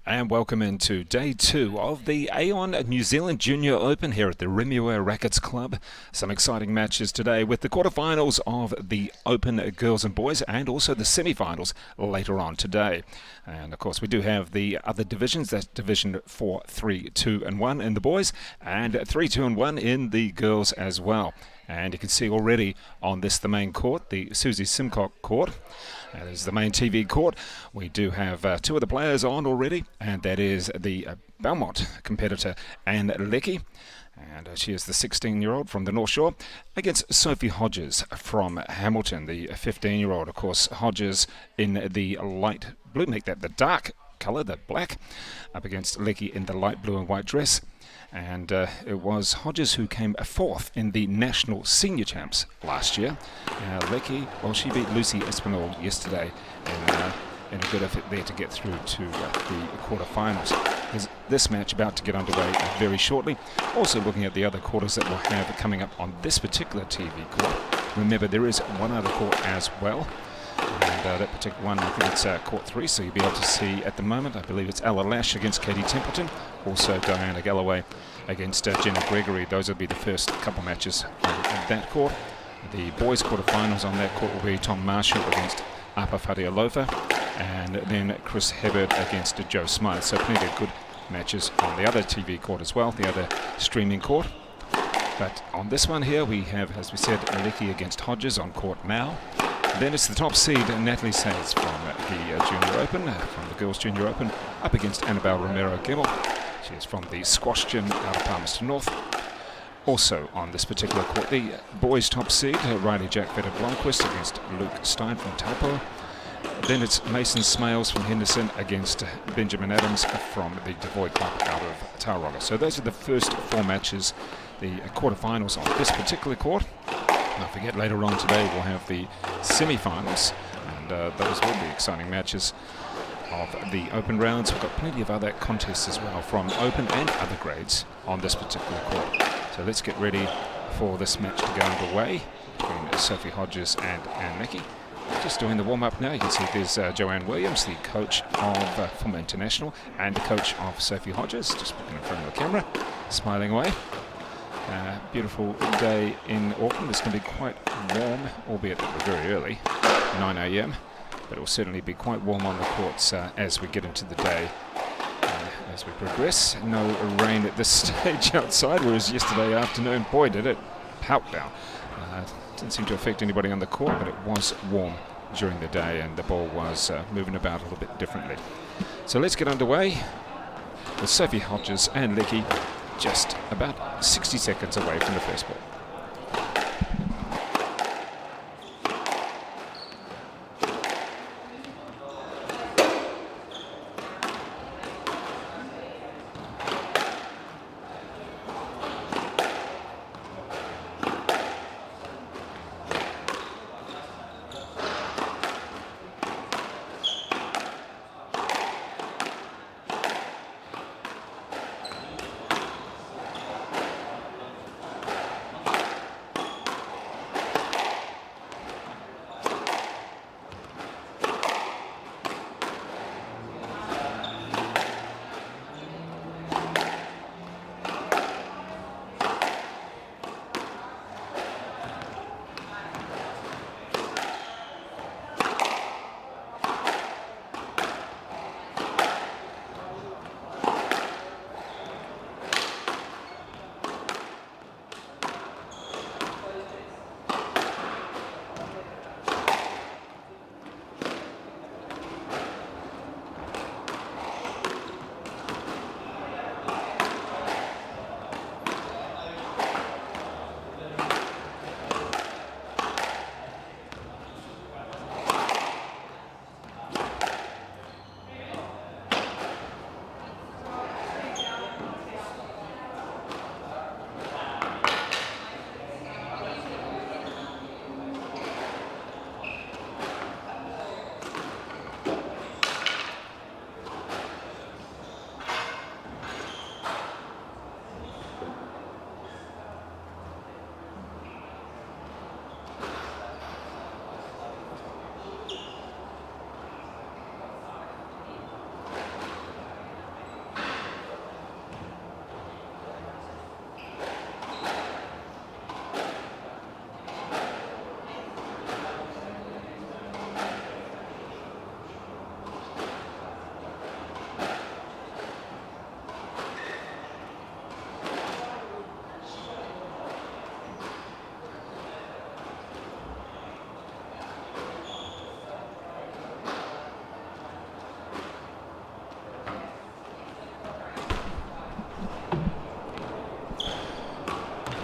And welcome into day 2 of the AON New Zealand Junior Open here at the Romero Rackets Club. Some exciting matches today with the quarterfinals of the Open girls and boys and also the semi-finals later on today. And of course we do have the other divisions. That's Division 4, 3, 2 and 1 in the boys and 3, 2 and 1 in the girls as well. And you can see already on this the main court, the Susie Simcock court. That is the main TV court. We do have two of the players on already, and that is the Belmont competitor Anne Lecky, and she is the 16-year-old from the North Shore, against Sophie Hodgers from Hamilton, the 15-year-old. Of course, Hodgers in the light blue, make that the dark colour, the black, up against Lecky in the light blue and white dress. And it was Hodgers who came fourth in the National Senior Champs last year. Lecky, well, she beat Lucy Espinal yesterday in a good effort there to get through to the quarterfinals. There's this match about to get underway very shortly. Also looking at the other quarters that we'll have coming up on this particular TV court. Remember, there is one other court as well. And that particular one, I think it's court 3, so you'll be able to see at the moment, I believe it's Lash against Katie Templeton, also Diana Galloway against Jenna Gregory. Those will be the first couple matches on that court. The boys' quarterfinals on that court will be Tom Marshall against Apa Fataoa, and then Chris Hibbard against Joe Smail. So plenty of good matches on the other TV court as well, the other streaming court. But on this one here, we have, as we said, Lecky against Hodgers on court now. Then it's the top seed, Natalie Says from the Junior Open, from the Girls Junior Open, up against Annabelle Romero. She is from the Squash Gym out of Palmerston North. Also on this particular court, the boys' top seed, Riley Jack Vetter Blomqvist against Luke Stein from Taupo. Then it's Mason Smails from Henderson against Benjamin Adams from the Devoid Club out of Tauranga. So those are the first 4 matches, the quarterfinals on this particular court. Don't forget, later on today we'll have the semi-finals, and those will be exciting matches of the Open rounds. We've got plenty of other contests as well from Open and other grades on this particular court. So let's get ready for this match to go underway between Sophie Hodgers and Anne Lecky. Just doing the warm-up now. You can see there's Joanne Williams, the coach of former international and the coach of Sophie Hodgers, just looking in front of the camera, smiling away. Beautiful day in Auckland. It's going to be quite warm, albeit that we're very early, 9 AM, but it will certainly be quite warm on the courts as we get into the day. As we progress, no rain at this stage outside, whereas yesterday afternoon, boy did it pout down. Didn't seem to affect anybody on the court, but it was warm during the day and the ball was moving about a little bit differently. So let's get underway with Sophie Hodgers and Lecky just about 60 seconds away from the first ball.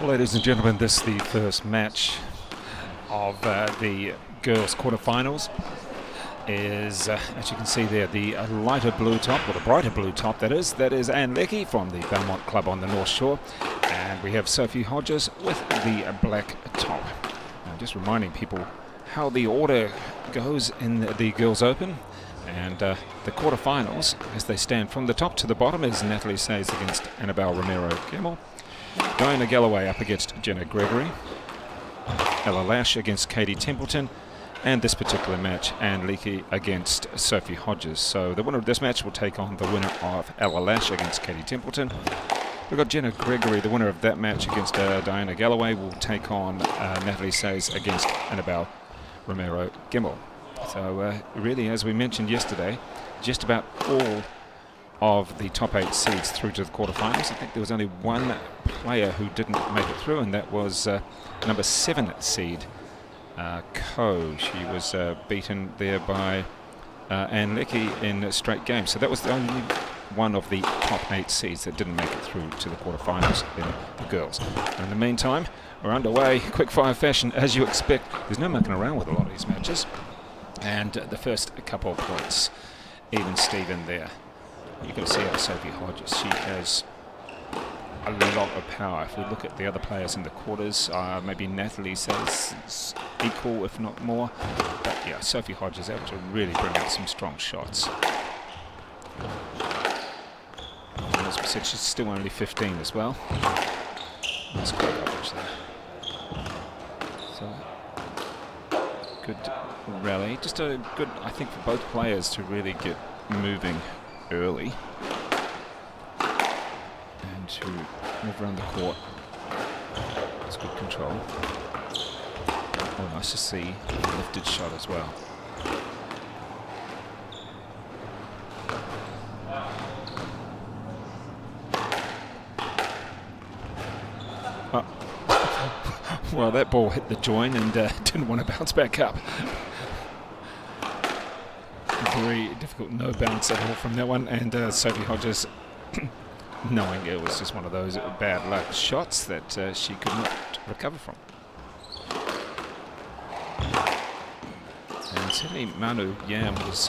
Ladies and gentlemen, this is the first match of the girls' quarterfinals. Is as you can see there, the lighter blue top, or the brighter blue top that is Anne Lecky from the Belmont Club on the North Shore, and we have Sophie Hodgers with the black top. Now, just reminding people how the order goes in the Girls Open, and the quarterfinals as they stand from the top to the bottom is Natalie Says against Annabelle Romero Gemmell, Diana Galloway up against Jenna Gregory, Lash against Katie Templeton, and this particular match, Anne Lecky against Sophie Hodgers. So the winner of this match will take on the winner of Lash against Katie Templeton. We've got Jenna Gregory, the winner of that match against Diana Galloway, will take on Natalie Says against Annabelle Romero Gemmell. So really, as we mentioned yesterday, just about all of the top 8 seeds through to the quarterfinals. I think there was only one player who didn't make it through, and that was number 7 seed, Ko. She was beaten there by Anne Lecky in a straight game. So that was the only one of the top 8 seeds that didn't make it through to the quarterfinals in the girls. And in the meantime, we're underway, quick fire fashion, as you expect. There's no mucking around with a lot of these matches. And the first couple of points, even Steven there. You've got to see how Sophie Hodgers, she has a lot of power. If we look at the other players in the quarters, maybe Natalie Says it's equal, if not more. But yeah, Sophie Hodgers able to really bring out some strong shots. And as we said, she's still only 15 as well. That's great coverage there. So, good rally. Just a good, I think, for both players to really get moving early and to move around the court. It's good control. Oh, nice to see a lifted shot as well. Well, that ball hit the join and didn't want to bounce back up. Very difficult no bounce at all from that one, and Sophie Hodgers knowing it was just one of those bad luck shots that she could not recover from. And certainly Manu Yam was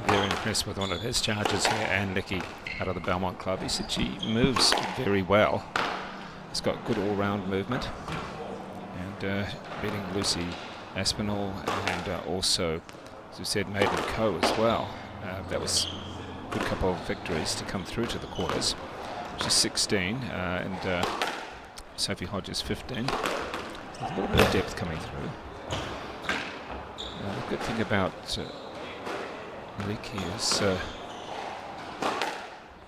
very impressed with one of his charges here, Anne Lecky out of the Belmont Club. He said she moves very well. It's got good all-round movement, and beating Lucy Aspinall, and also, as we said, Maiden Ko as well. That was a good couple of victories to come through to the quarters. She's 16, and Sophie Hodgers 15. There's a little bit of depth coming through. The good thing about Lecky is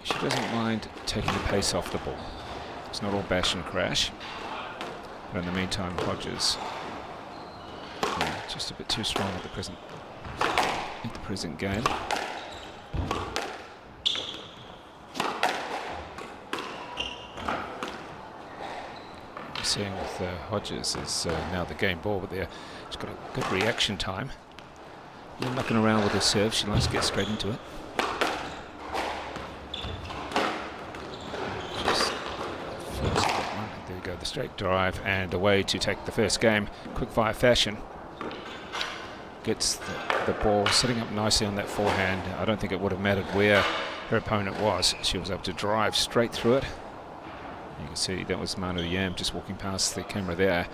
she doesn't mind taking the pace off the ball. It's not all bash and crash. But in the meantime, Hodgers just a bit too strong at the present game. We're seeing with Hodgers is now the game ball, but she's got a good reaction time. Not knocking around with her serve, she likes to get straight into it. There we go, the straight drive and away to take the first game. Quick fire fashion. Gets the ball sitting up nicely on that forehand. I don't think it would have mattered where her opponent was. She was able to drive straight through it. You can see that was Manu Yam just walking past the camera there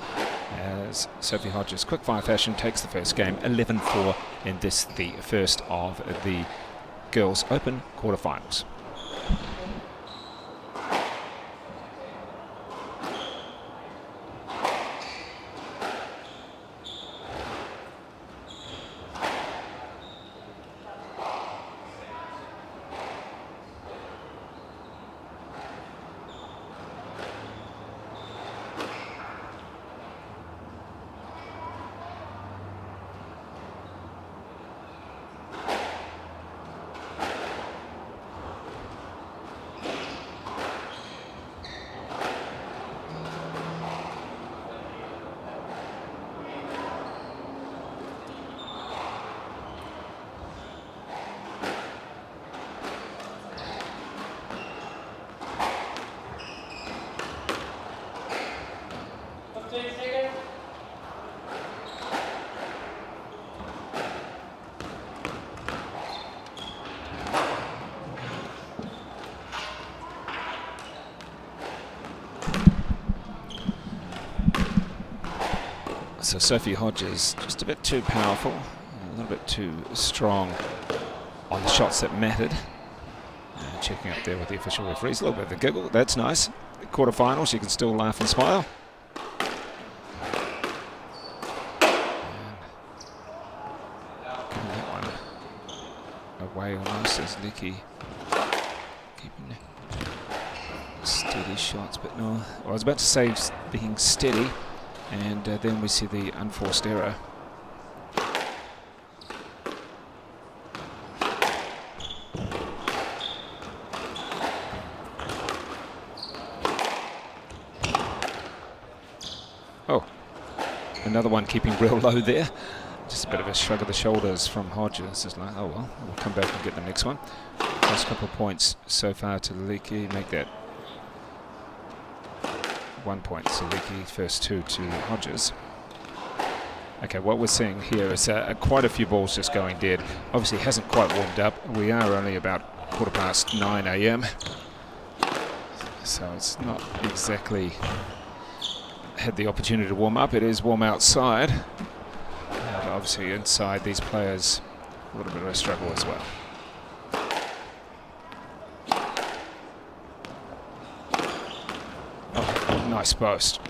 as Sophie Hodgers, quick fire fashion, takes the first game, 11-4 in this, the first of the Girls Open quarterfinals. So Sophie Hodgers just a bit too powerful, a little bit too strong on the shots that mattered. Checking up there with the official referees, a little bit of a giggle, that's nice. The quarterfinals, you can still laugh and smile. And that one away almost as Lecky keeping steady shots, but no. Well, I was about to say being steady, and then we see the unforced error. Oh, another one keeping real low there. Just a bit of a shrug of the shoulders from Hodgers. It's like, oh well, we'll come back and get the next one. First couple of points so far to Lecky, make that 1 point. So Lecky, first 2 to Hodgers. Okay, what we're seeing here is quite a few balls just going dead. Obviously hasn't quite warmed up. We are only about 9:15 a.m. So it's not exactly had the opportunity to warm up. It is warm outside. And obviously inside these players, a little bit of a struggle as well. Oh, nice post.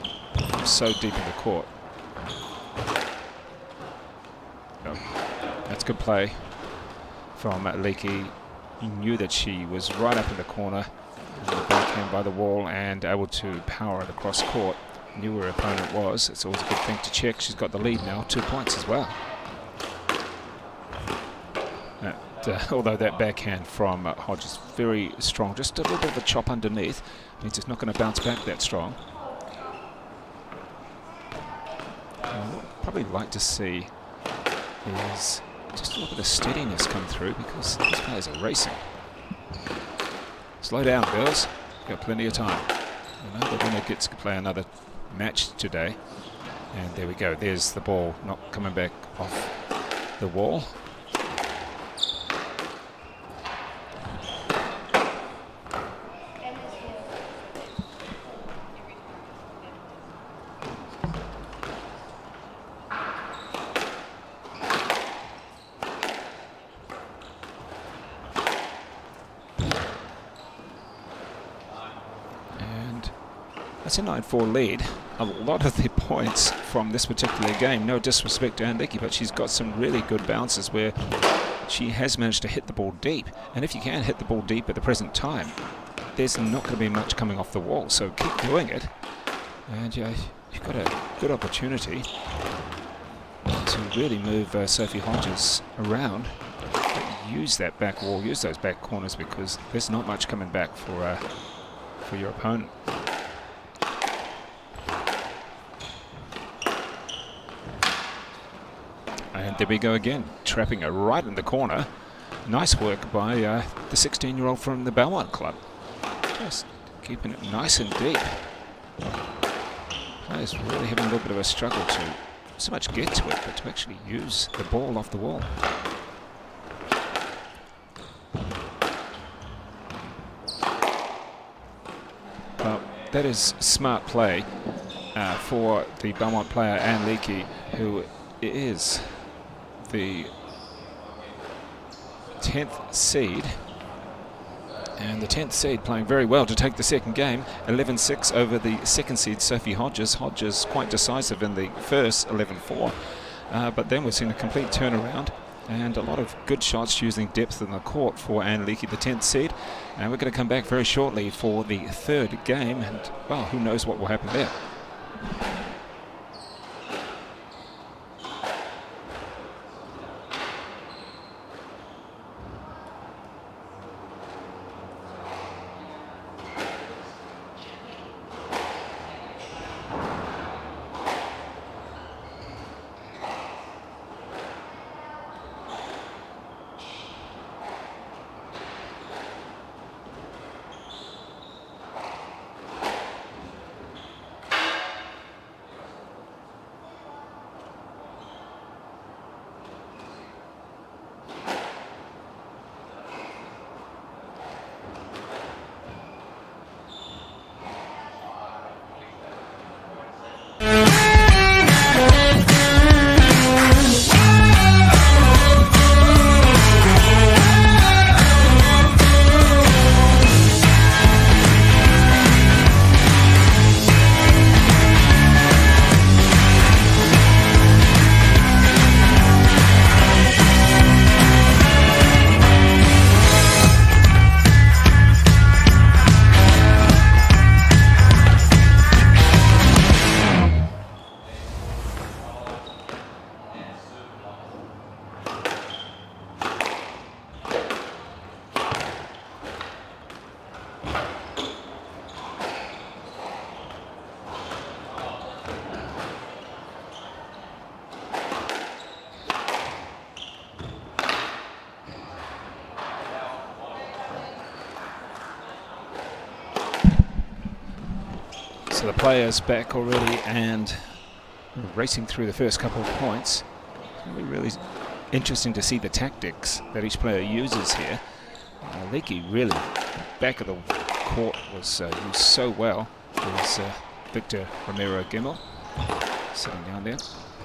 So deep in the court. That's good play from Lecky. He knew that she was right up in the corner. The ball came by the wall and able to power it across court. Knew where her opponent was. It's always a good thing to check. She's got the lead now, 2 points as well. Although that backhand from Hodgers very strong, just a little bit of a chop underneath, means it's not going to bounce back that strong. What I'd probably like to see is just a little bit of steadiness come through, because these players are racing. Slow down, girls. You've got plenty of time. I know the winner gets to play another match today. And there we go. There's the ball not coming back off the wall. That's a 9-4 lead. A lot of the points from this particular game, no disrespect to Lecky, but she's got some really good bounces where she has managed to hit the ball deep. And if you can hit the ball deep at the present time, there's not going to be much coming off the wall. So keep doing it. And you've got a good opportunity to really move Sophie Hodgers around. Use that back wall, use those back corners, because there's not much coming back for your opponent. And there we go again, trapping her right in the corner. Nice work by the 16-year-old from the Belmont Club. Just keeping it nice and deep. Players really having a little bit of a struggle to so much get to it, but to actually use the ball off the wall. Well, that is smart play for the Belmont player Anne Lecky, who is the 10th seed, and the 10th seed playing very well to take the second game. 11-6 over the second seed Sophie Hodgers. Hodgers quite decisive in the first, 11-4, but then we've seen a complete turnaround and a lot of good shots using depth in the court for Anne Lecky, the 10th seed. And we're going to come back very shortly for the third game, and well, who knows what will happen there. So the players back already and racing through the first couple of points. It's going to be really interesting to see the tactics that each player uses here. Lecky really, back of the court was used so well. There's Victor Romero Gemmell sitting down there.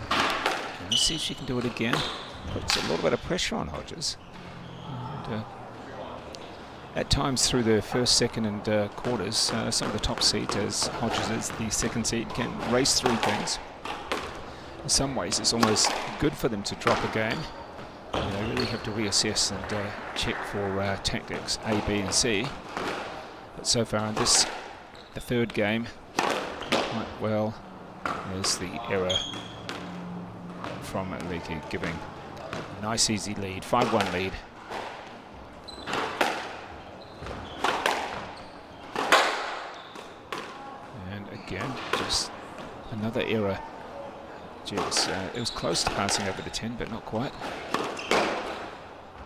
And let's see if she can do it again. Puts a little bit of pressure on Hodgers. And, at times through the first, second and quarters, some of the top seeds, as Hodgers is the second seed, can race through things. In some ways it's almost good for them to drop a game. They really have to reassess and check for tactics A, B and C. But so far in this, the third game, quite well, there's the error from Lecky, giving a nice easy lead, 5-1 lead. And again, just another error. Jeez, it was close to passing over the 10, but not quite.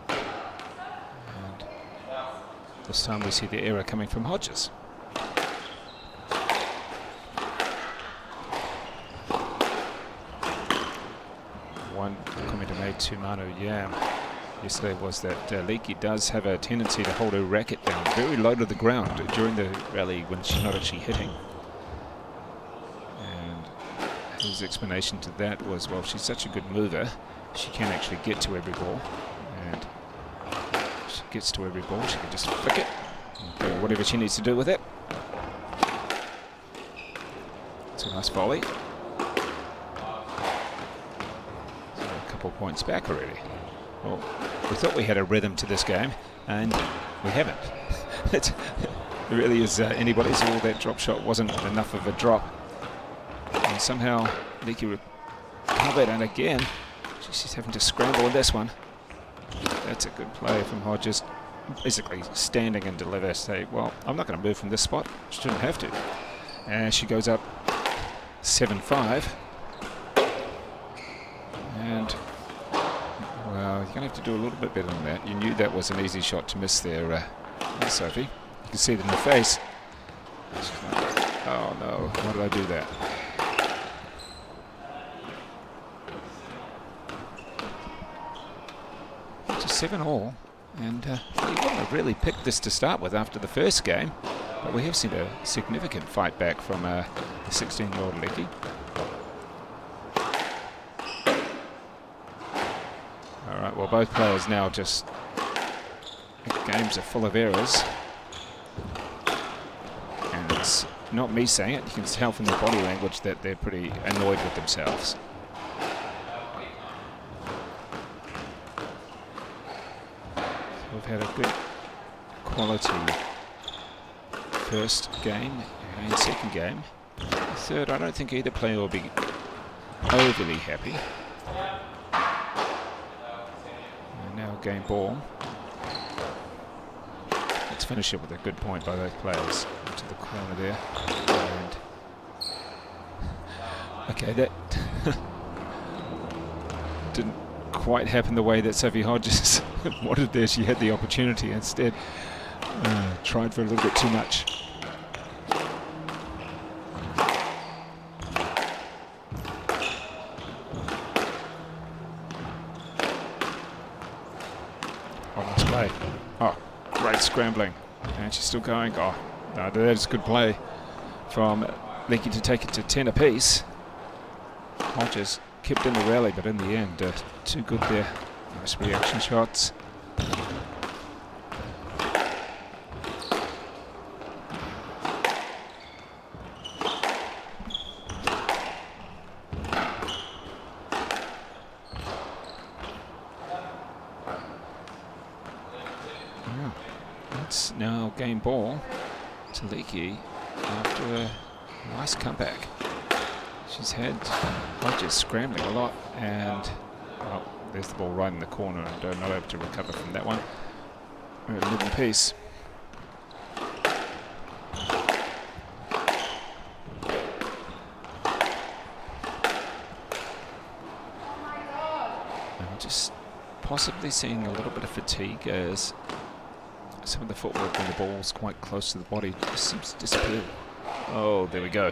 And this time we see the error coming from Hodgers. One comment I made to Manu Yam yesterday was that Lecky does have a tendency to hold her racket down very low to the ground during the rally when she's not actually hitting. His explanation to that was, well, she's such a good mover, she can actually get to every ball, and if she gets to every ball, she can just flick it and do whatever she needs to do with it. It's a nice volley. So a couple of points back already. Well, we thought we had a rhythm to this game, and we haven't. It really is anybody's. All that drop shot wasn't enough of a drop. And somehow Lecky recovered, and again she's having to scramble with this one. That's a good play from Hodgers, basically standing and deliver, say, well, I'm not going to move from this spot, shouldn't have to. And she goes up 7-5. And well, you're going to have to do a little bit better than that. You knew that was an easy shot to miss there, Sophie. You can see it in her face. She's like, oh no, why did I do that? It's a 7-all, and you wouldn't have really picked this to start with after the first game, but we have seen a significant fight back from the 16-year-old Lecky. All right, well, both players now just, games are full of errors, and it's not me saying it, you can tell from their body language that they're pretty annoyed with themselves. We've had a good quality first game and second game. The third, I don't think either player will be overly happy. And now game ball. Let's finish it with a good point by both players into the corner there. And okay, that didn't quite happen the way that Sophie Hodgers wanted there. She had the opportunity, instead tried for a little bit too much. Oh, nice play. Oh, great scrambling. And she's still going. Oh, no, that is a good play from Lecky to take it to 10 apiece. Hodgers kept in the rally, but in the end, too good there. Nice reaction shots. Yeah. It's now game ball to Lecky after a nice comeback. She's had Hodgers scrambling a lot, and well, there's the ball right in the corner, and not able to recover from that one. We're at 11 apiece. I'm just possibly seeing a little bit of fatigue as some of the footwork when the ball's quite close to the body just seems to disappear. Oh, there we go.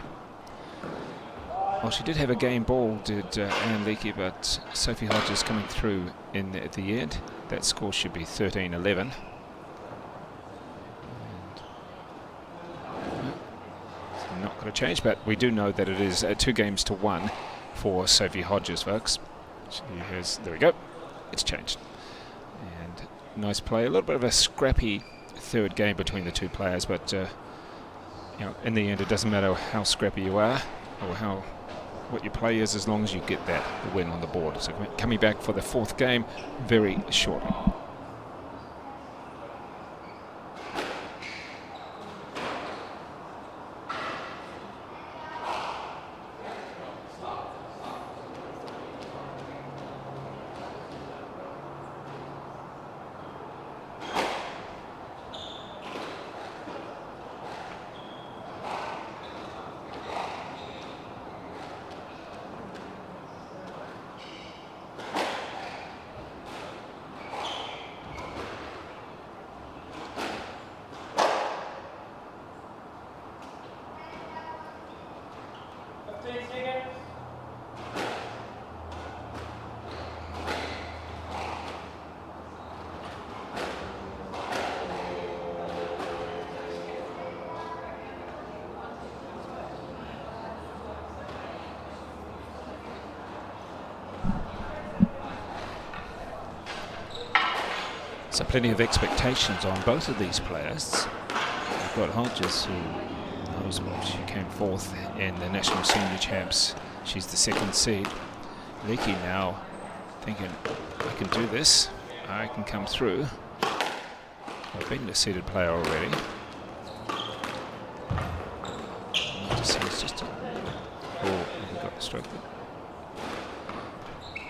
Well, she did have a game ball, did Lecky, but Sophie Hodgers coming through in at the end. That score should be 13-11. Not going to change, but we do know that it is 2-1 for Sophie Hodgers, folks. She has, there we go, it's changed. And nice play, a little bit of a scrappy third game between the two players, but you know, in the end it doesn't matter how scrappy you are or what your play is, as long as you get the win on the board. So coming back for the fourth game very shortly. So plenty of expectations on both of these players. We've got Hodgers, who knows what, she came fourth in the National Senior Champs. She's the second seed. Lecky now thinking, I can do this, I can come through. I've been a seeded player already. It's just a, oh, we got the stroke there.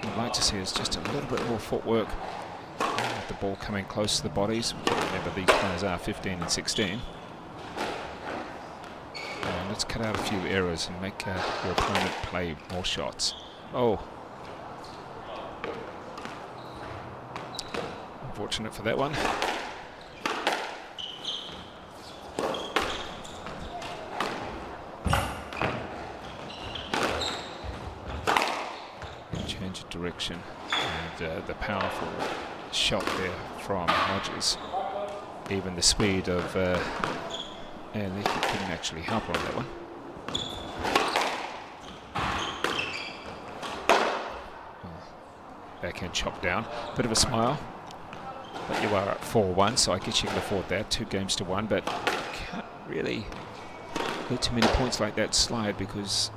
I'd like to see is just a little bit more footwork. The ball coming close to the bodies. Remember, these players are 15 and 16. And let's cut out a few errors and make your opponent play more shots. Oh. Unfortunate for that one. Change of direction. And the powerful shot there from Hodgers. Even the speed of Lecky couldn't actually help on that one. Backhand chop down. Bit of a smile. But you are at 4-1, so I guess you can afford that. 2-1, but can't really let too many points like that slide, because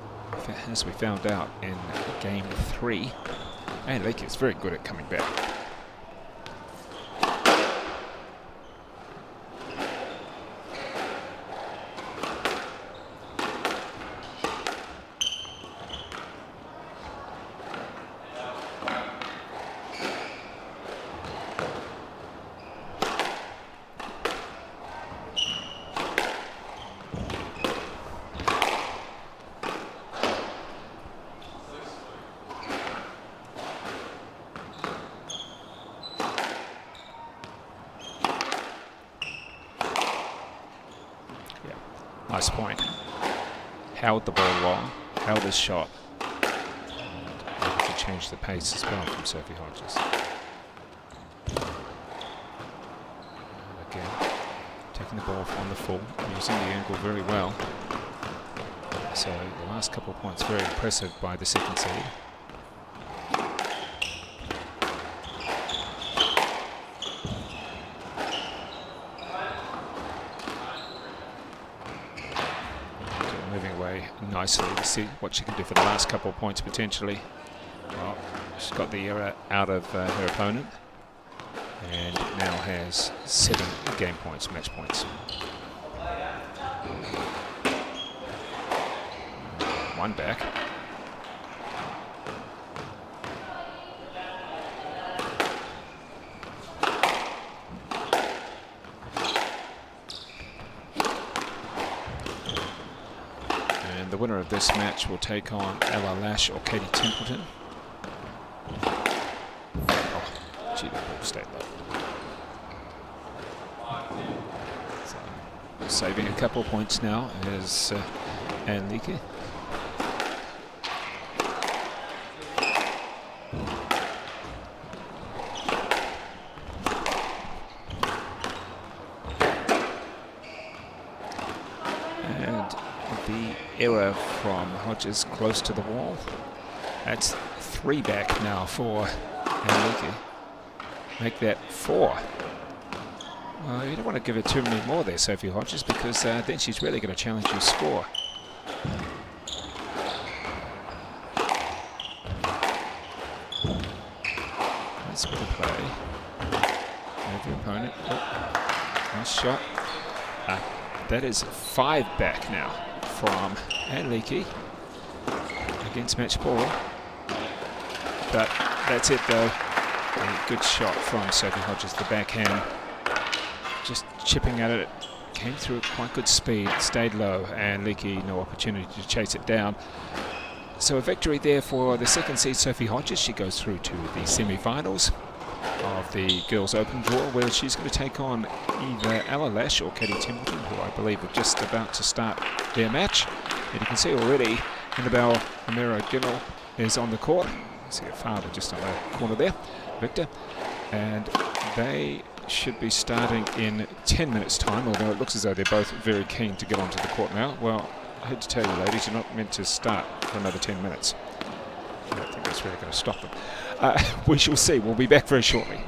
as we found out in game 3, and Lecky is very good at coming back. Nice point. Held the ball long, held his shot, and able to change the pace as well from Sophie Hodgers. And again, taking the ball on the full, using the angle very well. So the last couple of points very impressive by the second seed. Nicely to see what she can do for the last couple of points potentially. Well, she's got the error out of her opponent and now has 7 game points, match points. One back. The winner of this match will take on Lash or Katie Templeton. Oh, gee, the ball stayed low. So, saving a couple of points now is Lecky. And the error from Hodgers close to the wall. That's 3 back now for Lecky. Make that 4. Well, you don't want to give her too many more there, Sophie Hodgers, because then she's really going to challenge your score. Nice bit of play. Over the opponent. Oh, nice shot. That is 5 back now from Lecky against match ball. But that's it though. A good shot from Sophie Hodgers, the backhand. Just chipping at it, came through at quite good speed, stayed low, and Lecky no opportunity to chase it down. So a victory there for the second seed Sophie Hodgers. She goes through to the semi-finals of the Girls Open draw, where she's going to take on either Lash or Templeton, who I believe are just about to start their match. And you can see already Annabelle, Romero is on the court. You see her father just on the corner there, Victor, and they should be starting in 10 minutes time, although it looks as though they're both very keen to get onto the court now. Well, I hate to tell you ladies, you're not meant to start for another 10 minutes. I don't think that's really going to stop them. We shall see. We'll be back very shortly.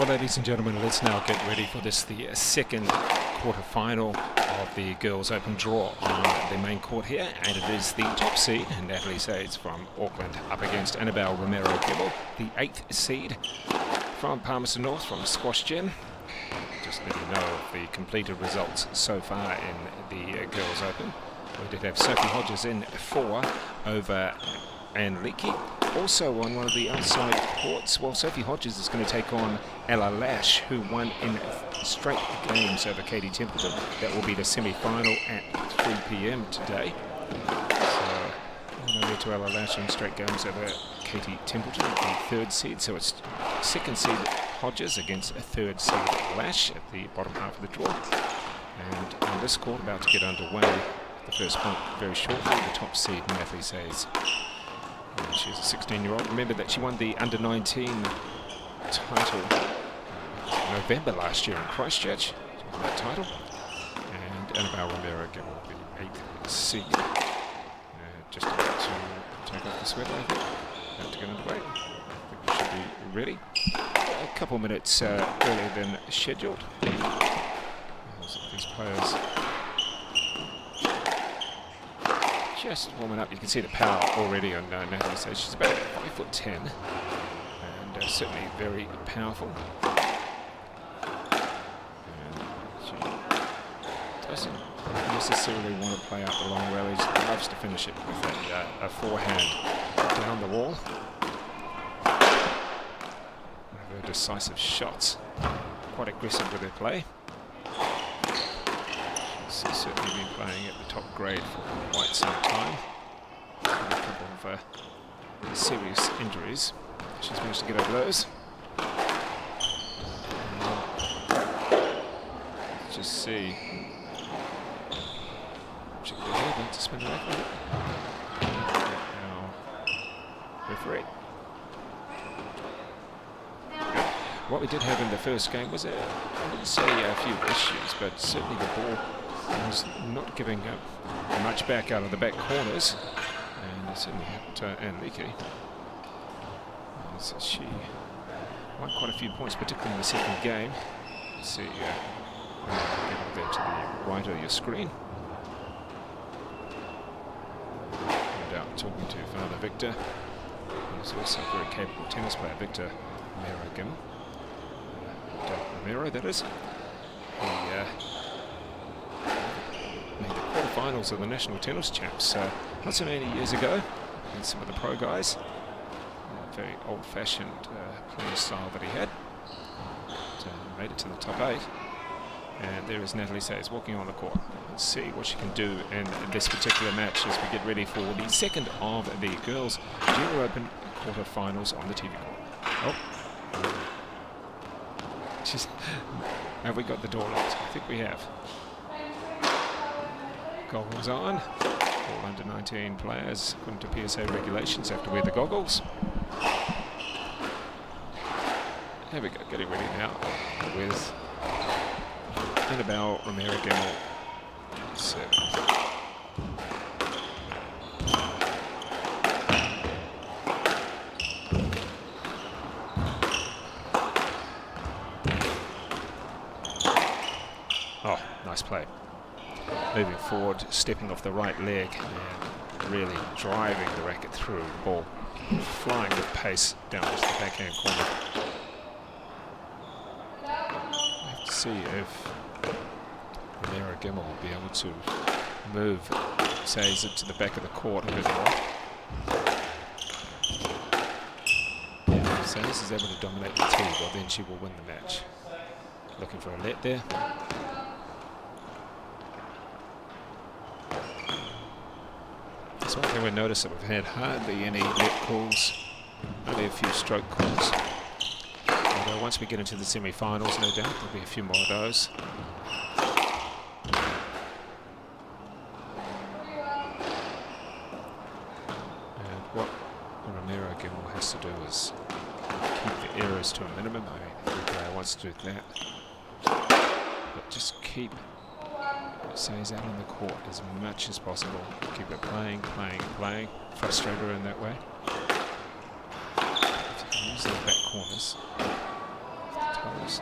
ladies and gentlemen, let's now get ready for this, the second quarter-final of the Girls Open draw on the main court here, and it is the top seed, Natalie Sades from Auckland, up against Annabelle Romero, the 8th seed from Palmerston North from Squash Gym. Just let you know of the completed results so far in the Girls Open. We did have Sophie Hodgers in 4 over Lecky. Also on one of the outside courts, well, Sophie Hodgers is going to take on Lash, who won in straight games over Katie Templeton. That will be the semi-final at 3 p.m. today. So, to Lash in straight games over Katie Templeton, the 3rd seed. So it's 2nd seed Hodgers against a 3rd seed Lash at the bottom half of the draw. And on this court, about to get underway, the first point very shortly, the top seed Natalie says. She's a 16-year-old. Remember that she won the under-19 title in November last year in Christchurch. She won that title. And Annabelle Romero, the 8th seed. Just about to take off the sweater, I think. About to get underway. I think we should be ready. A couple minutes earlier than scheduled. These players just warming up. You can see the power already on Natalie. So she's about 5'10", and certainly very powerful. And she doesn't necessarily want to play out the long rallies. She loves to finish it with a forehand down the wall. One of her decisive shots. Quite aggressive with her play. She's certainly been playing at the top grade for quite some time. A couple of serious injuries. She's managed to get over those. Let's just see. She can do anything to spin it back with it. Now, referee. What we did have in the first game was, I wouldn't say a few issues, but certainly the ball was not giving up much back out of the back corners, and it certainly helped Lecky. So she won quite a few points, particularly in the second game. Let's see, get there to the right of your screen. No doubt talking to Father Victor, who's also a very capable tennis player, Victor Romero, that is. He made the quarterfinals of the National Tennis Champs not so many years ago, and some of the pro guys. Very old-fashioned playing style that he had. But, made it to the top 8. And there is Natalie Sayers walking on the court. Let's see what she can do in this particular match as we get ready for the second of the Girls Junior Open quarterfinals on the TV court. Have we got the door locked? I think we have. Goggles on. All under 19 players, according to PSA regulations, have to wear the goggles. Here we go, getting ready now with Annabelle Romero Gemmell. Oh, nice play. Moving forward, stepping off the right leg, and really driving the racket through the ball, flying with pace down to the backhand corner. I have to see if Romero Gemmell will be able to move Sayers to the back of the court a bit more. If Sayers is able to dominate the tee, well then she will win the match. Looking for a let there. That's one thing we noticed, that we've had hardly any net calls, only a few stroke calls. Although once we get into the semi-finals, no doubt there'll be a few more of those. And what Romero Gemmell has to do is keep the errors to a minimum. Every player wants to do that. But just keep Sayers out on the court as much as possible. Keep it playing. Frustrate her in that way. Use the back corners. toes.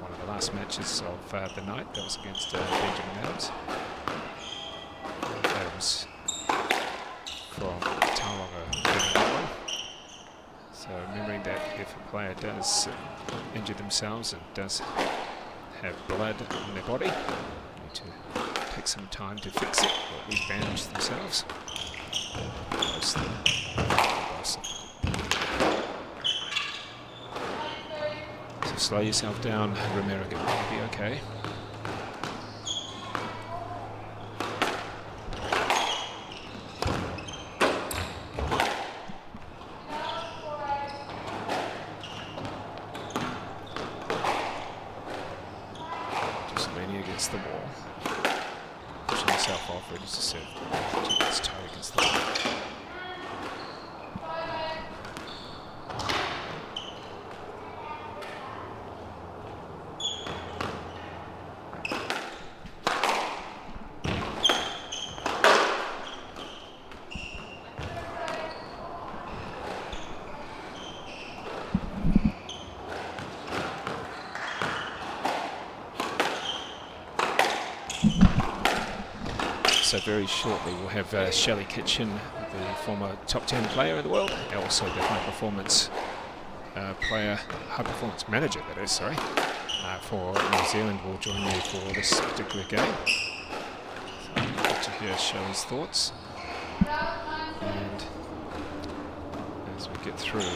One of the last matches of the night, that was against Benjamin Adams. Adams from Tauranga. So remembering that if a player does injure themselves and does have blood on their body, they need to take some time to fix it, or at least bandage themselves. Slow yourself down, Romero. You'll be okay. Just leaning against the wall. Pushing yourself off, ready to serve. It's tight against the wall. So very shortly we'll have Shelley Kitchen, the former top 10 player in the world, and also the high performance manager, that is, sorry, for New Zealand will join me for this particular game. So I'd like to hear Shelley's thoughts. And as we get through,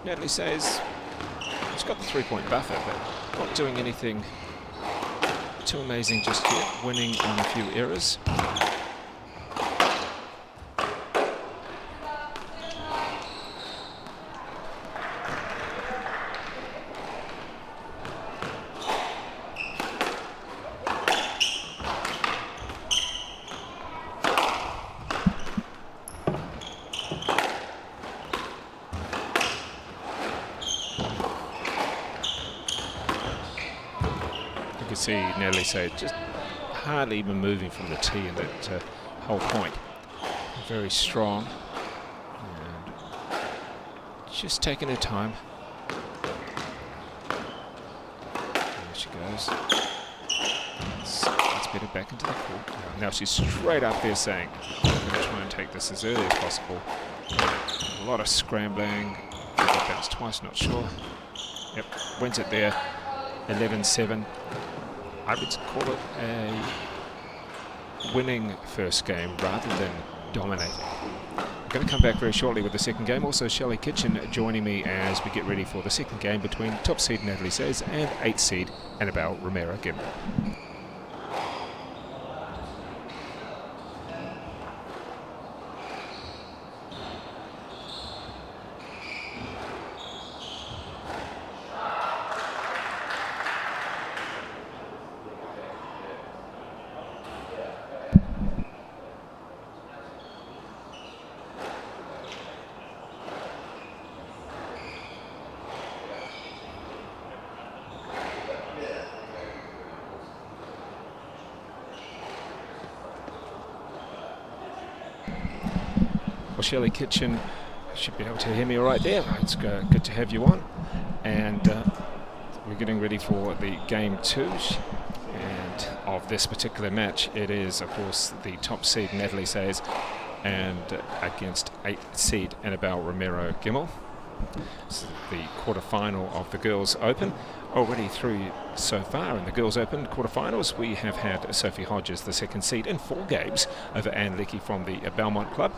Natalie says she's got the 3-point buffer, but not doing anything too amazing just yet, winning on a few errors. See Natalie say just hardly even moving from the tee in that whole point. Very strong and just taking her time. There she goes. Let's better back into the court. Now she's straight up there saying, I'm going to try and take this as early as possible. A lot of scrambling. Bounced twice, not sure. Yep, wins it there. 11-7. I would call it a winning first game rather than dominating. I'm going to come back very shortly with the second game. Also, Shelley Kitchen joining me as we get ready for the second game between top seed Natalie Says and 8th seed Annabelle Romero. Well, Shelley Kitchen should be able to hear me all right there. It's good to have you on. And we're getting ready for the game 2. And of this particular match, it is, of course, the top seed Natalie Says and against 8th seed Annabelle Romero Gimel. This is the quarterfinal of the Girls Open. Already through so far in the Girls Open quarterfinals, we have had Sophie Hodgers, the second seed, in 4 games over Lecky from the Belmont Club.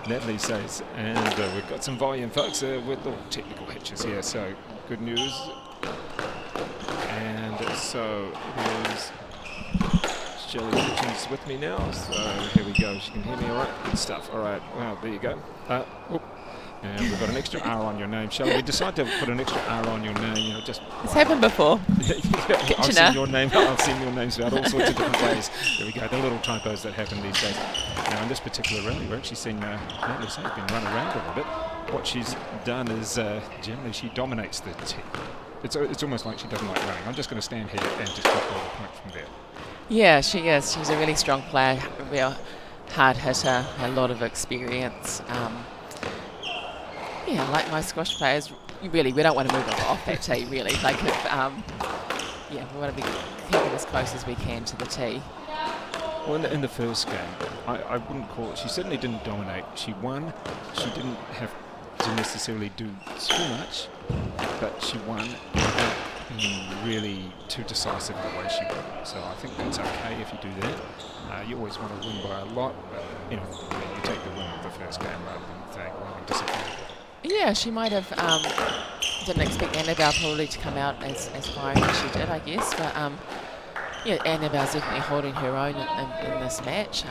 Natalie says, and we've got some volume, folks, with little technical hitches here, so good news. And so here's Shelley Hitchens with me now, so here we go. She can hear me all right. Good stuff. All right, well, there you go. And we've got an extra R on your name, Shelley. We decided to put an extra R on your name, you know, just... It's happened before. I've seen your name. I've seen your names about all sorts of different ways. There we go, the little typos that happen these days. Now, in this particular rally, we're actually seeing Natalie Saint been run around a little bit. What she's done is, generally, she dominates the tee. It's almost like she doesn't like running. I'm just going to stand here and just get all the points from there. Yeah, she is. She's a really strong player, a real hard hitter, a lot of experience. Yeah, like most squash players, we don't want to move off that tee, really. Like, we want to be keeping as close as we can to the tee. Well, in the first game, I wouldn't call it. She certainly didn't dominate. She won. She didn't have to necessarily do too much, but she won without being really too decisive in the way she won. So I think that's okay if you do that. You always want to win by a lot, but you take the win of the first game rather than saying, well, I'm disappointed. Yeah, she might have didn't expect Annabelle probably to come out as far as she did, I guess. But Annabelle's definitely holding her own in this match.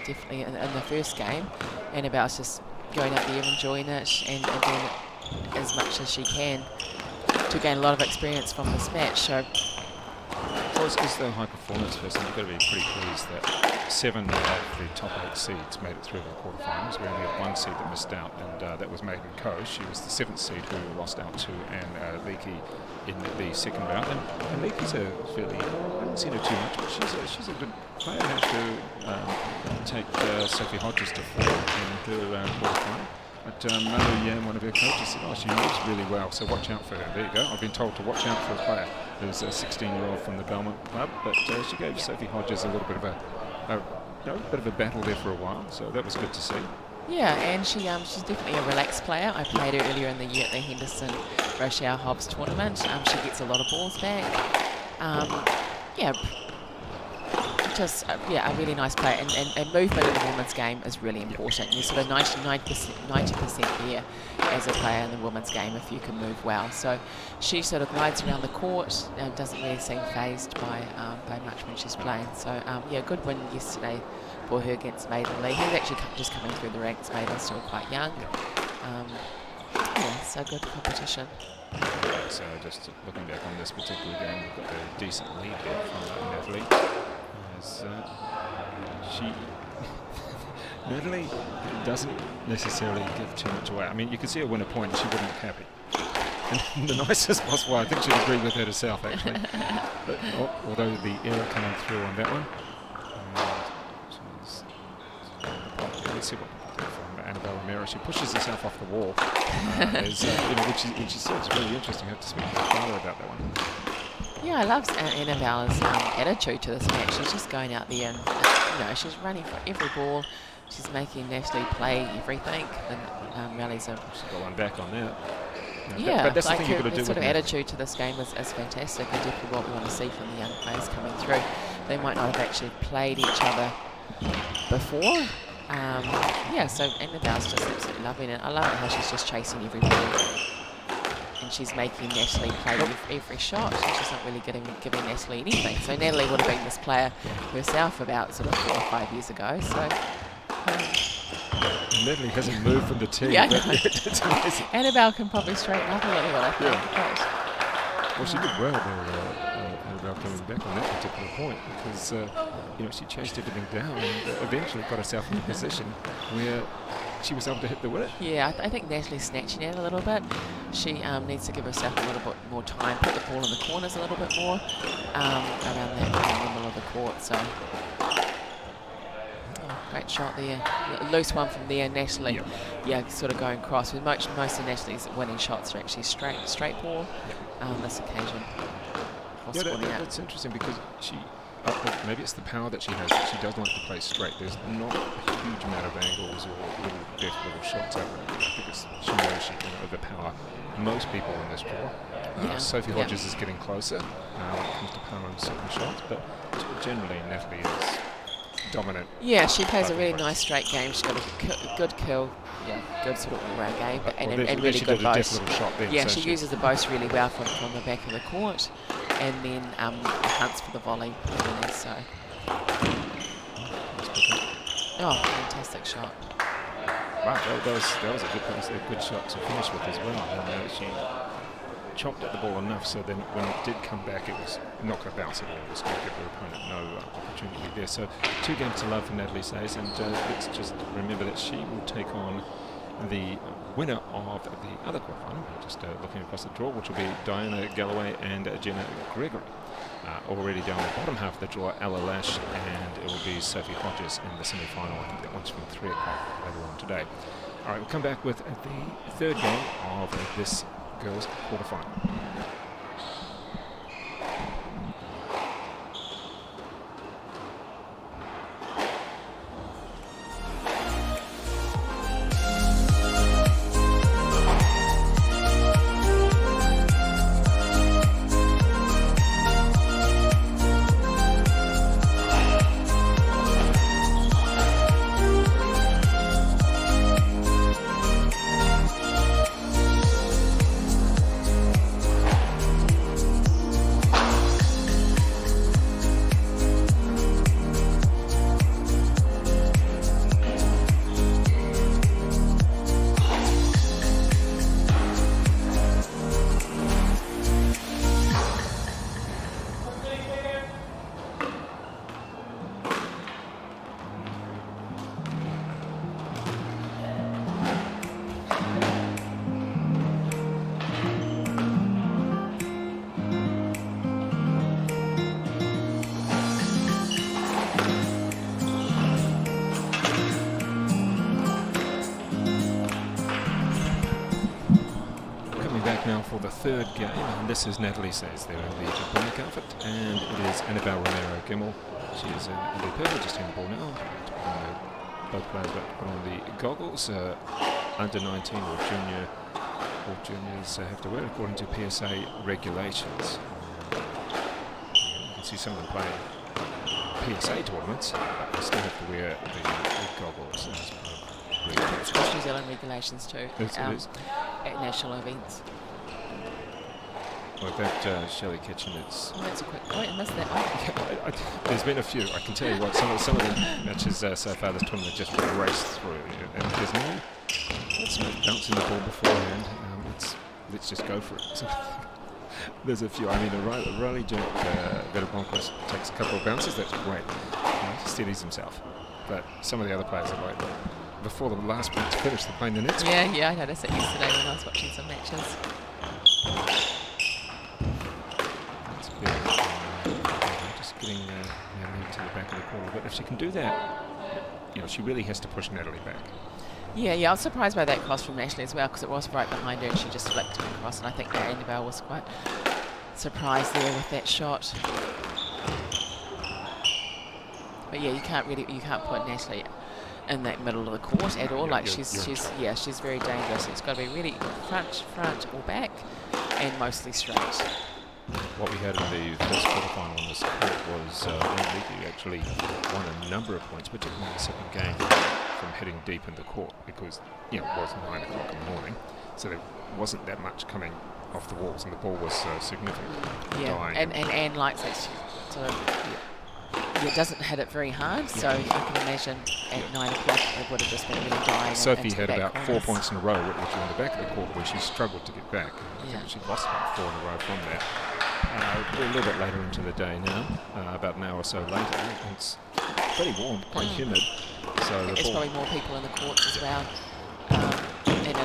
Definitely in the first game, Annabelle's just going out there enjoying it and doing it as much as she can to gain a lot of experience from this match. So, as the high performance person, you've got to be pretty pleased that 7 of the top 8 seeds made it through the quarterfinals. We only had 1 seed that missed out, and that was Megan Coe. She was the 7th seed who lost out to Lecky in the second round. And Lecky's a fairly, I haven't seen her too much, but she's a good player. Had to take Sophie Hodgers to 4 in her quarterfinal. But Manu, one of her coaches, said, she moves really well, so watch out for her. There you go. I've been told to watch out for a player. There's a 16-year-old from the Belmont Club, but she gave Sophie Hodgers a little bit of a battle there for a while, so that was good to see. Yeah, and she's definitely a relaxed player. I played her earlier in the year at the Henderson Rochelle Hobbs tournament. She gets a lot of balls back. A really nice player, and movement in the women's game is really important. You're sort of 90% there as a player in the women's game if you can move well. So she sort of glides around the court, doesn't really seem phased by much when she's playing. So good win yesterday for her against Lee. He's actually just coming through the ranks. Maiden's still quite young. So good competition. So just looking back on this particular game, we've got a decent lead there from Natalie. Natalie doesn't necessarily give too much away. I mean, you can see her win a point and she wouldn't look happy. And the nicest possible, I think she'd agree with that herself, actually. But, although the error coming through on that one. Let's see what we can do from Annabelle Romero. She pushes herself off the wall. Which she said it's really interesting. I have to speak to her father about that one. Yeah, I love Annabelle's attitude to this match. She's just going out there and, she's running for every ball. She's making Natalie play everything. And rallies are... She's got one back on that. But that's like the thing you've got to do. Sort of attitude to this game is fantastic, and definitely what we want to see from the young players coming through. They might not have actually played each other before. So Annabelle's just absolutely loving it. I love it how she's just chasing every ball. And she's making Natalie play every shot. She's not really giving Natalie anything. So Natalie would have been this player herself about sort of 4 or 5 years ago. So Natalie hasn't moved from the tee. Yeah, it's amazing. Annabelle can probably straighten up a little bit, I think. Well, she did well there, Annabelle, coming back on that particular point because she chased everything down and eventually got herself in a position where she was able to hit the winner. Yeah, I think Natalie's snatching it a little bit. She needs to give herself a little bit more time, put the ball in the corners a little bit more around the middle of the court. So, great shot there. Loose one from there. Natalie, sort of going cross. With most of Natalie's winning shots are actually straight ball. This occasion, that's interesting because she. Maybe it's the power that she has. She does like to play straight. There's not a huge amount of angles or little shots over it because she knows she can overpower most people in this draw. Sophie Hodgers is getting closer when it comes to power and certain shots, but generally Natalie is dominant. Yeah, she plays a really Both. nice straight game. She's got a good kill, good sort of all-round game, and really she good did a deft bows. little shot there. Yeah, so she uses the bows really well from the back of the court, and then hunts for the volley. So, fantastic shot. Right, that was a good shot to finish with as well. She chopped at the ball enough so then when it did come back, it was not going to bounce at all. It was going to give her opponent no opportunity there. So 2 games to love for Natalie says, and let's just remember that she will take on the winner of the other quarterfinal. Just looking across the draw, which will be Diana Galloway and Jenna Gregory. Already down the bottom half of the draw, Lash, and it will be Sophie Hodgers in the semi-final. I think that one's from 3 o'clock later on today. All right, we'll come back with the third game of this girls quarterfinal. Now for the third game, and this is Natalie says they're in the black outfit, and it is Annabelle Romero Gimmel. She is in the purple, just in the ball now. Both players got to put on the goggles. Under 19 or juniors have to wear according to PSA regulations. You can see some of them playing PSA tournaments, but they still have to wear the goggles. It's across New Zealand regulations too. It is. At national events. Like that Shelley Kitchen, it's... Oh, that's a quick point. I missed that one. There's been a few. I can tell you what, some of the matches so far this tournament just raced through. And there's no bouncing the ball beforehand. Let's just go for it. So there's a few. I mean, Riley Jack Villabonquist takes a couple of bounces. That's great. He steadies himself. But some of the other players are like, before the last one to finish, they're playing the nets. Yeah, I noticed it yesterday when I was watching some matches. Just getting to the back of the corner. But if she can do that, she really has to push Natalie back. Yeah, I was surprised by that cross from Natalie as well, because it was right behind her and she just flicked it across, and I think that Annabelle was quite surprised there with that shot. But yeah, you can't put Natalie in that middle of the court at all. She's very dangerous. It's got to be really front or back, and mostly straight. What we had in the first quarterfinal on this court was Lecky actually won a number of points, particularly in the second game, from heading deep in the court, because it was 9 o'clock in the morning, so there wasn't that much coming off the walls, and the ball was significant. Yeah, and Anne likes it. She sort of doesn't hit it very hard, so I can imagine at 9 o'clock it would have just been really dying. Sophie had about 4 points in a row, which were in the back of the court, where she struggled to get back. I think she lost about 4 in a row from that. We're a little bit later into the day now, about an hour or so later. It's pretty warm, quite humid. So there's probably more people in the courts as well. And it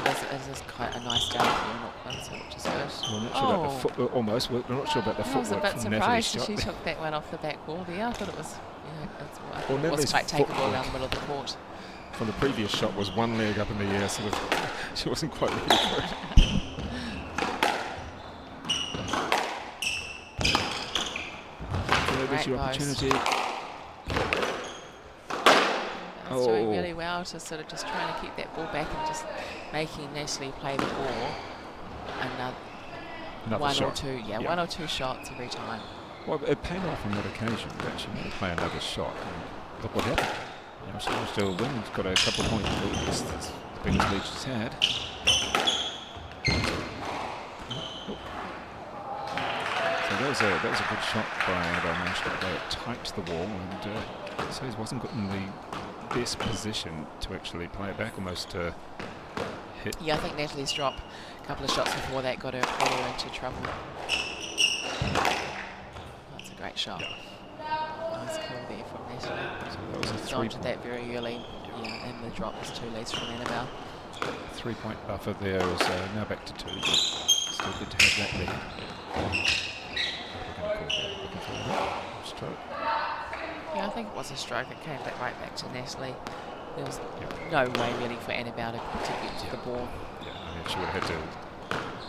is quite a nice day here in Auckland, so which is good. We're not sure about the footwork, almost. We're not sure about the footwork. I was a bit surprised she took that one off the back wall there. I thought it was, it was quite takeable around the middle of the court. From the previous shot was one leg up in the air, sort of. She wasn't quite ready for it. There's your opportunity. Doing really well to sort of just trying to keep that ball back and just making Natalie play the ball. Another one shot. Or two, one or two shots every time. Well, it paid off on that occasion that she might play another shot. look what happened. She managed to win. She's got a couple of points lead. That's the biggest lead she's had. So that was a good shot by Annabelle. Managed to go tight to the wall, and so he wasn't got in the best position to actually play it back. Almost hit. Yeah, I think Natalie's drop a couple of shots before that got her into trouble. That's a great shot. Yeah. Nice kill there from Natalie. So that was a Dodged that very early. Yeah, and the drop was 2 leads from Annabelle. 3-point buffer there is now back to 2. But still good to have that lead. Stroke. Yeah, I think it was a stroke. It came back right back to Natalie. There was no way really for Annabelle to get to the ball. Yeah, I mean, she would have had to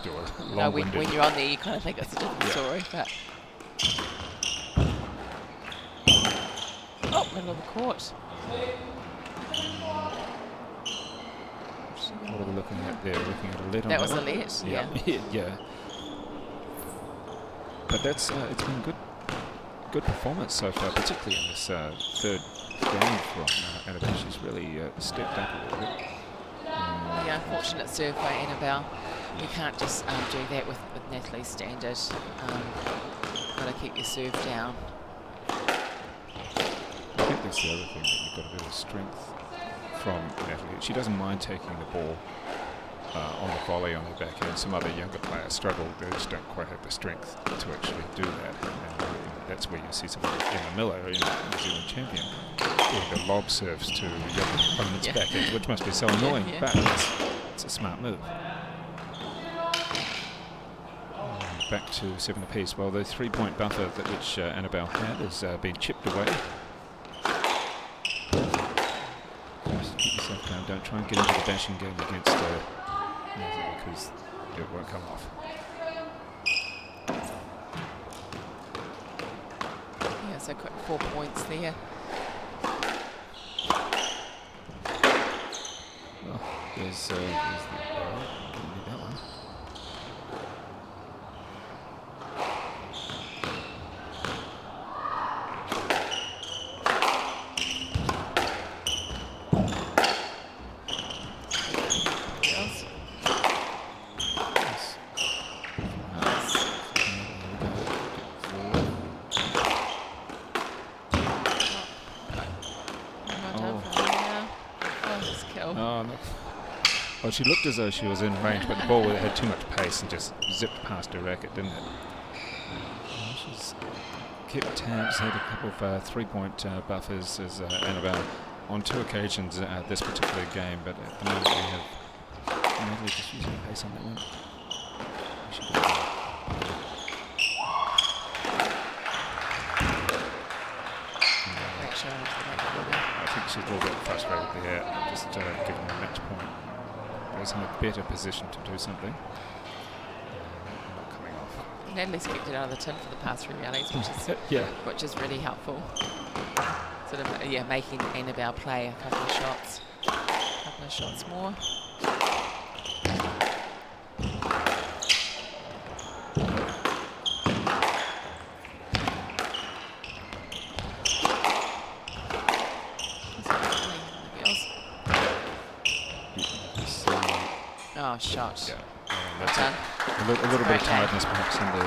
do a long No, when you're on there, you kind of think it's a different story. But oh, middle of the court. What are we looking at there? Looking at a lead on That was a one. lead. Yeah. Yeah. But that's it's been good performance so far, particularly in this third game from Annabelle. She's really stepped up a little bit. Yeah, unfortunate serve by Annabelle. You can't just do that with Natalie's standard. Got to keep your serve down. I think that's the other thing, that you've got a bit of strength from Natalie. She doesn't mind taking the ball on the volley on her backhand. Some other younger players struggle. They just don't quite have the strength to actually do that. And that's where you see someone like Emma Miller, New Zealand champion, doing the lob serves to younger opponents' backhands, which must be so annoying, but it's a smart move. Back to 7 apiece. Well, the 3-point buffer that which Annabelle had has been chipped away. Just keep yourself down. Don't try and get into the bashing game against Natalie, because it won't come off. Yeah, so quick 4 points there. Oh, there's the arrow. Didn't need that one. Well, she looked as though she was in range, but the ball had too much pace and just zipped past her racket, didn't it? She's kept tabs, had a couple of 3-point buffers as Annabelle on 2 occasions this particular game, but at the moment we have Natalie just using pace on that one. I think she's a little bit frustrated there, just giving a match point. Was in a better position to do something. Not coming off. Natalie's kept it out of the tin for the past 3 rallies, which is really helpful. Sort of making Annabelle play a couple of shots more. Oh, shot. Yeah, that's a little bit of tiredness perhaps in the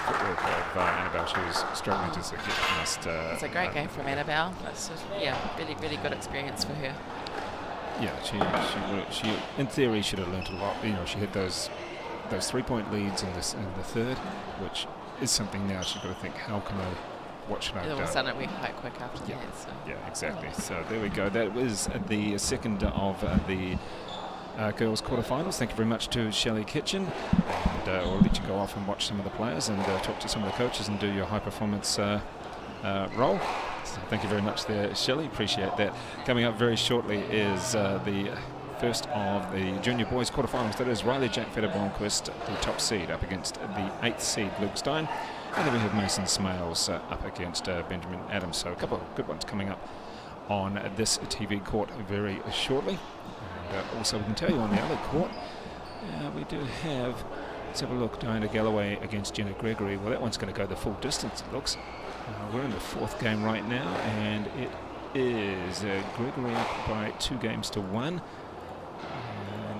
footwork of Annabelle. She was struggling to get past. It's a great game from Annabelle. That's just, really, really good experience for her. Yeah, she in theory should have learnt a lot. She had those 3-point leads in the third, which is something now she's got to think, what should I do? All of a sudden it went quite quick after that. So. Yeah, exactly. So there we go. That was the second of the girls' quarterfinals. Thank you very much to Shelley Kitchen, and we'll let you go off and watch some of the players and talk to some of the coaches and do your high performance role. So thank you very much there, Shelley. Appreciate that. Coming up very shortly is the first of the junior boys quarterfinals. That is Riley Jack Feder-Blomqvist, the top seed, up against the 8th seed Luke Stein, and then we have Mason Smails up against Benjamin Adams. So a couple of good ones coming up on this TV court very shortly. Also, we can tell you on the other court, we do have, let's have a look, Diana Galloway against Jenna Gregory. Well, that one's going to go the full distance, it looks. We're in the 4th game right now, and it is Gregory up by 2-1, and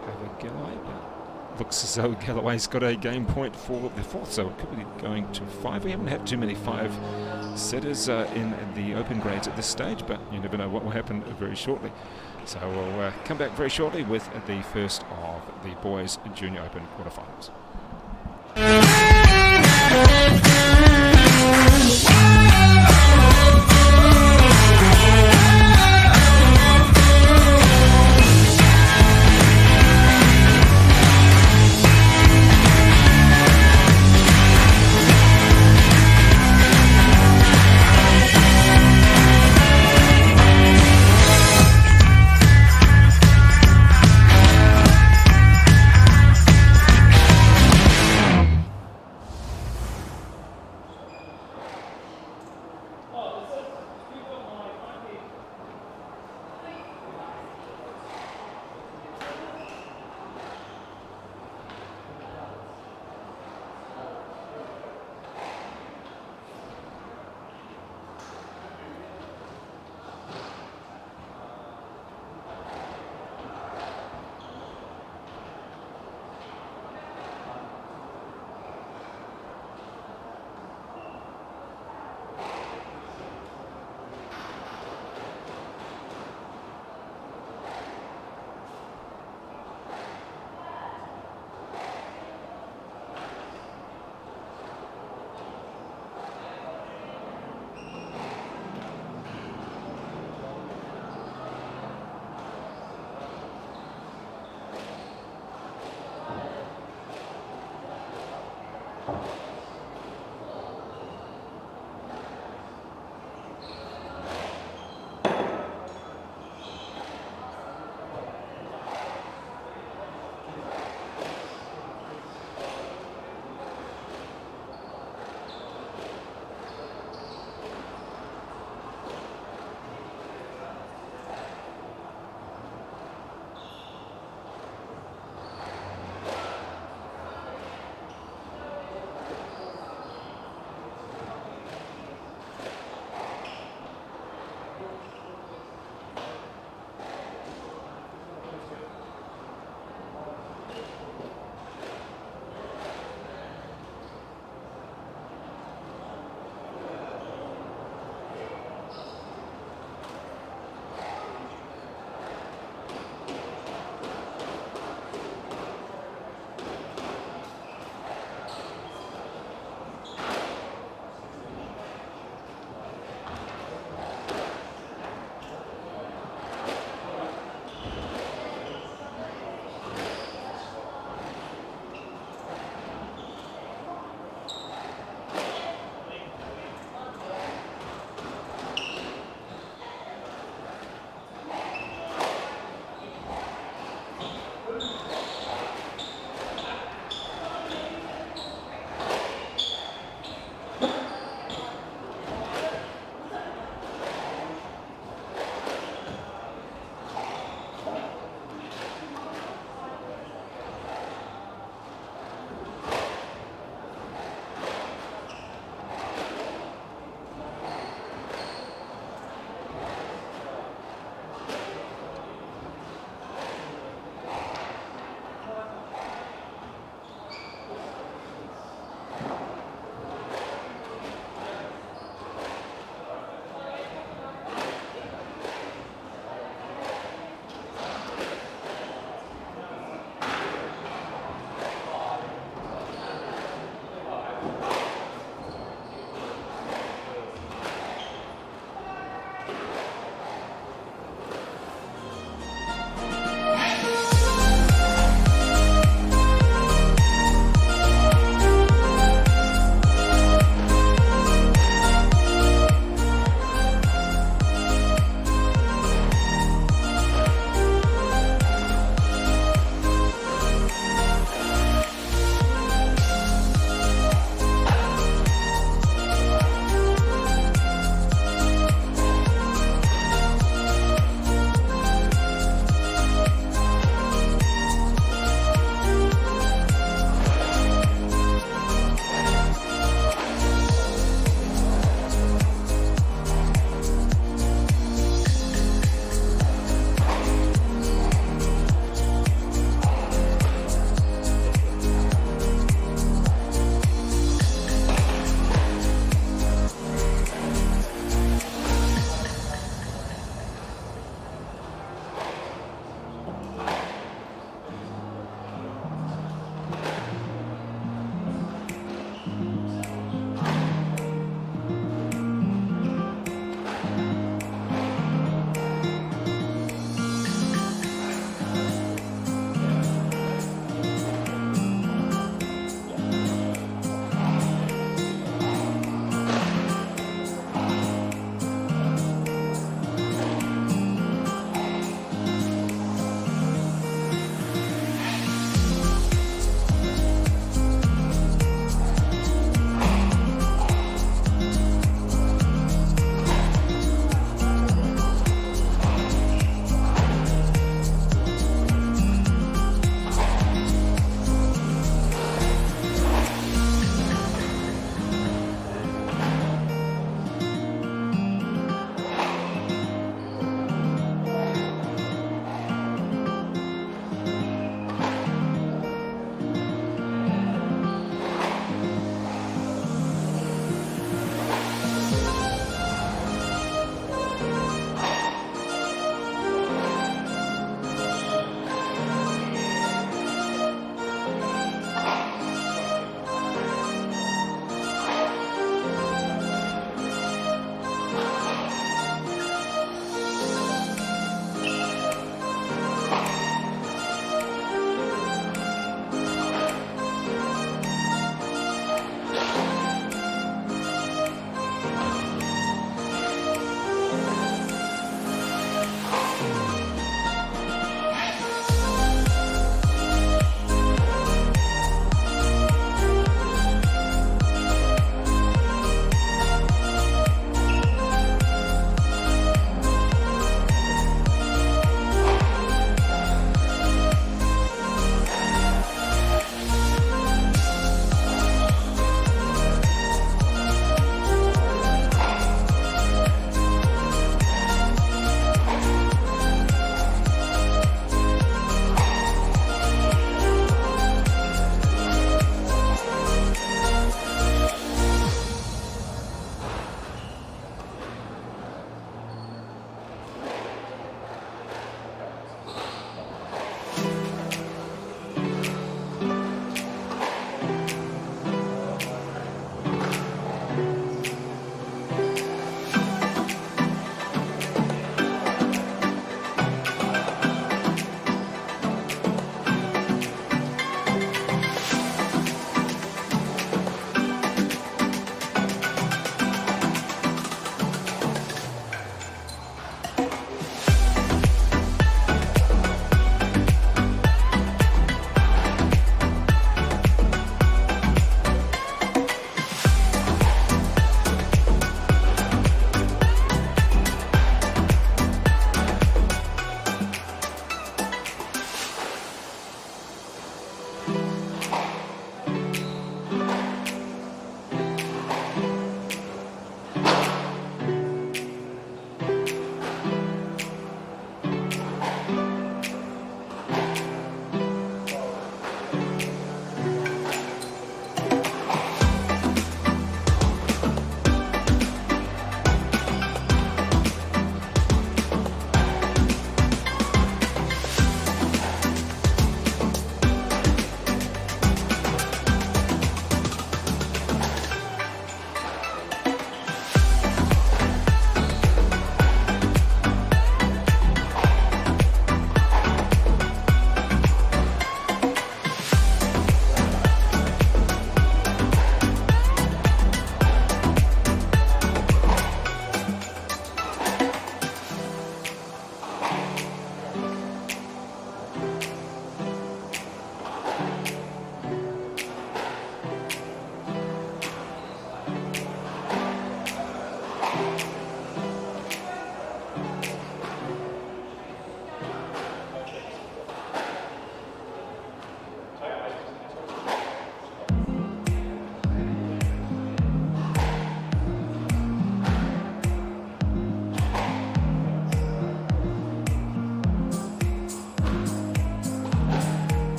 over Galloway. Looks as though Galloway's got a game point for the fourth, so it could be going to 5. We haven't had too many 5-setters in the open grades at this stage, but you never know what will happen very shortly. So we'll come back very shortly with the first of the boys junior open quarterfinals.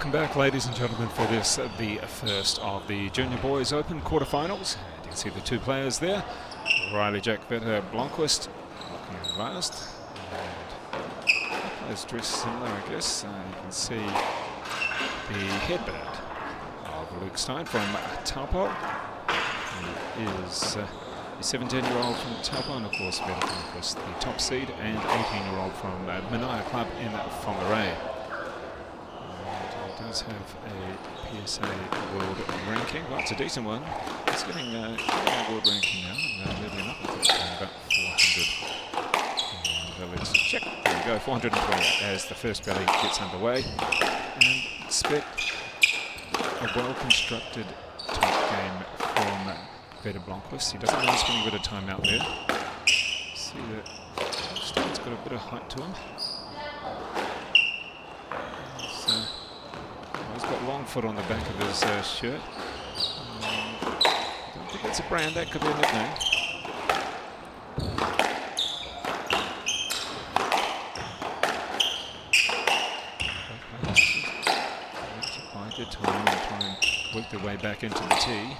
Welcome back, ladies and gentlemen, for this, the first of the Junior Boys Open quarterfinals. And you can see the two players there. Riley Jack Vetter Blomqvist looking last. And players dressed similar, I guess. You can see the headband of Luke Stein from Taupo. He is a 17-year-old from Taupo, and of course Vetter Blomqvist, the top seed, and 18-year-old from Manaia Club in Whangarei. Does have a PSA world ranking. Well, it's a decent one. It's getting a world ranking now, and leveling up with it about 400. And let's check. There we go, 420 as the first belly gets underway. And expect a well-constructed type game from Vetter Blomqvist. He doesn't mind spending a bit of time out there. See that Stein's got a bit of height to him. He's got long foot on the back of his shirt. I don't think it's a brand, that could be a nickname. Quite good time and try and work their way back into the tee.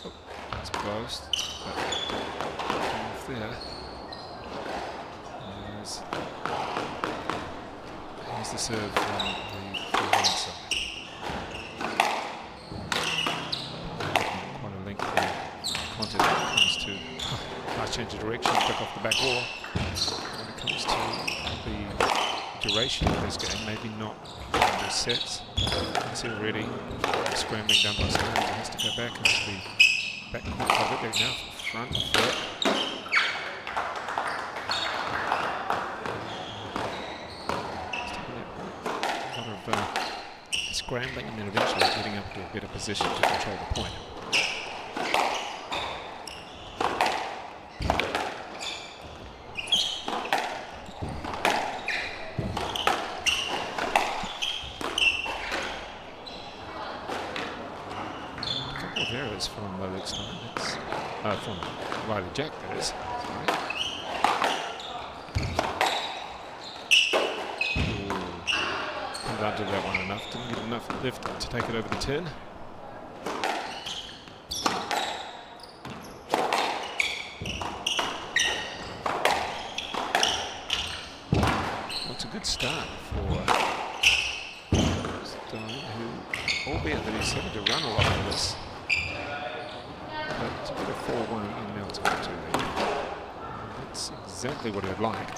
Oh, that's close. Off there. Here's the serve from the forehand side. Quite a lengthy contact when it comes to nice change of direction, quick off the back wall. When it comes to the duration of this game, maybe not in the sets. It's already scrambling down by Smail. He has to go back into the back court of it. They're now front foot. Scrambling and then eventually getting up to a better position to control the point. A couple of errors from Luke Stein. From Riley Jack, that is. I did that one enough, didn't get enough lift to take it over the 10. Well, it's a good start for Stein, who, albeit that he's having to run a lot of this, but to get a 4-1 in now to go to there. That's exactly what he'd like.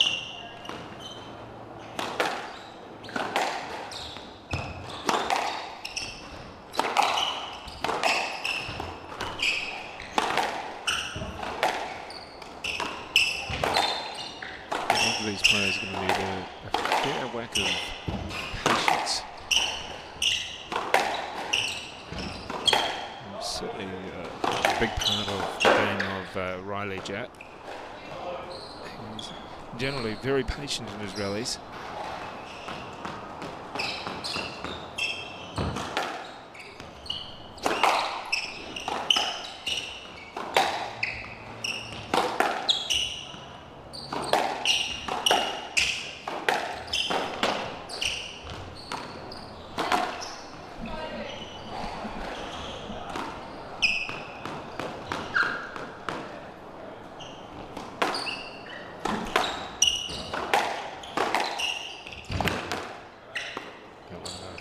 These players are going to need a fair whack of patience. And certainly a big part of the game of Riley Jack. He's generally very patient in his rallies.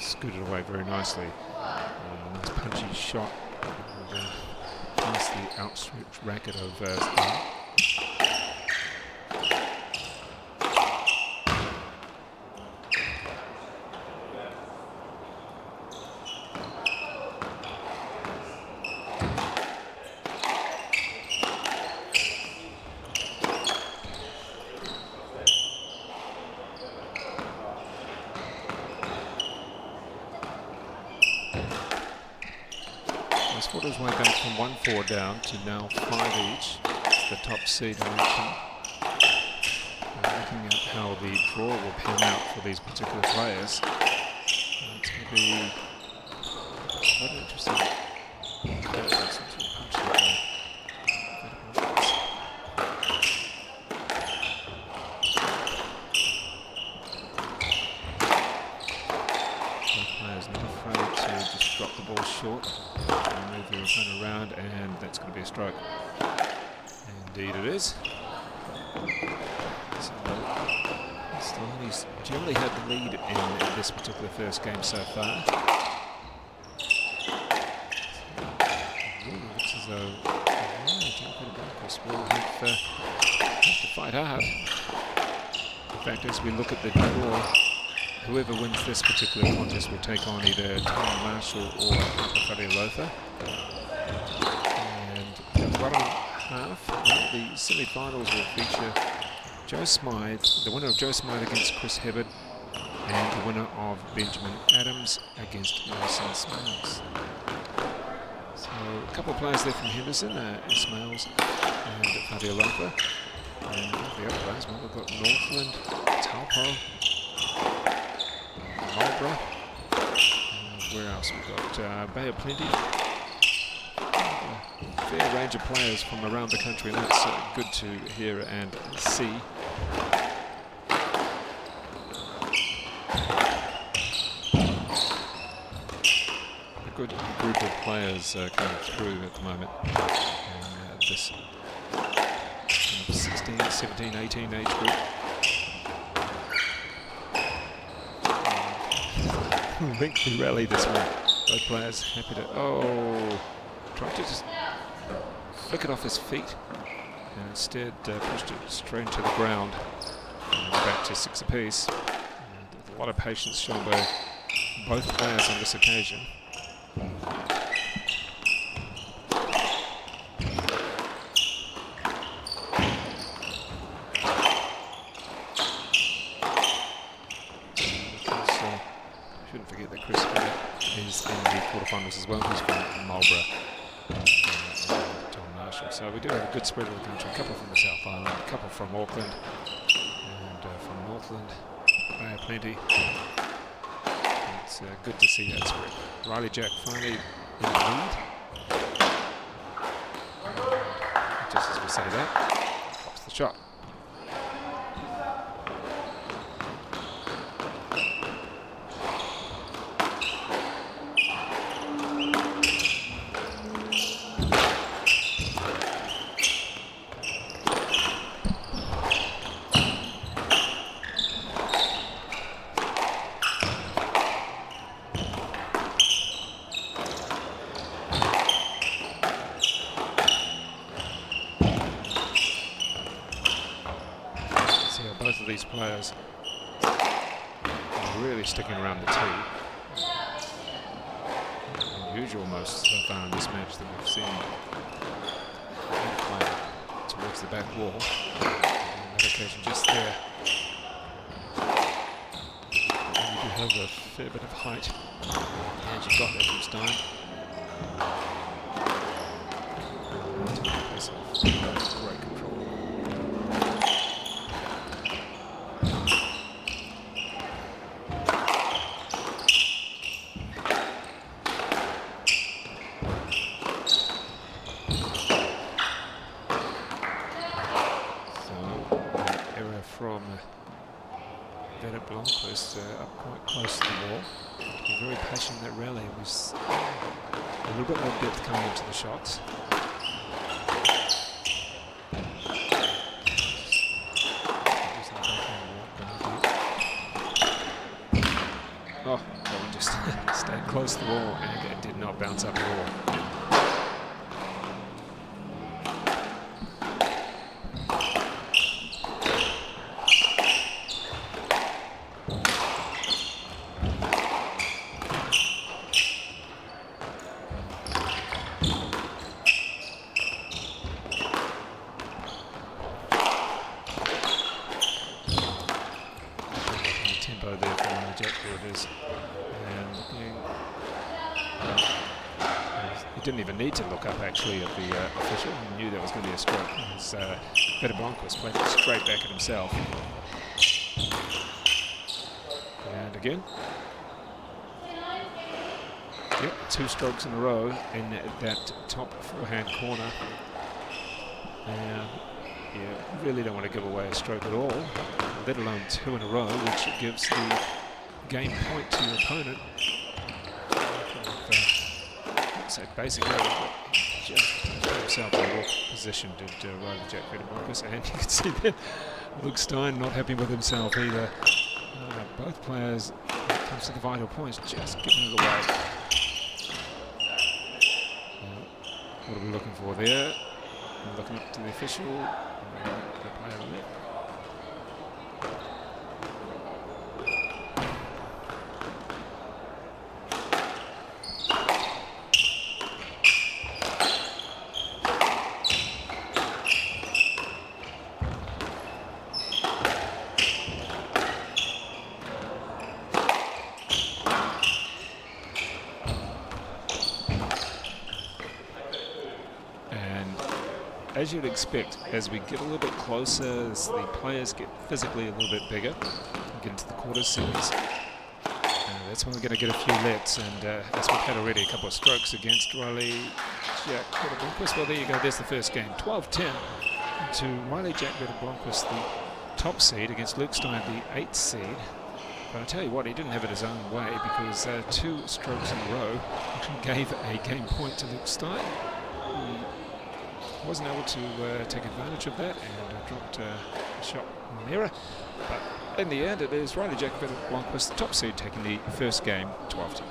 Scooted away very nicely. Nice punchy shot past the outstretched racket of Stein. He's fought his way back from 1-4 down to now 5 each. It's the top seed in action. Looking at how the draw will pan out for these particular players. It's going to be quite interesting. and that's going to be a stroke. Indeed it is. So, Stein, he's generally had the lead in this particular first game so far. Really looks as though will have to fight hard. In fact, as we look at the draw, whoever wins this particular contest will take on either Tom Marshall or Fataoa. And the bottom half, the semi-finals will feature Joe Smythe, the winner of Joe Smythe against Chris Hibbard, and the winner of Benjamin Adams against Mason Smails. So a couple of players there from Henderson, Smails and Fataoa. And the other players, well, we've got Northland, Taupo, Marlborough, where else? We've got Bay of Plenty. A fair range of players from around the country, and that's good to hear and see. A good group of players coming through at the moment. And this 16, 17, 18 age group. Lengthy rally this one. Both players happy to... tried to just flick it off his feet and instead pushed it straight into the ground. And back to 6 apiece. And a lot of patience shown by both players on this occasion. Quarterfinals as well. He's from Marlborough, Tom Marshall. So we do have a good spread of the country. A couple from the South Island, a couple from Auckland, and from Northland, Bay of Plenty. It's good to see that spread. Riley Jack finally in the lead. And just as we say that, pops the shot. These players are really sticking around the tee. Unusual most so far in this match that we've seen play towards the back wall. On that occasion just there. And you do have a fair bit of height. And you've got that from Stein. Great control. Up quite close to the wall. Very patient in that rally. It was a little bit more depth coming into the shots. Oh, that one just stayed close to the wall and it did not bounce up at all. He didn't even need to look up actually at the official. He knew that was going to be a stroke. Fataoa played it straight back at himself. And again. Yep, 2 strokes in a row in that top forehand corner. You really don't want to give away a stroke at all, let alone 2 in a row, which gives the game point to your opponent. So basically, just put himself in a walk position, did Riley Jack Fataoa, and you can see that Luke Stein not happy with himself either. Both players, when it comes to the vital points, just giving it away. What are we looking for there? We're looking up to the official. The player on it. As you'd expect, as we get a little bit closer, as the players get physically a little bit bigger, get into the quarter series, that's when we're going to get a few lets, and as we've had already a couple of strokes against Riley Jack Blomqvist. Well, there you go, there's the first game. 12-10 to Riley Jack Blomqvist, the top seed, against Luke Stein, the 8th seed. But I tell you what, he didn't have it his own way, because 2 strokes in a row actually gave a game point to Luke Stein. Wasn't able to take advantage of that and dropped a shot in the error. But in the end, it is Riley Jack Blomqvist, the top seed, taking the first game 12-10.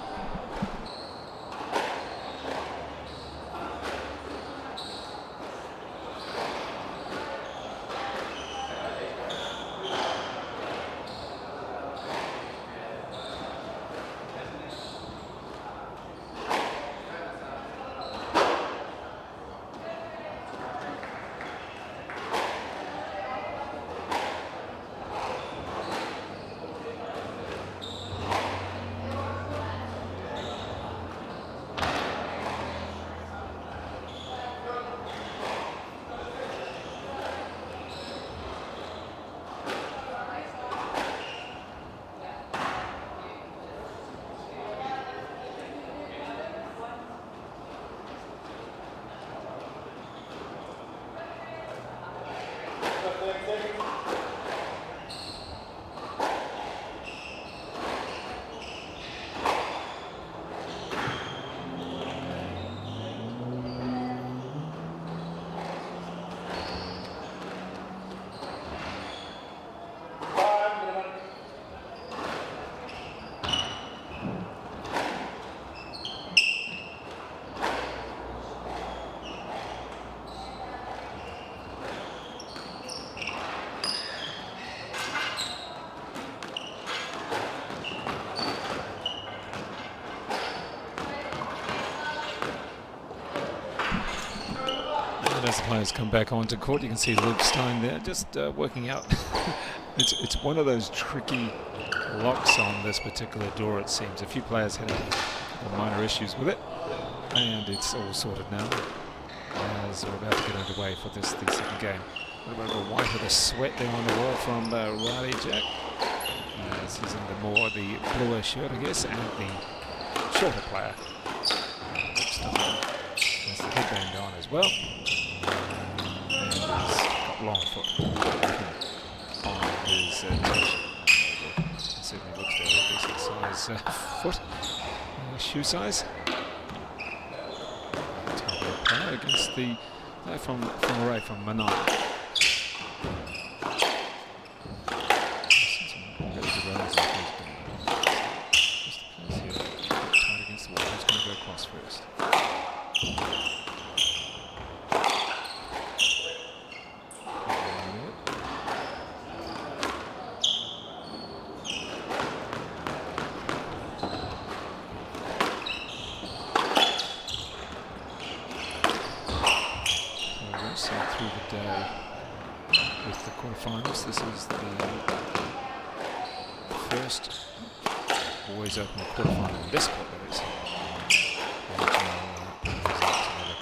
As the players come back onto court, you can see Luke Stein there just working out. It's one of those tricky locks on this particular door, it seems. A few players had minor issues with it, and it's all sorted now as we're about to get underway for the second game. A little bit of a white of the sweat there on the wall from Riley Jack. As he's in the bluer shirt, I guess, and the shorter player. There's the headband on as well. And he's got long foot on his certainly looks like a decent size foot, shoe size. Player against the player from Ray from Manai. This is the first boys open quarterfinal in this court, that is.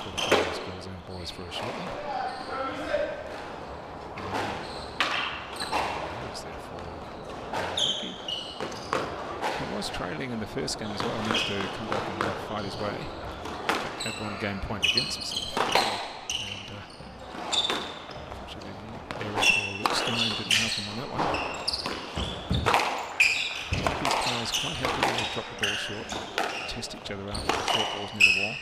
Quarterfinals, girls and boys very shortly. Lecky. He was trailing in the first game as well. He needs to come back and fight his way. Had one game point against himself. Didn't help him on that one. These players quite happy to drop the ball short, test each other out with the short balls near the wall.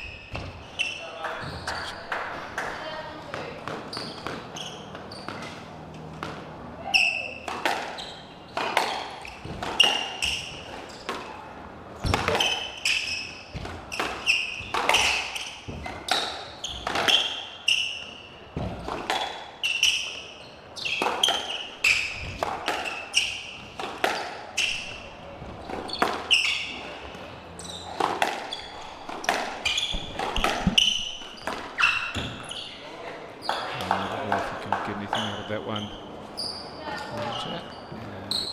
that one. And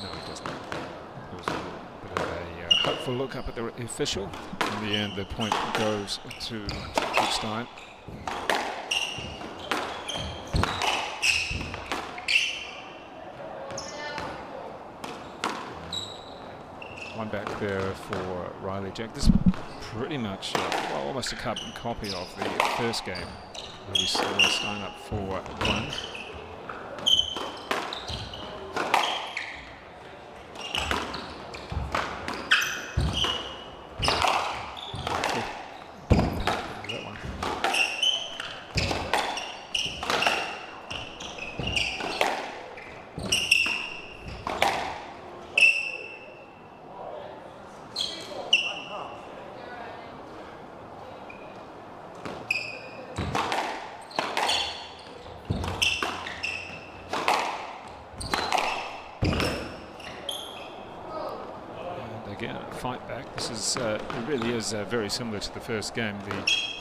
no, it doesn't. It was a bit of a hopeful look up at the official. In the end, the point goes to Stein. One back there for Riley Jack. This is pretty much well, almost a carbon copy of the first game where we saw Stein up 4-1. Fight back. This is it really is very similar to the first game. The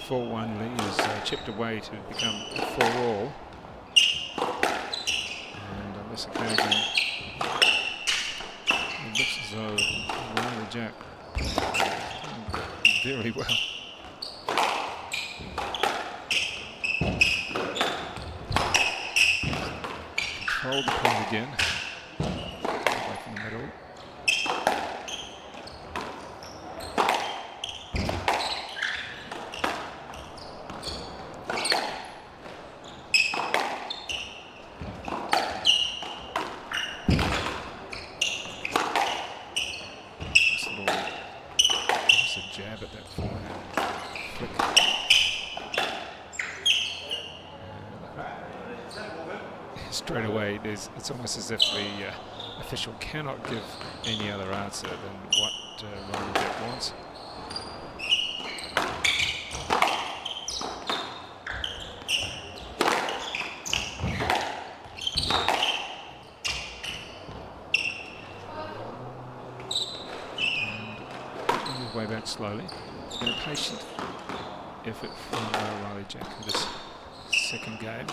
4-1 lead is chipped away to become 4-all, and on this occasion it looks as though Riley Jack is doing very well. Control the point again. Away from the middle. Straight away, it's almost as if the official cannot give any other answer than what Riley Jack wants. And move way back slowly. It's been a patient effort from Riley Jack in this second game.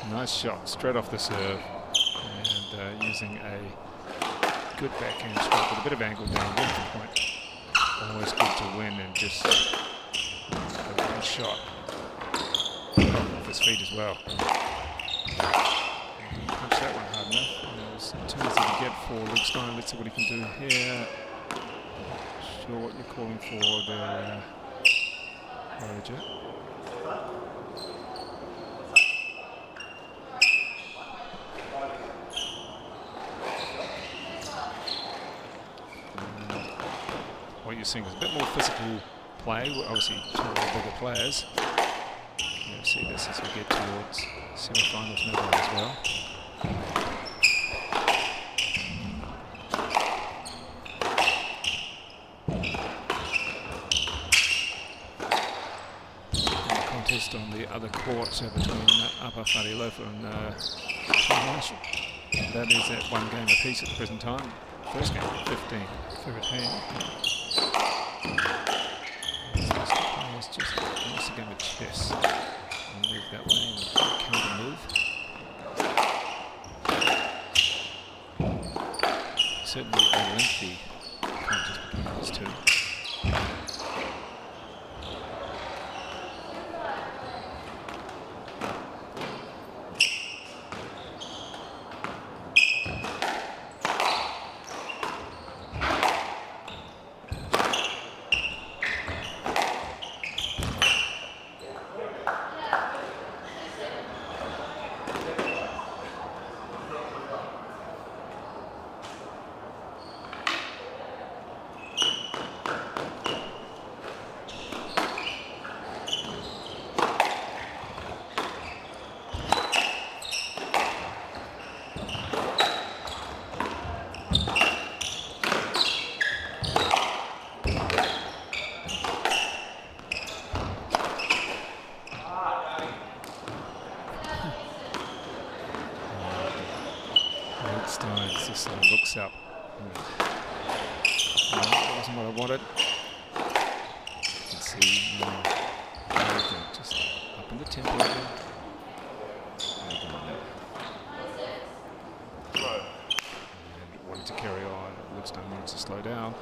Nice shot, straight off the serve, and using a good backhand stroke with a bit of angle down with the point. Always good to win, and just a great shot off his feet as well. Punch that one hard enough. It was too easy to get for Luke Stein. Let's see what he can do here. Not sure what you're calling for there, Roger. What you're seeing is a bit more physical play. We're obviously two of the bigger players. You'll see this as we get towards semi-finals middle as well. And the contest on the other court between Upper Fataoa and Lash. That is at one game apiece at the present time. First game, 15, third hand. It's just nice to go with chess and move that way and counter move. Certainly a lengthy contest between these two. mix up. No, that wasn't what I wanted. You can see just up into Templeton. And wanting to carry on. Stein wants to slow down.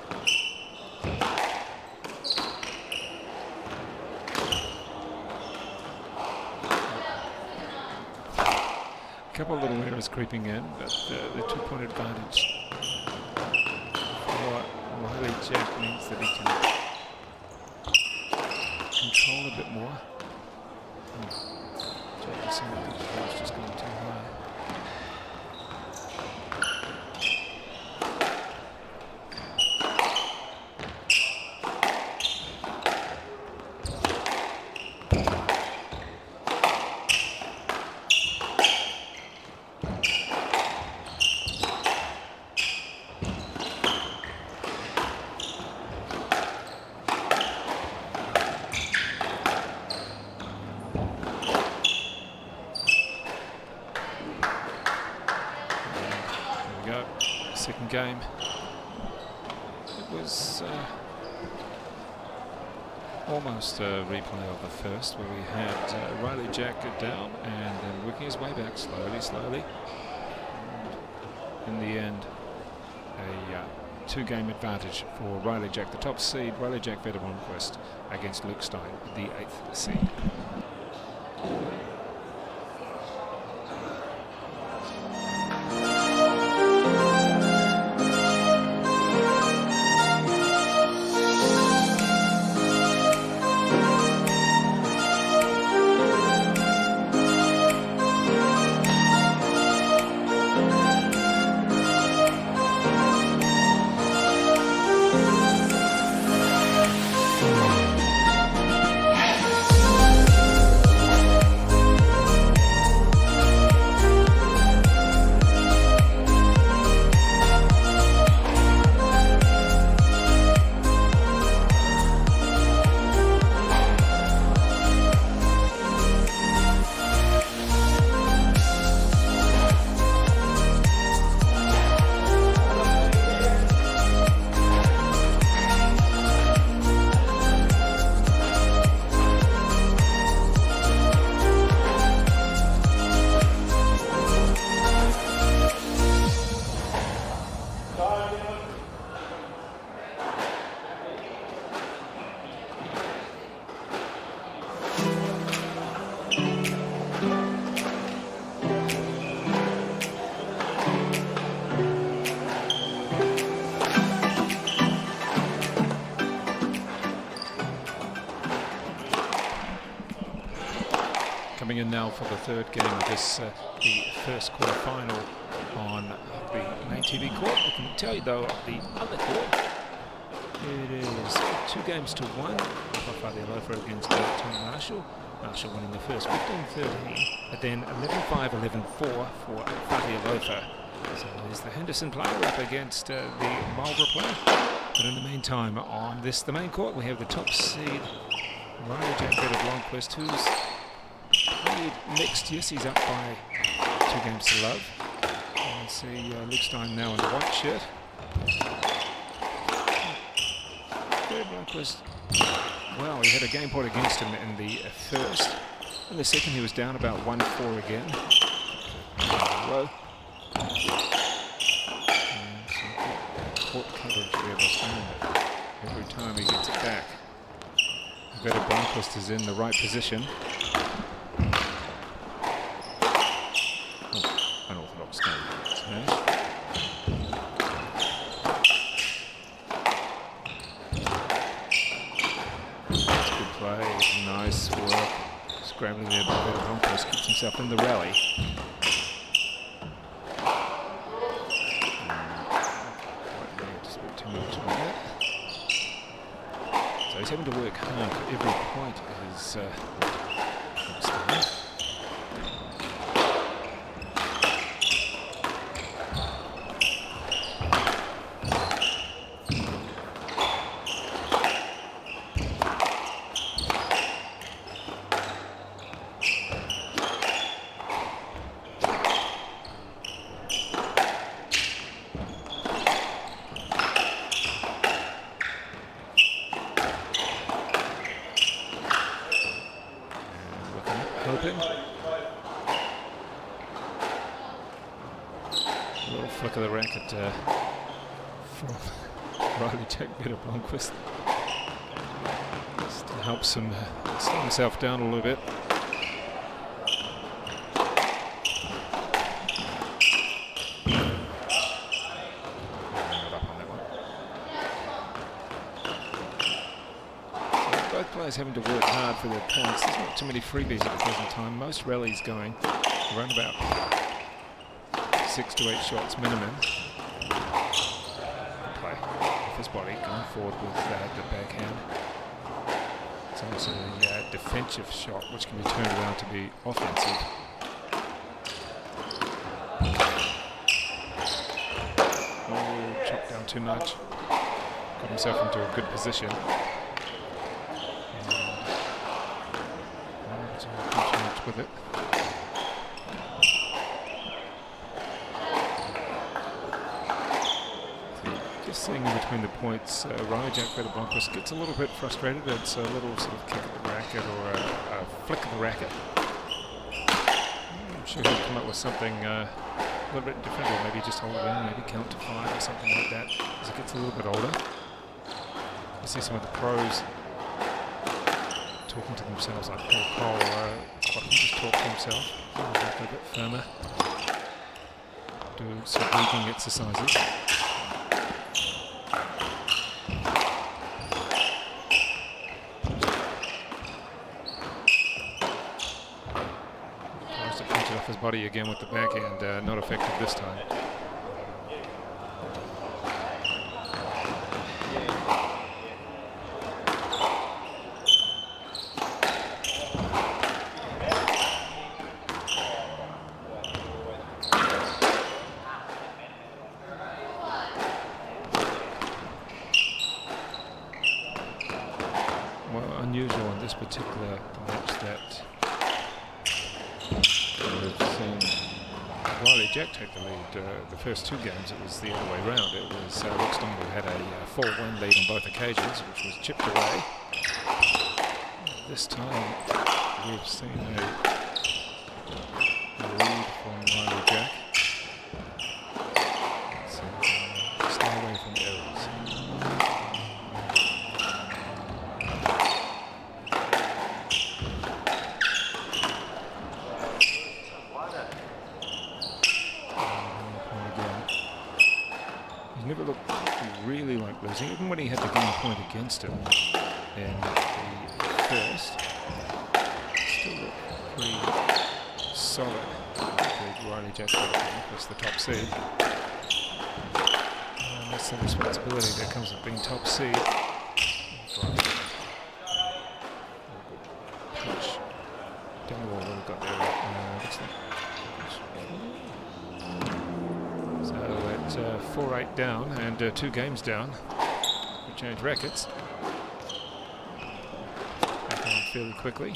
A couple of little errors creeping in, but the 2-point advantage for Riley Jack means that he can control a bit more. Jack is saying that the ball's just going too high. Second game. It was almost a replay of the first, where we had Riley Jack get down and then working his way back slowly. And in the end, a 2-game advantage for Riley Jack, the top seed. Riley Jack Fataoa against Luke Stein, the 8th seed. Coming in now for the third game of this, the first quarter-final on the main TV court. I can tell you though, the other court, it is 2-1 for Fataoa against Tom Marshall. Marshall winning the first 15-13, but then 11-5, 11-4 for Fataoa. So there's the Henderson player up against the Marlborough player. But in the meantime, on this, the main court, we have the top seed, Riley Jack of Longquest, who's played mixed. Yes, he's up by 2-0. I see Luke Stein now in the white shirt. Third Longquest, well, he had a game point against him in the first. In the second, he was down about 1-4 again. Low. Court coverage there by Stein, but every time he gets it back, the better Longquest is in the right position. Unorthodox smash. That's good play, nice work. Scrambling there by better Longquest, keeps himself in the rally. So he's having to work hard for every point of his Stein. open. A little flick of the racket from Riley Jack Peter Blomqvist. Just helps him slow himself down a little bit. Players having to work hard for their points. There's not too many freebies at the present time. Most rallies going around about 6 to 8 shots minimum. Play with his body going forward with the backhand. It's also a defensive shot which can be turned around to be offensive. Oh, chopped down too much. Got himself into a good position. With it. Just seeing in between the points, Riley Jack Peter Blomqvist gets a little bit frustrated. It's a little sort of kick of the racket or a flick of the racket. I'm sure he'll come up with something a little bit different, or maybe just hold it in, maybe count to 5 or something like that as it gets a little bit older. You see some of the pros talking to themselves, like Paul Cole, quite just talk to himself, a little bit firmer, do some breathing exercises. Tries to punch it off his body again with the backhand, not effective this time. Particular match that we've seen Riley Jack take the lead. The first 2 games it was the other way round. It was Roxton who had a 4-1 lead on both occasions, which was chipped away. This time we've seen a lead from Riley Jack. So stay away from errors. Never looked really like losing, even when he had the game point against him in the first. Still looked pretty solid. Riley Jack was the top seed. And that's the responsibility that comes with being top seed. Punch down the wall, we've got there. So at 4-8 down and 2 games down, we change rackets. Back on fairly quickly.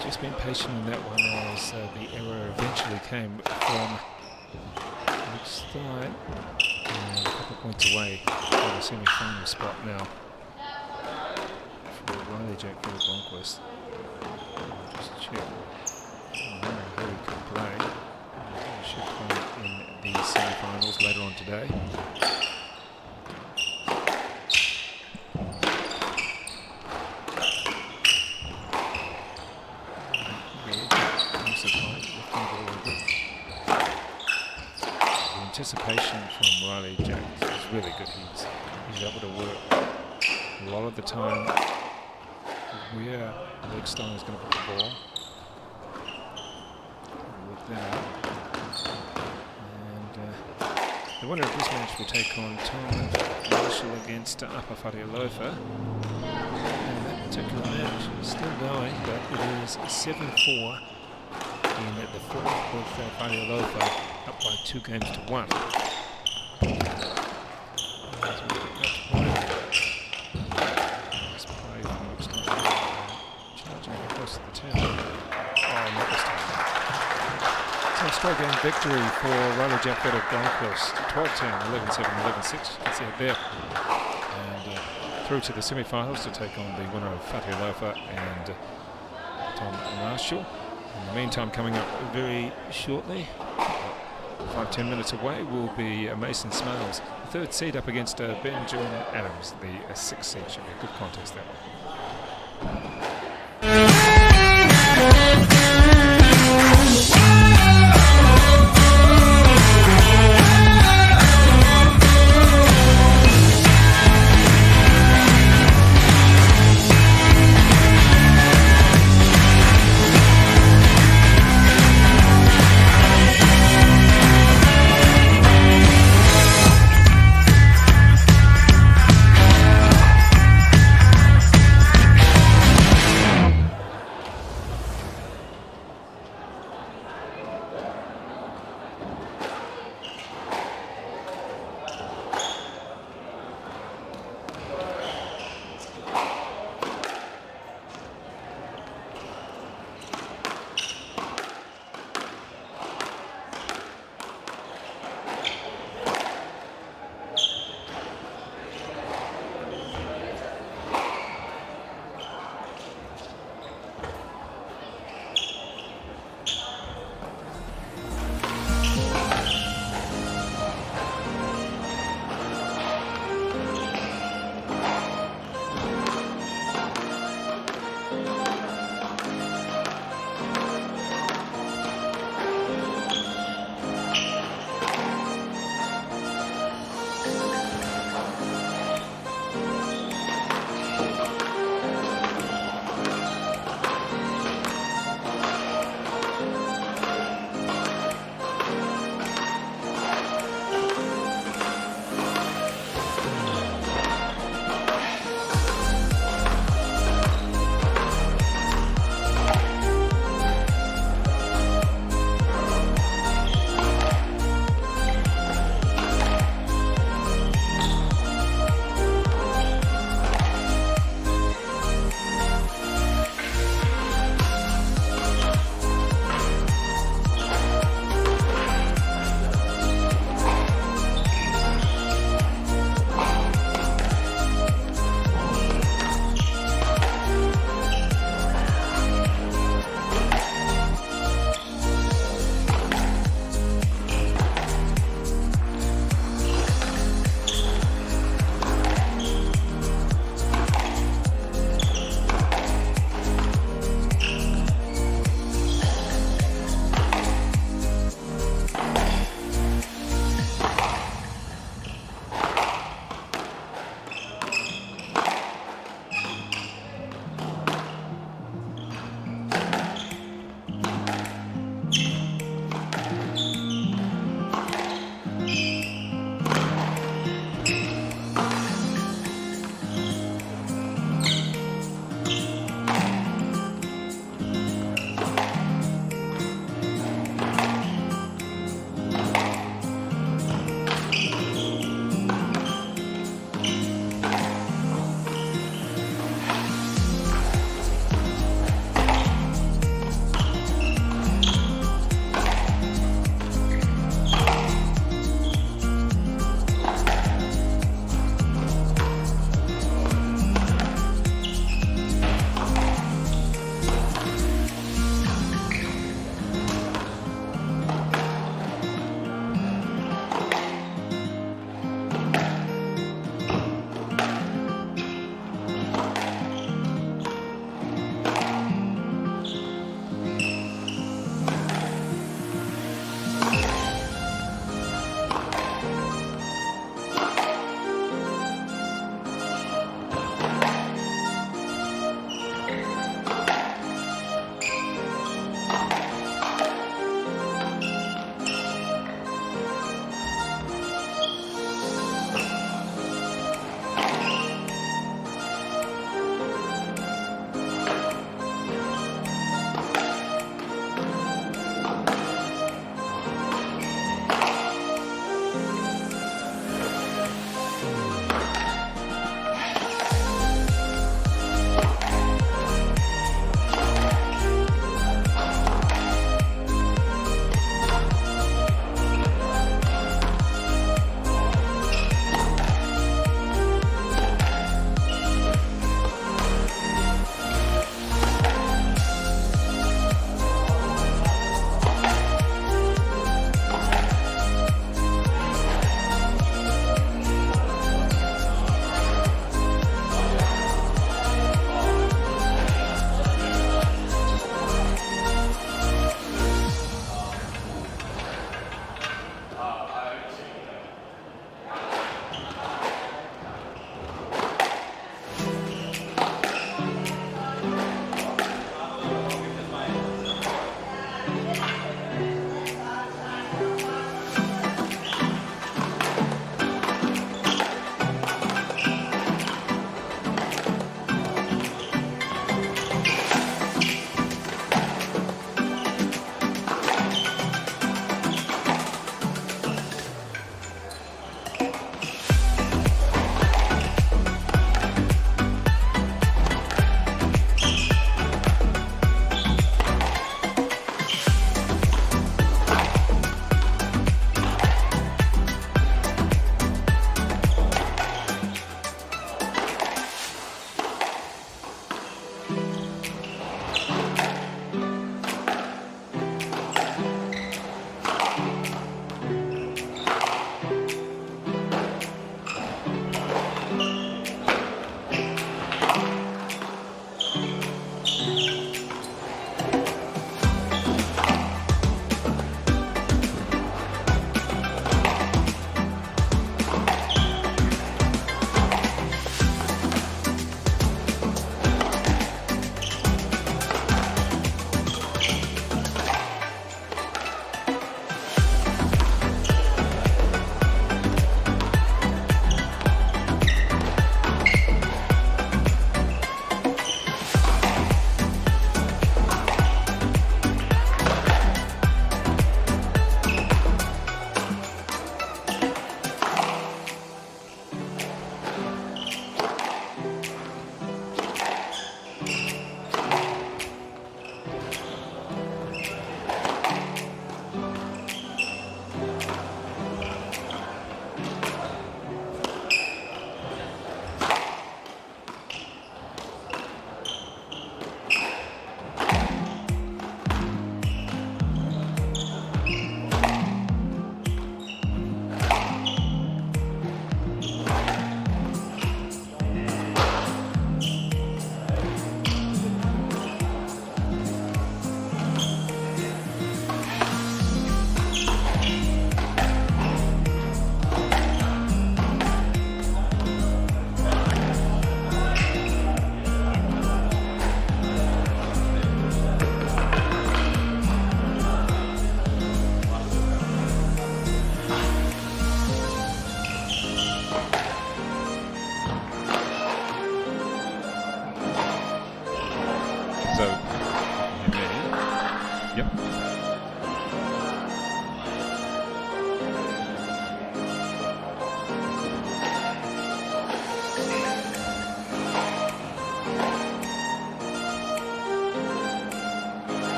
Just been patient in that one as the error eventually came from Stein, and a couple of points away from the semi-final spot now for Riley Jack Peter Blomqvist. Just check who he could play. He should play in the semi-finals later on today. Anticipation from Riley Jack is really good. He's able to work a lot of the time where Stein is going to put the ball. Work that out. And the winner of this match will take on Marshall against Upper Fataoa. And that particular match is still going, but it is 7-4 in the fourth with Fataoa up by 2 games to 1. Straight game victory for Roller Jack of Gold Coast. 12-10, 11-7, 11-6. You can see it there. And through to the semi-finals to take on the winner of Fataoa and Tom Marshall. In the meantime, coming up very shortly, 5-10 minutes away, will be Mason Smail's third seed up against Benjamin Adams, the 6th seed. Should be a good contest that one.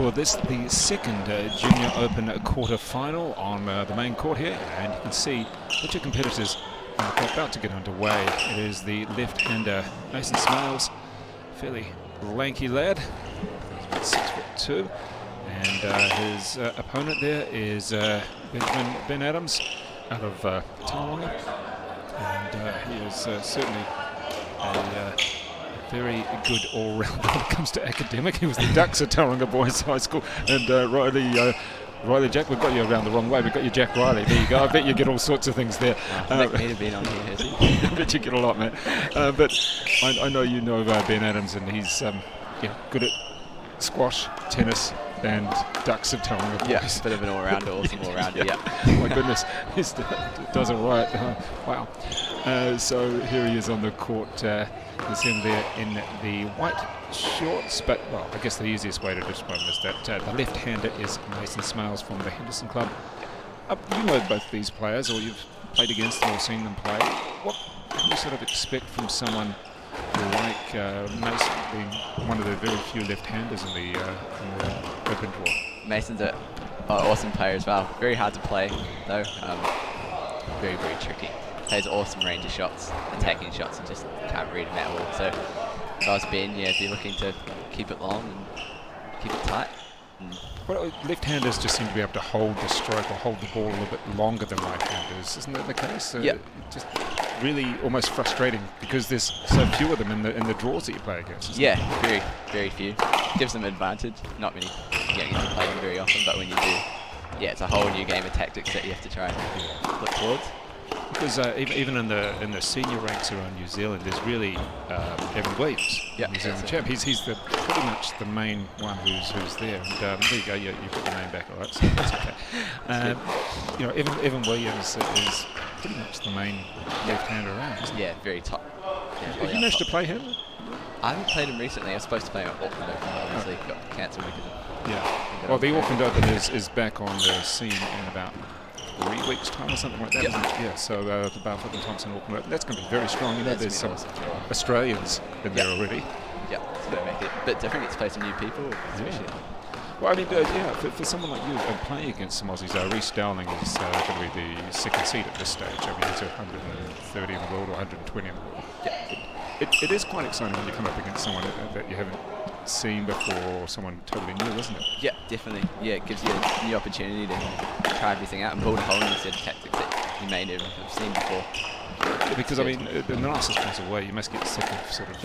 for this, the second Junior Open quarter-final on the main court here, and you can see the two competitors are about to get underway. It is the left-hander Mason Smail, fairly lanky lad, he's about 6'2", and his opponent there is Ben Adams out of Tauranga, and he is certainly a very good all-rounder when it comes to academic. He was the Ducks at Tauranga Boys High School, and Riley Jack, we've got you around the wrong way. We've got you Jack Riley. There you go. I bet you get all sorts of things there. Might have been on here, has he? I bet you get a lot, mate. But I know you know Ben Adams, and he's good at squash, tennis, and Ducks of Tauranga Boys. Yeah, bit of an all-rounder, awesome all-rounder, yeah. My goodness, he does it right. Wow. So here he is on the court. There's him there in the white shorts, but, well, I guess the easiest way to describe him is that the left-hander is Mason Smail from the Henderson Club. You know both these players, or you've played against them or seen them play. What can you sort of expect from someone like Mason, being one of the very few left-handers in the Open Draw? Mason's an awesome player as well. Very hard to play, though. Very, very tricky. Plays awesome range of shots, attacking shots, and just can't read them at all. So if I was Ben, if you're looking to keep it long and keep it tight. Well, left-handers just seem to be able to hold the stroke or hold the ball a little bit longer than right-handers. Isn't that the case? Yeah. Just really almost frustrating because there's so few of them in the draws that you play against. Yeah, very, very few. Gives them an advantage. Not many you don't get to play them very often, but when you do, it's a whole new game of tactics that you have to try and look towards. Because even in the senior ranks around New Zealand, there's really Evan Williams, New Zealand champ. He's pretty much the main one who's there. And there you go, you put the name back, all right? So that's okay. Evan Williams is pretty much the main left-hander around, isn't he? Yeah, very top. Have you managed to play him? I haven't played him recently. I was supposed to play him at Auckland Open, obviously got cancelled because of Well, the Auckland Open is back on the scene in about 3 weeks' time or something like that, isn't it? Yeah, so the Balfour and Thompson Auckland Open, that's going to be very strong. There's some Australians in there already. Yeah, it's going to make it a bit different. It's play some new people, especially. Well, I mean, for someone like you playing against some Aussies, Reece Dowling is going to be the second seed at this stage. I mean, he's 130 in the world or 120 in the world. Yeah. It is quite exciting when you come up against someone that you haven't seen before, or someone totally new, isn't it? Yeah, definitely. Yeah, it gives you a new opportunity to try everything out and build a whole new set of tactics that you may never have seen before. Because, I mean, the nicest possible way, you must get sick of sort of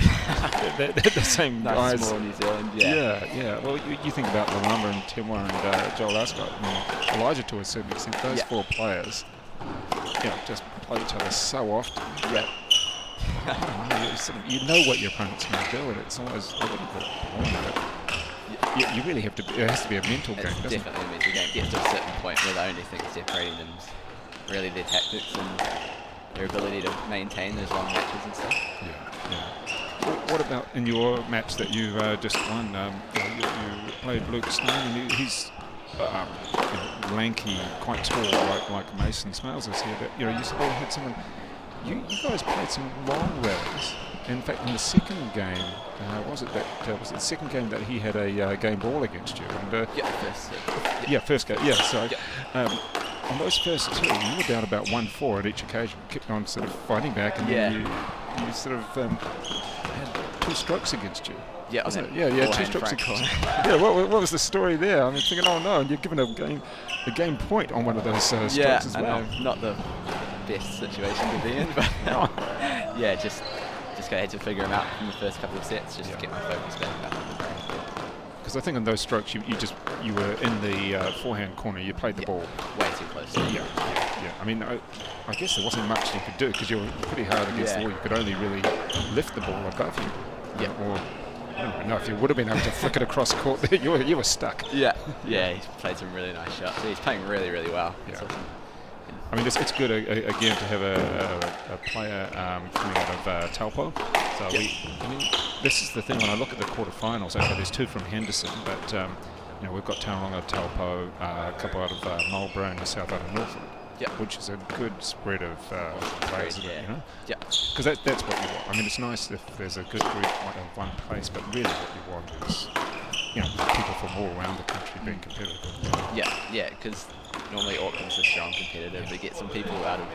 they're the same nice guys. Small New Zealand, Yeah. Well, you think about Lamamba and Timwa and Joel Ascott and Elijah to a certain extent. Those four players, just play each other so often. Yeah. You know what your opponent's going to do, and it's always a little bit boring. But you really have to. It has to be a mental game, doesn't it? Definitely a mental game. It gets to a certain point where the only thing separating them is really their tactics and their ability to maintain those long matches and stuff. Yeah. What about in your match that you just won? You played Luke Stein, and he's lanky, quite tall, like Mason Smail is here. But you sort of had someone. You guys played some long rallies. In fact, in the second game, was it the second game that he had a game ball against you? And, first game. Yeah, so on those first two, you were down about 1-4 at each occasion. Kept on sort of fighting back, and then you sort of had 2 strokes against you. Yeah, wasn't it? Yeah, 2 strokes against you. Yeah, what was the story there? I mean, thinking, oh no, and you're given a game point on one of those strokes as well. I know. Not the best situation to be in, but just had to figure them out from the first couple of sets, just to get my focus back up. Because I think on those strokes, you were in the forehand corner. You played the ball way too close. Yeah. I mean, I guess there wasn't much you could do because you were pretty hard against the wall. You could only really lift the ball above you. Or I don't know if you would have been able to flick it across court there. You were stuck. Yeah, he's played some really nice shots. He's playing really, really well. Yeah. Awesome. I mean, it's good again to have a player coming out of Taupo. So this is the thing when I look at the quarterfinals. Okay, there's 2 from Henderson, but we've got Tauranga, Taupo, a couple out of Marlborough and the south out of Norfolk, which is a good spread of players, Yeah. Because that's what you want. I mean, it's nice if there's a good group of one place, but really what you want is people from all around the country being competitive. Yeah, because normally Auckland's a strong competitor, but get some people out of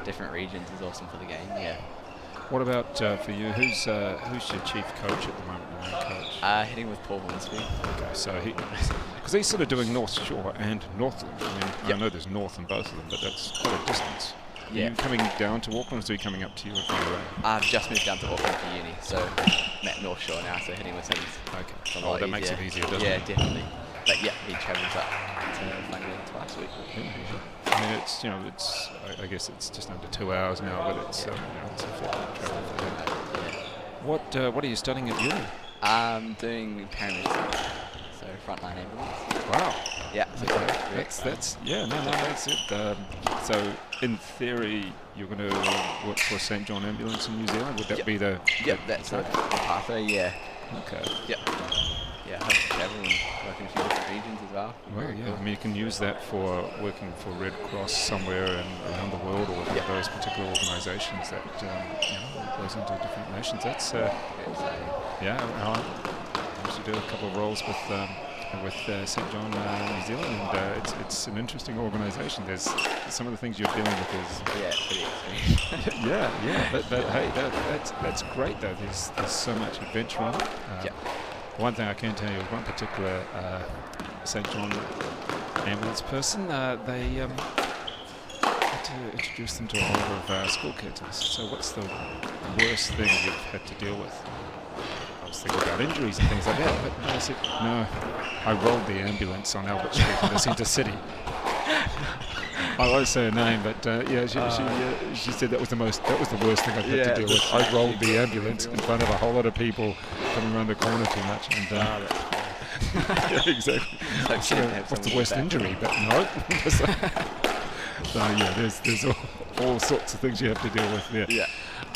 different regions is awesome for the game. Yeah. What about for you? Who's your chief coach at the moment? Your main coach? Heading with Paul Hornsby. Okay, so because he's sort of doing North Shore and Northland. I know there's North in both of them, but that's quite a distance. Are you coming down to Auckland, or is he coming up to you? I've just moved down to Auckland for uni, so I'm at North Shore now, so heading with him. Okay. That makes it easier, doesn't it? Yeah, definitely. But yeah, he travels up to London twice a week. I mean, it's I guess it's just under 2 hours now, but it's a fair travel for him. What are you studying at uni? I'm doing paramedics, so frontline ambulance. Wow. Yeah. So that's it. So in theory, you're going to work for St. John Ambulance in New Zealand. Would that be the? Yep, that's the pathway. Yeah. Okay. Yep. Yeah, I hope to travel and work in a few different regions as well. Well, yeah. I mean, you can use that for working for Red Cross somewhere around the world, or those particular organisations that goes into different nations. That's I used to do a couple of roles with St. John, New Zealand, and it's an interesting organisation. There's some of the things you're dealing with is pretty extreme. but hey, that's great though. There's so much adventure on it. One thing I can tell you, one particular St. John ambulance person, they had to introduce them to a lot of school kids. So what's the worst thing you've had to deal with? I was thinking about injuries and things like that, but I said, no, I rolled the ambulance on Albert Street in the centre city. I won't say her name, but she said that was the worst thing I've had to deal with. I rolled the ambulance in front of a whole lot of people coming around the corner too much. And, exactly. What's the worst injury? But no. There's all sorts of things you have to deal with there. Yeah.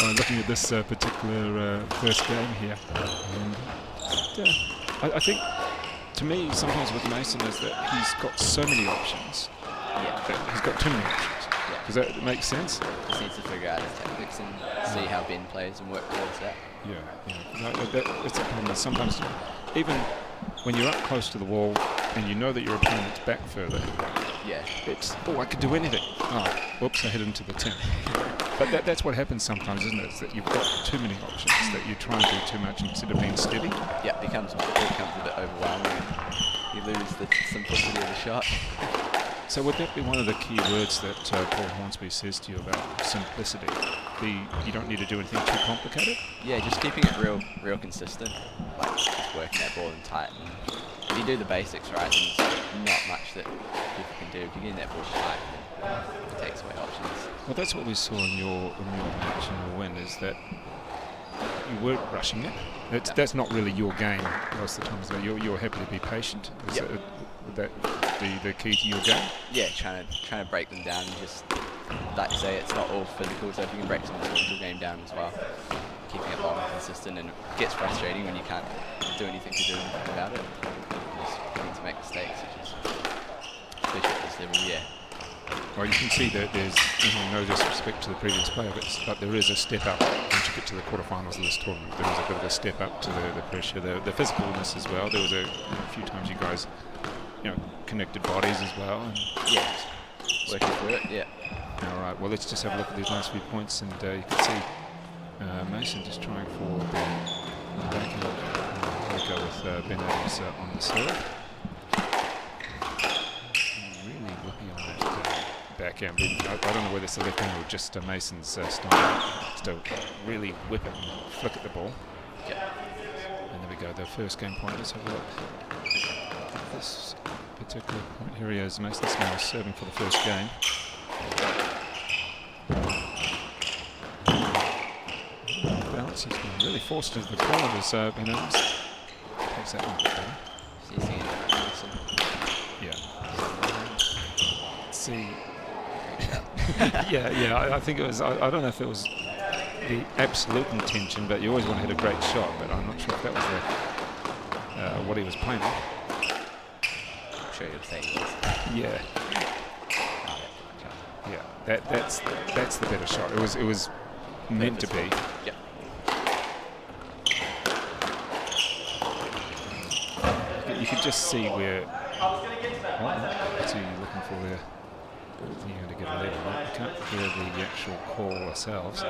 Looking at this particular first game here, and I think to me sometimes with Mason is that he's got so many options. He's got too many options. Does that make sense? Just needs to figure out his tactics and see how Ben plays and work towards that. It's a problem. Sometimes even when you're up close to the wall and you know that your opponent's back further, it's I could do anything. Whoops, I hit into the 10. But that's what happens sometimes, isn't it? It's that you've got too many options, that you try and do too much instead of being steady. Yeah, it becomes a bit overwhelming. You lose the simplicity of the shot. So would that be one of the key words that Paul Hornsby says to you about simplicity? You don't need to do anything too complicated? Yeah, just keeping it real consistent, like just working that ball in tight. And if you do the basics right, then there's not much that people can do. If you get in that ball tight, it takes away options. Well, that's what we saw in your match and your win, is that you weren't rushing it. That's not really your game most of the time. So you're happy to be patient. Would that be the key to your game? Yeah, trying to break them down and just, like you say, it's not all physical, so if you can break some of the mental game down as well, keeping it long and consistent, and it gets frustrating when you can't do anything to do about it. Just having to make mistakes, which is especially at this level, Well, you can see that there's no disrespect to the previous player, but there is a step up once you get to the quarterfinals of this tournament. There is a bit of a step up to the pressure, the physicalness as well. There was a few times you guys, connected bodies as well. And working through it. All right. Well, let's just have a look at these last few points, and you can see Mason just trying for the backhand. We'll go with Ben Adams on the serve. Really lucky on that backhand. I don't know whether it's the left hand or just Mason's style. Just to really whip it and flick at the ball. And there we go. The first game point. Let's have a look. This particular point, here he is, Mason Smail serving for the first game. Bounce, he's been really forced into the corner as Ben Adams takes that one better. Let's see. I think it was, I don't know if it was the absolute intention, but you always want to hit a great shot, but I'm not sure if that was what he was playing with. That's the better shot. It was meant to be. you could just see where. What's he looking for there? You're going to get a level. We can't hear the actual call ourselves.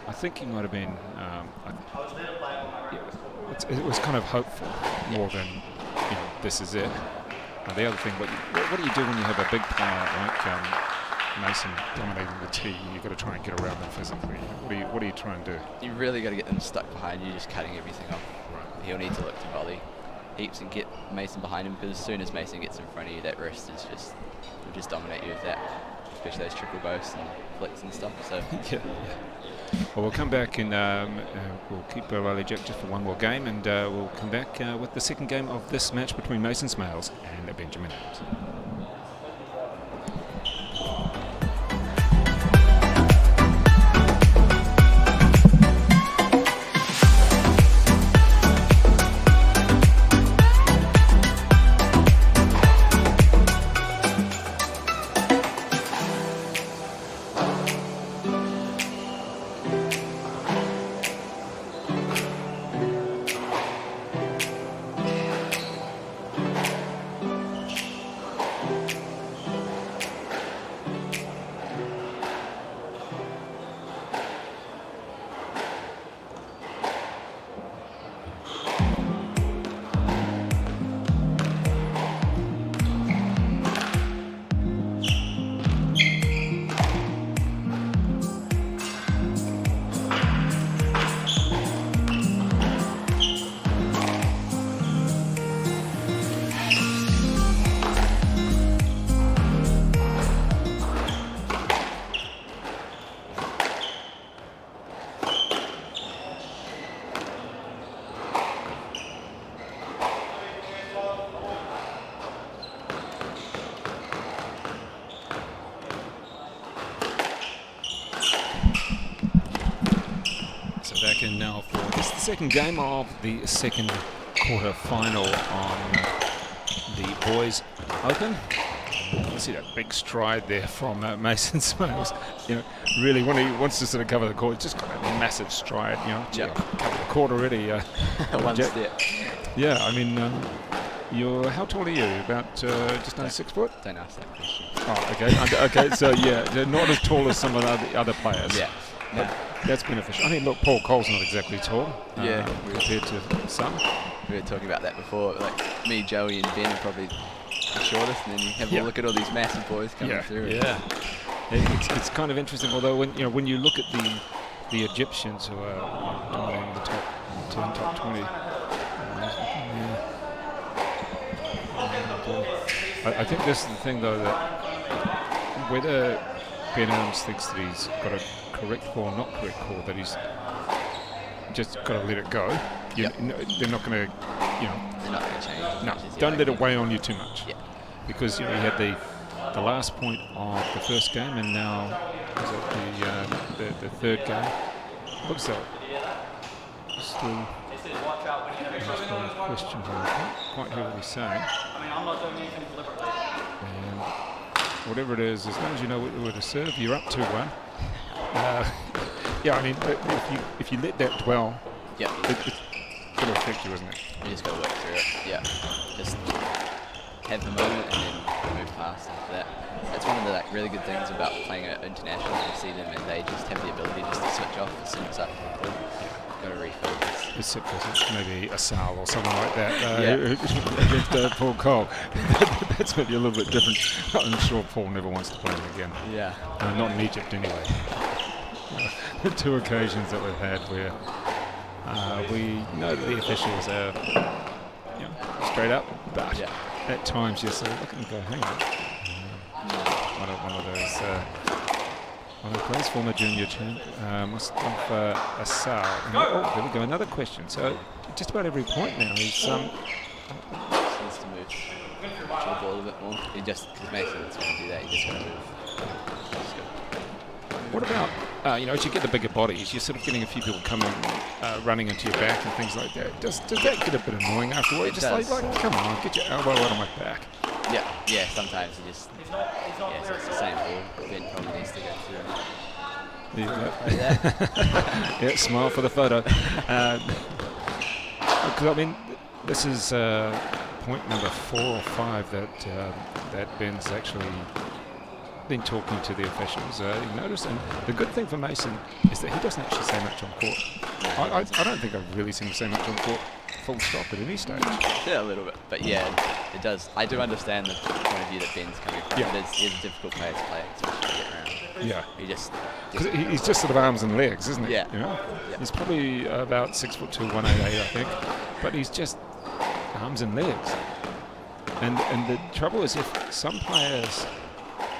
I think he might have been. It was kind of hopeful more than this is it. The other thing, what do you do when you have a big player like Mason dominating the tee? You've got to try and get around them physically. What do you try and do? You really got to get them stuck behind you, just cutting everything off. Right. He'll need to look to volley heaps and get Mason behind him, because as soon as Mason gets in front of you, that wrist is will just dominate you with that, especially those triple ghosts and flicks and stuff. So yeah. Well, we'll come back and we'll keep Riley Jack just for one more game, and we'll come back with the second game of this match between Mason Smails and Benjamin Adams. Back in now for this is the second game of the second quarter final on the Boys Open. You see that big stride there from Mason Smails. Really when he wants to sort of cover the court, just got a massive stride. Cover the court already. one step. Yeah, I mean, you're how tall are you? About just under 6 foot. Don't ask that question. Oh, okay. Okay, so yeah, they're not as tall as some of the other players. Yeah. No. That's beneficial. I mean, look, Paul Cole's not exactly tall. Compared to some. We were talking about that before. Like me, Joey, and Ben are probably the shortest, and then you have a look at all these massive boys coming through. Yeah. It's kind of interesting. Although when you look at the Egyptians who are dominating the top 10, top 20. I think this is the thing, though, that whether Ben Adams thinks that he's got a correct call or not correct call, that he's just got to let it go. They're not going to, They're not going to change. No, don't let it weigh on you too much. Yeah. Because you had the last point of the first game, and now is it the third game. Looks like still. Questions. I can't quite hear what he's saying. I'm not doing anything deliberately. And whatever it is, as long as you know where to serve, you're up 2-1. I mean, if you let that dwell, it's going to affect you, isn't it? You just got to work through it. Yeah, just have the moment and then move past after that. That's one of the really good things about playing at international. You see them and they just have the ability just to switch off as soon as up. Got to refocus. It's maybe a Sal or something like that against Paul Cole. That's maybe a little bit different. I'm sure Paul never wants to play him again. Yeah. Not in Egypt anyway. The 2 occasions that we've had where we know that the officials are straight up, but at times you're sort of looking and go, hang on. One of the players, former junior champ, must have a Sal. There we go, another question. So just about every point now he's needs to move to the ball a bit more. Because Mason's going to do that. You just got to move. What about, as you get the bigger bodies, you're sort of getting a few people coming, running into your back and things like that. Does that get a bit annoying after a while? You're just like, come on, get your elbow out of my back. Yeah, sometimes you just, so it's the same ball. Ben probably needs to go through. Yeah, smile for the photo. Because I mean, this is point number 4 or 5 that Ben's actually been talking to the officials. You notice, and the good thing for Mason is that he doesn't actually say much on court. I don't think I've really seen him say much on court, full stop, at any stage. Yeah, a little bit, but yeah, it does. I do understand the point of view that Ben's coming from. Yeah. It is a difficult player to play, especially to get around. Yeah. Because He's just sort of arms and legs, isn't he? Yeah. You know? Yeah. He's probably about 6'2", 188, I think, but he's just arms and legs. And the trouble is, if some players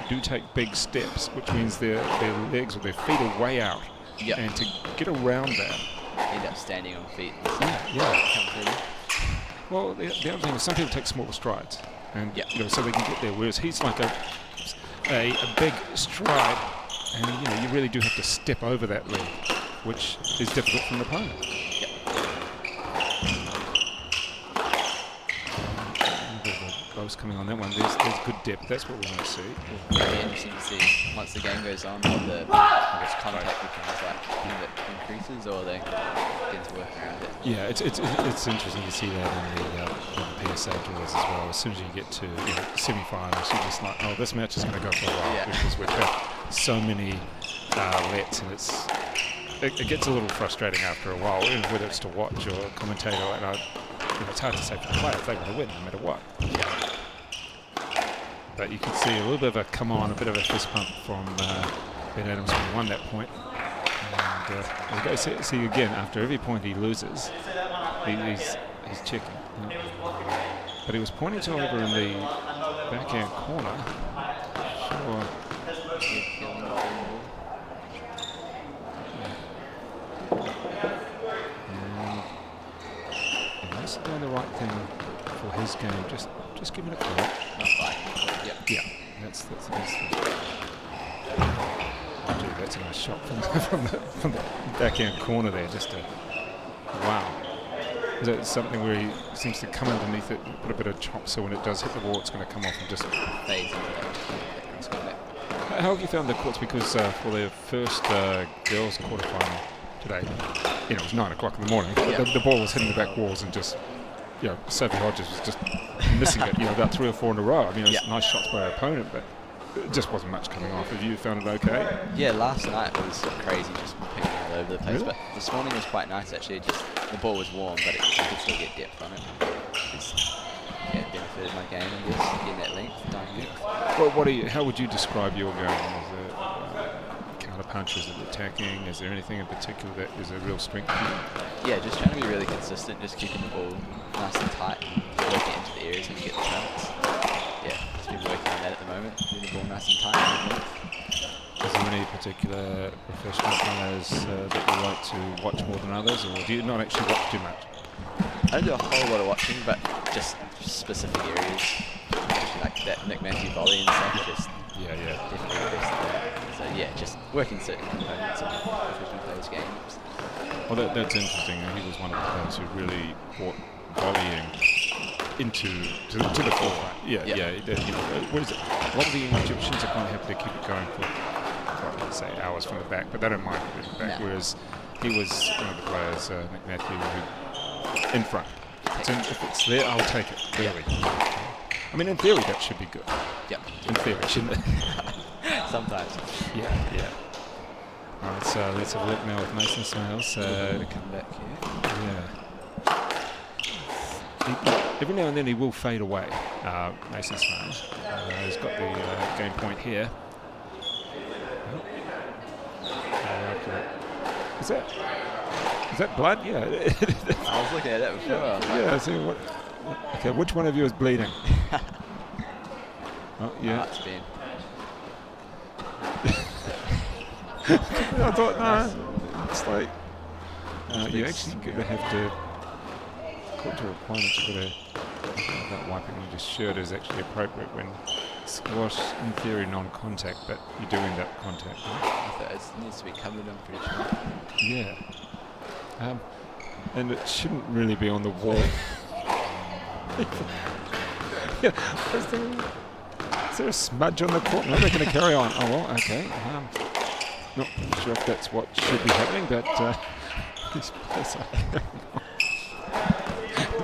do take big steps, which means their legs or their feet are way out, Yep. and to get around that, end up standing on feet. yeah. Come through. Well, the other thing is some people take smaller strides, and Yeah. so they can get there. Whereas he's like a big stride, and you really do have to step over that leg, which is difficult from the opponent. Yep. Close coming on that one. There's good depth. That's what we want to see. Very interesting to see once the game goes on what the contact becomes like. If it increases or they begin to work around it. Yeah, it's interesting to see that in the PSA draws as well. As soon as you get to semi-finals, you're just like, oh, this match is going to go for a while because we've had so many lets, and it gets a little frustrating after a while, whether it's to watch or commentate or it's hard to say for the player if they want to win no matter what. But you can see a little bit of a come on, a bit of a fist pump from Ben Adams when he won that point. And we'll go see again, after every point he loses, he's checking. But he was pointing to over in the backhand corner. Sure. And he's doing the right thing for his game. Just give it a call. Yeah, that's the best thing. Dude, that's a nice shot from the backhand corner there. Wow. Is that something where he seems to come underneath it and put a bit of chop, so when it does hit the wall, it's going to come off and just Phase into that. How have you found the courts? Because for their first girls' quarterfinal today, it was 9 o'clock in the morning. But the ball was hitting the back walls and just, Sophie Hodgers was just missing it. About 3 or 4 in a row. I mean, it was nice shots by her opponent, but it just wasn't much coming off. Have you found it okay? Yeah, last night was crazy, just picking all over the place. Really? But this morning was quite nice actually. Just the ball was warm, but you could still get depth on it. It benefited my game and just getting that length. Well, how would you describe your game? Is it counter punch? Is it attacking? Is there anything in particular that is a real strength to you? Yeah, just trying to be really consistent, just keeping the ball nice and tight and working into the areas when you get the chance. Yeah, just been working on that at the moment, getting the ball nice and tight. Is there any particular professional players that you like to watch more than others, or do you not actually watch too much? I don't do a whole lot of watching, but just specific areas, like that Nick Matthew volley and stuff. Definitely the best at that. So yeah, just working certain components of professional players' games. Well, that's interesting. He was one of the players who really brought volleying to the forefront. What is it? A lot of the Egyptians are quite happy to keep it going for, let's say, hours from the back, but they don't mind it from the back. No. Whereas he was one of the players, Nick Matthew, who in front. So if it's there, I'll take it. Really. I mean, in theory, that should be good. Yep. In theory, shouldn't it? Sometimes. Yeah. All right, so let's have a look now with Mason Smail. To come back here. Every now and then he will fade away, Mason Smail. He's got the game point here. Is that blood? Yeah. I was looking at that before. Yeah, see what? Okay, which one of you is bleeding? Oh, yeah. It's been. I thought, no, it's like, you actually going to have to, according to requirements, you've got to, that wiping your shirt is actually appropriate when squash, in theory, non-contact, but you do end up contact. Right? It needs to be covered, I'm pretty sure. Yeah. And it shouldn't really be on the wall. Is there a smudge on the court? No, they're going to carry on. Oh, well, okay. Not sure if that's what should be happening, but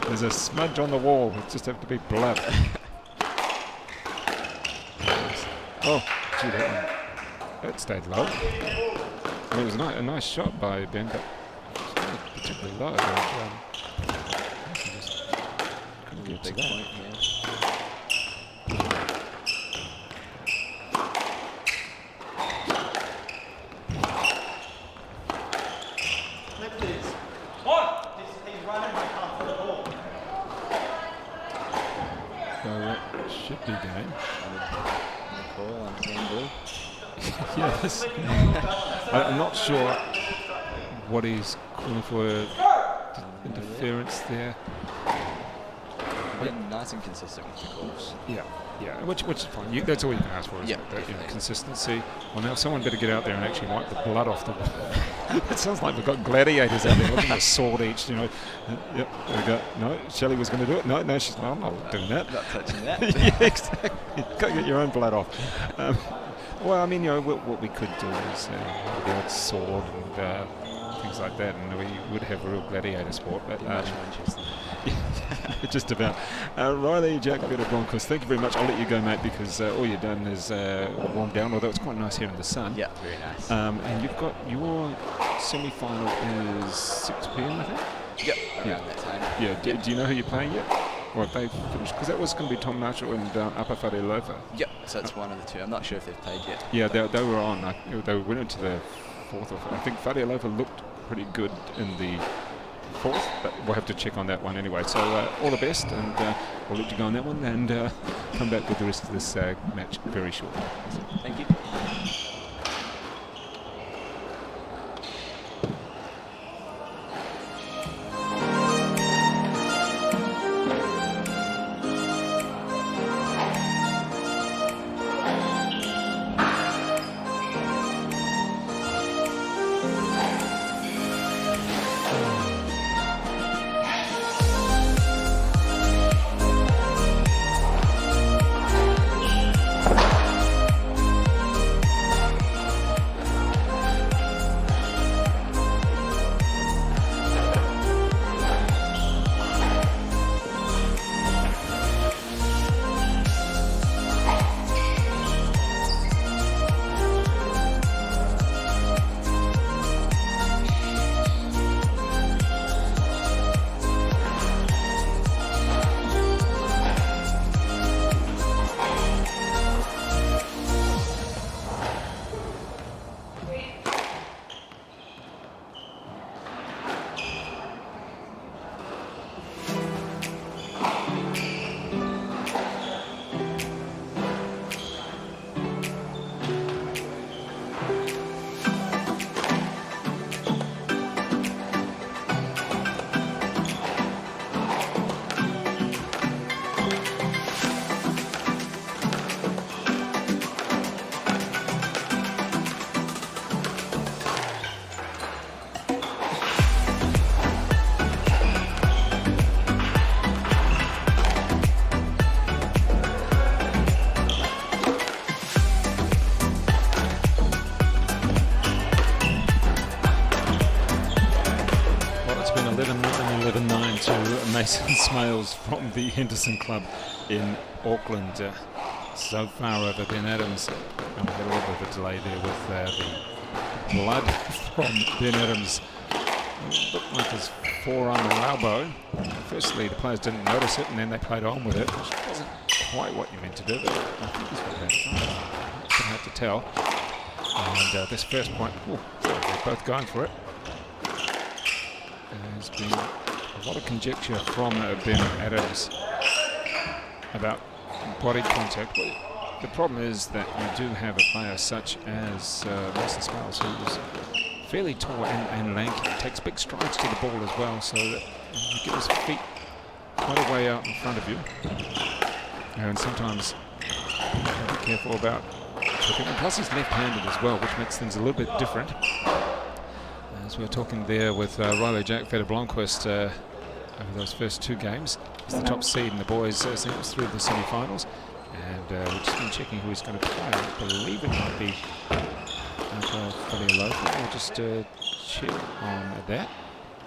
there's a smudge on the wall. It just have to be blood. Oh, gee, that stayed low. I mean, it was a nice shot by Ben, but it's not particularly low. Just couldn't get to Big that. point here. So that should be game. Call, I'm seeing blue. Yes. I'm not sure what he's calling for interference there. Been nice and consistent with the calls. Yeah, which is fine. That's all you can ask for, isn't Yeah, it? That, definitely. Consistency. Well, now someone better get out there and actually wipe the blood off the wall. It sounds like we've got gladiators out there looking at a sword each, you know. Yep, there we go. No, Shelley was going to do it. No, she's not. I'm not doing that. Not touching that. Yeah, exactly. You've got to get your own blood off. Well, I mean, you know, what we could do is the odd sword and things like that, and we would have a real gladiator sport. But Much more interesting. just about. Riley, Jack, Peter Broncos, thank you very much. I'll let you go, mate, because all you've done is warm down, although it's quite nice here in the sun. Yeah, very nice. And you've got your semi-final is 6 p.m, I think? Yep, around that time. Yeah, do you know who you're playing yet? Or have they finished? Because that was going to be Tom Marshall and Upper Fataoa. Yep, so it's one of the two. I'm not sure if they've played yet. Yeah, they were on. They went into the fourth. I think Fataoa looked pretty good in the fourth, but we'll have to check on that one anyway. So all the best, and we'll let you go on that one, and come back with the rest of this match very shortly. Thank you. Smails from the Henderson Club in Auckland. So far over Ben Adams. And we had a little bit of a delay there with the blood from Ben Adams. It looked like his forearm or elbow. Firstly, the players didn't notice it, and then they played on with it, which wasn't quite what you meant to do, but I think he's got that. It's hard to tell. And this first point, they're both going for it. There's been a lot of conjecture from Ben Adams about body contact. But the problem is that you do have a player such as Mason Smail, who's fairly tall and lanky. Takes big strides to the ball as well, so that you get his feet quite a way out in front of you. And sometimes you have to be careful about tripping. And plus he's left-handed as well, which makes things a little bit different. As we were talking there with Riley Jack Feder-Blomqvist over those first two games. He's the top seed in the boys' singles through the semi-finals. And we've just been checking who he's going to play. I believe it might be Fataoa. We'll just check on that.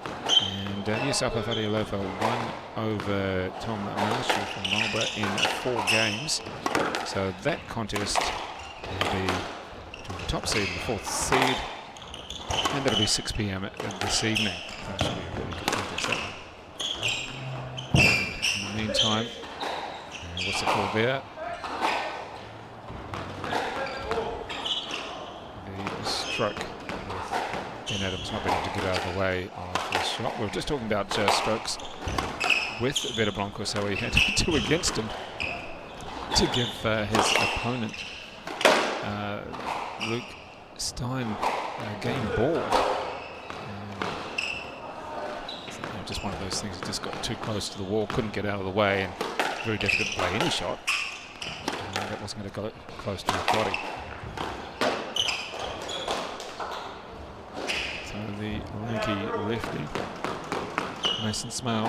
And yes, Upper Fataoa won over Lash from Marlborough in 4 games. So that contest will be between the top seed and the 4th seed. And that'll be 6 p.m. this evening. That should be a really good contest, that one. In the meantime, what's it called there? The stroke with Ben Adams not being able to get out of the way of the shot. We were just talking about strokes with Veta Blancos, how he had 2 against him to give his opponent, Luke Stein, game ball. Just one of those things, he just got too close to the wall, couldn't get out of the way, and very difficult to play any shot. That wasn't going to go close to his body. So the Lecky lefty, Mason Smail,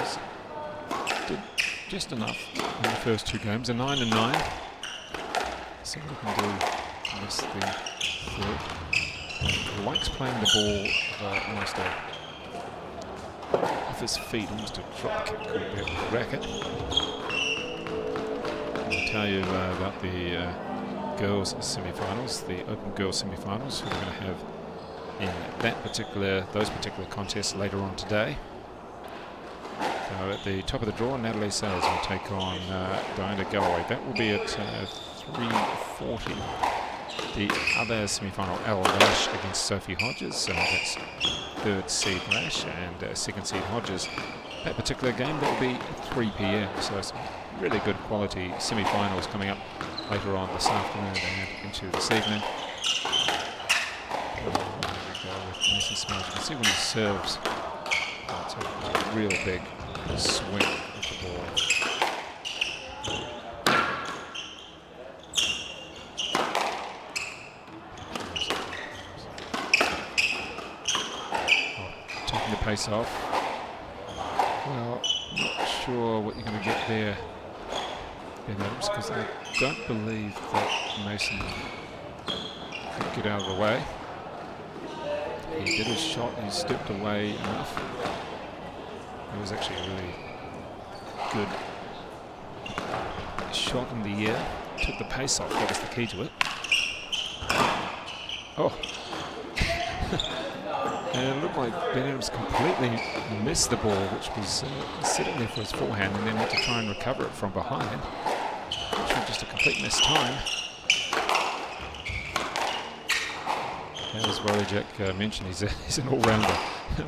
did just enough in the first 2 games, a 9 and 9. See what we can do in this the 3rd. He likes playing the ball almost off his feet, almost a drop kick with the racket. I'll tell you about the girls semi-finals, the Open Girls semi-finals, who we're going to have in those particular contests later on today. So at the top of the draw, Natalie Sales will take on Diana Galloway. That will be at 3:40. The other semi-final, Lash against Sophie Hodgers. That's 3rd seed Lash and 2nd seed Hodgers. That particular game, that will be 3 p.m. So some really good quality semi-finals coming up later on this afternoon and into this evening. There we go with Mason Smail. You can see when he serves, it's a real big swing with the ball. Pace off. Well, not sure what you're going to get there, Ben Adams, because I don't believe that Mason could get out of the way. He did his shot, he stepped away enough. It was actually a really good shot in the air. Took the pace off, that was the key to it. Oh. And it looked like Ben Adams completely missed the ball, which was sitting there for his forehand, and then had to try and recover it from behind. Which was just a complete missed time. As Jack mentioned, he's an all-rounder.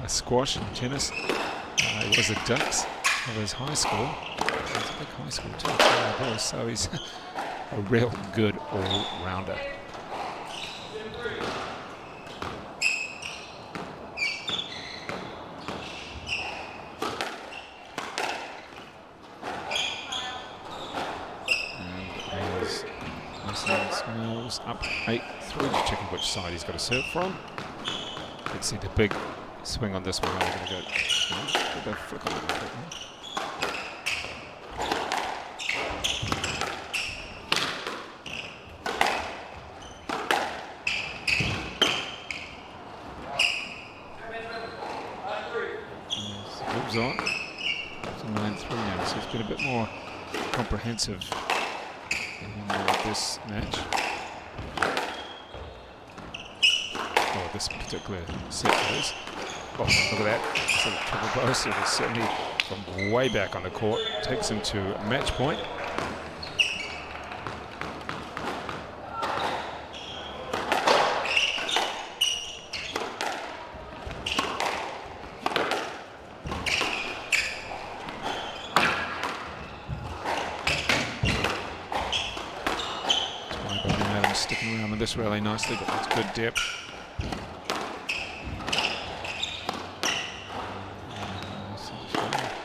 Squash and tennis. He was at Ducks of his high school. He's a big high school too, so he's a real good all-rounder. Smail's up 8-3, just checking which side he's got to serve from. Let's see the big swing on this one. I'm going to go flick on it. Moves on. It's a 9-3 now, so it's been a bit more comprehensive in this match. Or this particular set is. Oh, look at that. So the triple bow, so it's certainly from way back on the court. Takes him to match point. Sticking around with this really nicely, but that's good depth.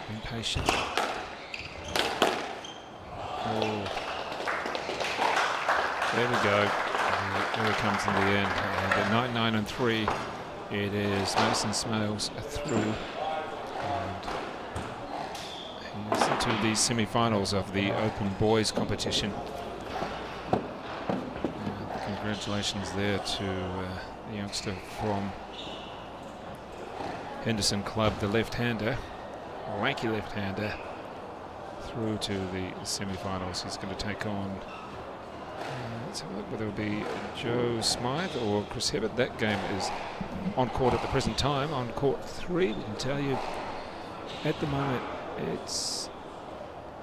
Being patient. Oh. There we go. There it comes in the end. And at 9-9-3, it is Mason Smail's through. And he's into the semi-finals of the Open Boys competition. Congratulations there to the youngster from Henderson Club, the left-hander, lanky left-hander, through to the semi-finals. He's going to take on, let's have a look whether it'll be Joe Smythe or Chris Hibbard. That game is on court at the present time, on court 3. We can tell you at the moment it's,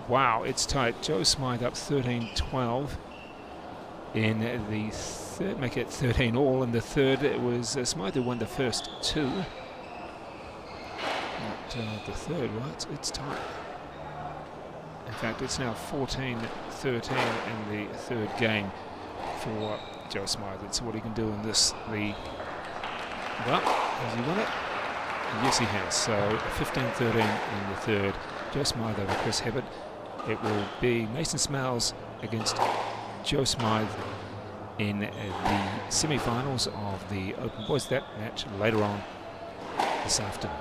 wow, it's tight. Joe Smythe up 13-12 in the third, make it 13 all in the third. It was Smythe who won the first 2. But the third, well, it's tight. In fact, it's now 14-13 in the third game for Joe Smythe. That's what he can do in this. Well, has he won it? Yes, he has. So 15-13 in the third. Joe Smythe over Chris Hibbard. It will be Mason Smails against Joe Smythe in the semi-finals of the Open Boys. That match later on this afternoon.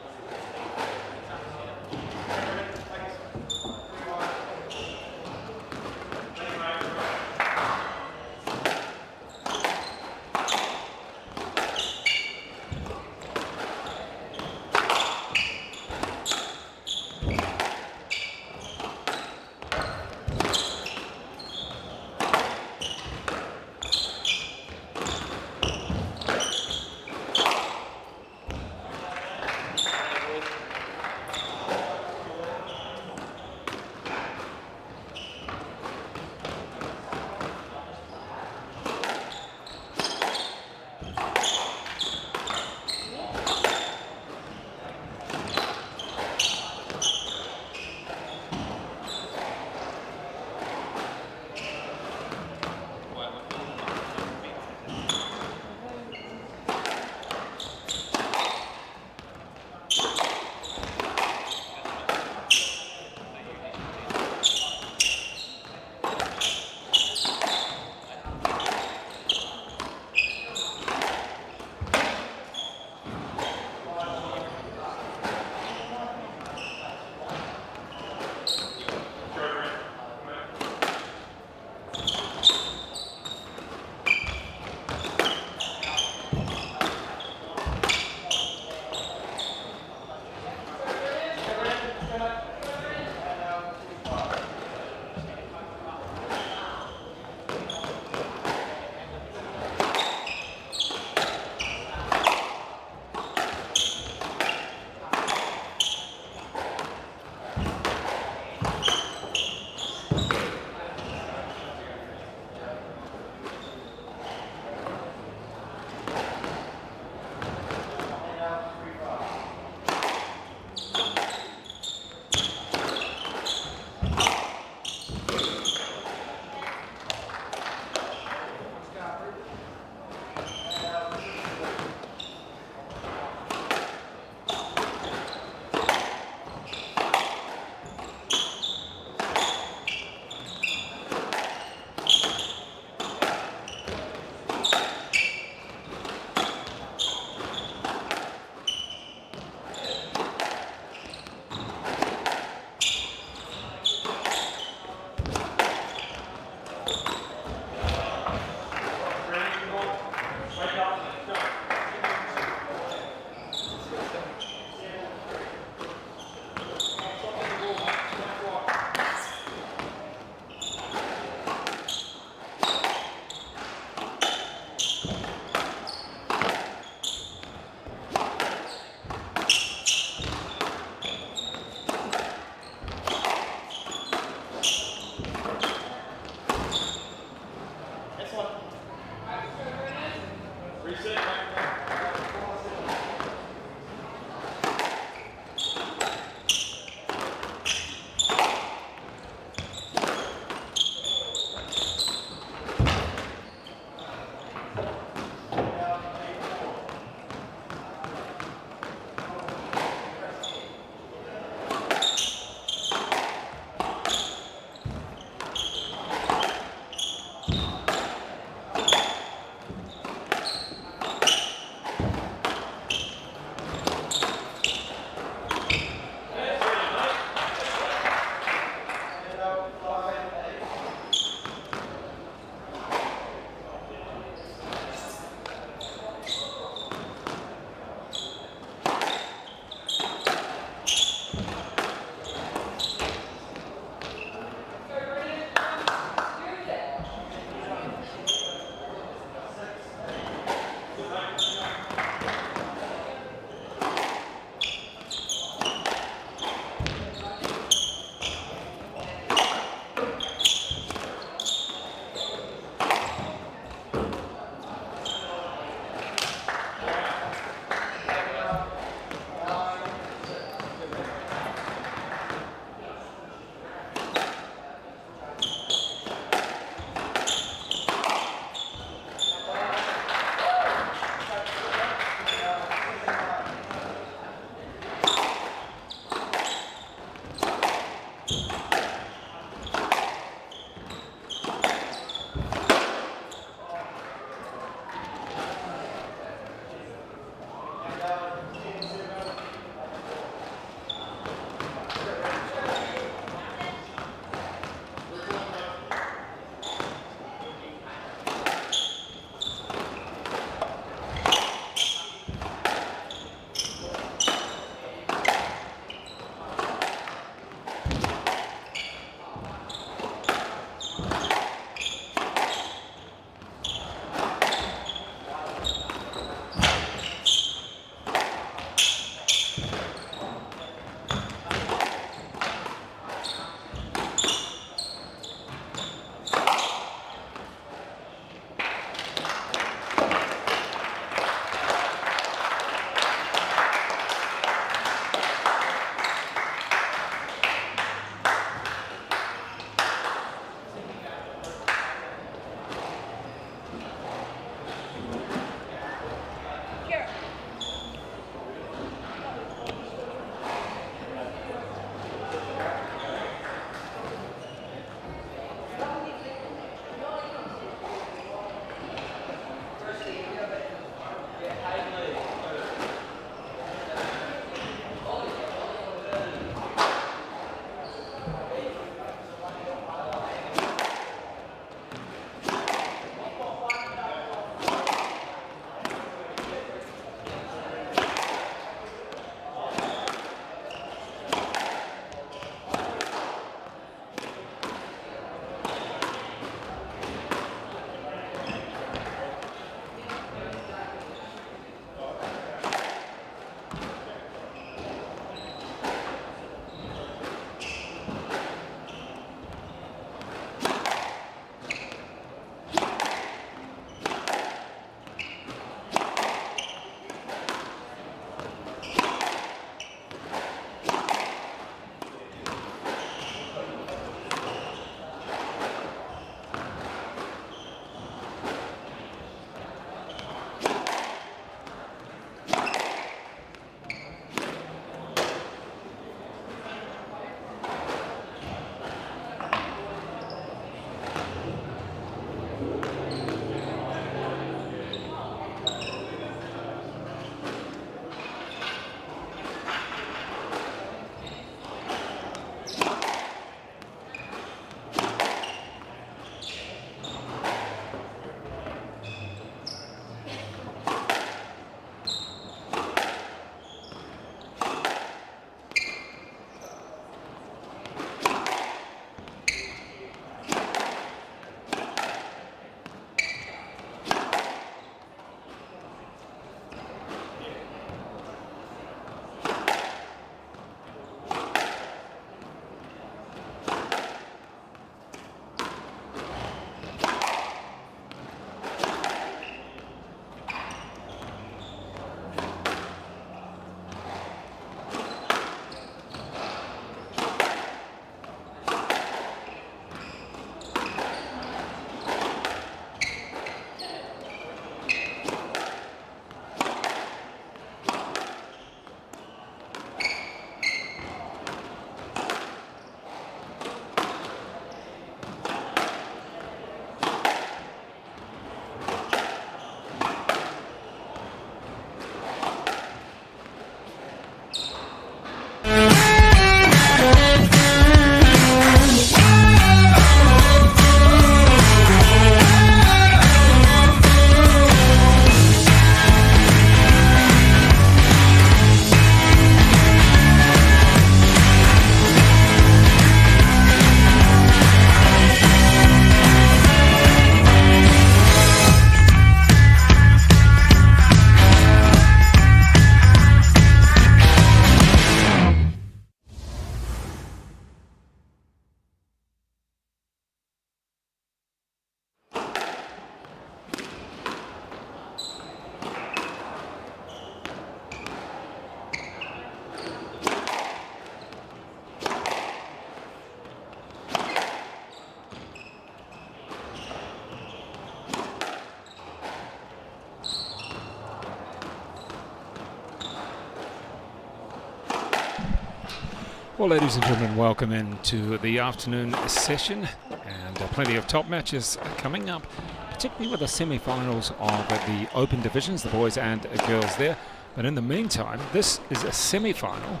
Well, ladies and gentlemen, welcome into the afternoon session, and plenty of top matches coming up, particularly with the semi-finals of the open divisions, the boys and girls there. But in the meantime, this is a semi-final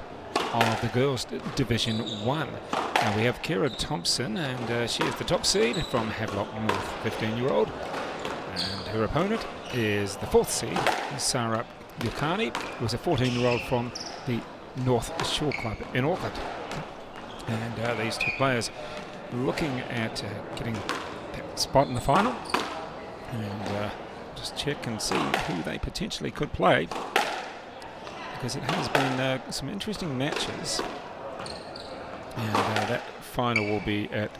of the girls division 1. Now we have Kiera Thompson, and she is the top seed from Havelock North, 15-year-old, and her opponent is the 4th seed, Sarah Yukani, who is a 14-year-old from the North Shore Club in Auckland. And these two players looking at getting that spot in the final, and just check and see who they potentially could play, because it has been some interesting matches, and that final will be at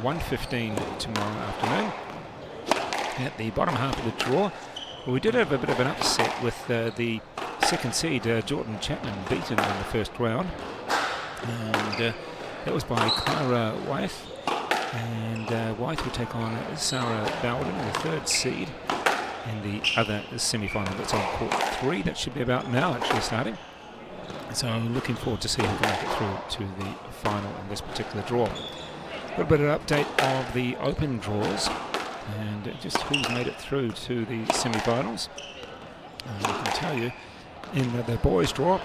1:15 tomorrow afternoon. At the bottom half of the draw, we did have a bit of an upset with the 2nd seed Jordan Chapman beaten in the first round, and that was by Kiera Wyeth, and Wyeth will take on Sarah Bowden, the 3rd seed, in the other semi-final that's on court 3. That should be about now actually starting, so I'm looking forward to see who can make it through to the final in this particular draw. A little bit of an update of the open draws and just who's made it through to the semi-finals. I can tell you, in the boys' draw,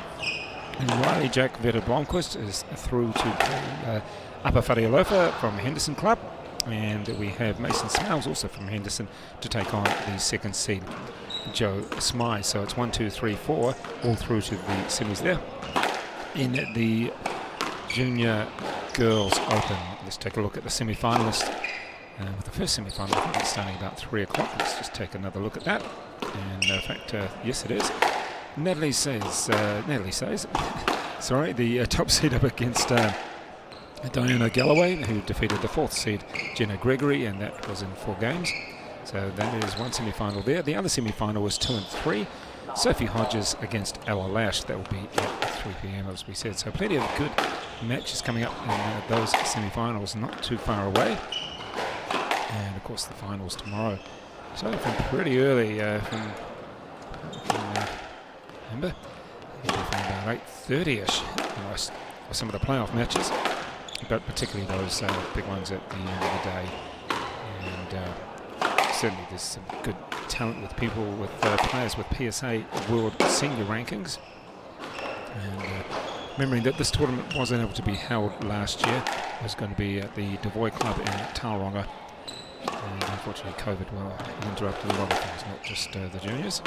and Riley Jack Veta Blomqvist is through to Upper Fataoa from Henderson Club, and we have Mason Smail also from Henderson to take on the 2nd seed Joe Smail. So it's 1, 2, 3, 4 all through to the semis there. In the Junior Girls Open, let's take a look at the semi-finalists. With the first semi-final, I think it's starting about 3 o'clock. Let's just take another look at that. And in fact, yes it is. Natalie says, sorry, the top seed up against Diana Galloway, who defeated the 4th seed Jenna Gregory, and that was in 4 games. So that is one semi-final there. The other semi-final was 2 and 3. Sophie Hodgers against Lash. That will be at 3 p.m. as we said. So plenty of good matches coming up in those semi-finals, not too far away. And of course the finals tomorrow. So from pretty early, remember, from about 8:30ish almost for some of the playoff matches, but particularly those big ones at the end of the day. And certainly there's some good talent with people, with players with PSA World Senior rankings. And remembering that this tournament wasn't able to be held last year, it was going to be at the Devoy Club in Tauranga. And unfortunately COVID interrupted a lot of things, not just the juniors.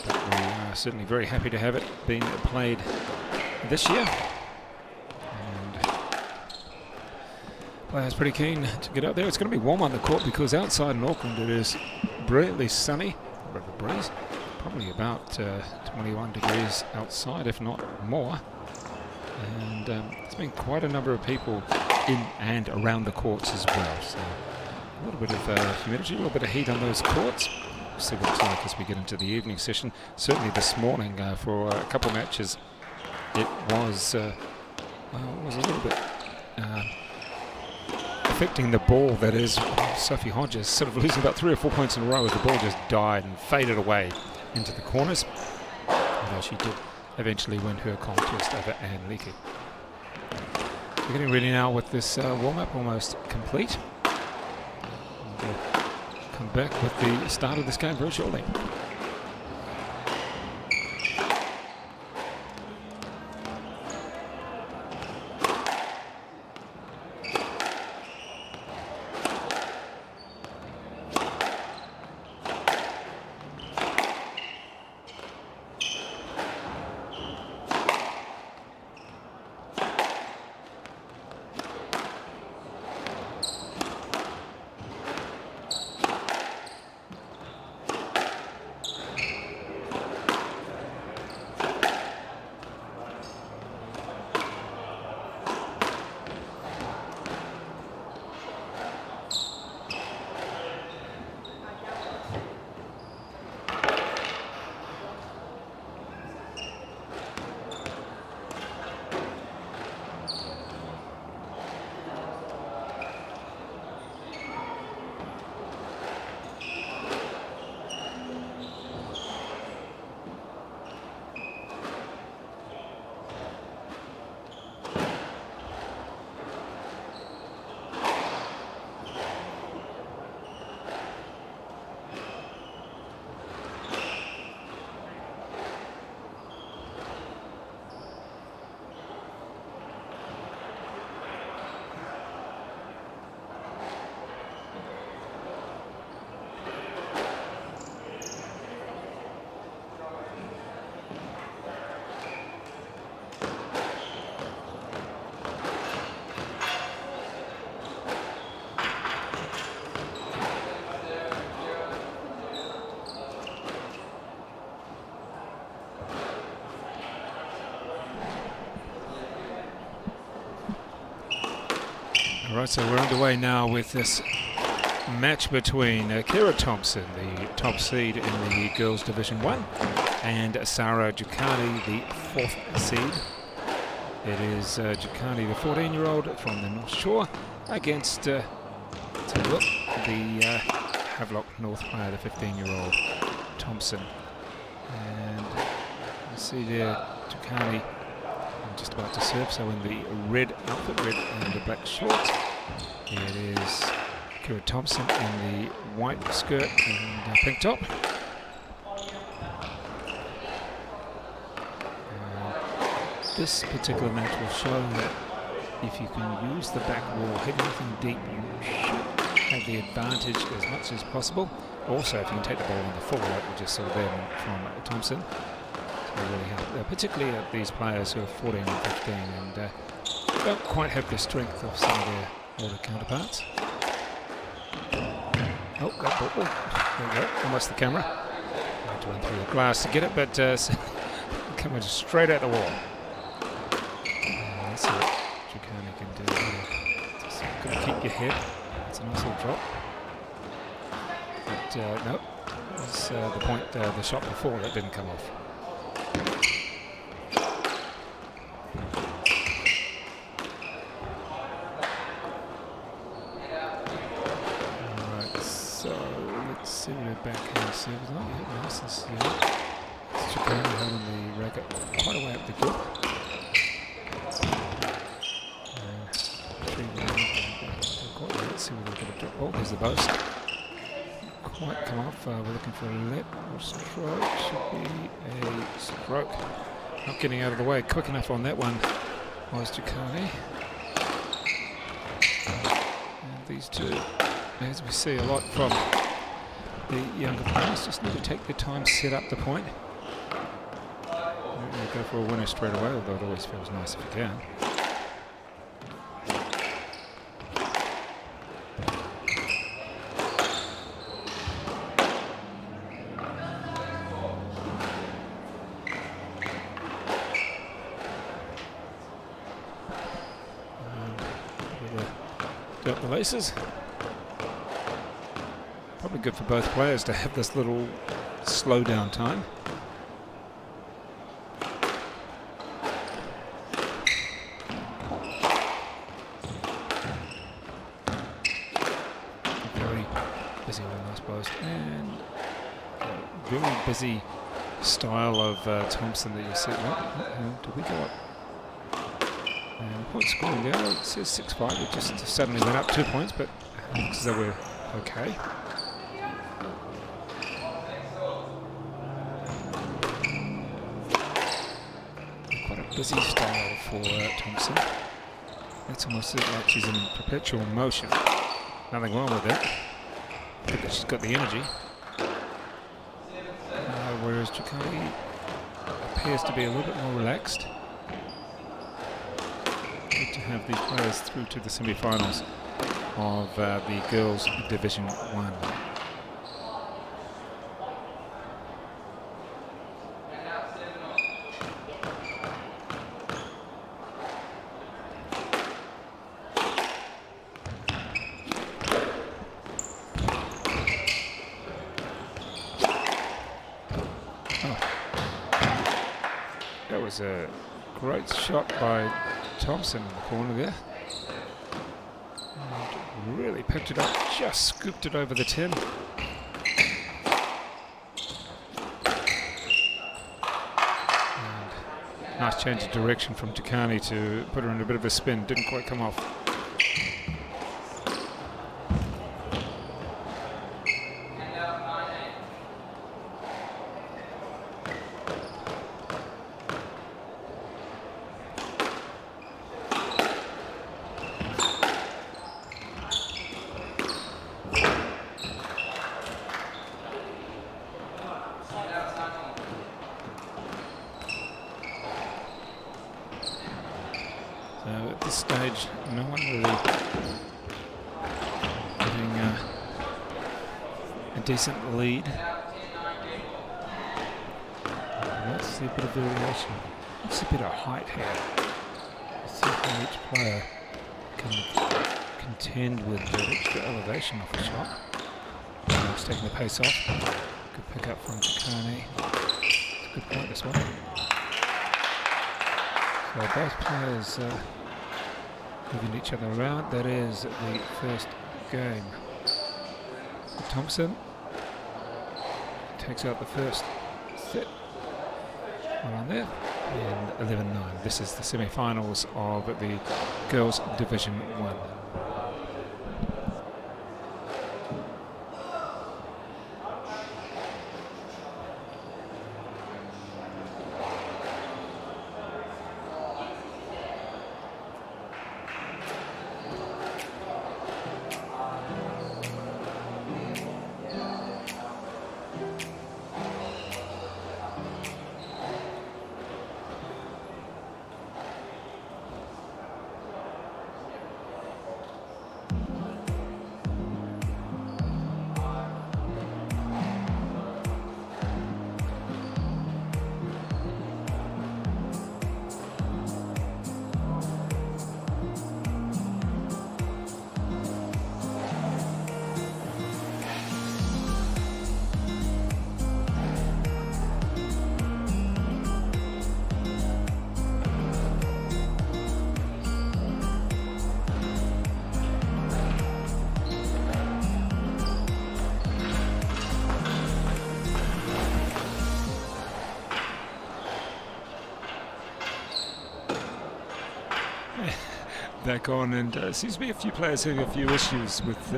But we are certainly very happy to have it being played this year. And players pretty keen to get out there. It's going to be warm on the court because outside in Auckland it is brilliantly sunny, a bit of a breeze, probably about 21 degrees outside, if not more. And there's been quite a number of people in and around the courts as well. So a little bit of humidity, a little bit of heat on those courts. We'll see what it's like as we get into the evening session. Certainly this morning for a couple of matches, it was a little bit affecting the ball. That is, Sophie Hodgers sort of losing about 3 or 4 points in a row as the ball just died and faded away into the corners. Although she did eventually win her contest over Anne Lecky. We're getting ready now with this warm-up almost complete. And, come back with the start of this game very shortly. All right, so we're underway now with this match between Kiera Thompson, the top seed in the Girls Division 1, and Sarah Ducati, the 4th seed. It is Ducati, the 14-year-old from the North Shore, against let's have a look, the Havelock North player, the 15-year-old Thompson. And you see there Ducati just about to serve, so in the red outfit, red and the black shorts. It is Kiera Thompson in the white skirt and pink top. This particular match will show that if you can use the back wall, hit anything deep, you should have the advantage as much as possible. Also, if you can take the ball on the full, like we just saw there from Thompson. So really help, particularly these players who are 14 and 15 and don't quite have the strength of some of their older counterparts. Oh, that ball, there we go, almost the camera. I had to run through the glass to get it, but coming straight at the wall. Let's see what Ducati can do here. Just got to keep your head. It's a nice little drop. But no, that's the point, the shot before, that didn't come off. Alright, so let's see what her backhand serve is like. Yeah, nice and slow. It's Ducati holding the racket quite a way up the court. Let's see whether we get a drop. Oh, there's the boast. Quite come off. We're looking for a let or stroke. Should be a stroke. Not getting out of the way quick enough on that one was Ducati. And these two, as we see a lot from the younger players, just need to take their time, set up the point. Don't really go for a winner straight away, although it always feels nice if you can. Got the laces. Probably good for both players to have this little slow down time. Very busy with a nice post and very busy style of Thompson that you see. Do we go up? And point scoring there, it says 6-5, it just suddenly went up 2 points, but looks as though we're okay. Quite a busy style for Thompson. It's almost like she's in perpetual motion. Nothing wrong with that. But she's got the energy. Whereas Ducati appears to be a little bit more relaxed. To have these players through to the semi-finals of the Girls Division 1. That was a great shot by Thompson in the corner there. And really picked it up, just scooped it over the tin. And nice change of direction from Ducati to put her in a bit of a spin. Didn't quite come off. So at this stage, no one really getting a decent lead. Let's see a bit of variation. Let's see a bit of height here. Let's see how each player can contend with the extra elevation off the shot. He's taking the pace off. Good pick up from Takani. It's a good point, this one. So both players moving each other around. That is the first game. Thompson takes out the first set. Around there. And 11-9. This is the semi-finals of the Girls Division 1. Back on, and seems to be a few players having a few issues with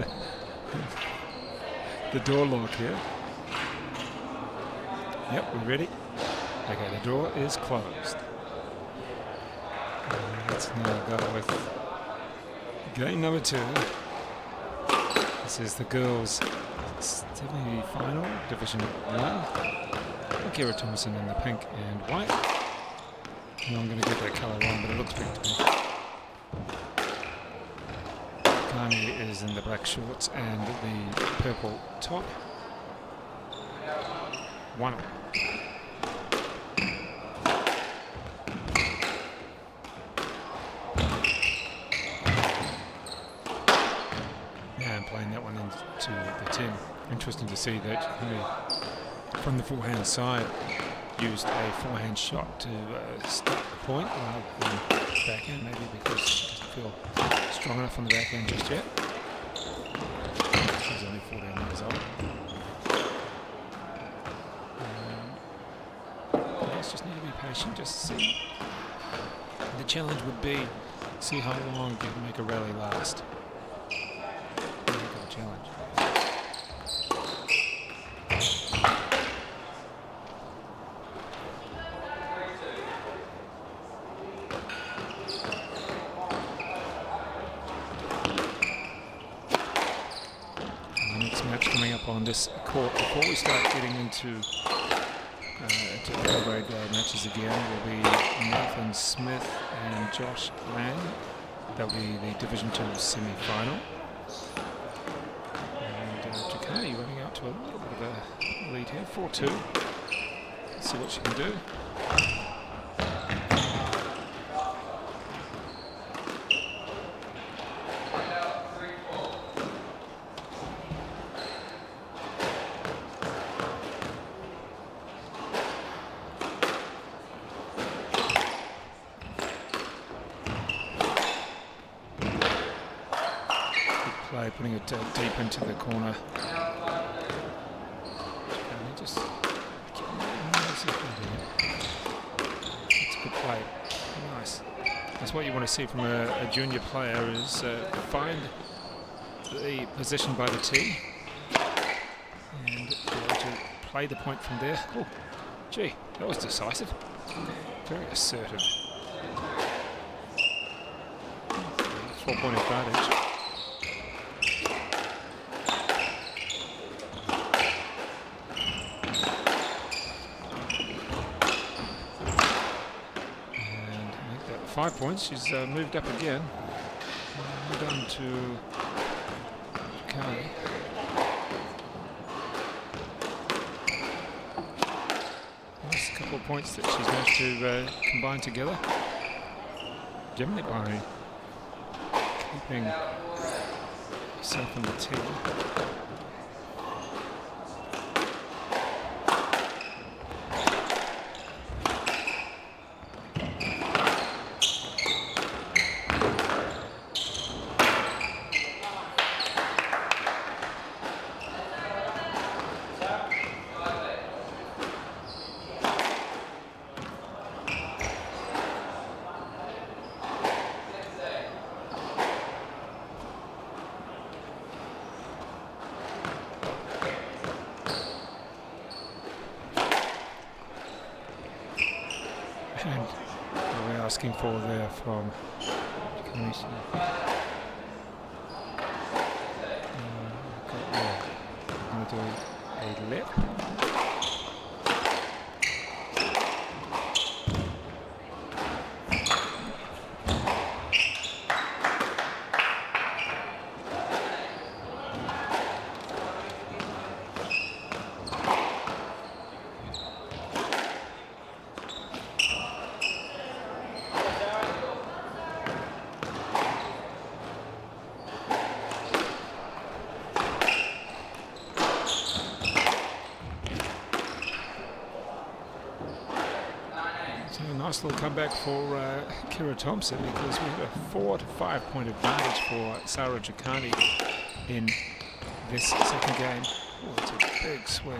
the door lock here. Yep, we're ready. Okay, the door is closed. Let's now go with game number 2. This is the girls' semi-final, Division 1. Kiera Thompson in the pink and white. No, I'm going to get that colour wrong, but it looks pink to me. Kani is in the black shorts and the purple top. 1-0. And playing that one into the 10. Interesting to see that he, from the forehand side, used a forehand shot to start the point rather than backhand, maybe because he doesn't feel strong enough on the backhand just yet. He's only 14 years old. Guys just need to be patient, just to see. The challenge would be see how long you can make a rally last. Challenge. On this court, before we start getting into the grade matches again, will be Nathan Smith and Josh Lang. That'll be the Division 2 semi-final. And Takani running out to a little bit of a lead here, 4-2. Let's see what she can do. Putting it deep into the corner. Just it's a good play. Nice. That's what you want to see from a junior player is find the position by the tee and be able to play the point from there. Oh, gee, that was decisive. Very assertive. 4-point advantage. And make that 5 points. She's moved up again. Moved on to Kali. Nice couple of points that she's managed to combine together. Generally by keeping Yourself on the tee. And what we're asking for there from Intermission. I'm going to do a lip. Nice little comeback for Kiera Thompson, because we have a 4 to 5 point advantage for Sarah Giucani in this second game. Oh, it's a big swing.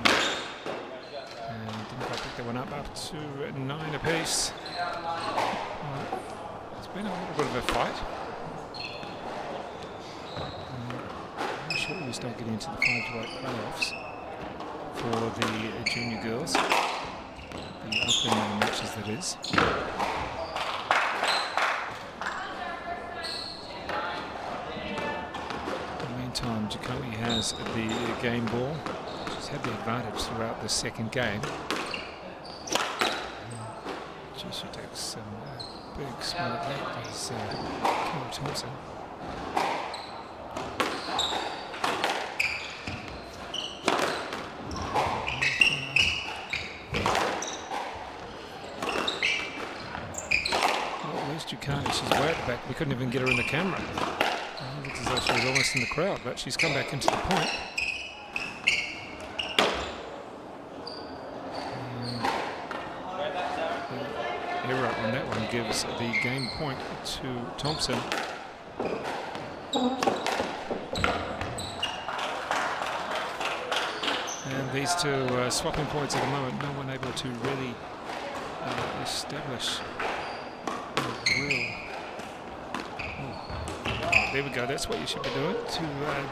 And didn't quite pick that one up to 9 apiece. It's been a little bit of a fight. I'm sure we start getting into the 5 to 8 playoffs for the junior girls. The open matches, that is. In the meantime, Giucani has the game ball. She's had the advantage throughout the second game. She takes some big smart net as Kiera Thompson. Giucani, she's way at the back. We couldn't even get her in the camera. It looks as though she was almost in the crowd, but she's come back into the point. The error on that one gives the game point to Thompson. And these two swapping points at the moment, no one able to really establish there we go, that's what you should be doing to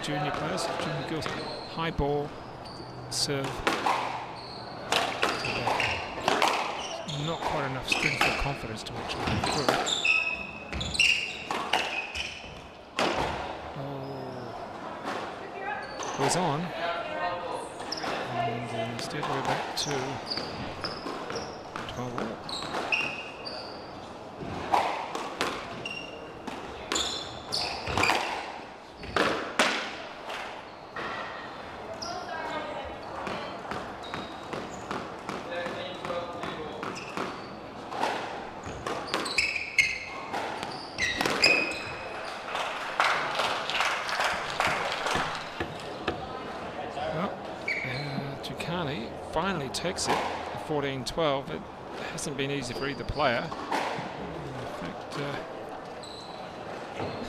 junior players, junior girls. High ball, serve. Not quite enough strength or confidence to actually improve it. Oh. Was on. And instead we're back to 12 all. Finally takes it, 14-12. It hasn't been easy for either player.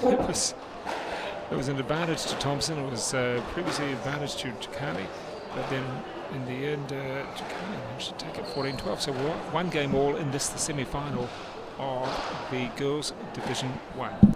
In fact, it was an advantage to Thompson. It was previously an advantage to Giucani, but then in the end, Giucani managed to take it 14-12. So we're 1 game all in this, the semi-final of the Girls Division 1.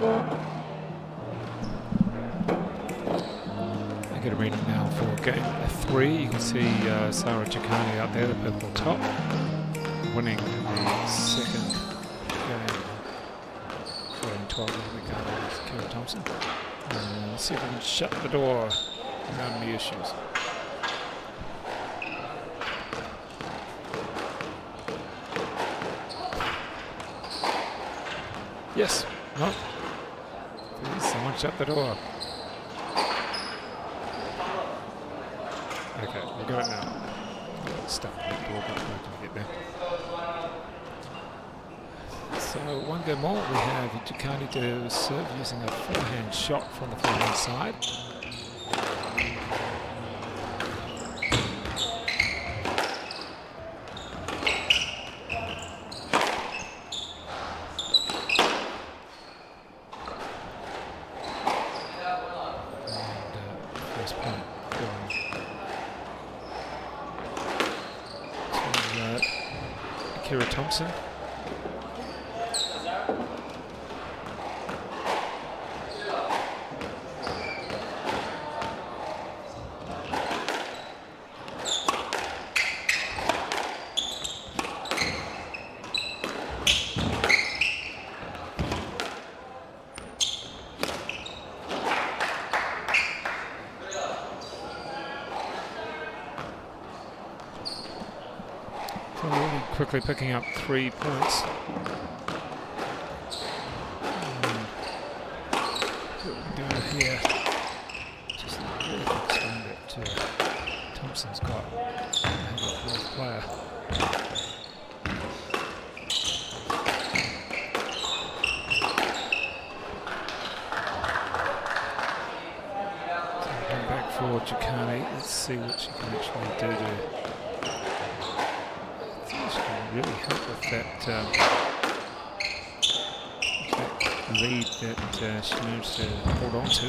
I get a reading now for game 3. You can see Sarah Chikani out there, the purple top, winning the second game. 14-12 we go with Kiera Thompson. Let's see if we can shut the door without any issues. Yes. No. Please, someone shut the door. Okay, we've got it now. Stuck in the door, but we're going to get there. So one go more. We have Ducati to serve using a forehand shot from the forehand side. Kiera Thompson. Quickly picking up 3 points. What we do here, just really expand it to Thompson's got a fourth player. So come back for Ducati. Let's see what she can actually do to really help with that lead that she managed to hold on to.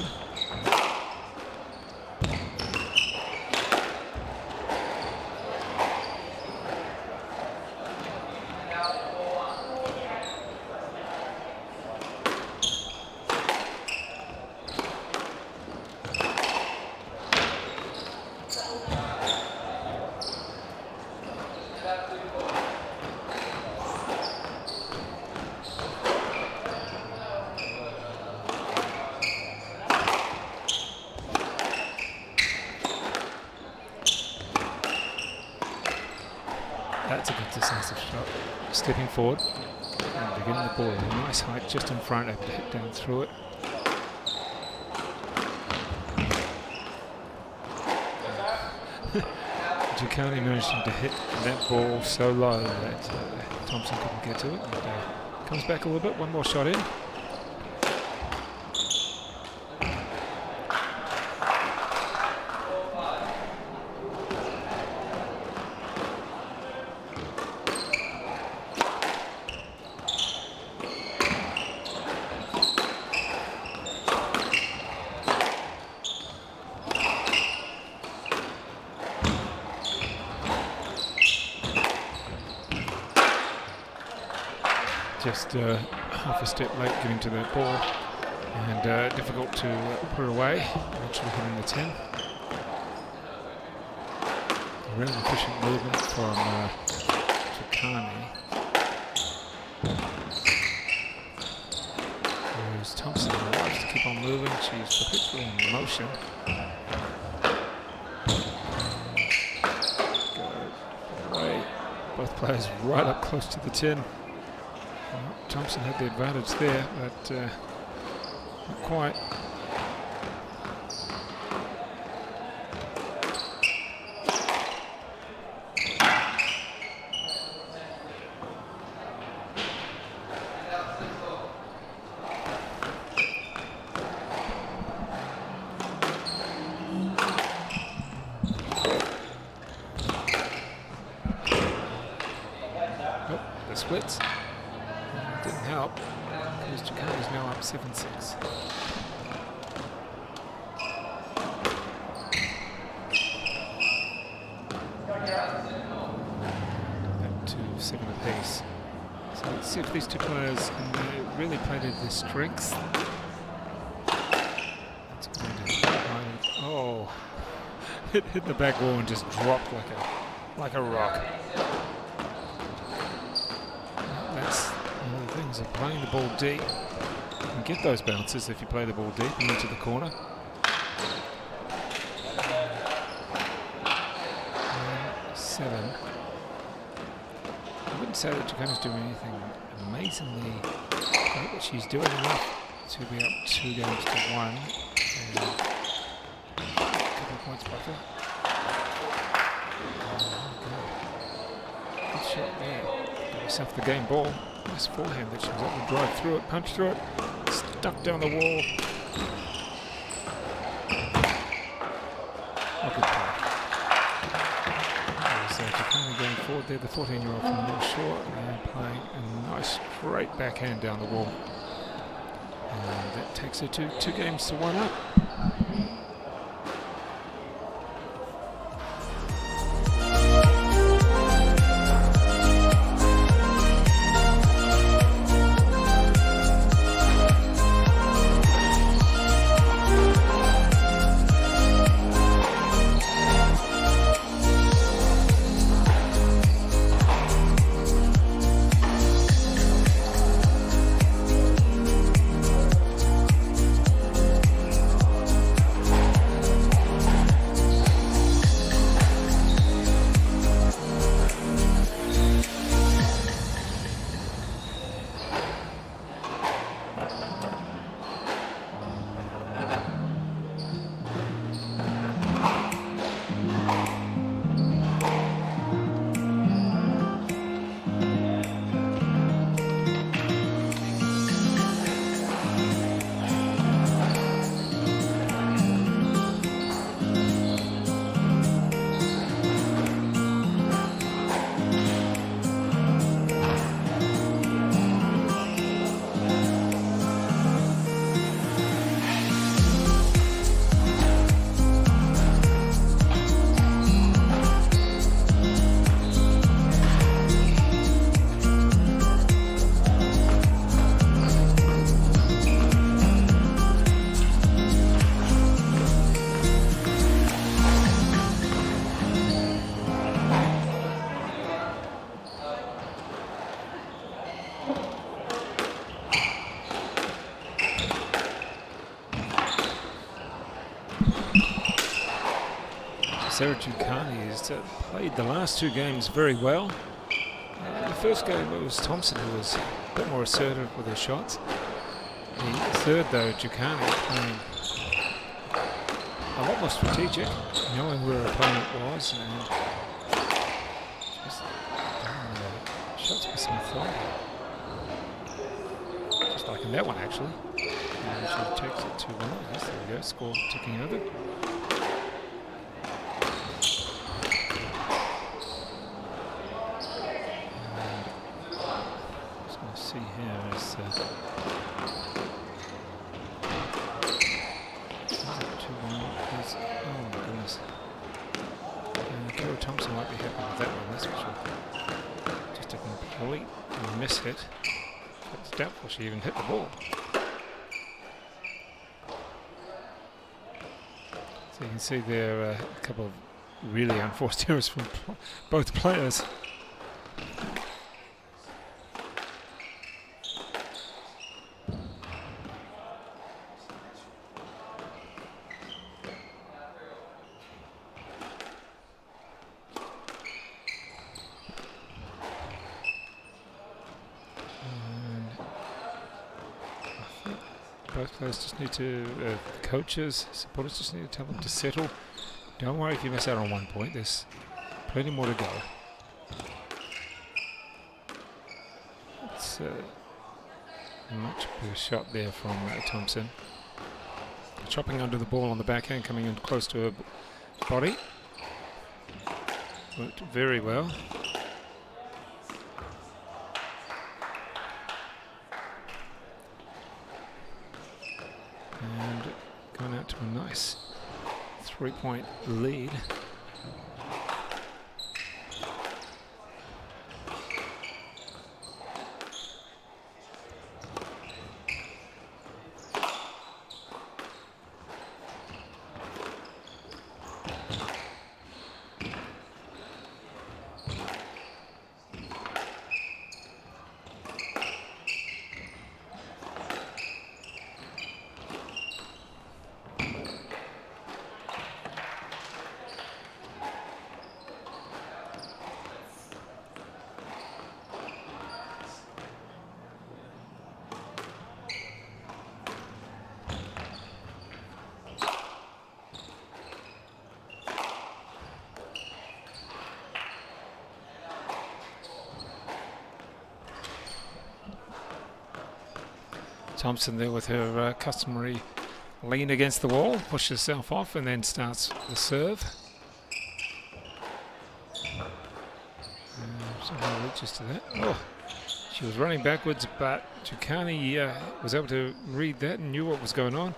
That's a good decisive shot. Stepping forward and getting the ball at a nice height just in front, able to hit down through it. Ducati managing to hit that ball so low that Thompson couldn't get to it. And, comes back a little bit, one more shot in. Just half a step late getting to that ball, and difficult to put away, eventually hitting the 10. A really efficient movement from Chikani. Whereas Thompson likes to keep on moving, she's perpetually in motion. Go away. Both players right up close to the 10. Well, Thompson had the advantage there, but not quite. Oh, the splits. Didn't help, because Ducati's now up 7-6. Back to 7 apiece. So let's see if these two players can really play to their strengths. ball. It hit the back wall and just dropped like a rock. That's one of the things of playing the ball deep. You can get those bounces if you play the ball deep and into the corner. 7. I wouldn't say that Jacona's doing anything amazingly great, but she's doing enough to be up 2 games to 1. And a couple of points buffer. Good shot there. Got herself the game ball. Nice forehand that she was able to drive through it, punch through it, stuck down the wall. Oh, good play. So Jacona going forward there, the 14-year-old from North Shore, and playing a nice straight backhand down the wall. And that takes her to 2 games to 1 up. Sarah Giucani has played the last 2 games very well. The first game it was Thompson who was a bit more assertive with her shots. The third though, Giucani playing a lot more strategic, knowing where her opponent was and just shots with some authority. Just like in that one actually. And she takes it to 1. Yes, there we go, score ticking over. See here is 2-1. Oh my goodness. Kiera Thompson might be happy with that one, that's for sure. Just a complete miss-hit. It's doubtful she even hit the ball. So you can see there a couple of really unforced errors from both players. Both players just need to, coaches, supporters just need to tell them to settle. Don't worry if you miss out on 1 point, there's plenty more to go. It's a much better shot there from Thompson. Chopping under the ball on the backhand, coming in close to her body. Worked very well. And going out to a nice 3-point lead. Thompson there with her customary lean against the wall, pushes herself off and then starts the serve. Somehow reaches to that. Oh, she was running backwards, but Chikani was able to read that and knew what was going on.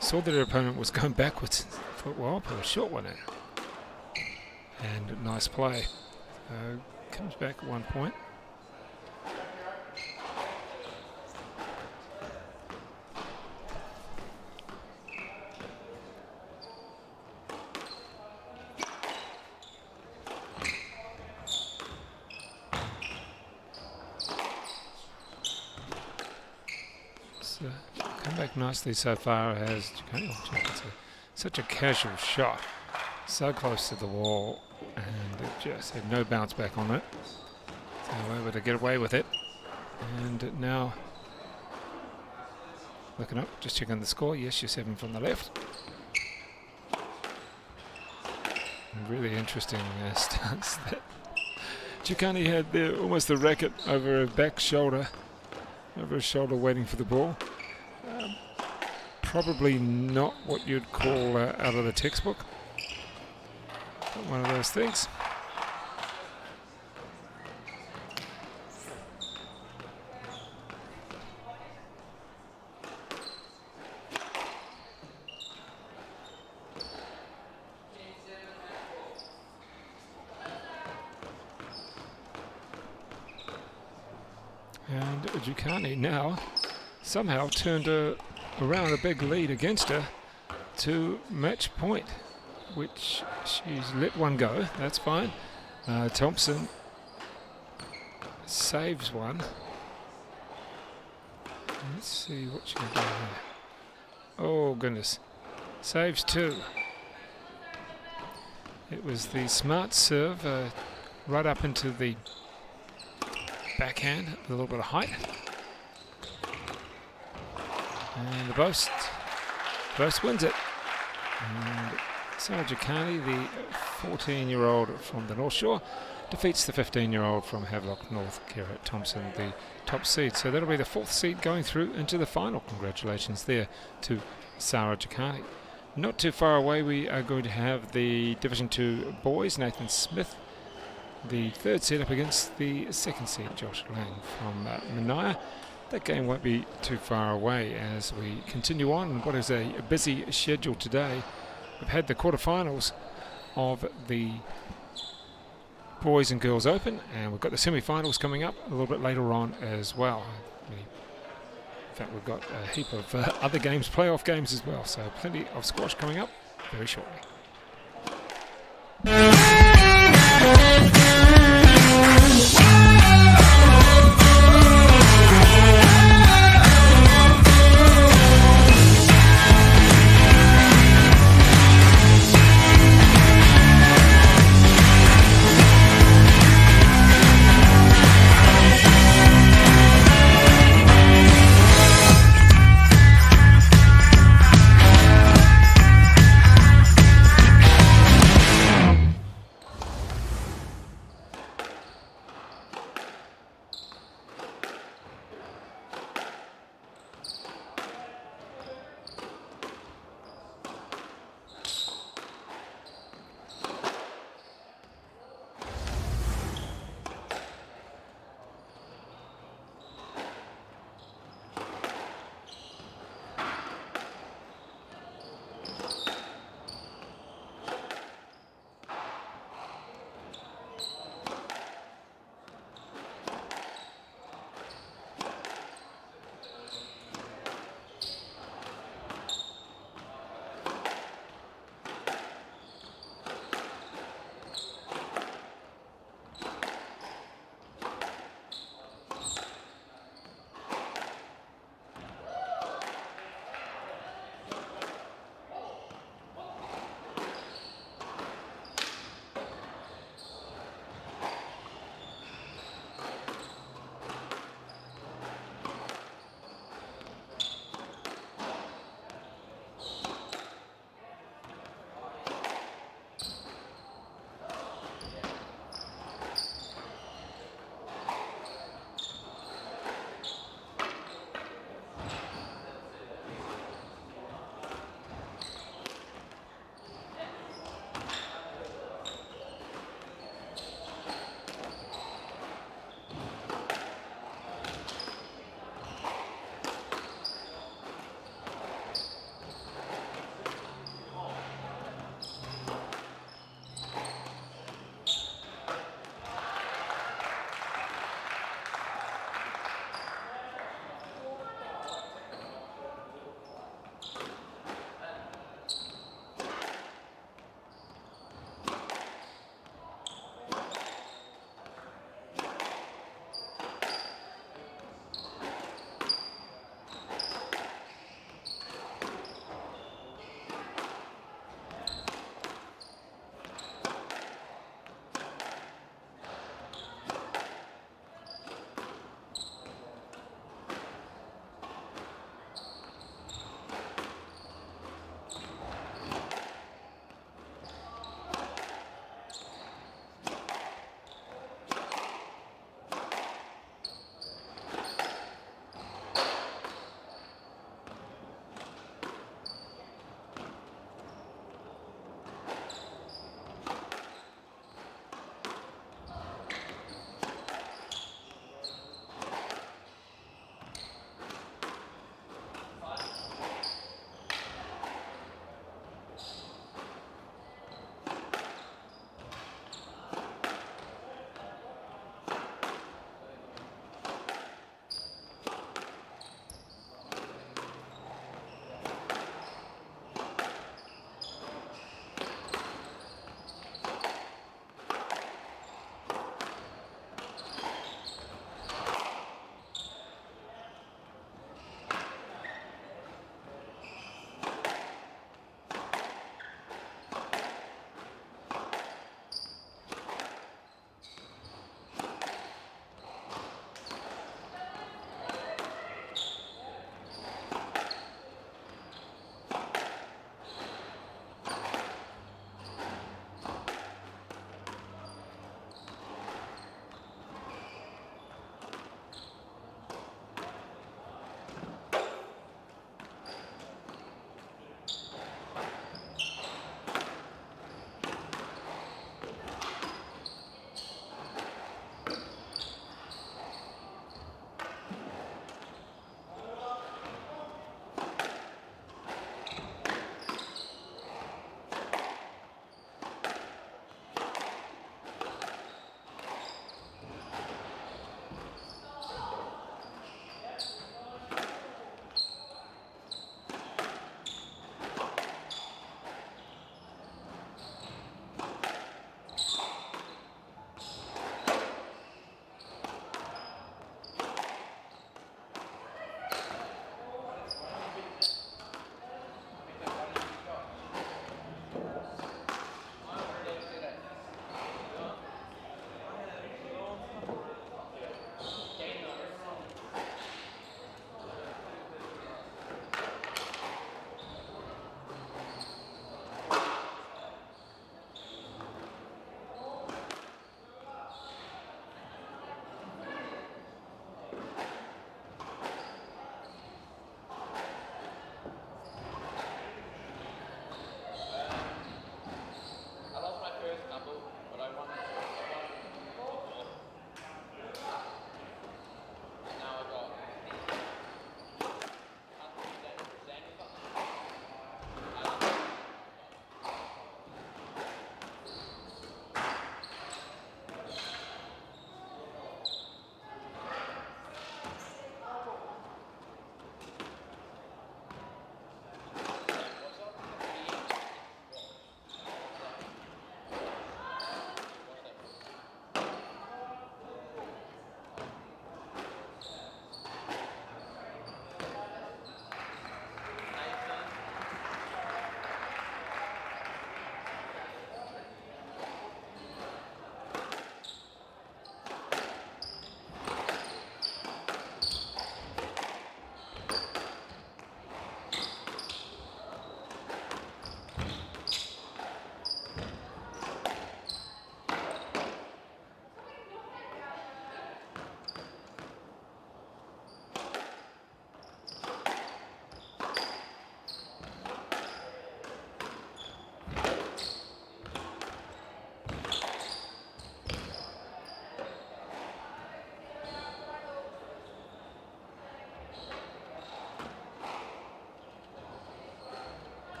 Saw that her opponent was going backwards. Thought, well, I'll put a short one in. And nice play. Comes back at 1 point. Come back nicely so far as such a casual shot, so close to the wall, and it just had no bounce back on it. So able to get away with it. And now looking up, just checking the score. Yes, she's 7 from the left. And really interesting stance that Chikani had there, almost the racket over her back shoulder. Over his shoulder waiting for the ball. Probably not what you'd call out of the textbook. But one of those things. And Ducani now somehow turned around a big lead against her to match point, which she's let one go. That's fine. Thompson saves one. Let's see what she can do here. Oh goodness. Saves two. It was the smart serve right up into the backhand with a little bit of height. And the Boast wins it. And Sarah Jacani, the 14-year-old from the North Shore, defeats the 15-year-old from Havelock North, Kiera Thompson, the top seed. So that'll be the 4th seed going through into the final. Congratulations there to Sarah Jacani. Not too far away, we are going to have the Division 2 boys, Nathan Smith, the 3rd seed up against the 2nd seed, Josh Lang from Mania. That game won't be too far away as we continue on. What is a busy schedule today. We've had the quarterfinals of the Boys and Girls Open, and we've got the semi-finals coming up a little bit later on as well. In fact, we've got a heap of other games, playoff games as well, so plenty of squash coming up very shortly.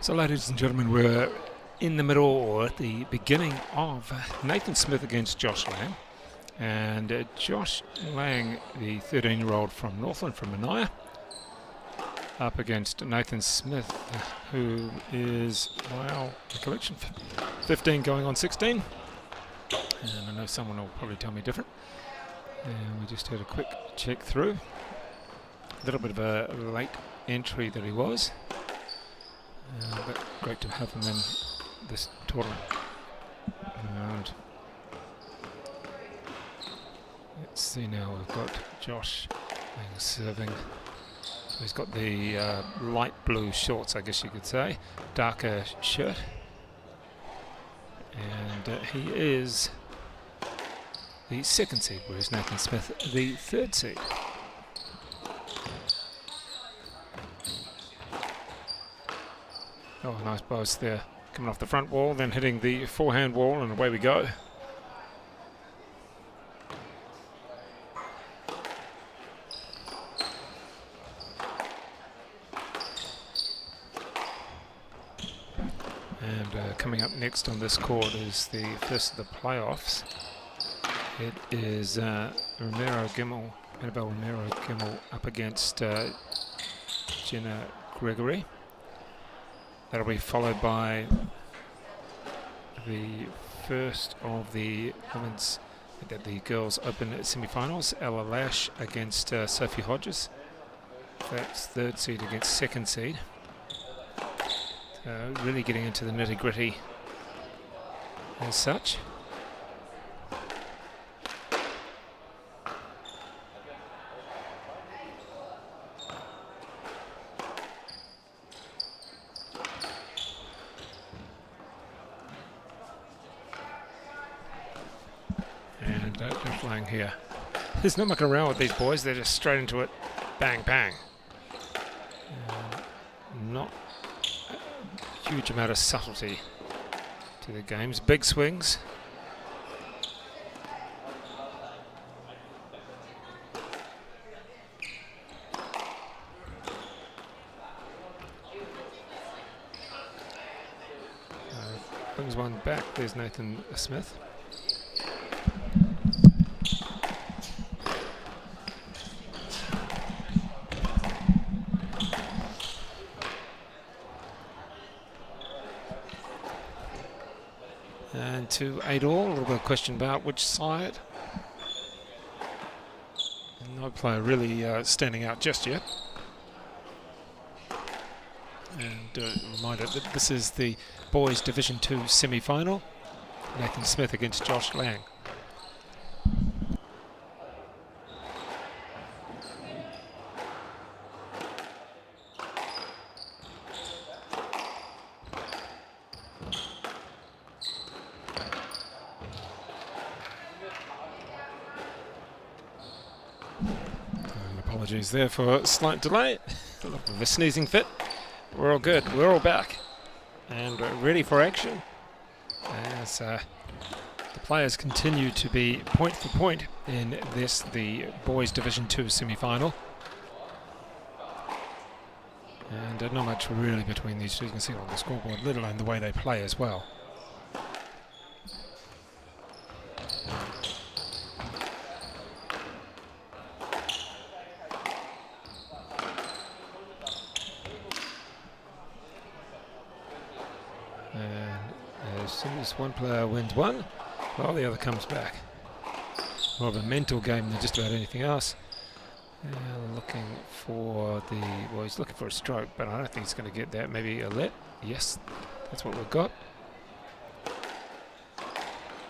So, ladies and gentlemen, we're in the middle or at the beginning of Nathan Smith against Josh Lang. And Josh Lang, the 13-year-old from Northland, from Mania, up against Nathan Smith, who is, wow, recollection, 15 going on 16. And I know someone will probably tell me different. And we just had a quick check through. A little bit of a late entry that he was. But great to have him in this tournament. And let's see now, we've got Josh serving. So he's got the light blue shorts, I guess you could say, darker shirt. And he is the second seed, whereas Nathan Smith the third seed. Oh, nice boast there. Coming off the front wall, then hitting the forehand wall, and away we go. And coming up next on this court is the first of the playoffs. It is Romero Gimmel, Annabelle Romero Gimmel up against Jenna Gregory. That'll be followed by the first of the women's, the girls' open semi-finals. Lash against Sophie Hodgers. That's third seed against second seed. Really getting into the nitty-gritty as such. Flying here. There's no mucking around with these boys. They're just straight into it. Bang, bang. Not a huge amount of subtlety to the games. Big swings. Brings one back. There's Nathan Smith. To 8 all, a little bit of question about which side. No player really standing out just yet. And reminder that this is the boys Division 2 semi-final. Nathan Smith against Josh Lang. Apologies there for a slight delay. A little bit of a sneezing fit. We're all good. We're all back and ready for action as the players continue to be point for point in this, the boys Division 2 semi-final. And not much really between these two. You can see it on the scoreboard, let alone the way they play as well. As soon as one player wins one, well, the other comes back. More of a mental game than just about anything else. Looking for the, well, he's looking for a stroke, but I don't think he's going to get that. Maybe a let. Yes, that's what we've got.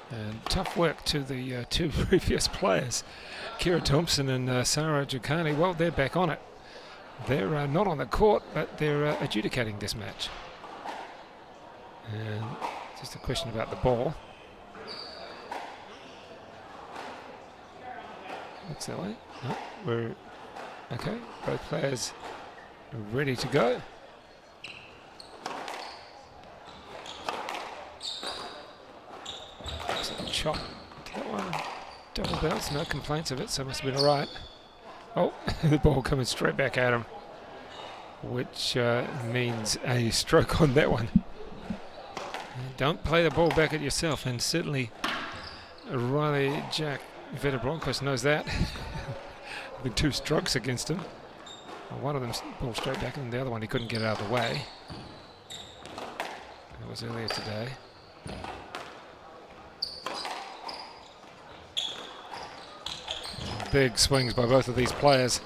And tough work to the two previous players, Kiera Thompson and Sarah Giucani. Well, they're back on it. They're not on the court, but they're adjudicating this match. And just a question about the ball. Looks that way. No, we're okay. Both players are ready to go. Chop. That one double bounce. No complaints of it, so it must have been all right. Oh, the ball coming straight back at him. which means a stroke on that one. Don't play the ball back at yourself, and certainly Riley Jack Veterbroncos knows that. With 2 strokes against him. One of them ball straight back, and the other one he couldn't get out of the way. That was earlier today. Big swings by both of these players.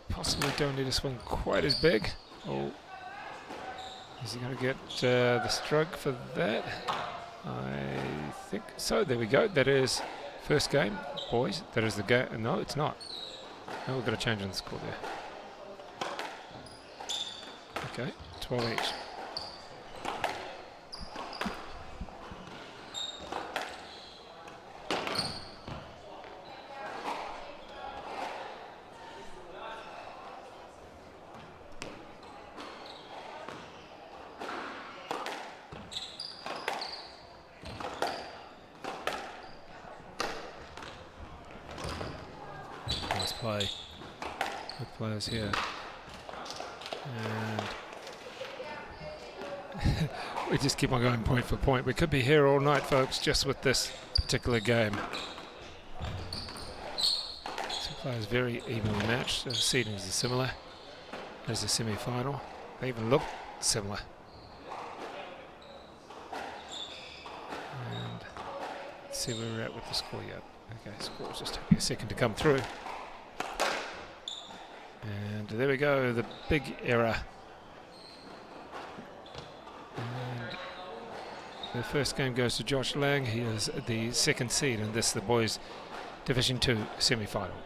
Possibly don't need to swing quite as big. Oh, is he going to get the stroke for that? I think so. There we go. That is first game, boys. That is the game. No, it's not. No, we've got to change on the score there. Okay, 12 each. Play. Good players here. And we just keep on going point for point. We could be here all night, folks, just with this particular game. 2 players very evenly matched. The seedings are similar. There's the semi-final. They even look similar. And let's see where we're at with the score yet. Okay, score's just taking a second to come through. And there we go, the big error. And the first game goes to Josh Lang. He is the 2nd seed in this, the boys Division 2 semi-final.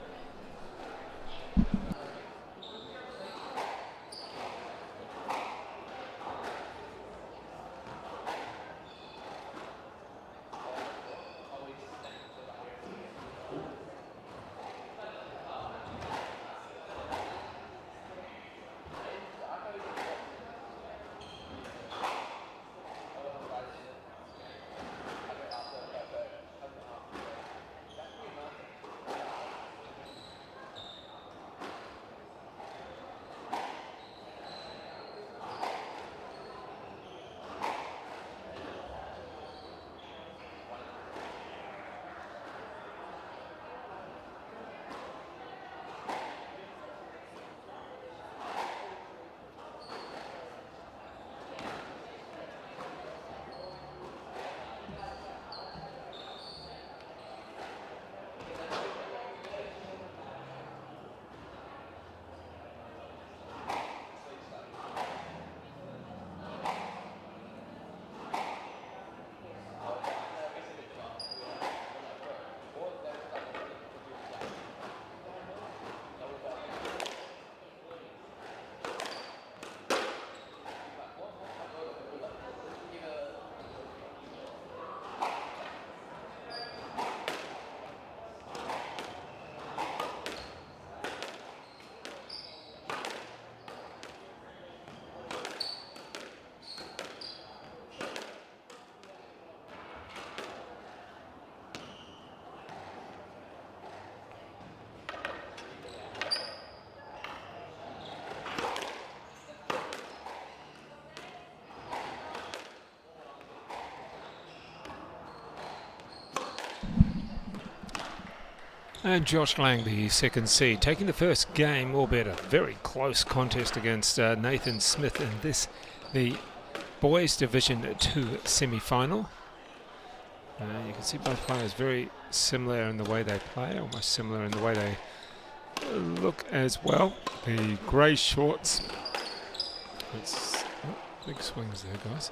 And Josh Lang, the 2nd seed, taking the first game, albeit a very close contest against Nathan Smith in this, the boys Division 2 semi-final. You can see both players very similar in the way they play, almost similar in the way they look as well. The grey shorts. It's big swings there, guys.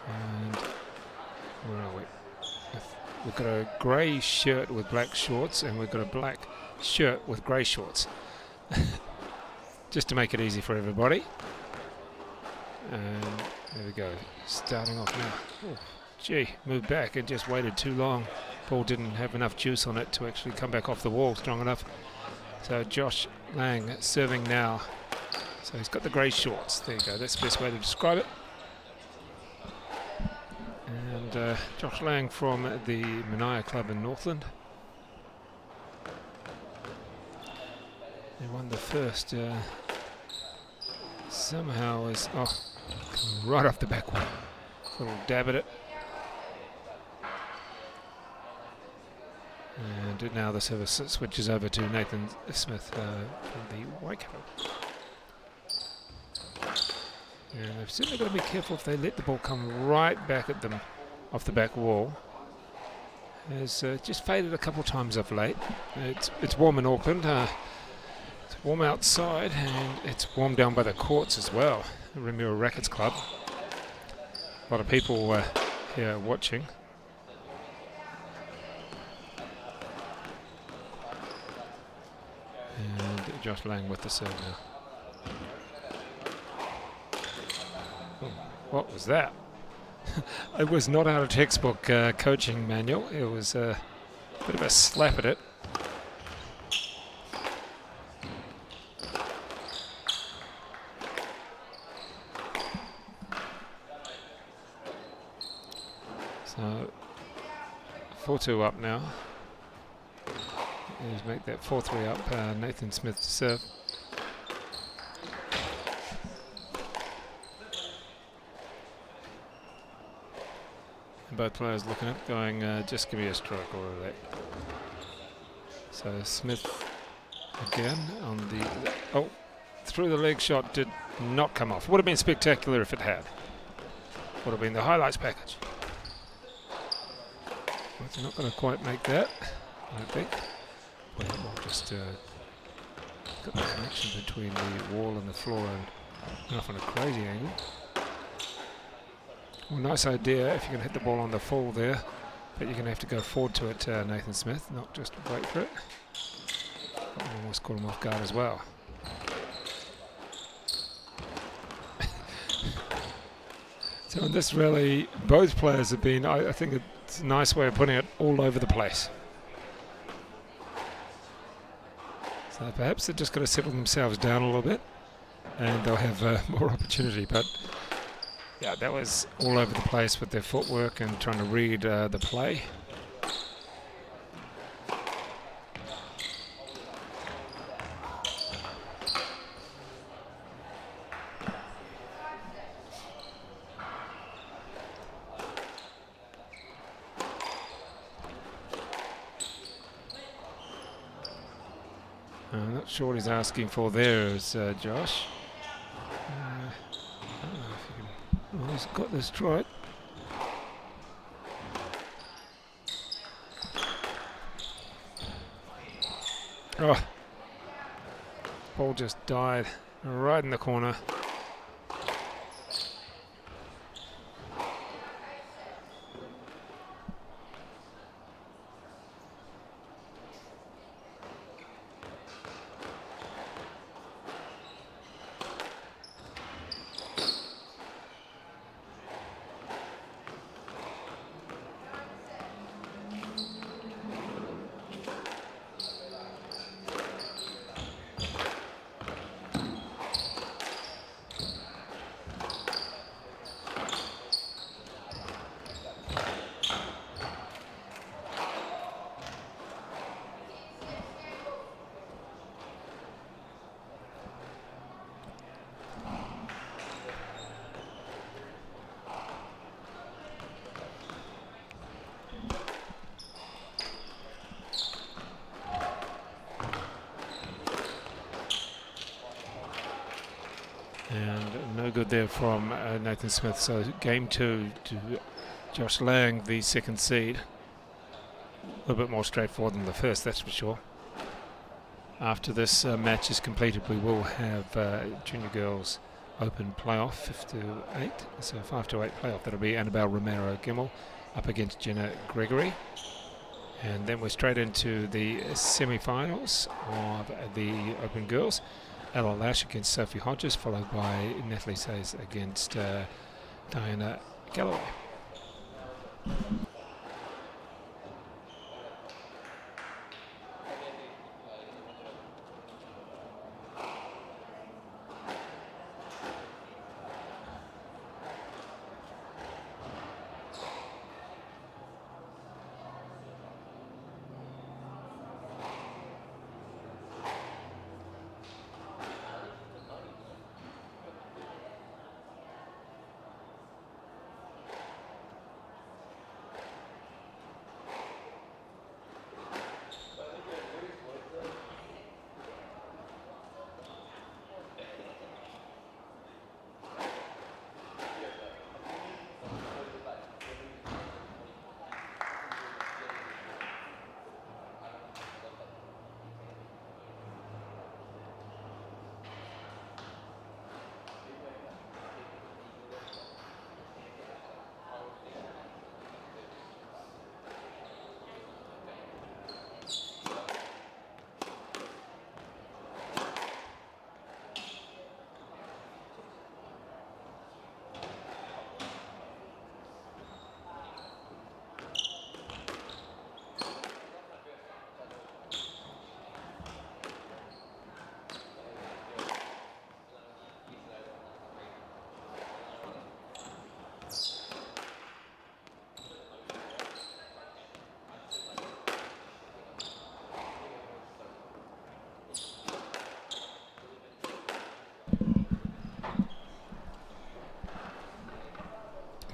And where are we? We've got a grey shirt with black shorts, and we've got a black shirt with grey shorts. Just to make it easy for everybody. And there we go. Starting off now. Oh, gee, moved back and just waited too long. Ball didn't have enough juice on it to actually come back off the wall strong enough. So Josh Lang serving now. So he's got the grey shorts. There you go. That's the best way to describe it. And Josh Lang from the Mania Club in Northland. They won the first somehow is right off the back wall. Little dab at it. And now the service switches over to Nathan Smith from the Waikato. And they've certainly got to be careful if they let the ball come right back at them off the back wall. Has just faded a couple times of late. It's warm in Auckland. It's warm outside, and it's warm down by the courts as well. The Romero Rackets Club. A lot of people here watching. And Josh Lang with the serve now. Oh, what was that? It was not out of textbook coaching manual. It was a bit of a slap at it. So 4-2 up now. Let's make that 4-3 up. Nathan Smith to serve. And both players looking up, going, just give me a stroke or that. So Smith again on the through the leg shot did not come off. Would have been spectacular if it had. Would have been the highlights package. Well, it's not going to quite make that, I think. Well, we'll just got the connection between the wall and the floor and went off on a crazy angle. Well, nice idea if you're going to hit the ball on the full there, but you're going to have to go forward to it, Nathan Smith, not just wait for it. Almost caught him off guard as well. So in this rally, both players have been, I think it's a nice way of putting it, all over the place. So perhaps they're just going to settle themselves down a little bit and they'll have more opportunity. But yeah, that was all over the place with their footwork and trying to read the play. I'm not sure what he's asking for there is Josh. I don't know if you can. Oh, he's got this right. Oh, ball just died right in the corner. And no good there from Nathan Smith. So game 2 to Josh Lang, the second seed. A little bit more straightforward than the first, that's for sure. After this match is completed, we will have Junior Girls Open playoff, 5 to 8. So 5 to 8 playoff. That'll be Annabelle, Romero, Gemmell up against Jenna, Gregory. And then we're straight into the semi-finals of the Open Girls. Lash against Sophie Hodgers, followed by Natalie Says against Diana Galloway.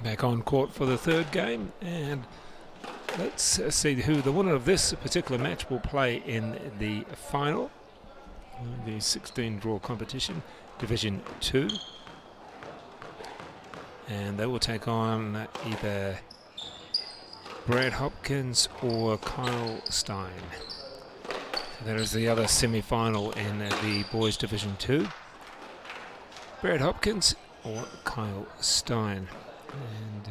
back on court for the third game, and let's see who the winner of this particular match will play in the final, the 16 draw competition, Division 2, and they will take on either Brad Hopkins or Kyle Stein. So that is the other semi-final in the boys Division 2, Brad Hopkins or Kyle Stein. And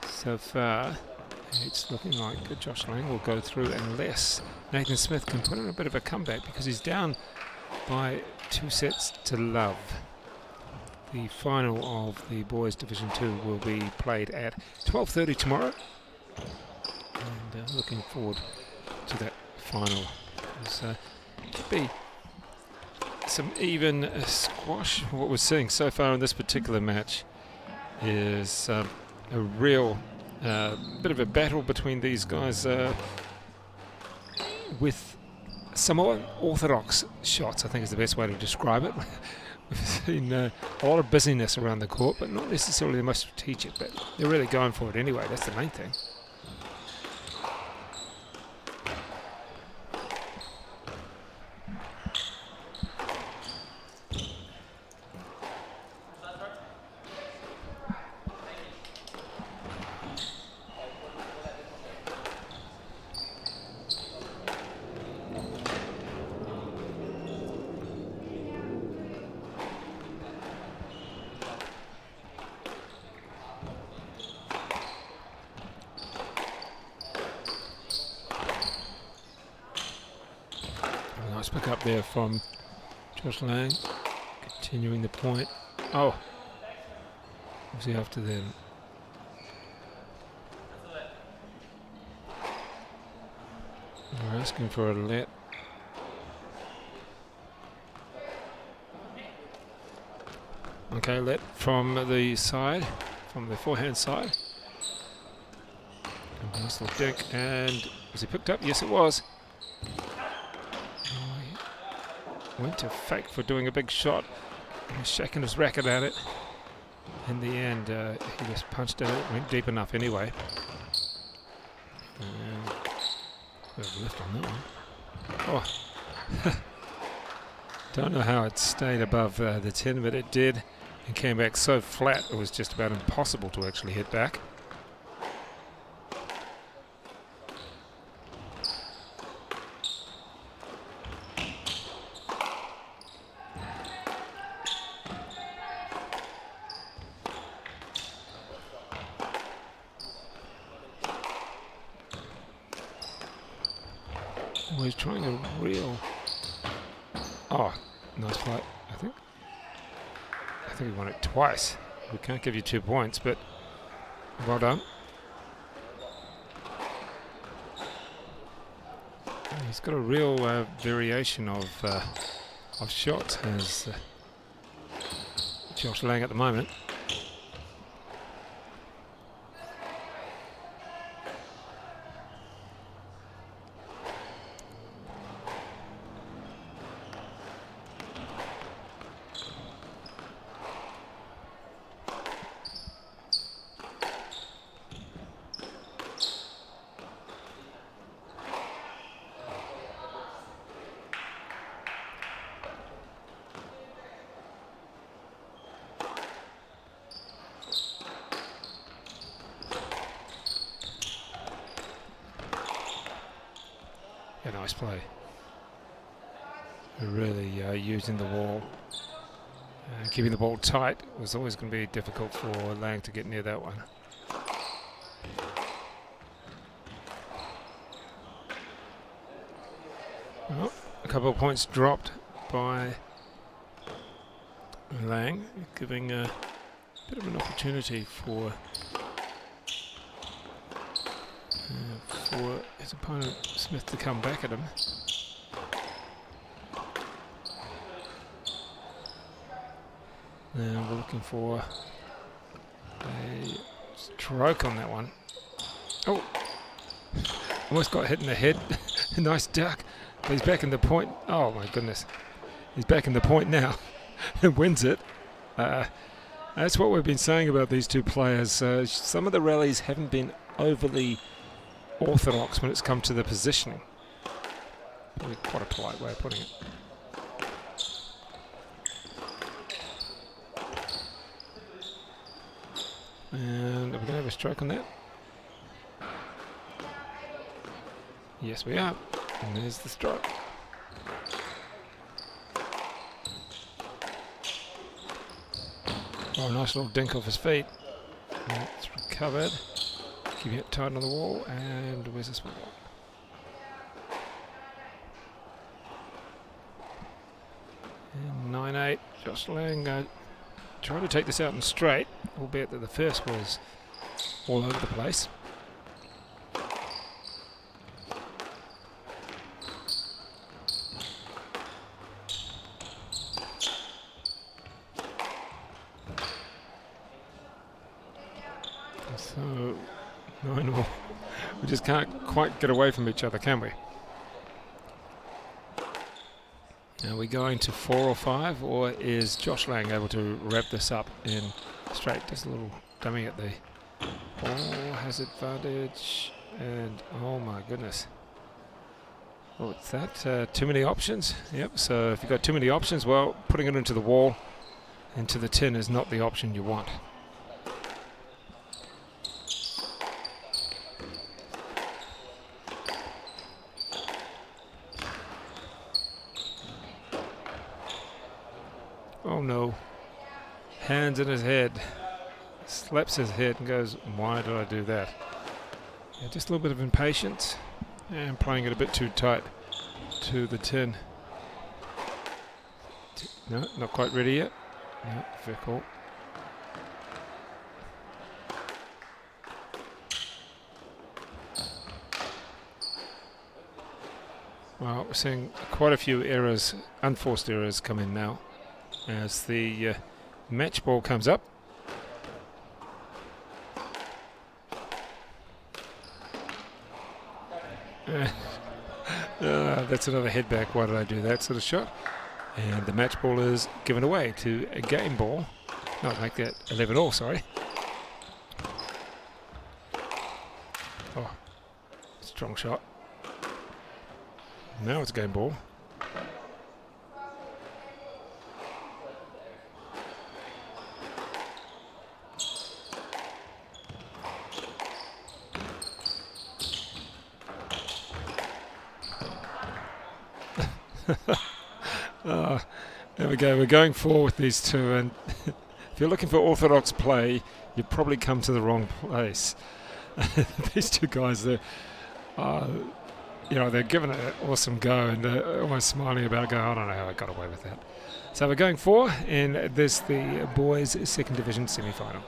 so far it's looking like Josh Lang will go through unless Nathan Smith can put in a bit of a comeback, because he's down by 2 sets to love. The final of the boys Division 2 will be played at 12:30 tomorrow, and looking forward to that final. It could be some even squash. What we're seeing so far in this particular match is a real bit of a battle between these guys with somewhat orthodox shots, I think is the best way to describe it. We've seen a lot of busyness around the court, but not necessarily the most strategic, but they're really going for it anyway. That's the main thing. Pick up there from Josh Lang, continuing the point. Oh, what's he after then? We're asking for a let. Okay, let from the side, from the forehand side. A nice little dink, and was he picked up? Yes, it was. Went to fake for doing a big shot. He was shaking his racket at it. In the end, he just punched at it. Went deep enough anyway. And bit of lift on that one. Oh, don't know how it stayed above the 10, but it did, and came back so flat it was just about impossible to actually hit back. He's trying a real... Oh, nice play, I think. I think he won it twice. We can't give you 2 points, but well done. He's got a real variation of shots as Josh Lang at the moment. A nice play. Really using the wall. Keeping the ball tight was always going to be difficult for Lang to get near that one. Oh, a couple of points dropped by Lang, giving a bit of an opportunity for his opponent Smith to come back at him. And we're looking for a stroke on that one. Oh, almost got hit in the head. Nice duck, but he's back in the point. Oh my goodness, he's back in the point now and wins it. That's what we've been saying about these two players. Some of the rallies haven't been overly orthodox when it's come to the positioning. Probably quite a polite way of putting it. And are we going to have a stroke on that? Yes, we are. And there's the stroke. Oh, nice little dink off his feet. It's recovered. Keeping it tight on the wall. And where's this one? And 9-8. Josh Lang trying to take this out and straight, albeit that the first was all over the place. So, 9-all. We just can't quite get away from each other, can we? Are we going to 4 or 5, or is Josh Lang able to wrap this up in straight? Just a little dummy at the ball, has advantage, and oh my goodness. What's that? Too many options? Yep, so if you've got too many options, well, putting it into the wall, into the tin is not the option you want. Oh no. Hands in his head. Slaps his head and goes, why did I do that? Yeah, just a little bit of impatience and playing it a bit too tight to the tin. No, not quite ready yet. No, fair call. Well, we're seeing quite a few errors, unforced errors come in now as the match ball comes up. That's another head back. Why did I do that sort of shot? And the match ball is given away to a game ball. No, make that 11-all, sorry. Oh, strong shot. Now it's game ball. There we go. We're going 4 with these two, and if you're looking for orthodox play, you probably come to the wrong place. These two guys, they're giving it an awesome go, and they're almost smiling about going, I don't know how I got away with that. So we're going 4, and this the boys' second division semi-final.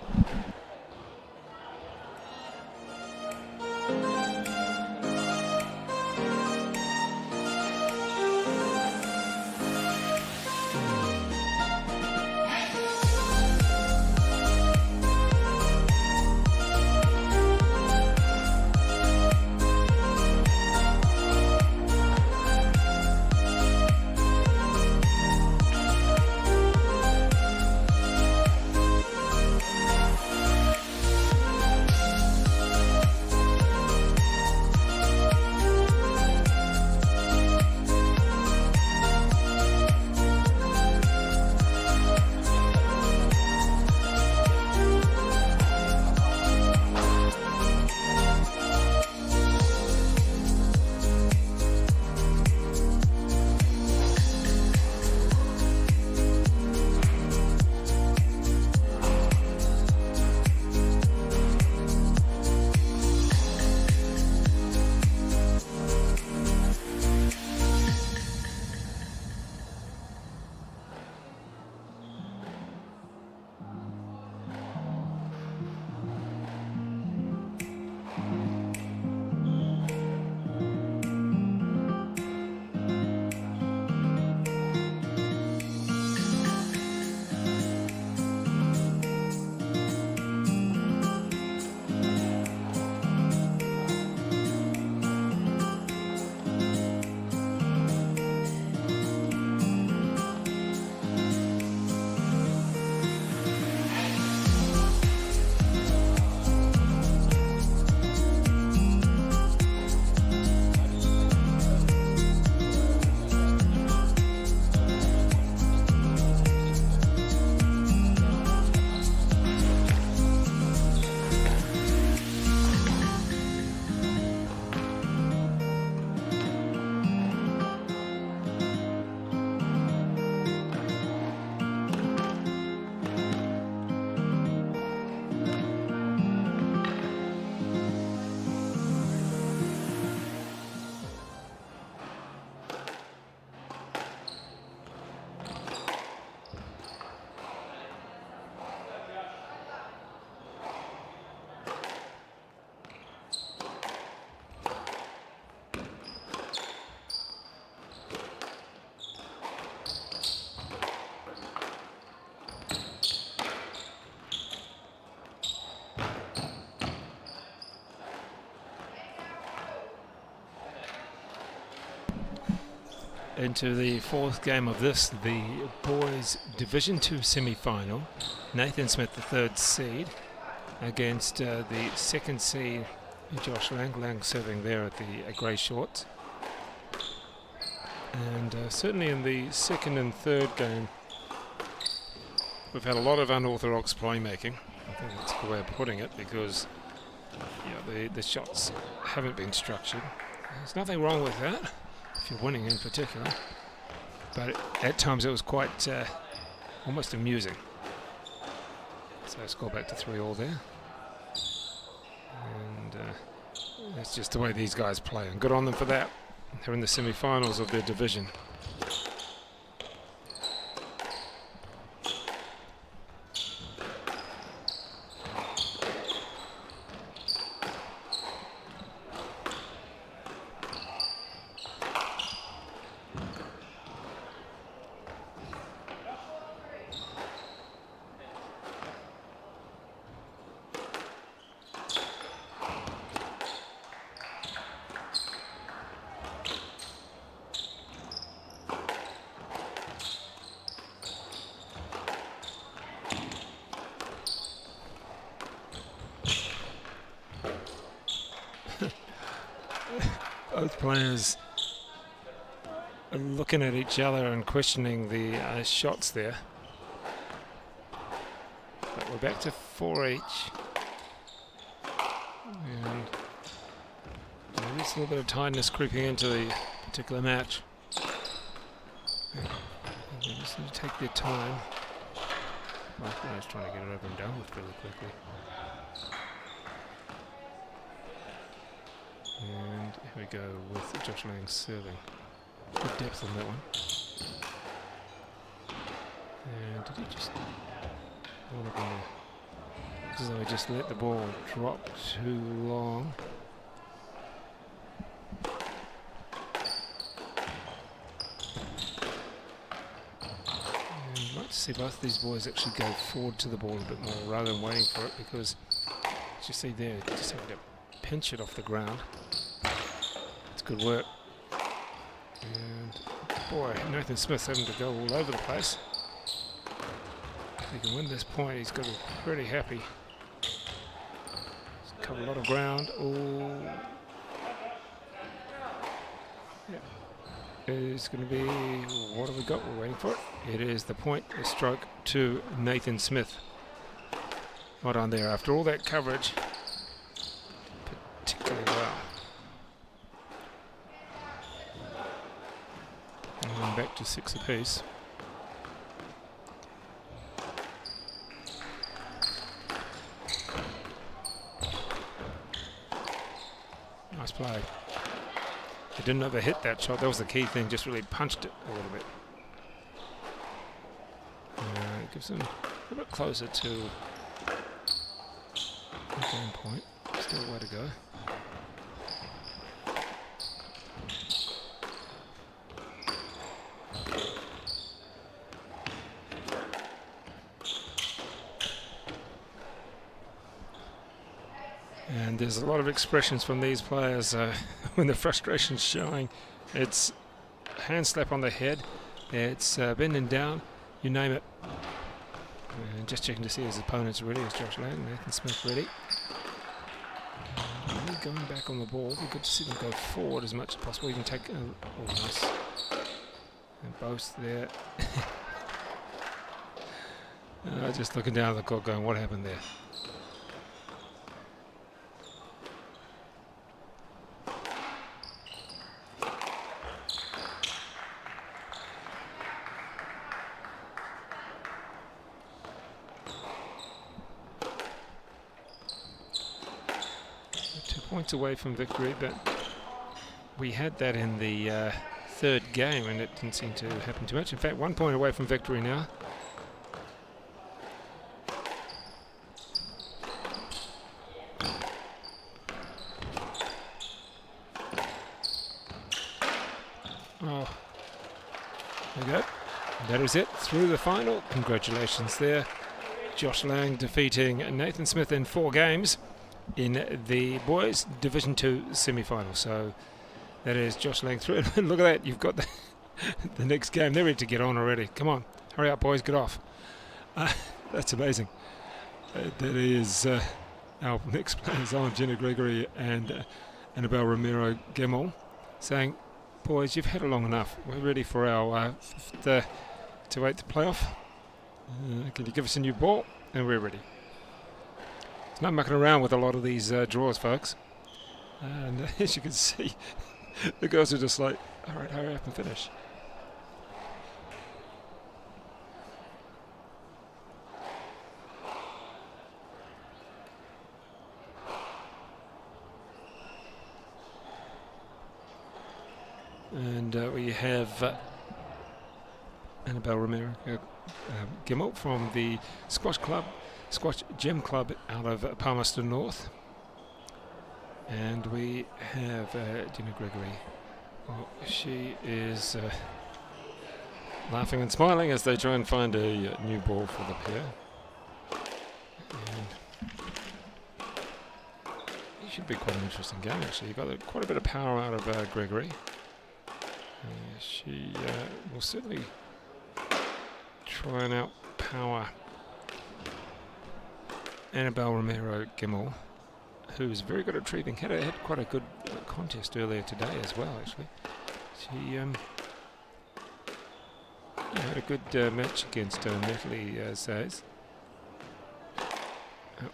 into the fourth game of this, the boys Division 2 semi-final. Nathan Smith, the third seed, against the second seed, Josh Lang serving there at the grey shorts. And certainly in the second and third game, we've had a lot of unorthodox playmaking. I think that's the way of putting it, because the shots haven't been structured. There's nothing wrong with that, if you're winning in particular. But at times it was quite almost amusing. So score back to 3-all there. And that's just the way these guys play, and good on them for that. They're in the semi-finals of their division. Both players are looking at each other and questioning the shots there. But we're back to 4 each. And maybe it's a little bit of tightness creeping into the particular match. They just need to take their time. Both players trying to get it over and done with really quickly. And here we go with Josh Lang serving. Good depth on that one. And did he just... As though he just let the ball drop too long. And I'd like to see both of these boys actually go forward to the ball a bit more rather than waiting for it, because as you see there, just having to pinch it off the ground. It's good work. And boy, Nathan Smith having to go all over the place. If he can win this point, he's got to be pretty happy. He's covered a lot of ground. Oh, yeah. It's going to be, what have we got? We're waiting for it. It is the point, a stroke to Nathan Smith. Well done there. After all that coverage, particularly well. And back to 6 apiece. Nice play. He didn't overhit that shot. That was the key thing. Just really punched it a little bit. It gives him a bit closer to the game point. Still a way to go. And there's a lot of expressions from these players when the frustration's showing. It's hand slap on the head, it's bending down, you name it. And just checking to see his opponents ready. Is Josh Lang, Nathan Smith ready? Really going back on the ball. It'd be good to see them go forward as much as possible. Even take nice. And both there. Just looking down at the court going, what happened there? Points away from victory, but we had that in the third game and it didn't seem to happen too much. In fact, 1 point away from victory now. Oh, there we go. That is it, through the final. Congratulations there. Josh Lang defeating Nathan Smith in 4 games in the boys Division 2 semi-final. So that is Josh Lang through. Look at that, you've got the next game. They're ready to get on already. Come on, hurry up, boys, get off. That's amazing. That is our next players on, Jenna, Gregory and Annabelle, Romero, Gemmell, saying, boys, you've had it long enough. We're ready for our 5th to 8th playoff. Can you give us a new ball? And we're ready. There's no mucking around with a lot of these draws, folks. And as you can see, the girls are just like, all right, hurry up and finish. And we have Annabelle, Romero, Gemmell from the Squash Gym Club out of Palmerston North. And we have Jenna Gregory. Well, she is laughing and smiling as they try and find a new ball for the pair. And it should be quite an interesting game, actually. You've got quite a bit of power out of Gregory. She will certainly try and outpower Annabelle, Romero, Gemmell, who's very good at retrieving. Had quite a good contest earlier today as well, actually. She had a good match against Natalie says,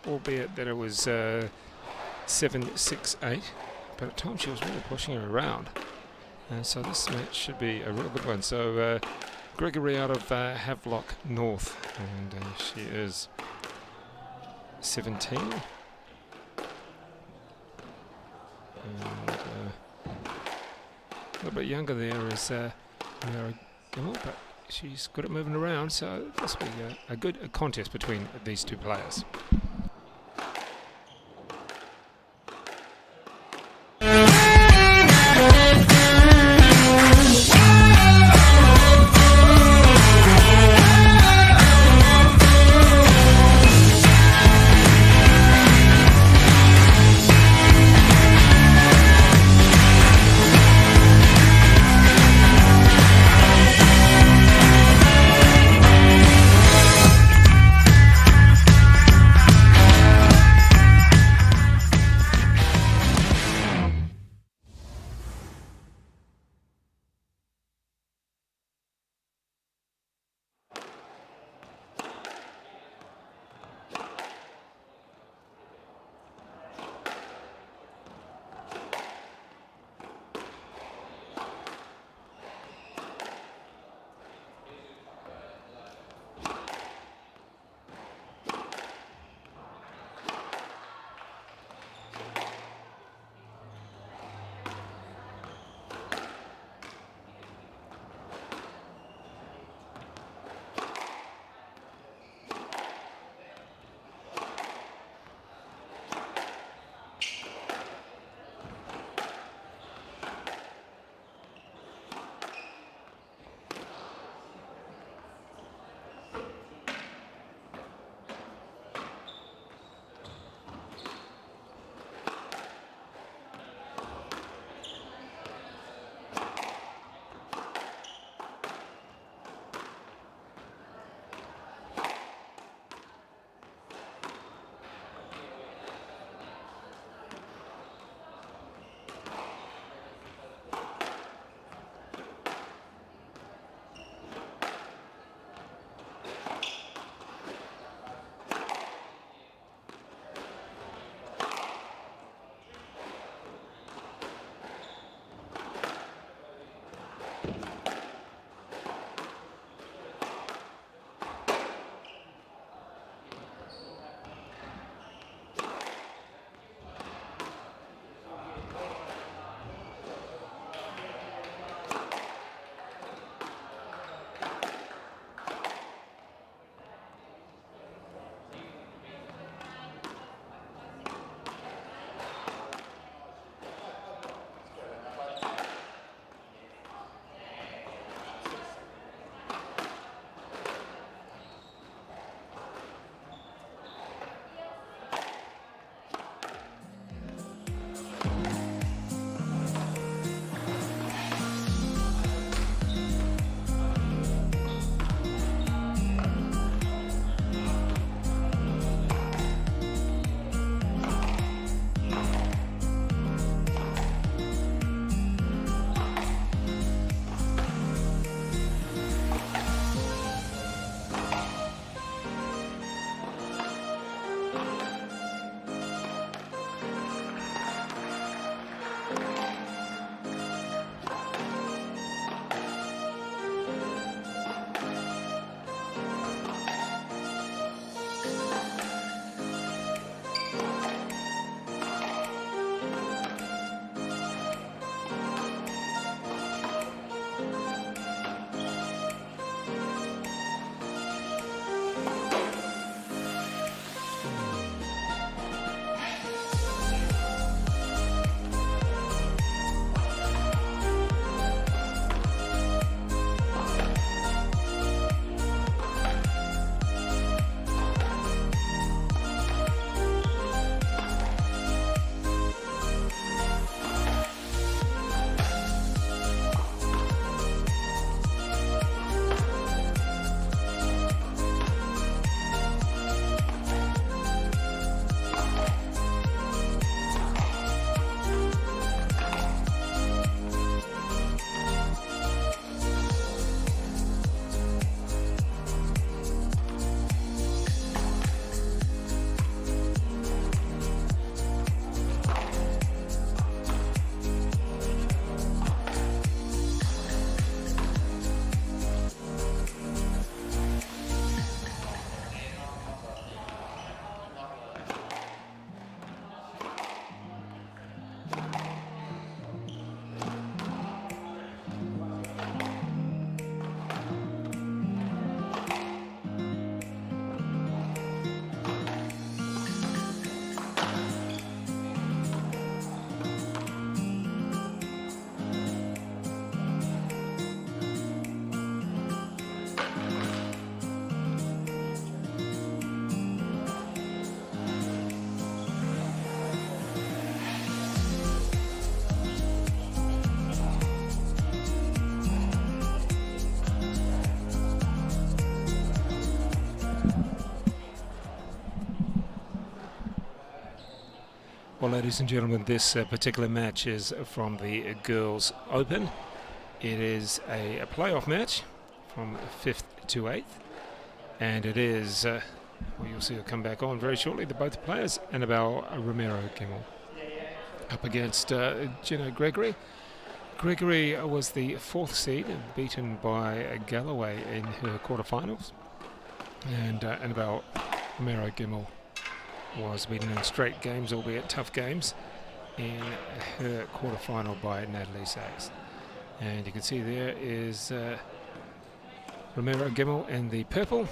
albeit that it was 7-6-8, but at times she was really pushing her around. So this match should be a real good one. So Gregory out of Havelock North, and she is 17. And a little bit younger there is Mary Gemmell, but she's good at moving around, so this will be a good contest between these two players. Well, ladies and gentlemen, this particular match is from the Girls Open. It is a playoff match from 5th to 8th. And it is, well, you'll see it come back on very shortly, the both players, Annabelle Romero up against Jenna Gregory. Gregory was the 4th seed, beaten by Galloway in her quarterfinals. And Annabelle Romero was beaten in straight games, albeit tough games, in her quarterfinal by Natalie Sachs. And you can see there is Romero Gimmel in the purple,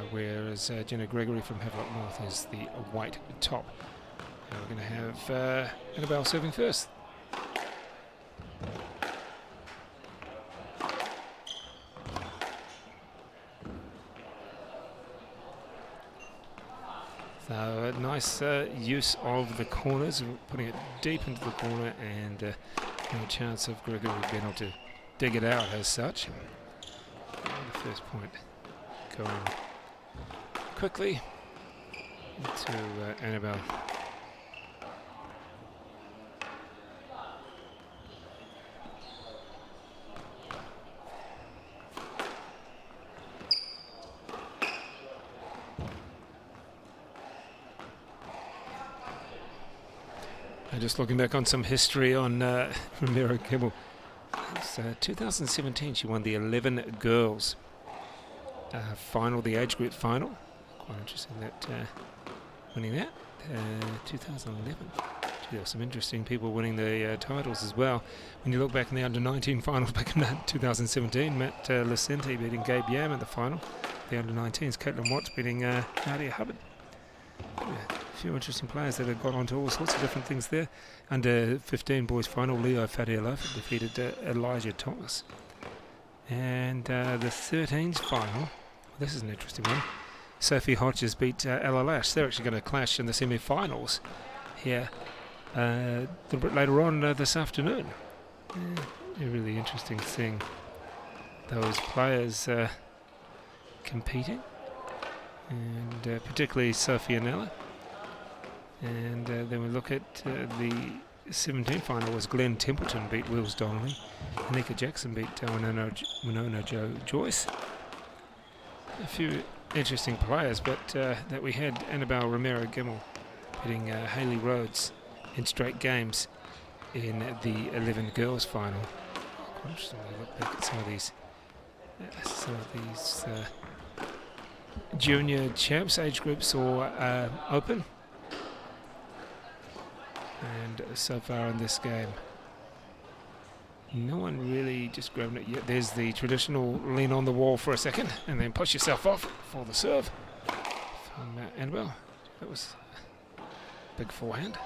whereas Jenna Gregory from Havelock North is the white top. And we're going to have Annabelle serving first. So a nice use of the corners, putting it deep into the corner, and no chance of Gregory being able to dig it out as such. And the first point going quickly to Annabelle. Just looking back on some history on Romero Gimmel. It's 2017 she won the 11 girls final, the age group final. Quite interesting that winning that. 2011. There were some interesting people winning the titles as well. When you look back in the under-19 finals back in 2017, Matt Lucente beating Gabe Yam in the final. The under-19s, Caitlin Watts beating Nadia Hubbard. Yeah. Few interesting players that have got onto all sorts of different things there. Under 15 boys final, Leo Fataoa defeated Elijah Thomas. And the 13s final, this is an interesting one. Sophie Hodgers beat Ella Lash. They're actually going to clash in the semi-finals here a little bit later on this afternoon. A really interesting thing. Those players competing, and particularly Sophie and Ella. And then we look at the 17th final was Glenn Templeton beat Wills Donnelly. Anika Jackson beat Winona Joyce. A few interesting players, but that we had Annabelle Romero Gimmel beating Hayley Rhodes in straight games in the 11 girls final. Quite interesting to look back at some of these junior champs age groups or open. And so far in this game, no one really just grabbing it yet. There's the traditional lean on the wall for a second and then push yourself off for the serve from Annabelle. That was a big forehand.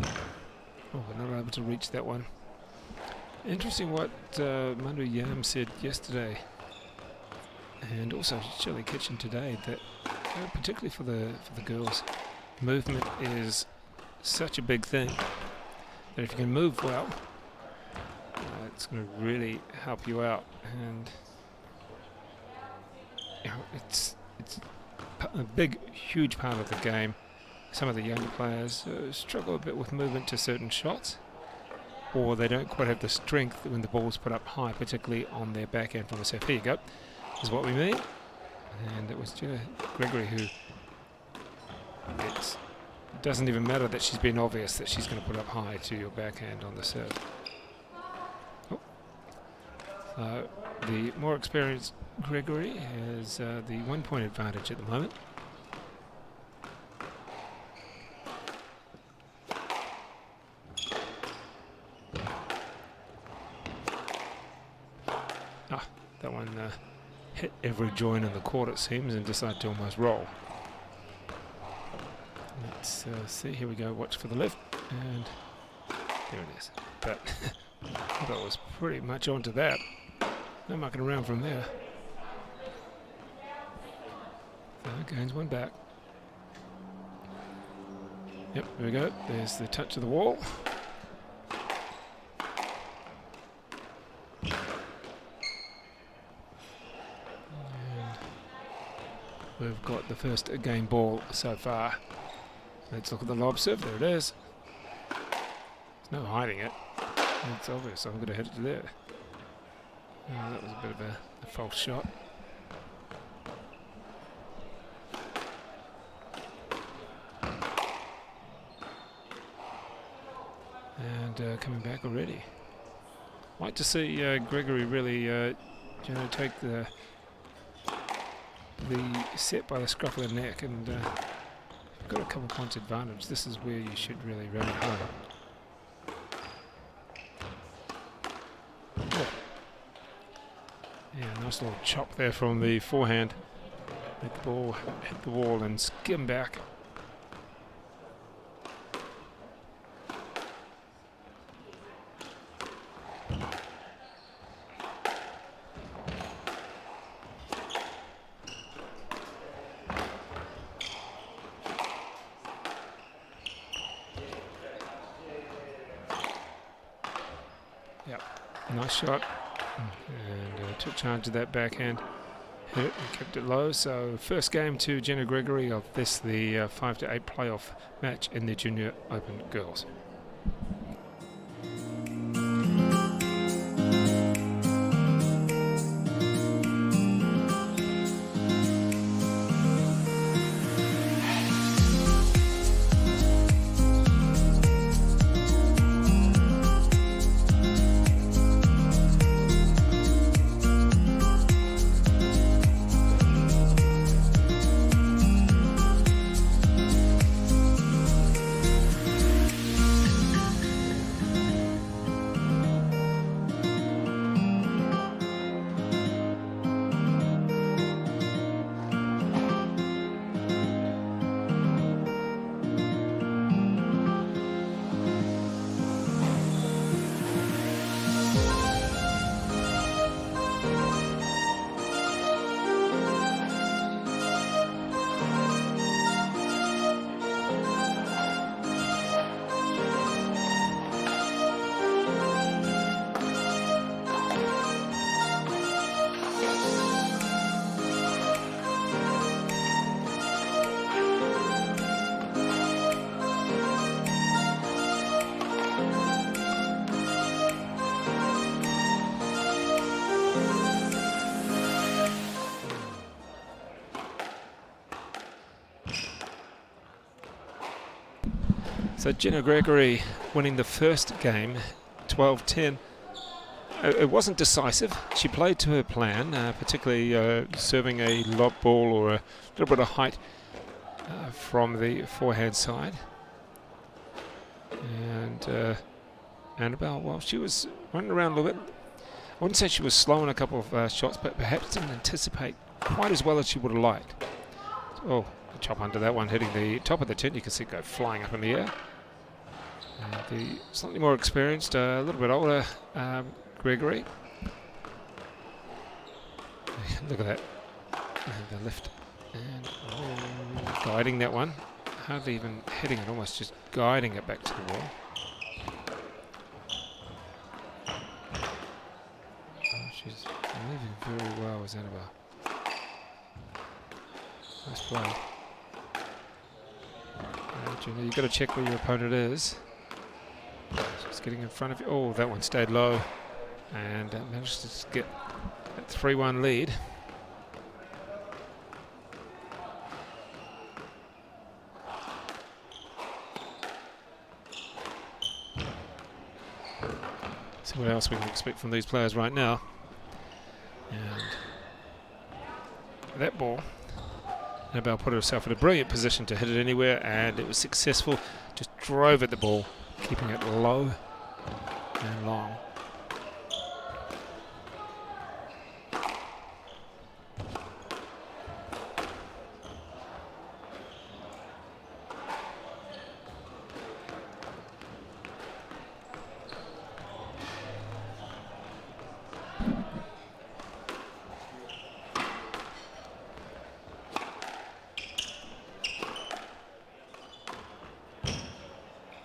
Oh, we're not able to reach that one. Interesting what Mandu Yam said yesterday. And also Shirley Kitchen today, that particularly for the girls, movement is such a big thing that if you can move well, it's going to really help you out. And you know, it's a big, huge part of the game. Some of the younger players struggle a bit with movement to certain shots, or they don't quite have the strength when the ball's put up high, particularly on their backhand from the serve. Here you go. Is what we mean. And it was Jenna Gregory who, it doesn't even matter that she's been obvious that she's going to put up high to your backhand on the serve. Oh. So the more experienced Gregory has the 1 point advantage at the moment. That one hit every joint in the court, it seems, and decided to almost roll. Let's see. Here we go. Watch for the lift, and there it is. But I thought it was pretty much onto that. No mucking around from there. So gains one back. Yep, there we go. There's the touch of the wall. we've got the first game ball so far. Let's look at the lob serve. There it is. There's no hiding it. It's obvious. I'm going to hit it there. Oh, that was a bit of a false shot. And coming back already. Like to see Gregory really, take the set by the scruff of the neck, and you've got a couple points advantage. This is where you should really run it home. Oh. Yeah, nice little chop there from the forehand. Let the ball hit the wall and skim back. Nice shot, and took charge of that backhand, hit it and kept it low. So first game to Jenna Gregory of this, the 5 to 8 playoff match in the Junior Open Girls. So Jenna Gregory winning the first game, 12-10. It wasn't decisive. She played to her plan, particularly serving a lob ball or a little bit of height from the forehand side. And Annabelle, well, she was running around a little bit. I wouldn't say she was slow in a couple of shots, but perhaps didn't anticipate quite as well as she would have liked. Oh, the chop under that one, hitting the top of the tin. You can see it go flying up in the air. The slightly more experienced, a little bit older Gregory. Look at that. And the lift. And guiding that one. Hardly even hitting it, almost just guiding it back to the wall. Oh, she's moving very well as Annabelle. Nice play. Jenna, you've got to check where your opponent is. She's getting in front of you. Oh, that one stayed low and managed to get that 3-1 lead. See what else we can expect from these players right now. And that ball, Annabelle put herself in a brilliant position to hit it anywhere, and it was successful. Just drove at the ball, keeping it low and long.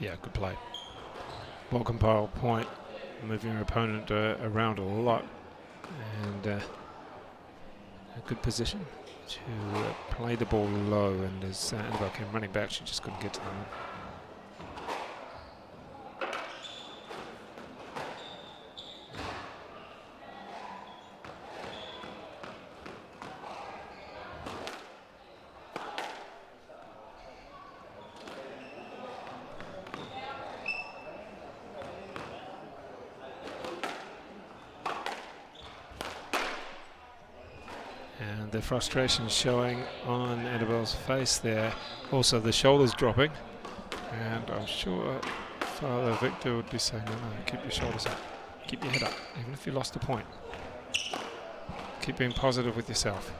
Yeah, good play. Well compiled point, moving your opponent around a lot, and a good position to play the ball low, and as Annabelle came running back, she just couldn't get to the one. The frustration showing on Annabelle's face there. Also the shoulders dropping, and I'm sure Father Victor would be saying, no, keep your shoulders up, keep your head up, even if you lost a point. Keep being positive with yourself.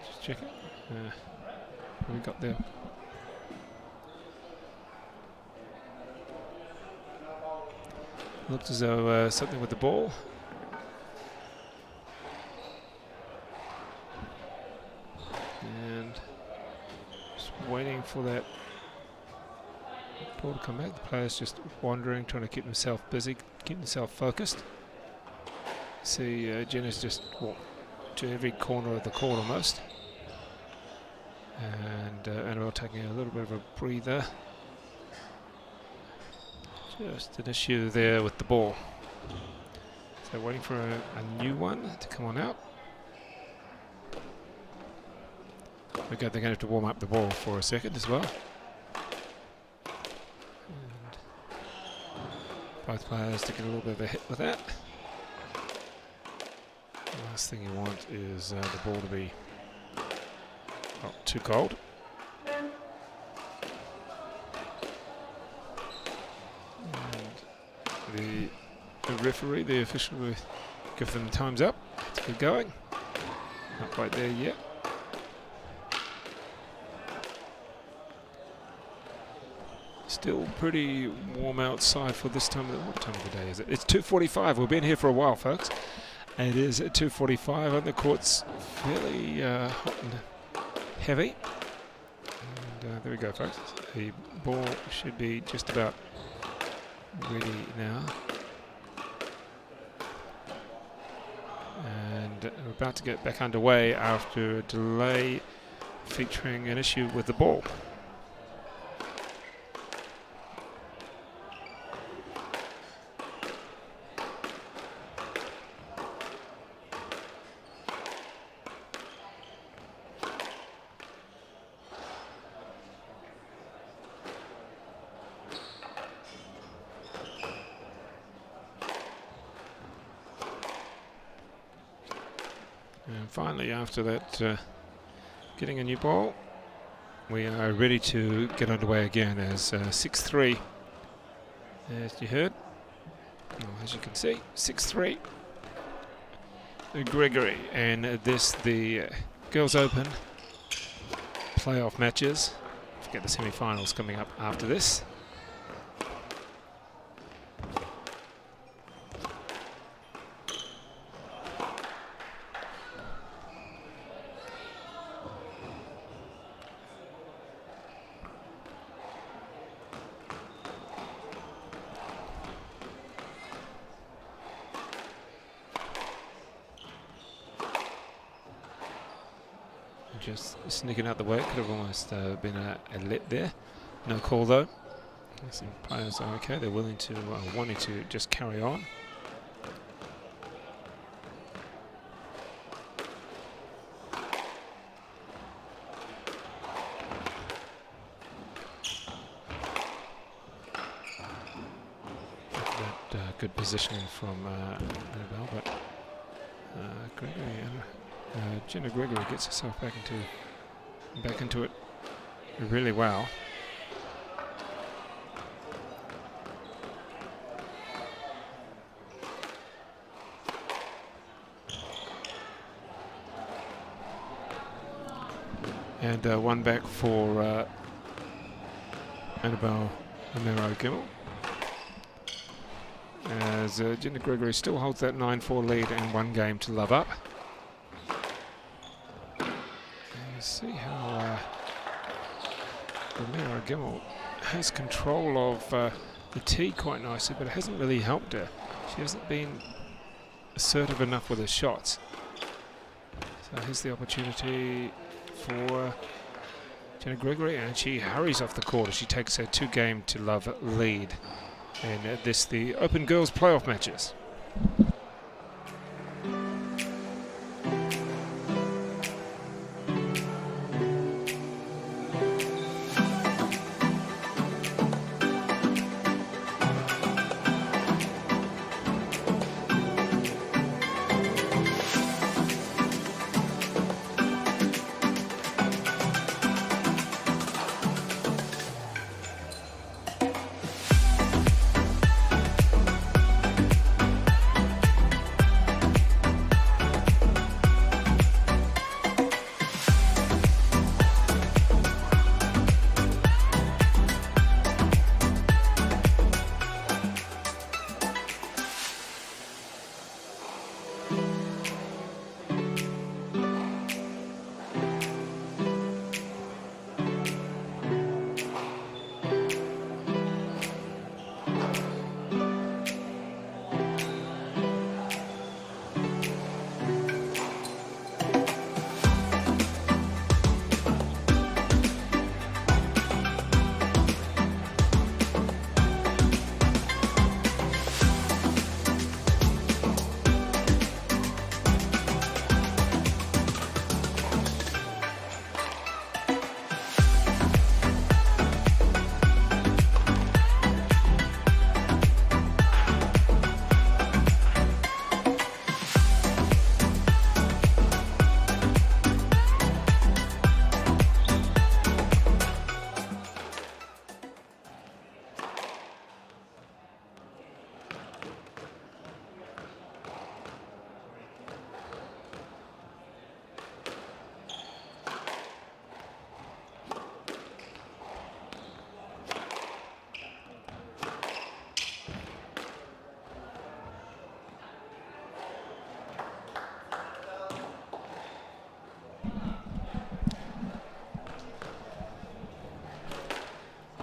Just checking. What we got there? Looked as though something with the ball. And just waiting for that ball to come back. The player's just wandering, trying to keep himself busy, keep himself focused. See, Jenna's just walked to every corner of the court almost. And Annabelle taking a little bit of a breather. Just an issue there with the ball. So waiting for a new one to come on out. Okay, they're going to have to warm up the ball for a second as well. And both players taking a little bit of a hit with that. The last thing you want is the ball to be not too cold. The referee, the official, will give them time's up to get going. Not quite there yet. Still pretty warm outside for this time. What time of the day is it? It's 2:45. We've been here for a while, folks. It is at 2:45, and the court's fairly hot and heavy. And there we go, folks. The ball should be just about ready now. And we're about to get back underway after a delay featuring an issue with the ball. And finally, after that, getting a new ball, we are ready to get underway again as 6-3, as you heard, as you can see, 6-3. Gregory, and this the Girls Open playoff matches. Forget the semi-finals coming up after this. Just sneaking out the way, could have almost been a let there. No call though. Some players are okay, they're willing to, wanting to just carry on. That good positioning from Annabelle, but Gregory. Jenna Gregory gets herself back into it really well. And one back for Annabelle Romero. As Jenna Gregory still holds that 9-4 lead and one game to love up. See how Romero has control of the tee quite nicely, but it hasn't really helped her. She hasn't been assertive enough with her shots. So here's the opportunity for Jenna Gregory, and she hurries off the court as she takes her 2-game-to-love lead in the Open Girls playoff matches.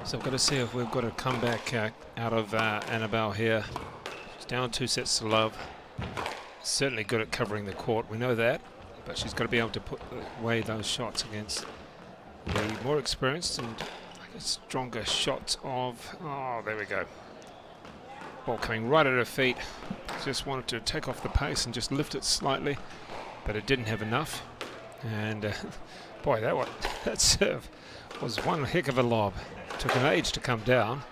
So we've got to see if we've got a comeback out of Annabelle here. She's down 2 sets to love. Certainly good at covering the court, we know that, but she's got to be able to put away those shots against the more experienced and I guess stronger shots of, oh, there we go. Ball coming right at her feet. Just wanted to take off the pace and just lift it slightly, but it didn't have enough. And boy, that serve was one heck of a lob. Took an age to come down.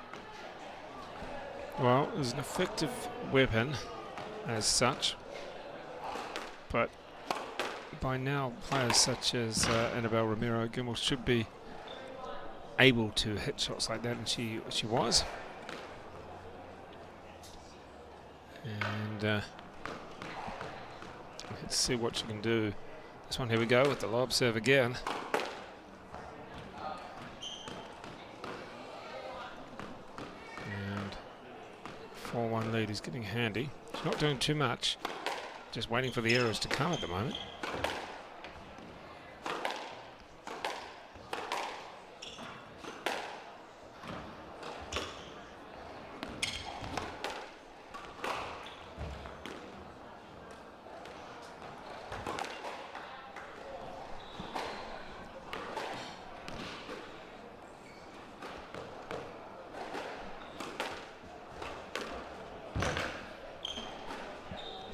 Well, it was an effective weapon as such, but by now players such as Annabelle, Romero, Gilmore should be able to hit shots like that, and she was. And let's see what she can do. This one, here we go with the lob serve again. And 4-1 lead is getting handy. She's not doing too much, just waiting for the errors to come at the moment.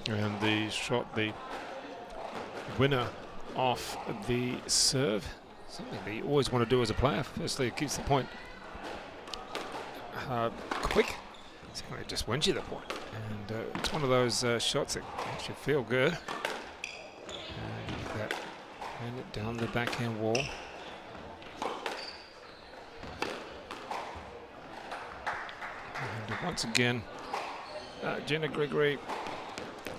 And the shot, the winner off the serve, something that you always want to do as a player. Firstly, it keeps the point quick. Secondly, it just wins you the point. And it's one of those shots that makes you feel good. And that and it down the backhand wall. And once again, Jenna Gregory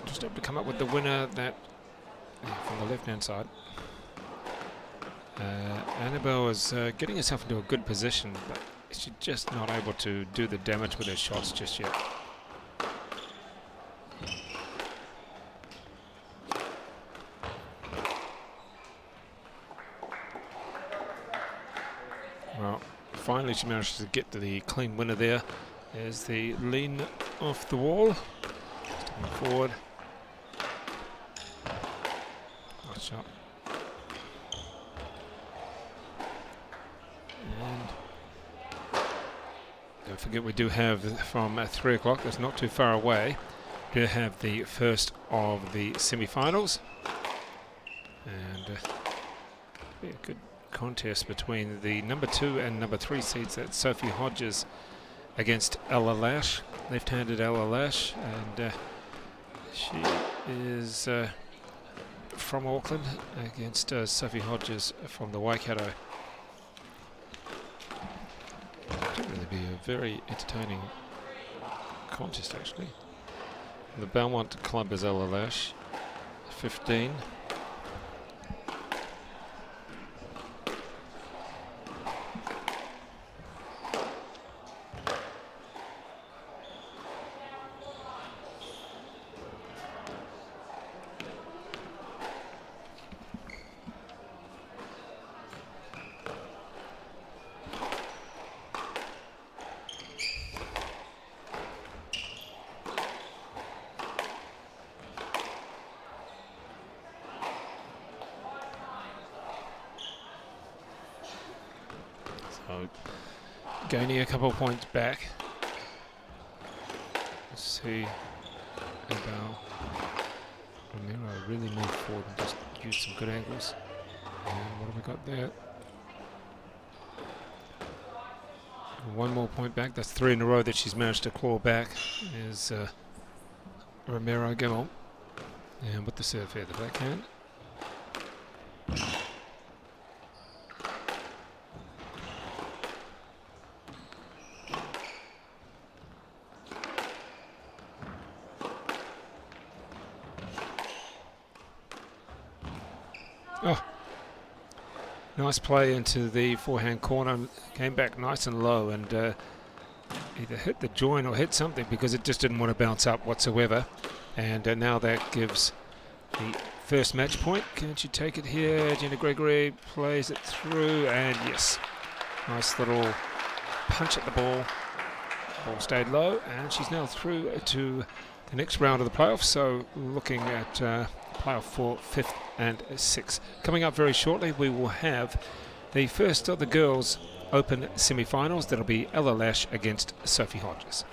just able to come up with the winner that from the left-hand side. Annabelle is getting herself into a good position, but she's just not able to do the damage with her shots just yet. Well, finally she managed to get to the clean winner there. There's the lean off the wall. Stepping forward. Nice shot. And don't forget we do have from 3 o'clock, that's not too far away, we do have the first of the semi-finals. And be a good contest between the number 2 and number 3 seeds. That's Sophie Hodgers against Ella Lash, left-handed Ella Lash, and she is from Auckland against Sophie Hodgers from the Waikato. Should really be a very entertaining contest actually. The Belmont club is Ella Lash, 15. So gaining a couple of points back. Let's see Annabelle. Romero really moved forward and just used some good angles. And what have we got there? One more point back. That's 3 in a row that she's managed to claw back. Is Romero again on. And with the serve here, the backhand. Oh, nice play into the forehand corner. Came back nice and low and either hit the joint or hit something because it just didn't want to bounce up whatsoever. And now that gives the first match point. Can she take it here? Jenna Gregory plays it through, and yes, nice little punch at the ball. Ball stayed low, and she's now through to the next round of the playoffs. So looking at playoff for 5th and 6th. Coming up very shortly, we will have the first of the girls' Open semi-finals. That'll be Ella Lash against Sophie Hodgers.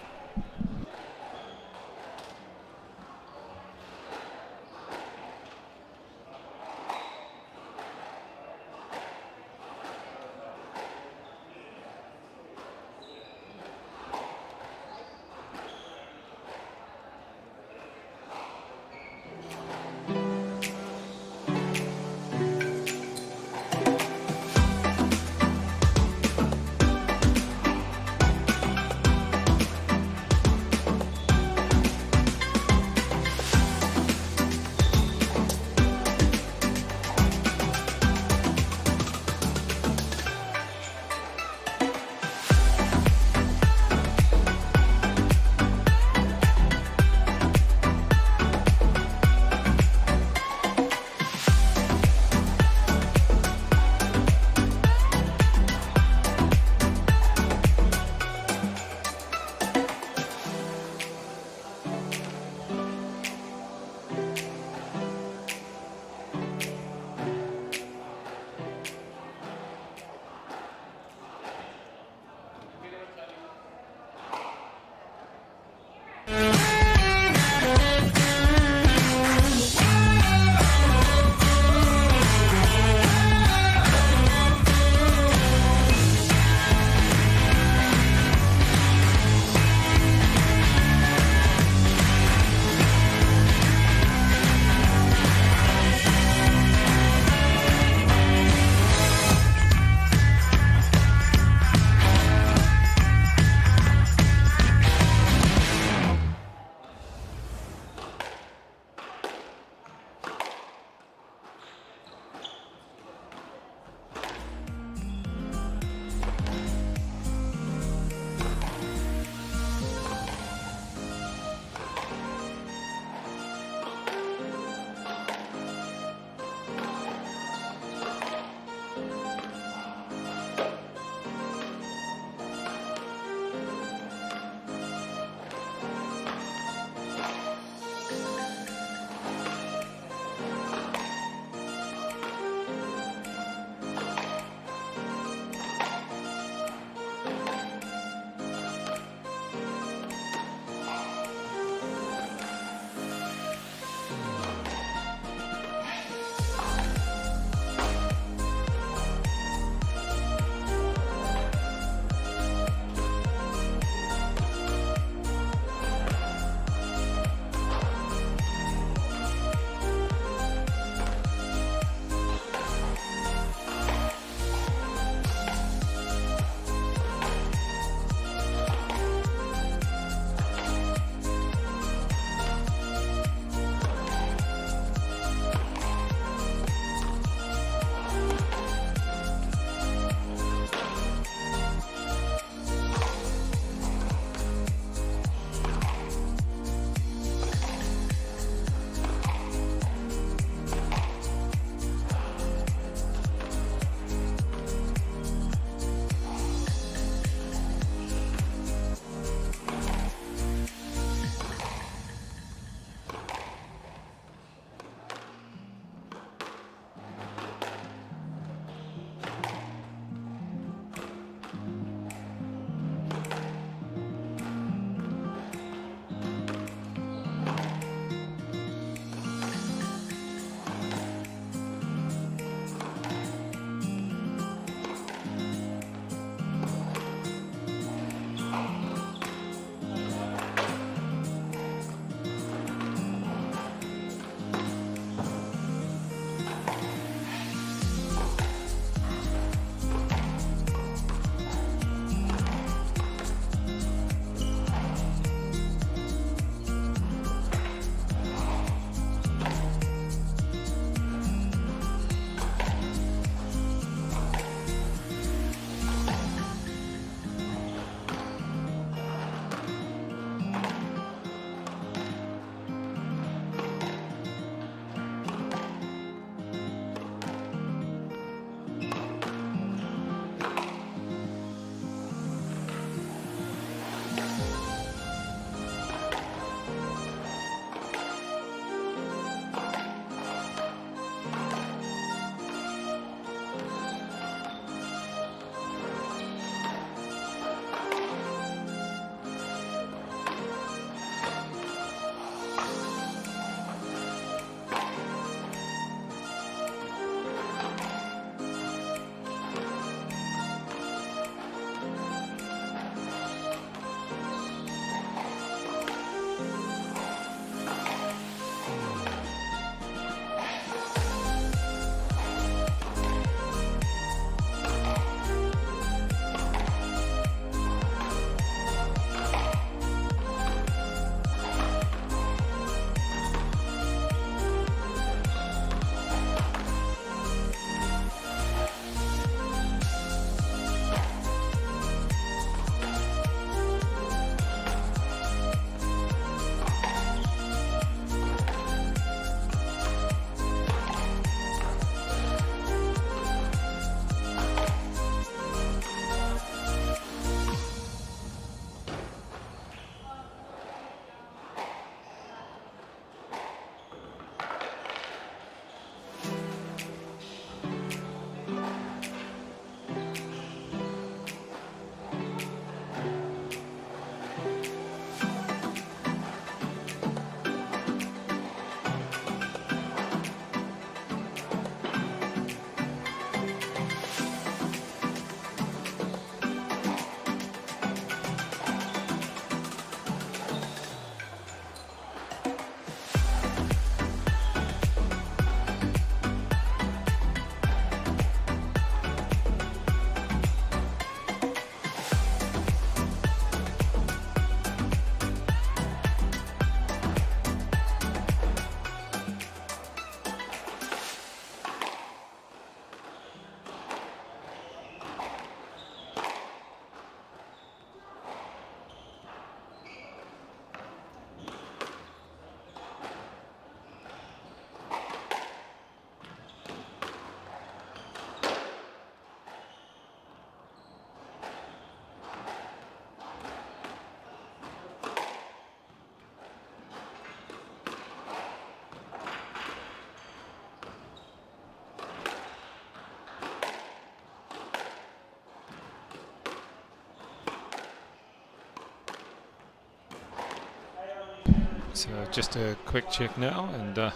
So just a quick check now, and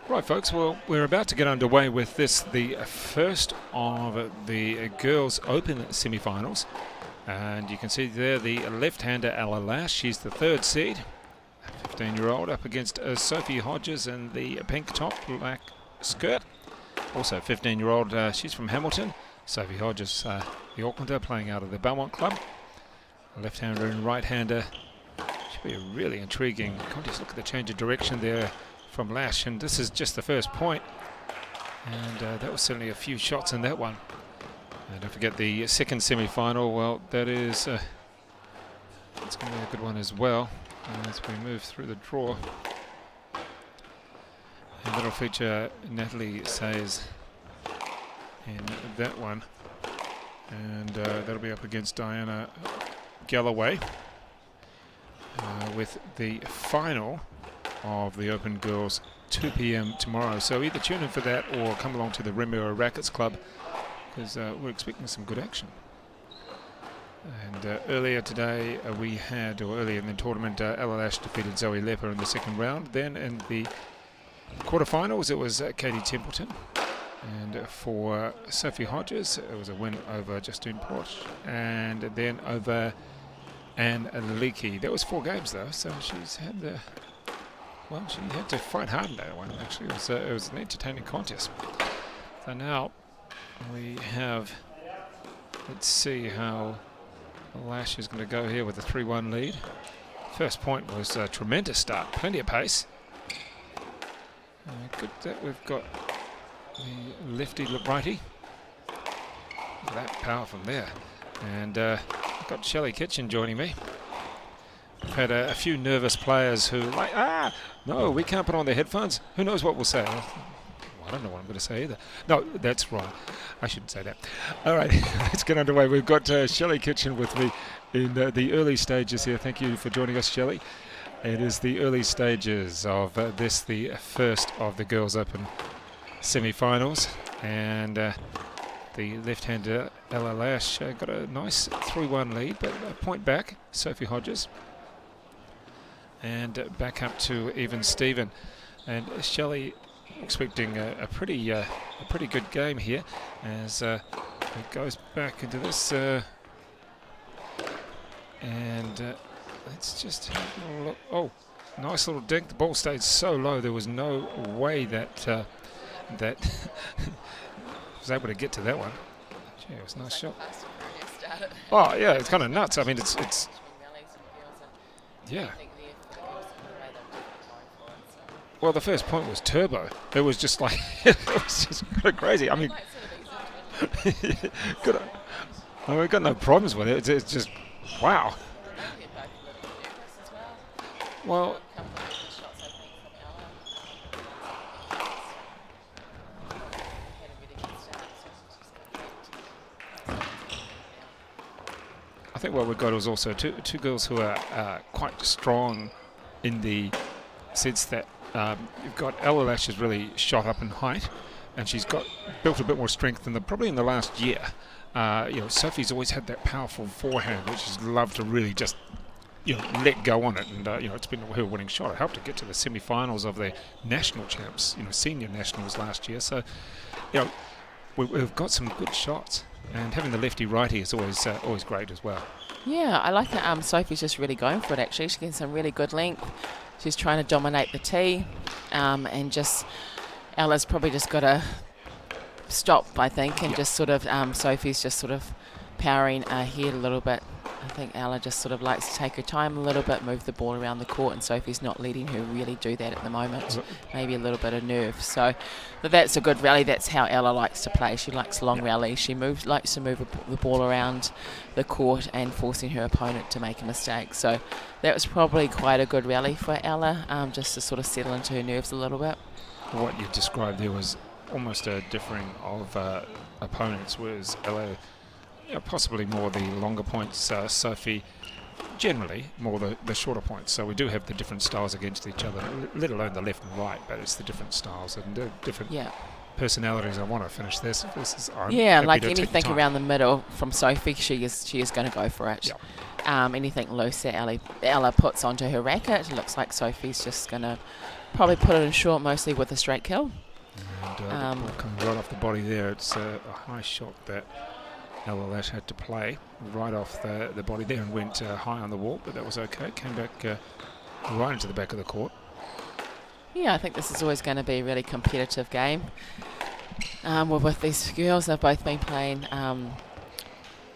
right, folks. Well, we're about to get underway with this, the first of the Girls Open semi-finals, and you can see there the left-hander Lash. She's the third seed, 15-year-old, up against Sophie Hodgers in the pink top, black skirt. Also 15-year-old. She's from Hamilton. Sophie Hodgers, the Aucklander, playing out of the Belmont Club. Left-hander and right-hander. Should be a really intriguing contest. Look at the change of direction there from Lash, and this is just the first point, and that was certainly a few shots in that one. And don't forget the second semi-final. Well, that is it's going to be a good one as well as we move through the draw. And that'll feature Natalie says in that one, and that'll be up against Diana Galloway with the final of the Open Girls 2 p.m. tomorrow. So either tune in for that or come along to the Romero Rackets Club, because we're expecting some good action. And earlier today we had, or earlier in the tournament, Lash defeated Zoe Lepper in the second round. Then in the quarterfinals it was Katie Templeton, and for Sophie Hodgers it was a win over Justine Porch, and then over Anne Lecky. That was 4 games though, so she's had the well, she had to fight hard in that one. Actually, it was an entertaining contest. So now we have, let's see how Lash is going to go here with a 3-1 lead. First point was a tremendous start, plenty of pace. Good that we've got the lefty righty. That power from there. And I've got Shelley Kitchen joining me. I've had a few nervous players who like, no, we can't put on their headphones. Who knows what we'll say? Well, I don't know what I'm going to say either. No, that's right. I shouldn't say that. All right, let's get underway. We've got Shelley Kitchen with me in the early stages here. Thank you for joining us, Shelley. It is the early stages of this, the first of the Girls Open semi-finals. And the left-hander Ella Lash got a nice 3-1 lead, but a point back, Sophie Hodgers. And back up to even Steven. And Shelley expecting a pretty good game here as it goes back into this. And let's just have a look. Oh, nice little dink. The ball stayed so low. There was no way that that was able to get to that one. Gee, it was a nice shot. Oh yeah, it's kind of nuts. I mean, it's yeah. Well, the first point was turbo. It was just like it was just kind of crazy. I mean, we've got no problems with it. It's just wow. Well, I think what we've got is also two girls who are quite strong in the sense that you've got Ella Lash is really shot up in height, and she's got built a bit more strength than probably in the last year. Sophie's always had that powerful forehand, which she's loved to really just let go on it, and it's been her winning shot. It helped her get to the semi-finals of the national champs, senior nationals last year. So, we've got some good shots, and having the lefty righty is always great as well. Yeah, I like that. Sophie's just really going for it. Actually, she's getting some really good length. She's trying to dominate the tee, and just Ella's probably just got to stop, I think, and just sort of Sophie's just sort of powering ahead a little bit. I think Ella just sort of likes to take her time a little bit, move the ball around the court, and Sophie's not letting her really do that at the moment. Maybe a little bit of nerve. So, but that's a good rally. That's how Ella likes to play. She likes long rallies. She likes to move the ball around the court and forcing her opponent to make a mistake. So that was probably quite a good rally for Ella, just to sort of settle into her nerves a little bit. What you described there was almost a differing of opponents, whereas Ella, possibly more the longer points, Sophie generally more the shorter points. So we do have the different styles against each other, let alone the left and right, but it's the different styles and different personalities. I want to finish this. I'm Yeah, happy like to take anything time. around the middle from Sophie, she is going to go for it. Anything loose that Ella puts onto her racket, it looks like Sophie's just going to probably put it in short, mostly with a straight kill. And the ball coming right off the body there. It's a high shot that Ella Lash had to play right off the body there and went high on the wall, but that was okay. Came back right into the back of the court. Yeah, I think this is always going to be a really competitive game. With these girls, they've both been playing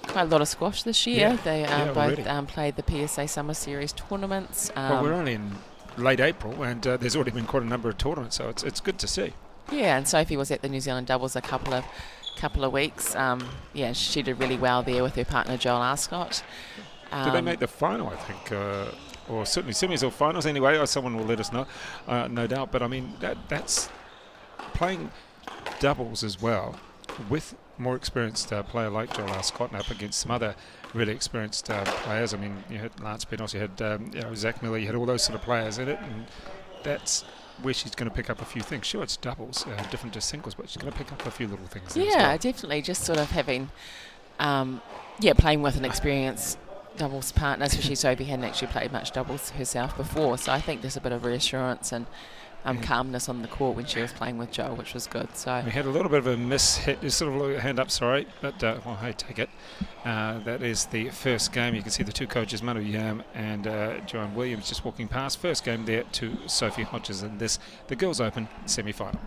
quite a lot of squash this year. Yeah. They Already. both played the PSA Summer Series tournaments. Well, we're only in late April, and there's already been quite a number of tournaments, so it's good to see. Yeah, and Sophie was at the New Zealand doubles a couple of weeks. She did really well there with her partner Joel Arscott. Did they make the final, I think, or certainly semis or finals anyway? Or someone will let us know, no doubt. But I mean, that's playing doubles as well with more experienced player like Joel Arscott up against some other really experienced players. I mean, you had Lance Penos, you had Zach Miller, you had all those sort of players in it, and that's where she's going to pick up a few things. Sure, it's doubles, different to singles, but she's going to pick up a few little things. there as Yeah, well. definitely. Just sort of having, playing with an experienced doubles partner, especially Sophie hadn't actually played much doubles herself before. So I think there's a bit of reassurance and calmness on the court when she was playing with Joel, which was good. So We had a little bit of a miss-hit. There's sort of a hand up, sorry, but hey, take it. That is the first game. You can see the two coaches, Manu Yam and Joanne Williams, just walking past. First game there to Sophie Hodgers in this, the Girls Open semi-final.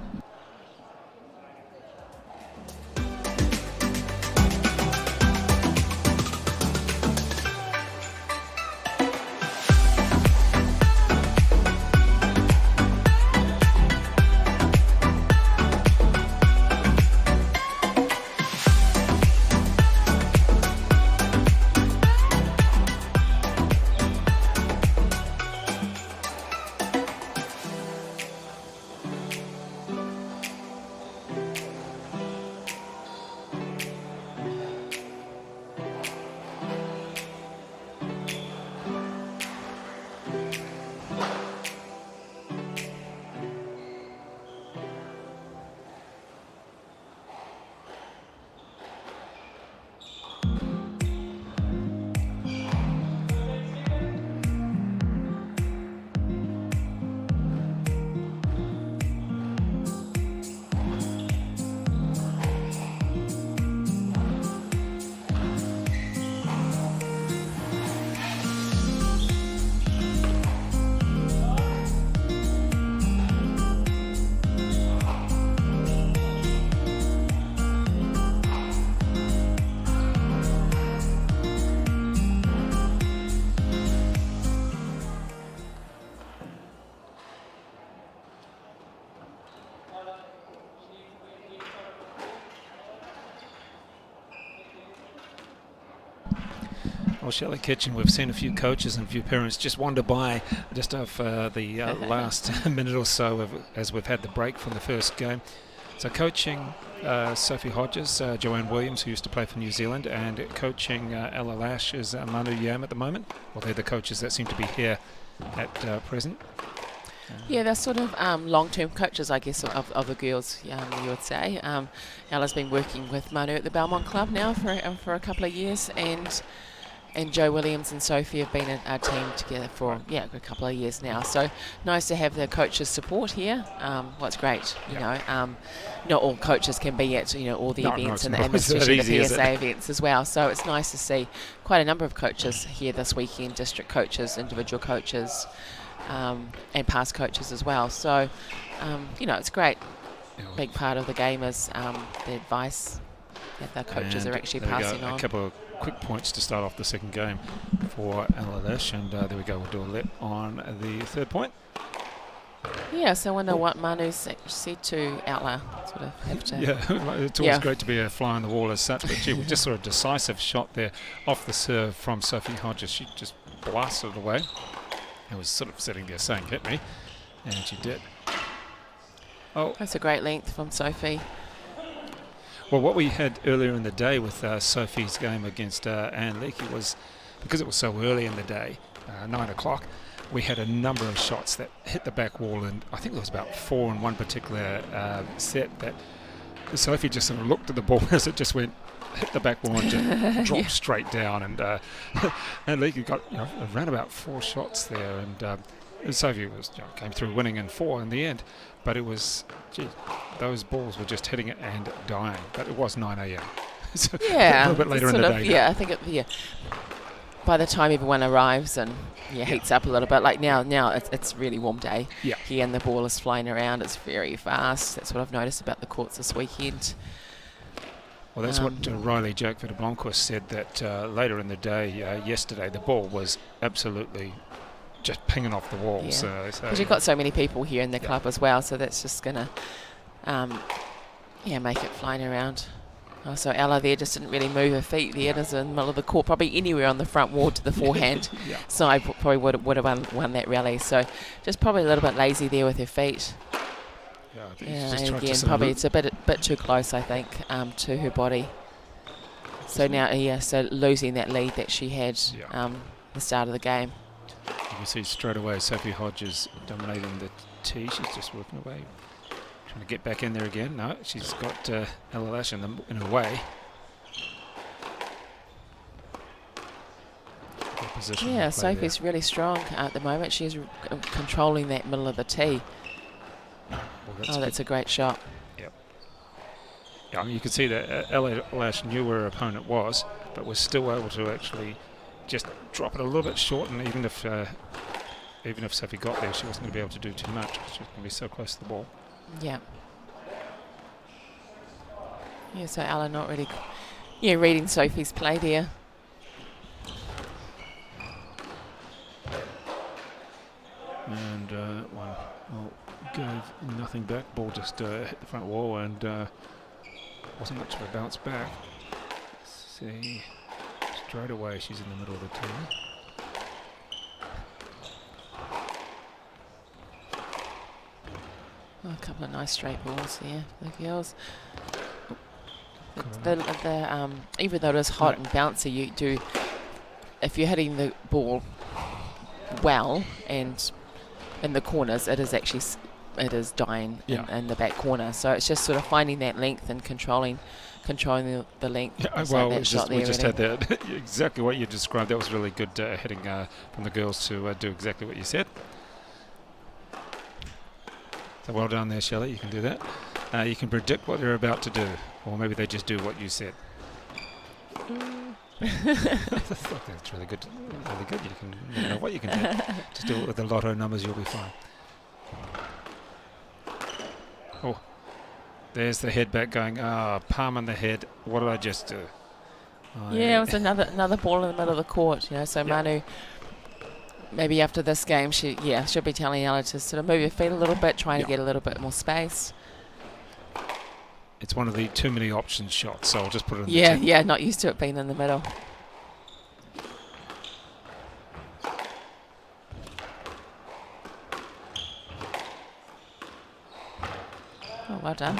Well, Shelley Kitchen, we've seen a few coaches and a few parents just wander by just off the last minute or so as we've had the break from the first game. So coaching Sophie Hodgers, Joanne Williams, who used to play for New Zealand, and coaching Ella Lash is Manu Yam at the moment. Well, they're the coaches that seem to be here at present. yeah, they're sort of long-term coaches, I guess, of the girls, you would say. Ella's been working with Manu at the Belmont Club now for a couple of years, and Joe Williams and Sophie have been our team together for a couple of years now. So nice to have the coaches' support here. What's great, you know, not all coaches can be at all the events and especially the PSA events as well. So it's nice to see quite a number of coaches here this weekend, district coaches, individual coaches, and past coaches as well. So it's great. Big part of the game is the advice that the coaches And are actually there we passing go, on. A couple of quick points to start off the second game for Ella Lash, and there we go, we'll do a let on the third point. Yeah, so I wonder what Manu said to Ella. Sort of have to. Yeah, it's always great to be a fly on the wall as such, but gee, just sort of decisive shot there off the serve from Sophie Hodgers. She just blasted it away. I was sort of sitting there saying, hit me, and she did. Oh, That's a great length from Sophie. well, what we had earlier in the day with Sophie's game against Lecky was, because it was so early in the day, 9 o'clock, we had a number of shots that hit the back wall, and I think there was about 4 in one particular set that Sophie just sort of looked at the ball as it just hit the back wall and just dropped straight down, and Lecky got around about 4 shots there, and Sophie was came through winning in 4 in the end, but it was those balls were just hitting it and dying. But it was 9 a.m. so Yeah, a little bit later in the day. Yeah, I think by the time everyone arrives and heats up a little bit, like now it's really warm day here, and the ball is flying around. It's very fast. That's what I've noticed about the courts this weekend. Well, that's what Riley Jake Vitablonquist said, that later in the day, yesterday, the ball was absolutely just pinging off the wall. Yeah. So because you've got so many people here in the club as well, so that's just going to make it flying around. Oh, so Ella there just didn't really move her feet there. It is in the middle of the court, probably anywhere on the front wall to the forehand side probably would have won that rally. So just probably a little bit lazy there with her feet. And again, probably it's a bit too close, I think, to her body. So now, so losing that lead that she had the start of the game. You can see straight away Sophie Hodgers dominating the tee. She's just working away, trying to get back in there again. No, she's got Ella Lash in her way. Yeah, Sophie's really strong at the moment. She's controlling that middle of the tee. Well, that's a great shot. Yep. Yeah, I mean, you can see that Ella Lash knew where her opponent was, but was still able to actually just drop it a little bit short, and even if Sophie got there, she wasn't going to be able to do too much because she was going to be so close to the ball. Yeah. Yeah, so Ella not really reading Sophie's play there. And gave nothing back. Ball just hit the front wall, and wasn't much of a bounce back. Let's see, straight away she's in the middle of the tee. Oh, a couple of nice straight balls there for the girls. Even though it is hot and bouncy, if you're hitting the ball well and in the corners, it is dying in the back corner. So it's just sort of finding that length and controlling the length. Yeah, well, we just had that exactly what you described. That was really good hitting from the girls to do exactly what you said. So well done there, Shelley. You can do that. You can predict what they're about to do, or maybe they just do what you said. That's really good. Really good. You know what you can do. Just do it with the lotto numbers. You'll be fine. Oh, there's the head back going. Palm on the head. What did I just do? It was another ball in the middle of the court. So Manu, maybe after this game, she'll be telling Ella to sort of move your feet a little bit, trying to get a little bit more space. It's one of the too many options shots, so I'll just put it in the tip. Not used to it being in the middle. Oh, well done.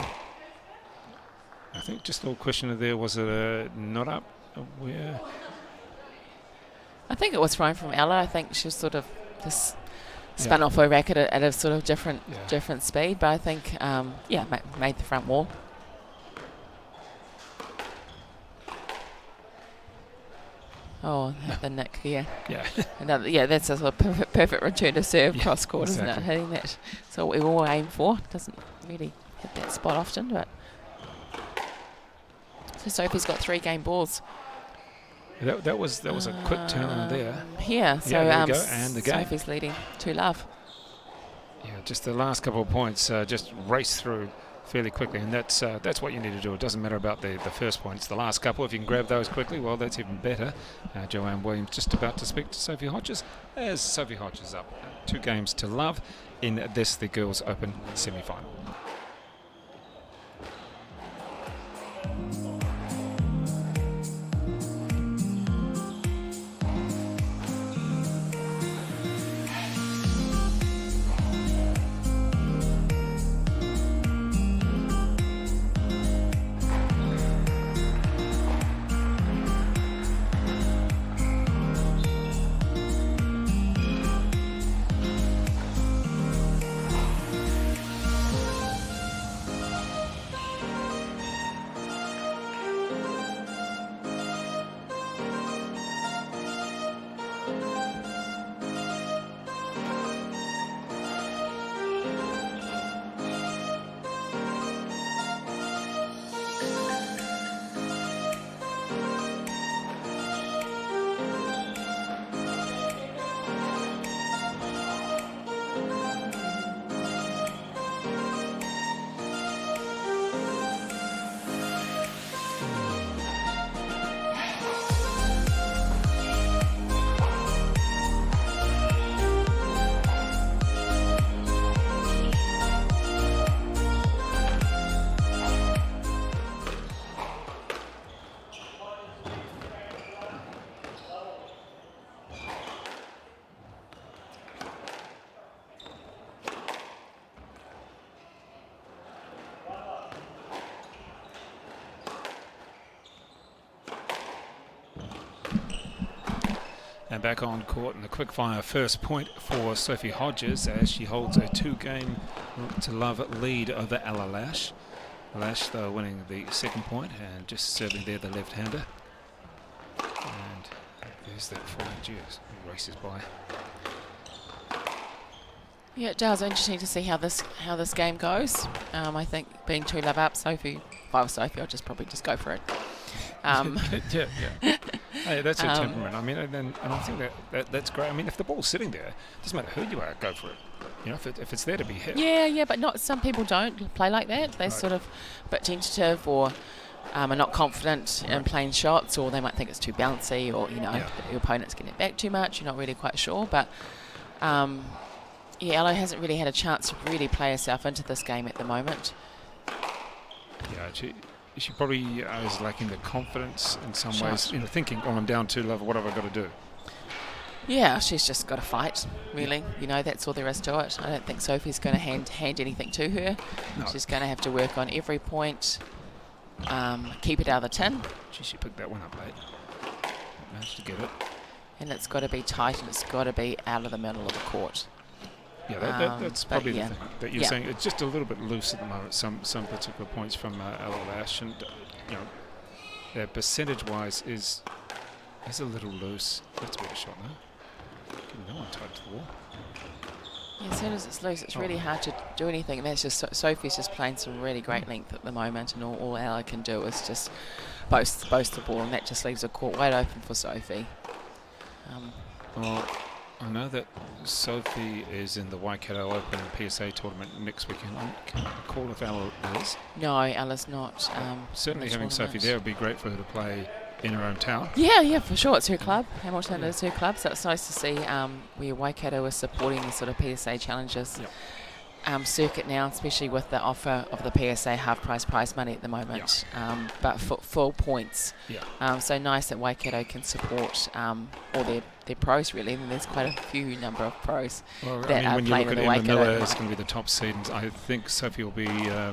I think just a little question of there, was it a not up? Where? I think it was fine from Ella. I think she sort of just spun off her racket at a sort of different speed, but I think, made the front wall. Oh, the nick, yeah. That's a sort of perfect return to serve cross court, exactly. Isn't it? Hitting that. So what we all aim for. Doesn't really hit that spot often, but. So Sophie's got 3 game balls. That was a quick turn there. Yeah, so there we go. And the game. Sophie's leading 2-love. Yeah, just the last couple of points, just race through fairly quickly, and that's what you need to do. It doesn't matter about the first points. The last couple, if you can grab those quickly, well, that's even better. Joanne Williams just about to speak to Sophie Hodgers, as Sophie Hodgers up 2 games to love in the Girls Open semi-final. And back on court in the quickfire first point for Sophie Hodgers as she holds a 2-game to love lead over Lash. Lash though winning the second point and just serving there the left-hander. And there's that forehand. Jeez, he races by. Yeah, it does. Interesting to see how this game goes. I think being 2-love up, Sophie. If I was Sophie, I'd probably just go for it. Yeah. Hey, that's her temperament. I mean, and I think that's great. I mean, if the ball's sitting there, it doesn't matter who you are, go for it. You know, if it's there to be hit. Yeah, but not. Some people don't play like that. They're sort of a bit tentative, or are not confident in playing shots, or they might think it's too bouncy, or your opponent's getting it back too much. You're not really quite sure, but. Ella hasn't really had a chance to really play herself into this game at the moment. Yeah, she probably is lacking the confidence in some ways. You know, thinking, "Oh, I'm down 2-love. What have I got to do?" Yeah, she's just got to fight. Really, that's all there is to it. I don't think Sophie's going to hand anything to her. No. She's going to have to work on every point, keep it out of the tin. She picked that one up late. Managed to get it. And it's got to be tight, and it's got to be out of the middle of the court. Yeah, that's probably the thing that you're saying. It's just a little bit loose at the moment. Some particular points from Lash, and their percentage-wise is a little loose. That's a better shot now. No one tied to the wall. Yeah, as soon as it's loose, it's really hard to do anything. And that's just Sophie's just playing some really great length at the moment, and all Ella can do is just boast the ball, and that just leaves the court wide open for Sophie. Well, I know that Sophie is in the Waikato Open PSA tournament next weekend. I can't recall if Ella is. No, Ella's not. Certainly having Sophie there would be great for her to play in her own town. Yeah, for sure. It's her club. Hamilton is her club, so it's nice to see where Waikato is supporting the sort of PSA challenges circuit now, especially with the offer of the PSA half-price prize money at the moment, but full points. So nice that Waikato can support all their pros, really. I mean, there's quite a few number of pros that are playing in the Waikato. Miller is going to be the top seed, and I think Sophie will be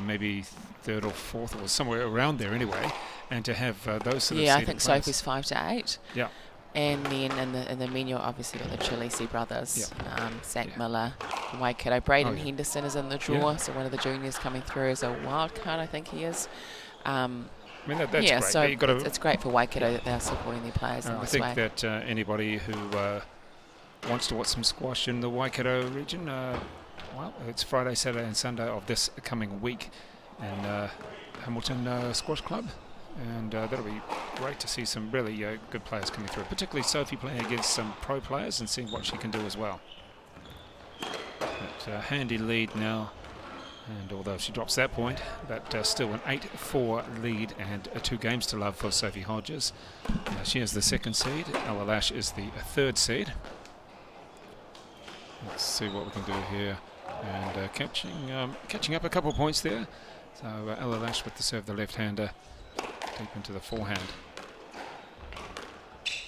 maybe 3rd or 4th or somewhere around there anyway. And to have those sort of I think players. Sophie's 5 to 8. Yeah. And then in the menu, obviously, got the Chilisi brothers, Zach Miller, Waikato. Braden Henderson is in the draw, so one of the juniors coming through as a wild card, I think he is. I mean, that's great. So it's great for Waikato that they're supporting their players in this way. I think that anybody who wants to watch some squash in the Waikato region, it's Friday, Saturday and Sunday of this coming week in Hamilton Squash Club. And that'll be great to see some really good players coming through, particularly Sophie playing against some pro players and seeing what she can do as well. But handy lead now, and although she drops that point, but still an 8-4 lead and 2 games to love for Sophie Hodgers. She is the 2nd seed, Lash is the 3rd seed. Let's see what we can do here, and catching up a couple of points there. So Lash with the serve, the left-hander. Deep into the forehand. It's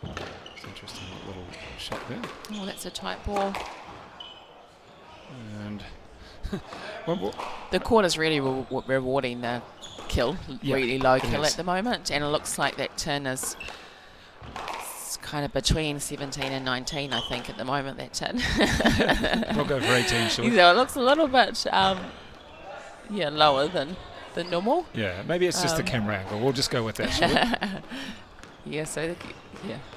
an interesting little shot there. Oh, that's a tight ball. And the court is really rewarding the kill, really low kill at the moment, and it looks like that tin is kind of between 17 and 19, I think, at the moment, that tin. We'll go for 18, shall we? So it looks a little bit lower than normal. Yeah, maybe it's just the camera angle. We'll just go with that, shall we? So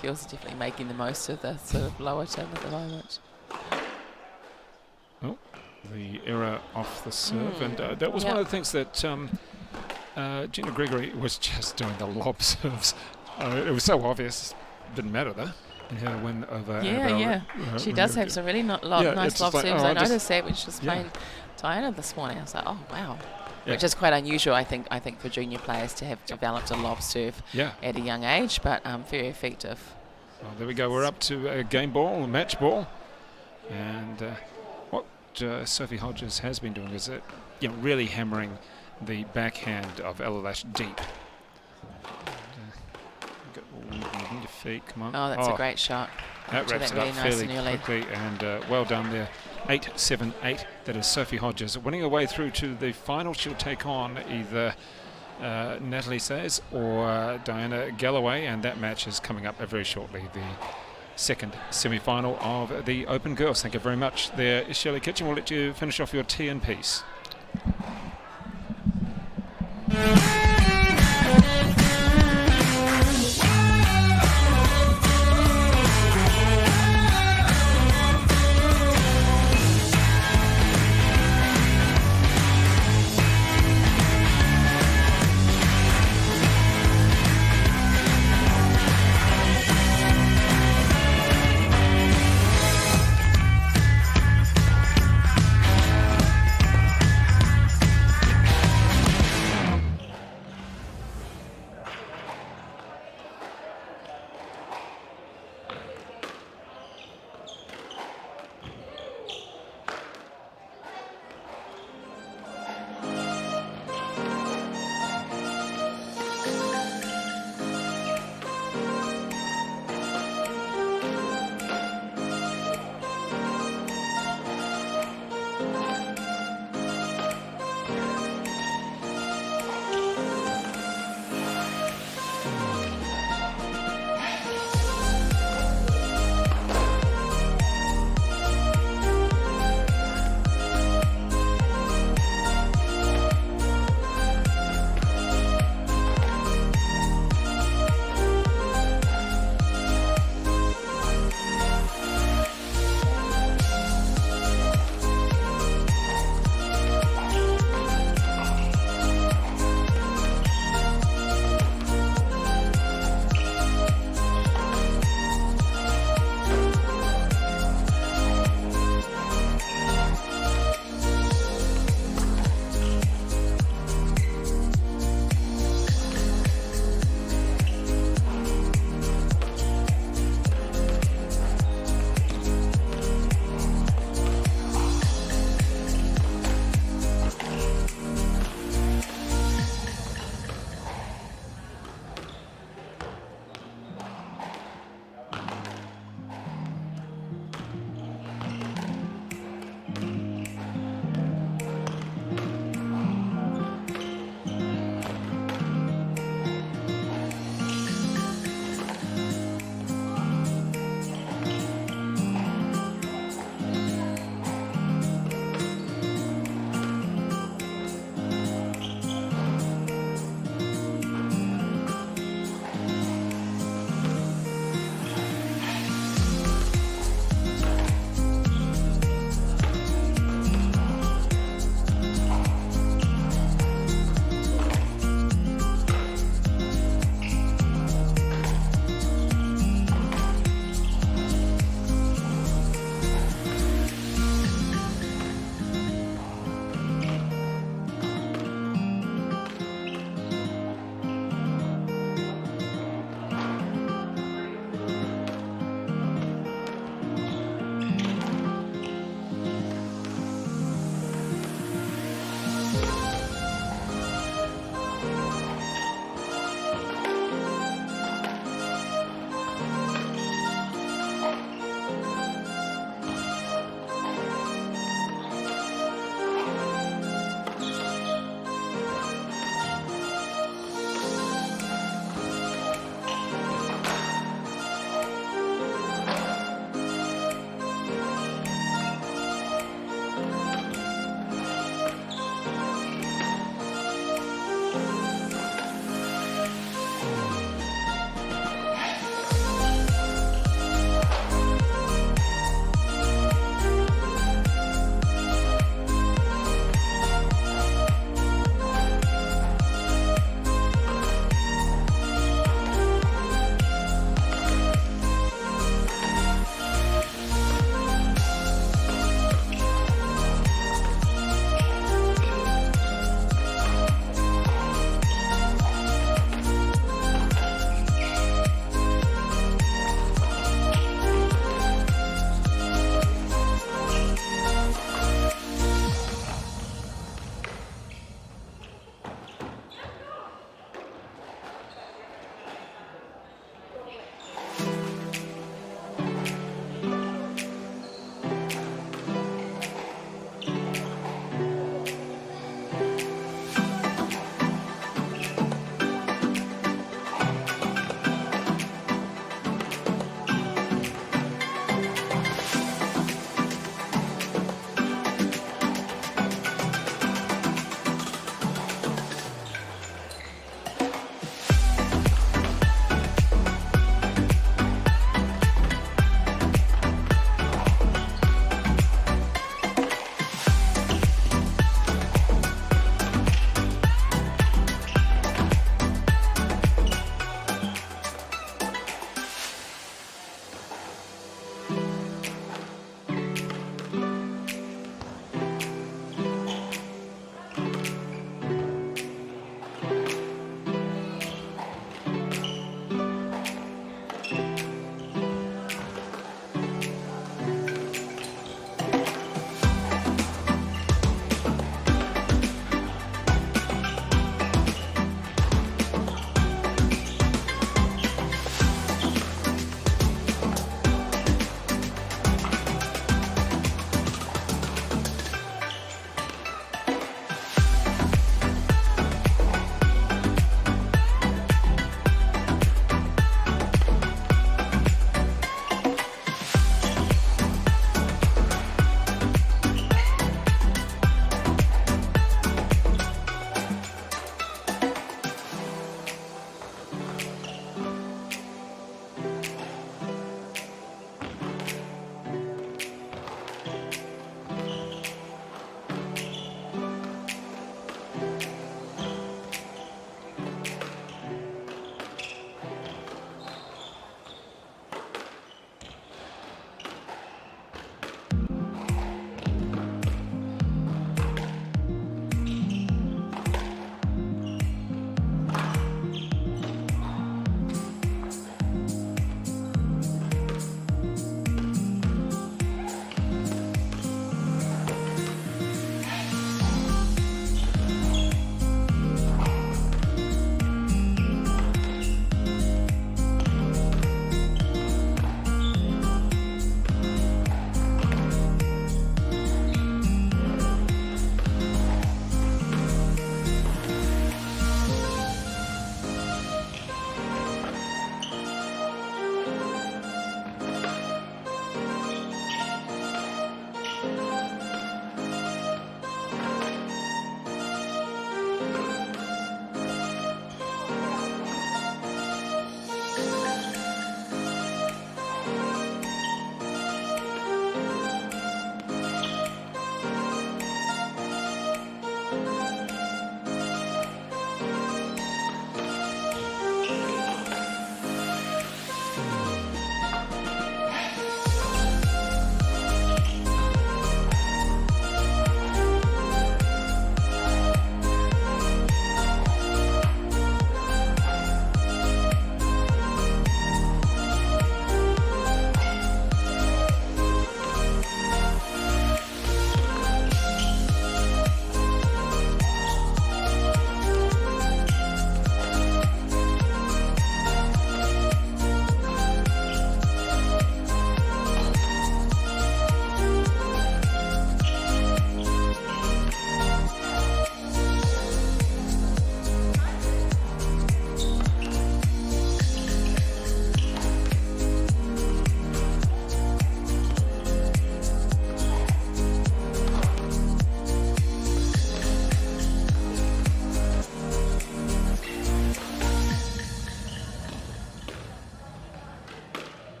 Kill's definitely making the most of the sort of lower tin at the moment. Oh, the error off the serve, and that was one of the things that Jenna Gregory was just doing the lob serves. It was so obvious. Didn't matter though. In her win over Annabelle. She does have some really nice lob serves. I noticed that when she was playing Diana this morning. I was like, oh wow. Which is quite unusual, I think, for junior players to have developed a lob serve at a young age, but very effective. Well, there we go. We're up to a game ball, a match ball, and what Sophie Hodgers has been doing is really hammering the backhand of Lash deep. Your feet, come on. Oh, that's a great shot. That wraps it up fairly quickly, and well done there. 8-7-8. That is Sophie Hodgers winning her way through to the final. She'll take on either Natalie says, or Diana Galloway, and that match is coming up very shortly, the second semi-final of the Open Girls. Thank you very much there, Shirley Kitchen. We'll let you finish off your tea in peace.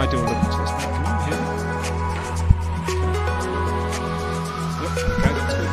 might do a little test. Come on, here. Yep, okay, that's good.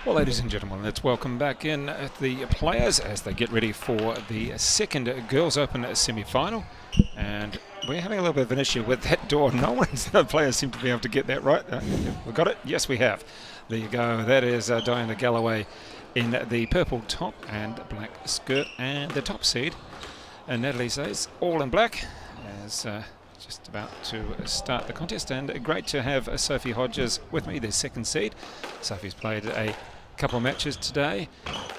Well, ladies and gentlemen, let's welcome back in the players as they get ready for the second Girls Open semi-final. And we're having a little bit of an issue with that door. No players seem to be able to get that right. We've got it? Yes, we have. There you go. That is Diana Galloway in the purple top and black skirt and the top seed. And Natalie says all in black as just about to start the contest. And great to have Sophie Hodgers with me, the second seed. Sophie's played a couple of matches today.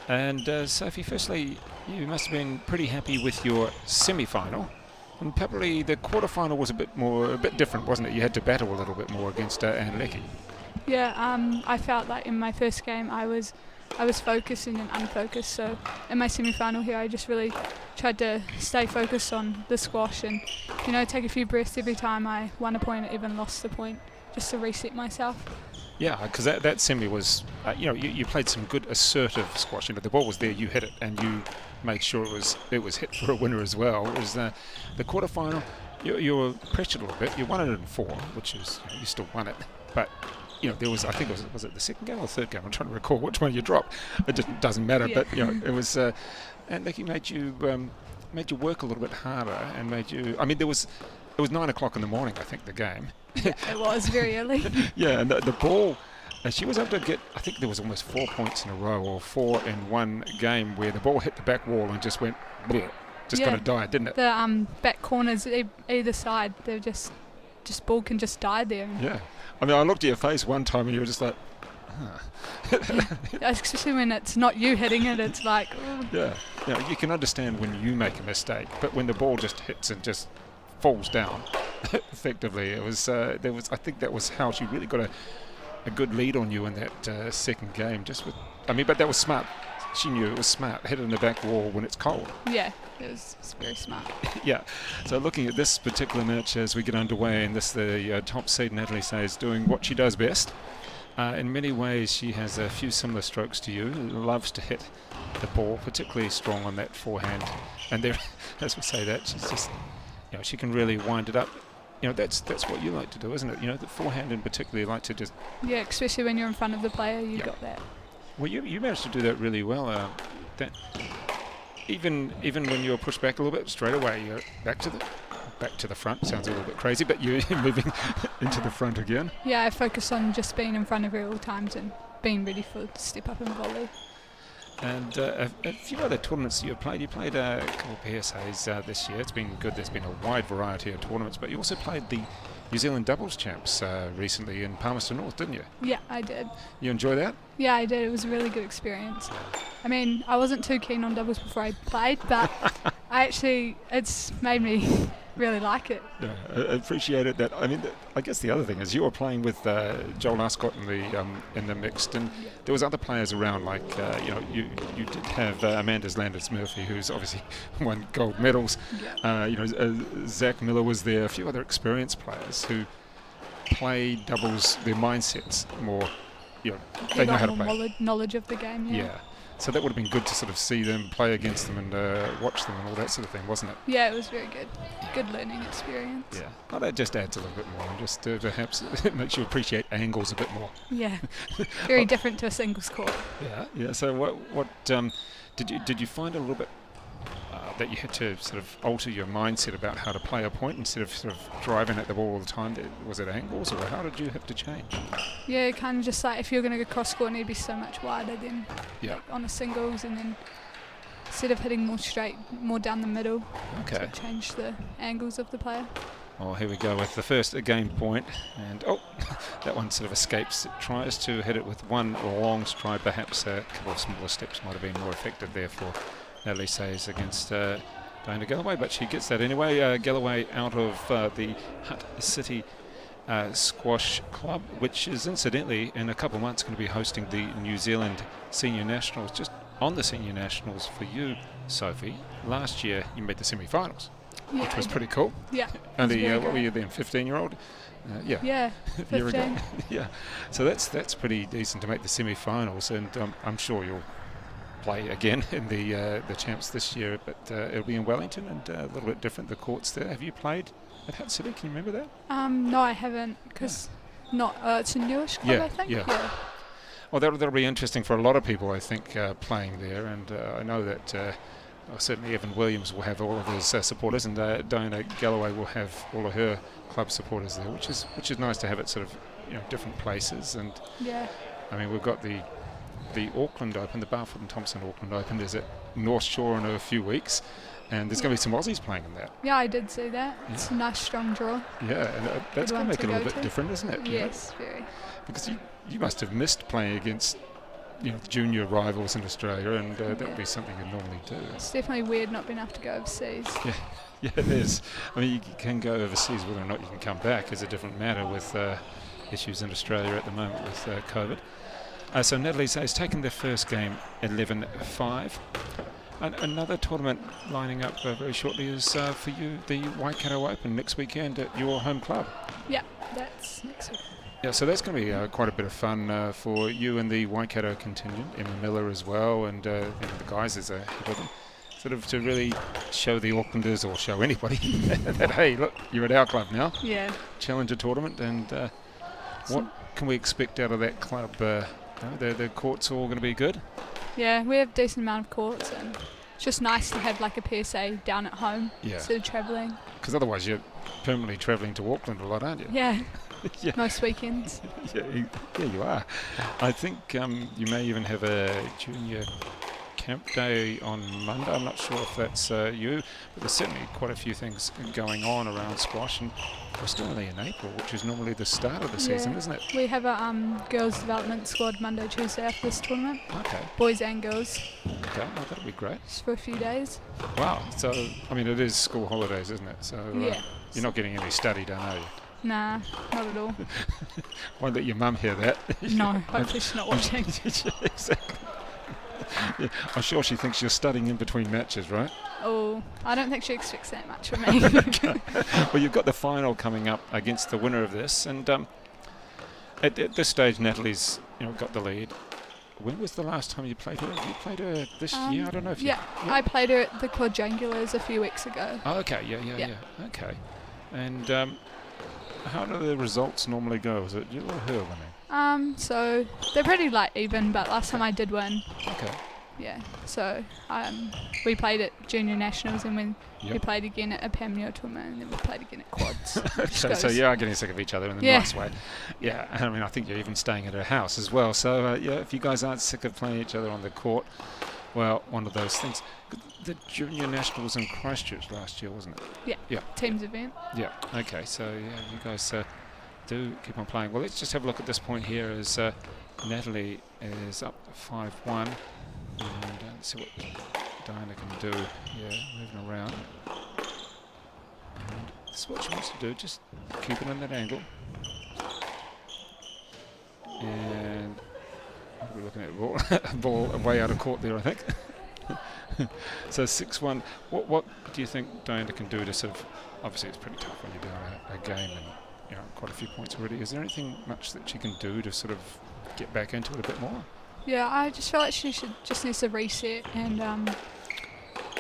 And Sophie, firstly, you must have been pretty happy with your semi-final. And probably the quarterfinal was a bit different, wasn't it? You had to battle a little bit more against Lecky. Yeah, I felt like in my first game I was focused and then unfocused. So in my semi-final here, I just really tried to stay focused on the squash and, you know, take a few breaths every time I won a point or even lost the point, just to reset myself. Yeah, because that semi was, you played some good assertive squash. You know, the ball was there, you hit it, and you made sure it was hit for a winner as well. It was the quarterfinal. You were pressured a little bit. You won it in 4, which is you still won it, but. You know, there was, I think was it the second game or the third game? I'm trying to recall which one you dropped. It just doesn't matter, yeah. But, you know, it was, and Lecky made you work a little bit harder and made you, I mean, it was 9 o'clock in the morning, I think, the game. Yeah, it was very early. Yeah, and the ball, she was able to get, I think there was almost 4 points in a row or 4 in one game where the ball hit the back wall and just went, bleh, just kind of died, didn't it? The back corners either side, they're just ball can just die there. Yeah. I mean, I looked at your face one time and you were just like, Especially when it's not you hitting it, it's like... Yeah, you can understand when you make a mistake, but when the ball just hits and just falls down, effectively, it was, I think that was how she really got to a good lead on you in that second game. But that was smart. She knew it was smart. Hit it in the back wall when it's cold. Yeah, it's very smart. Yeah. So looking at this particular match as we get underway, and the top seed Natalie says doing what she does best. In many ways, she has a few similar strokes to you. Loves to hit the ball, particularly strong on that forehand. And there, as we say that, she's just, she can really wind it up. That's what you like to do, isn't it? The forehand in particular, you like to just. Yeah, especially when you're in front of the player, you've got that. Well, you managed to do that really well. That even when you were pushed back a little bit, straight away you're back to the front. Sounds a little bit crazy, but you're moving into the front again. Yeah, I focus on just being in front of her at all times and being ready for step up and volley. And a few other tournaments you played. You played a couple of PSAs this year. It's been good. There's been a wide variety of tournaments, but you also played the New Zealand doubles champs recently in Palmerston North, didn't you? Yeah, I did. You enjoy that? Yeah, I did. It was a really good experience. I mean, I wasn't too keen on doubles before I played, but it's made me really like it. Yeah, I appreciate it. That I guess the other thing is you were playing with Joel Ascott in the mixed, and there was other players around. Like you did have Amanda's Landis Murphy, who's obviously won gold medals. Yeah. Zach Miller was there. A few other experienced players who play doubles. Their mindsets more. They know how to play. Knowledge of the game. Yeah. So that would have been good to sort of see them, play against them, and watch them and all that sort of thing, wasn't it? Yeah, it was very good. Good learning experience. Yeah. Well, that just adds a little bit more, and just perhaps it makes you appreciate angles a bit more. Yeah. Very different to a singles court. Yeah. So what did you find a little bit that you had to sort of alter your mindset about how to play a point instead of sort of driving at the ball all the time? Was it angles, or how did you have to change? Yeah, kind of just like if you're going to go cross court, it need to be so much wider than on a singles, and then instead of hitting more straight, more down the middle. Okay. To change the angles of the player. Well, here we go with the first game point, and that one sort of escapes. It tries to hit it with one long stride. Perhaps a couple of smaller steps might have been more effective there for Natalie says against Diana Galloway, but she gets that anyway. Galloway out of the Hutt City Squash Club, which is incidentally in a couple of months going to be hosting the New Zealand Senior Nationals. Just on the Senior Nationals for you, Sophie. Last year you made the semi-finals, which was pretty cool. Yeah. Only what were you then, 15-year-old? Yeah, 15. Yeah. So that's pretty decent to make the semi-finals, and I'm sure you'll play again in the champs this year, but it'll be in Wellington and a little bit different, the courts there. Have you played at Hutt City? Can you remember that? No, I haven't, because it's a newish club, I think. Yeah. Well, that'll be interesting for a lot of people, I think, playing there, and I know that certainly Evan Williams will have all of his supporters, and Diana Galloway will have all of her club supporters there, which is nice to have it sort of different places. And I mean, we've got the Auckland Open, the Barfoot and Thompson Auckland Open. There's at North Shore in a few weeks, and there's going to be some Aussies playing in that. Yeah, I did see that. It's a nice strong draw. Yeah, and that's going to make it a little bit different, isn't it? Yes, very. Because you must have missed playing against junior rivals in Australia, and that would be something you normally do. It's definitely weird not being able to go overseas. Yeah, it is. I mean, you can go overseas, whether or not you can come back is a different matter with issues in Australia at the moment with COVID. So Natalie has taken their first game 11-5. Another tournament lining up very shortly is for you, the Waikato Open next weekend at your home club. Yeah, that's next week. Yeah, so that's going to be quite a bit of fun for you and the Waikato contingent, Emma Miller as well, and the guys as a head of them, sort of to really show the Aucklanders, or show anybody, that, hey, look, you're at our club now. Yeah. Challenger tournament, and what can we expect out of that club? The courts are all going to be good? Yeah, we have a decent amount of courts, and it's just nice to have like a PSA down at home instead of travelling. Because otherwise you're permanently travelling to Auckland a lot, aren't you? Yeah, most weekends. Yeah, you are. I think you may even have a junior camp day on Monday. I'm not sure if that's you, but there's certainly quite a few things going on around squash, and we're still only in April, which is normally the start of the season, isn't it? We have a girls development squad Monday, Tuesday after this tournament. Okay. Boys and girls. Okay, well, that'll be great. Just for a few days. Wow. So, I mean, it is school holidays, isn't it? So you're not getting any study done, are you? Nah, not at all. Won't let your mum hear that. No, hopefully she's not watching. Exactly. Yeah, I'm sure she thinks you're studying in between matches, right? Oh, I don't think she expects that much from me. Well, you've got the final coming up against the winner of this, and at this stage, Natalie's got the lead. When was the last time you played her? You played her this year? I don't know if yeah, I played her at the quadrangulars a few weeks ago. Oh, okay, yeah. Okay. And how do the results normally go? Is it you or her winning? So they're pretty even, but last time I did win. Okay. Yeah, so we played at Junior Nationals, and when we Yep. played again at a Pamneo tournament, and then we played again at Quads. So you are getting sick of each other in a nice way. Yeah, I mean, I think you're even staying at her house as well. So, if you guys aren't sick of playing each other on the court, well, one of those things. The Junior Nationals in Christchurch last year, wasn't it? Yeah. Teams event. Yeah, okay, so you guys do keep on playing. Well, let's just have a look at this point here as Natalie is up 5-1. And let's see what Diana can do. Yeah, moving around. And this is what she wants to do, just keep it in that angle. And we're looking at a ball way out of court there, I think. So 6-1. What do you think Diana can do to sort of, obviously it's pretty tough when you're doing a game and quite a few points already. Is there anything much that she can do to sort of get back into it a bit more? Yeah, I just feel like she just needs to reset and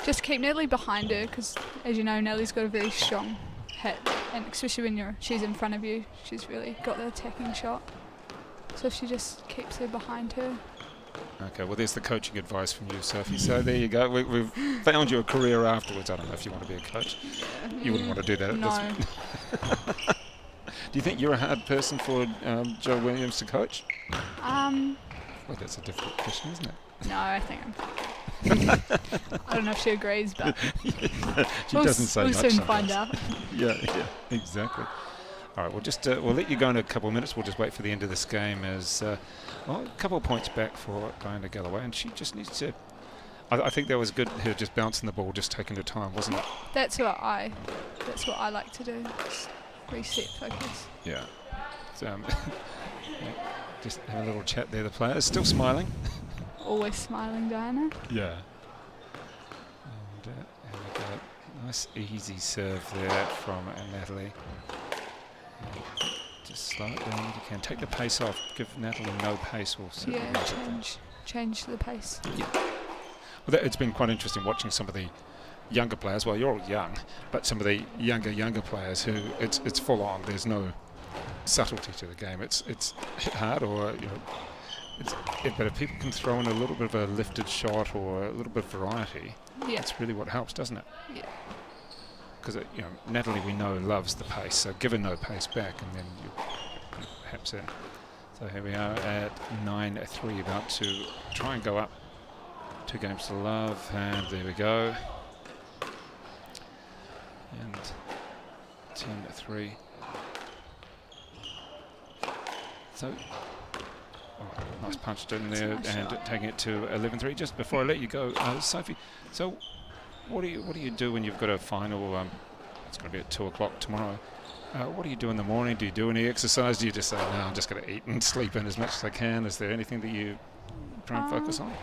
just keep Natalie behind her, because as you know, Natalie's got a very strong hit, and especially when she's in front of you, she's really got the attacking shot. So if she just keeps her behind her. Okay, well there's the coaching advice from you, Sophie. So there you go. We've found you a career afterwards. I don't know if you want to be a coach. You wouldn't want to do that at this point. Do you think you're a hard person for Joe Williams to coach? Well, that's a difficult question, isn't it? No, I think I'm I don't know if she agrees, but she doesn't say we'll much soon sometimes. find out. Yeah, exactly. All right, we'll let you go in a couple of minutes. We'll just wait for the end of this game as a couple of points back for Diana Galloway, and she just needs to. I think that was good. Her just bouncing the ball, just taking her time, wasn't it? That's what I like to do. Just reset, focus. Yeah. Just have a little chat there. The players still smiling. Always smiling, Diana. Yeah. And we got a nice easy serve there from Natalie. Just slow it down if you can. Take the pace off. Give Natalie no pace. We'll Change the pace. Yeah. Well, it's been quite interesting watching some of the younger players. Well, you're all young, but some of the younger players who it's full on. There's no subtlety to the game. It's hit hard, or but if people can throw in a little bit of a lifted shot or a little bit of variety, that's really what helps, doesn't it? Yeah. Because Natalie, we know, loves the pace, so give her no pace back, and then you're perhaps in. So here we are at 9-3, about to try and go up 2 games to love, and there we go. And 10-3. So, nice punch in there, nice and shot. taking it to 11-3. Just before I let you go, Sophie, so what do you do when you've got a final? It's going to be at 2 o'clock tomorrow. What do you do in the morning? Do you do any exercise? Do you just say, no, I'm just going to eat and sleep in as much as I can? Is there anything that you try and focus on?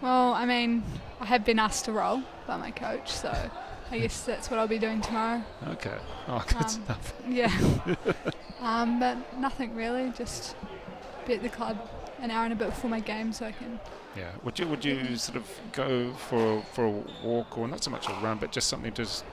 Well, I mean, I have been asked to roll by my coach, so I guess that's what I'll be doing tomorrow. Okay. Oh, good stuff. Yeah. But nothing really, just be at the club an hour and a bit before my game so I can... Yeah. Would you sort of go for a walk, or not so much a run, but just something to just,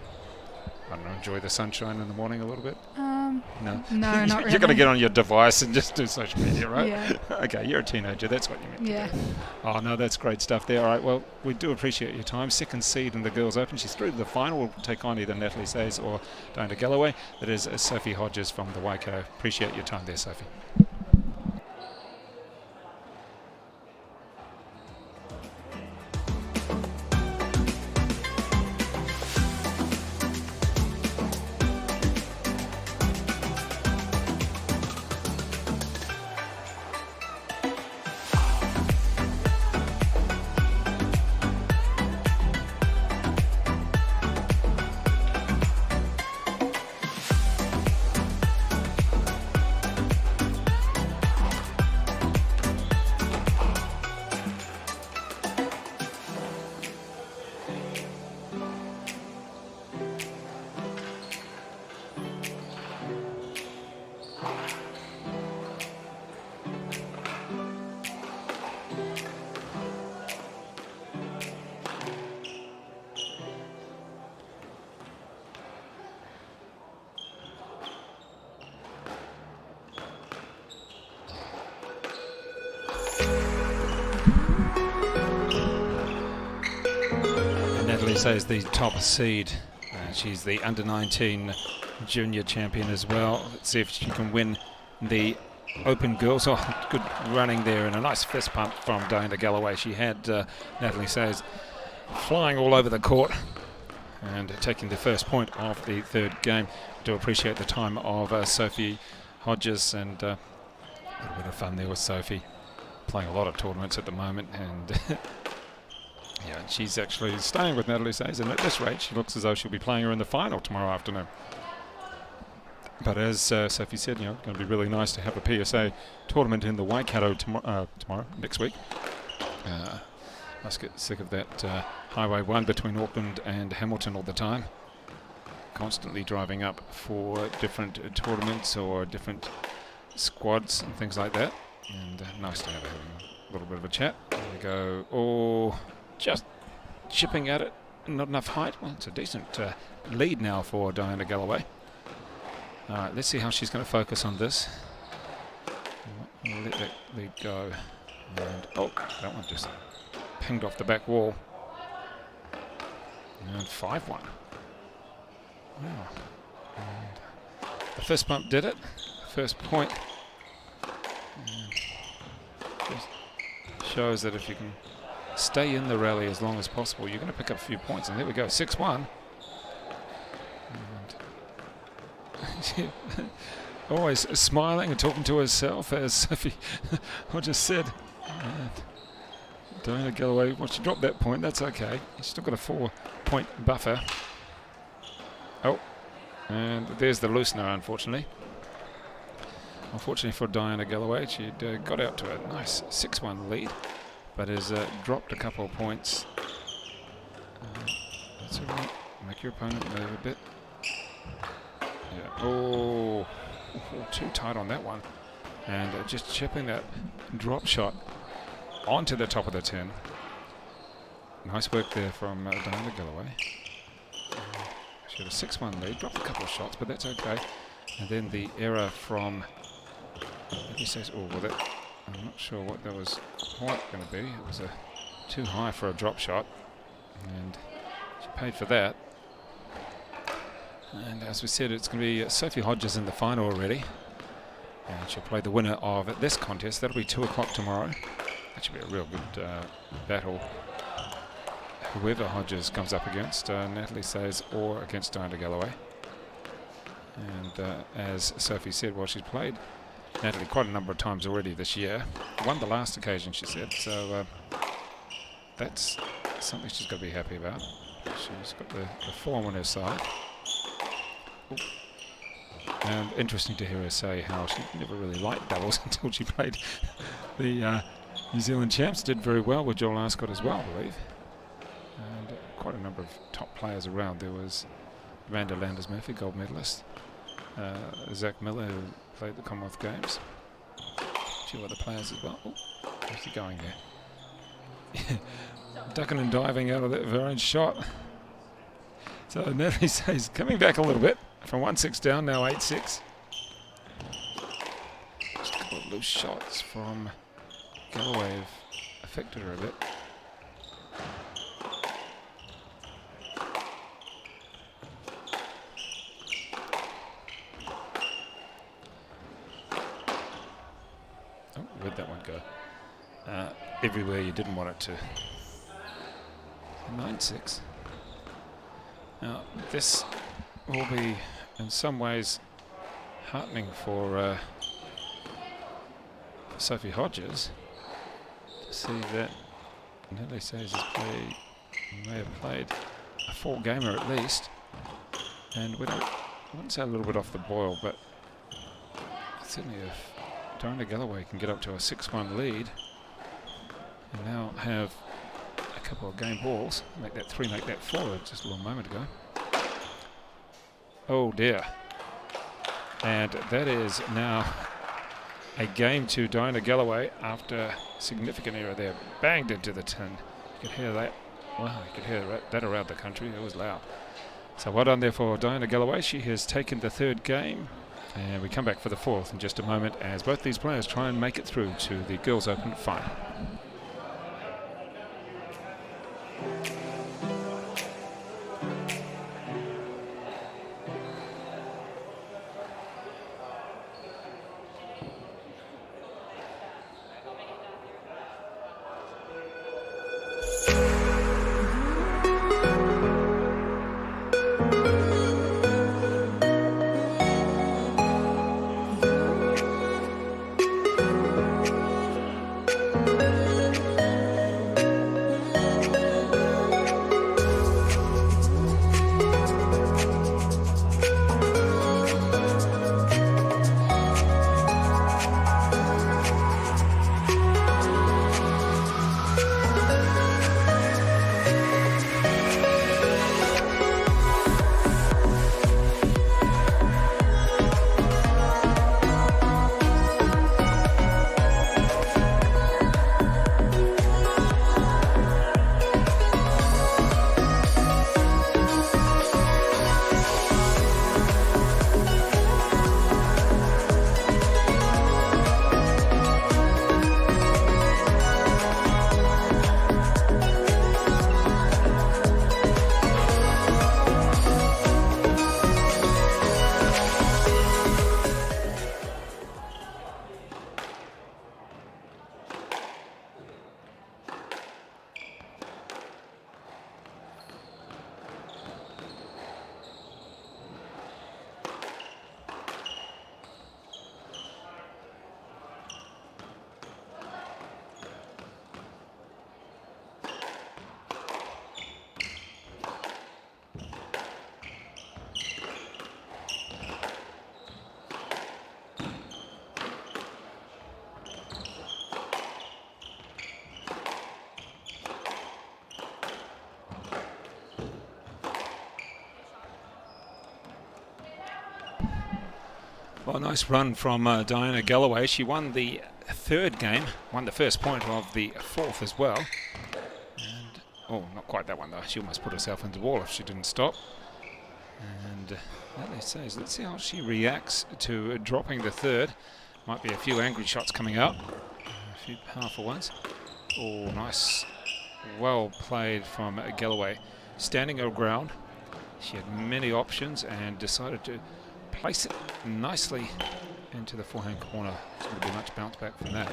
I don't know, enjoy the sunshine in the morning a little bit? No. No, not really. You're going to get on your device and just do social media, right? Yeah. Okay, you're a teenager. That's what you meant Yeah. to do. Oh, no, that's great stuff there. All right, well, we do appreciate your time. Second seed in the Girls Open. She's through to the final. We'll take on either Natalie Says or Diana Galloway. That is Sophie Hodgers from the Waikato. Appreciate your time there, Sophie. says the top seed. She's the under-19 junior champion as well. Let's see if she can win the Open Girls. Oh, good running there and a nice fist pump from Diana Galloway. She had Natalie says flying all over the court and taking the first point of the third game. Do appreciate the time of Sophie Hodgers, and a little bit of fun there with Sophie, playing a lot of tournaments at the moment, and yeah, she's actually staying with Natalie says, and at this rate she looks as though she'll be playing her in the final tomorrow afternoon. But as Sophie said, going to be really nice to have a PSA tournament in the Waikato next week. Must get sick of that Highway 1 between Auckland and Hamilton all the time. Constantly driving up for different tournaments or different squads and things like that. And nice to have a little bit of a chat. There we go. Oh, just chipping at it. Not enough height. Well, it's a decent lead now for Diana Galloway. All right, let's see how she's going to focus on this. We'll let that lead go. And, oh, that one just pinged off the back wall. And 5-1. Wow. And the fist pump did it. First point. And just shows that if you can stay in the rally as long as possible, you're going to pick up a few points. And there we go, 6-1. Always smiling and talking to herself, as Sophie Hodgers said. And Diana Galloway, well, she dropped that point, that's okay. She's still got a 4-point buffer. Oh, and there's the loosener, unfortunately. Unfortunately for Diana Galloway, she'd got out to a nice 6-1 lead, but has dropped a couple of points. That's all right. Make your opponent move a bit. Yeah. Oh, too tight on that one. And just chipping that drop shot onto the top of the tin. Nice work there from Diana Galloway. She had a 6-1 lead, dropped a couple of shots, but that's okay. And then the error from, he says, oh, well, that, I'm not sure what that was quite going to be. It was too high for a drop shot, and she paid for that. And as we said, it's going to be Sophie Hodgers in the final already. And she'll play the winner of this contest. That'll be 2 o'clock tomorrow. That should be a real good battle. Whoever Hodgers comes up against, Natalie says, or against Diana Galloway. And as Sophie said, well, she's played Natalie quite a number of times already this year. Won the last occasion, she said. So that's something she's got to be happy about. She's got the form on her side. Ooh. And interesting to hear her say how she never really liked doubles until she played the New Zealand champs. Did very well with Joel Ascott as well, I believe. And quite a number of top players around. There was Amanda Landers-Murphy, gold medalist. Zach Miller, who played the Commonwealth Games. A few other players as well. Oh, where's he going there? Ducking and diving out of her own shot. So Natalie says, coming back a little bit. From 1-6 down, now 8-6. Just a couple of loose shots from Galloway have affected her a bit. Oh, where'd that one go? Everywhere you didn't want it to. 9-6. Now, this will be in some ways heartening for Sophie Hodgers to see that Natalie says may have played a 4-gamer at least, and I wouldn't say a little bit off the boil, but certainly if Diana Galloway can get up to a 6-1 lead and now have a couple of game balls, make that 3, make that 4 just a little moment ago. Oh dear. And that is now a game to Diana Galloway after significant error there. Banged into the tin. You could hear that. Wow, you could hear that around the country. It was loud. So well done there for Diana Galloway. She has taken the 3rd game. And we come back for the 4th in just a moment as both these players try and make it through to the Girls Open final. Well, nice run from Diana Galloway. She won the third game, won the first point of the fourth as well. And, oh, not quite that one though. She almost put herself into the wall if she didn't stop. And Natalie says, let's see how she reacts to dropping the third. Might be a few angry shots coming up, a few powerful ones. Oh, nice, well played from Galloway. Standing her ground, she had many options and decided to place it nicely into the forehand corner. It's going to be much bounce back from that.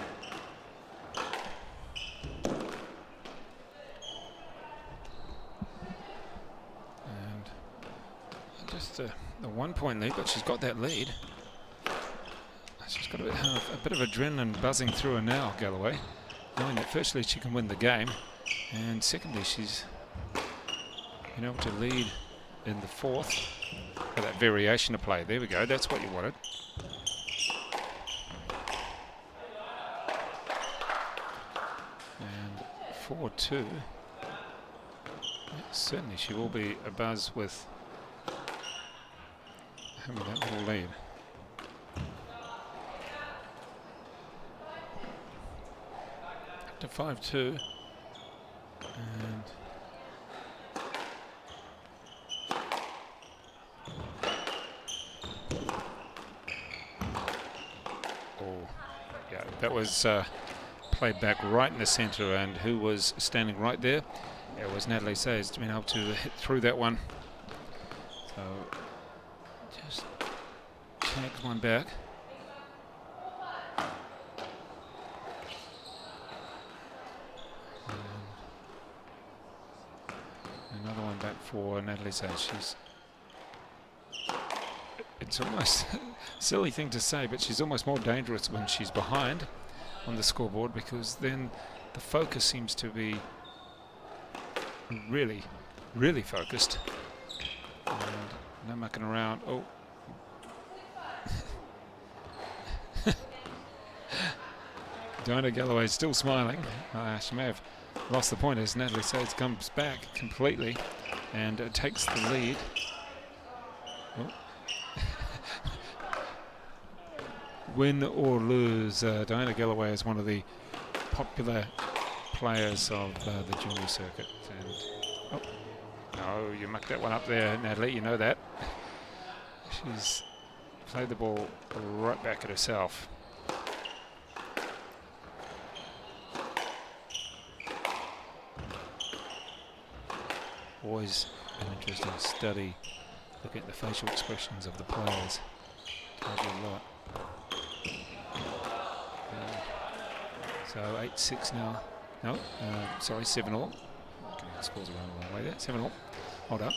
And just a 1 point lead, but she's got that lead. She's got a bit of adrenaline buzzing through her now, Galloway, knowing that firstly she can win the game, and secondly she's been able to lead in the fourth for that variation of play. There we go, that's what you wanted. And 4-2. Certainly she will be abuzz with having that little lead. Up to 5-2. And that was played back right in the centre, and who was standing right there? It was Natalie Sayers, been able to hit through that one. So just tags one back. And another one back for Natalie Sayers. It's almost a silly thing to say, but she's almost more dangerous when she's behind on the scoreboard, because then the focus seems to be really, really focused. And no mucking around. Oh. Diana Galloway is still smiling. She may have lost the point as Natalie Sayers comes back completely and takes the lead. Oh. Win or lose, Diana Galloway is one of the popular players of the junior circuit. And oh, no, you mucked that one up there, Natalie, you know that. She's played the ball right back at herself. Always an interesting study, looking at the facial expressions of the players. Tells you a lot. So 8-6 now. No, sorry, 7-all. Okay, the scores around the wrong way there. 7-all. Hold up.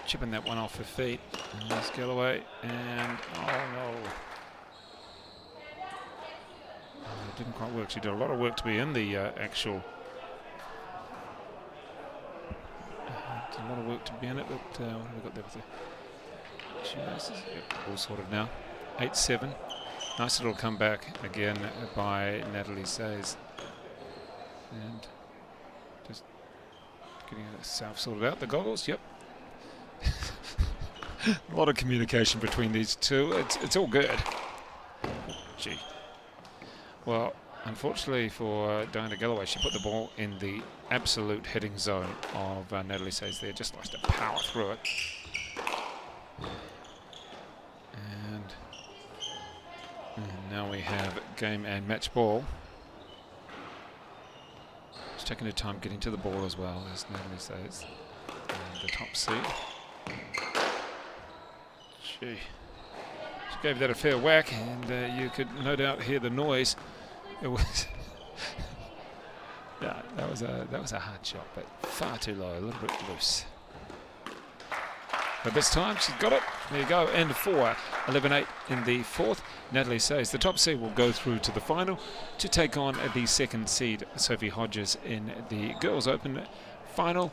Chipping that one off her feet. And there's Galloway, and oh no. It didn't quite work. She did a lot of work to be in the actual. Did a lot of work to be in it, but what have we got there with the shoe laces? Yep, all sorted now. 8-7. Nice little comeback again by Natalie Sayers. And just getting herself sorted out. The goggles, yep. A lot of communication between these two. It's all good. Gee. Well, unfortunately for Diana Galloway, she put the ball in the absolute hitting zone of Natalie Sayers there. Just likes to power through it. And now we have game and match ball. She's taking her time getting to the ball as well as Natalie Sayers. And the top seed. Gee. She gave that a fair whack, and you could no doubt hear the noise. It was yeah, that was a hard shot, but far too low, a little bit loose. But this time she's got it. There you go. And for 11-8 in the fourth, Natalie says the top seed will go through to the final to take on the second seed, Sophie Hodgers, in the Girls Open final.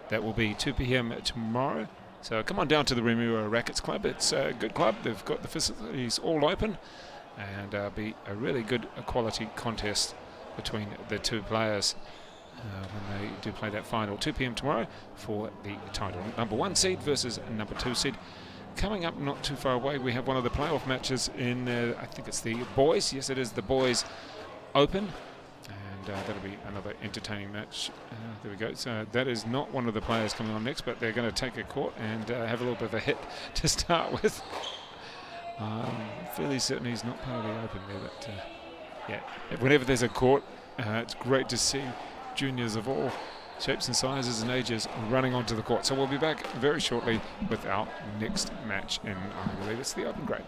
That will be 2 p.m. tomorrow. So come on down to the Romero Rackets Club. It's a good club. They've got the facilities all open, and be a really good quality contest between the two players when they do play that final. 2 p.m. tomorrow for the title. Number 1 seed versus number 2 seed. Coming up not too far away, we have one of the playoff matches in, I think it's the boys. Yes, it is the boys open. And that'll be another entertaining match. There we go. So that is not one of the players coming on next, but they're going to take a court and have a little bit of a hit to start with. Fairly certain he's not part of the open there, but yeah, whenever there's a court, it's great to see juniors of all shapes and sizes and ages running onto the court. So we'll be back very shortly with our next match in, I believe it's the open grade.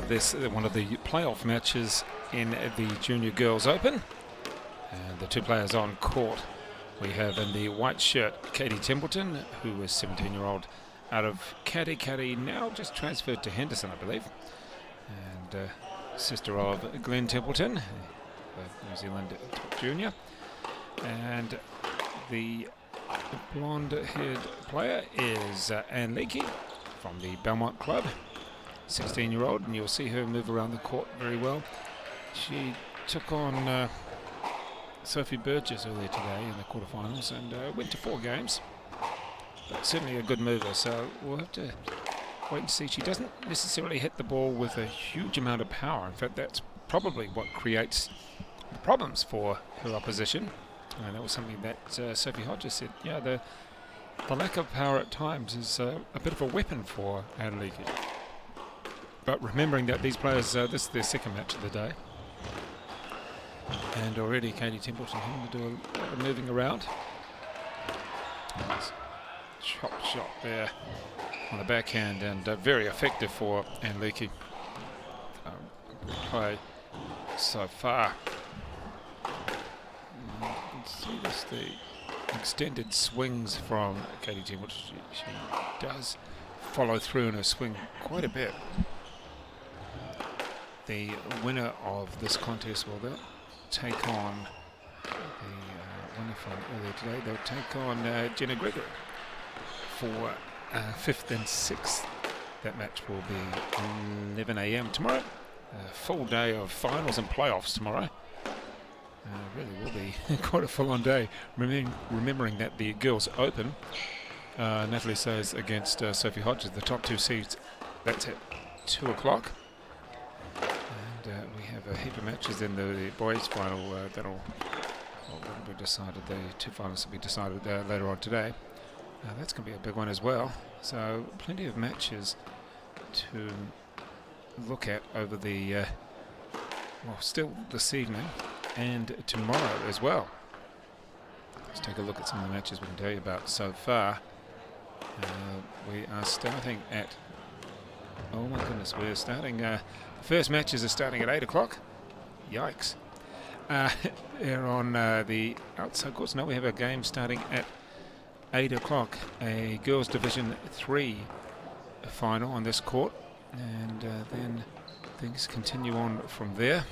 this one of the playoff matches in the Junior Girls Open. And the two players on court we have in the white shirt Katie Templeton, who is 17-year-old out of Kadikari, now just transferred to Henderson, I believe, and sister of Glenn Templeton, a New Zealand junior. And the blonde-haired player is Anne Lecky from the Belmont Club, 16-year-old, and you'll see her move around the court very well. She took on Sophie Burgess earlier today in the quarterfinals and went to 4 games. But certainly a good mover, so we'll have to wait and see. She doesn't necessarily hit the ball with a huge amount of power. In fact, that's probably what creates the problems for her opposition. And that was something that Sophie Hodgers said. Yeah, the lack of power at times is a bit of a weapon for Anne Lecky. But remembering that these players, this is their second match of the day. And already Katie Templeton having to do a lot of moving around. Nice chop shot there on the backhand, and very effective for Anne Lecky. Play so far. And you can see this, the extended swings from Katie Templeton. She does follow through in her swing quite a bit. The winner of this contest will take on the winner from earlier today. They'll take on Jenna Gregory for 5th and 6th. That match will be 11 a.m. tomorrow. A full day of finals and playoffs tomorrow. Really will be quite a full-on day. Remembering that the Girls Open, Natalie says against Sophie Hodgers, the top 2 seeds, that's at 2 o'clock. And we have a heap of matches in the boys' final that'll be decided. The 2 finals will be decided later on today. That's going to be a big one as well. So plenty of matches to look at over the, well, still this evening and tomorrow as well. Let's take a look at some of the matches we can tell you about so far. We are starting at, oh my goodness, we're starting, the first matches are starting at 8 o'clock. Yikes. They're on the outside courts. No, we have a game starting at 8 o'clock, a Girls Division 3 final on this court, and then things continue on from there.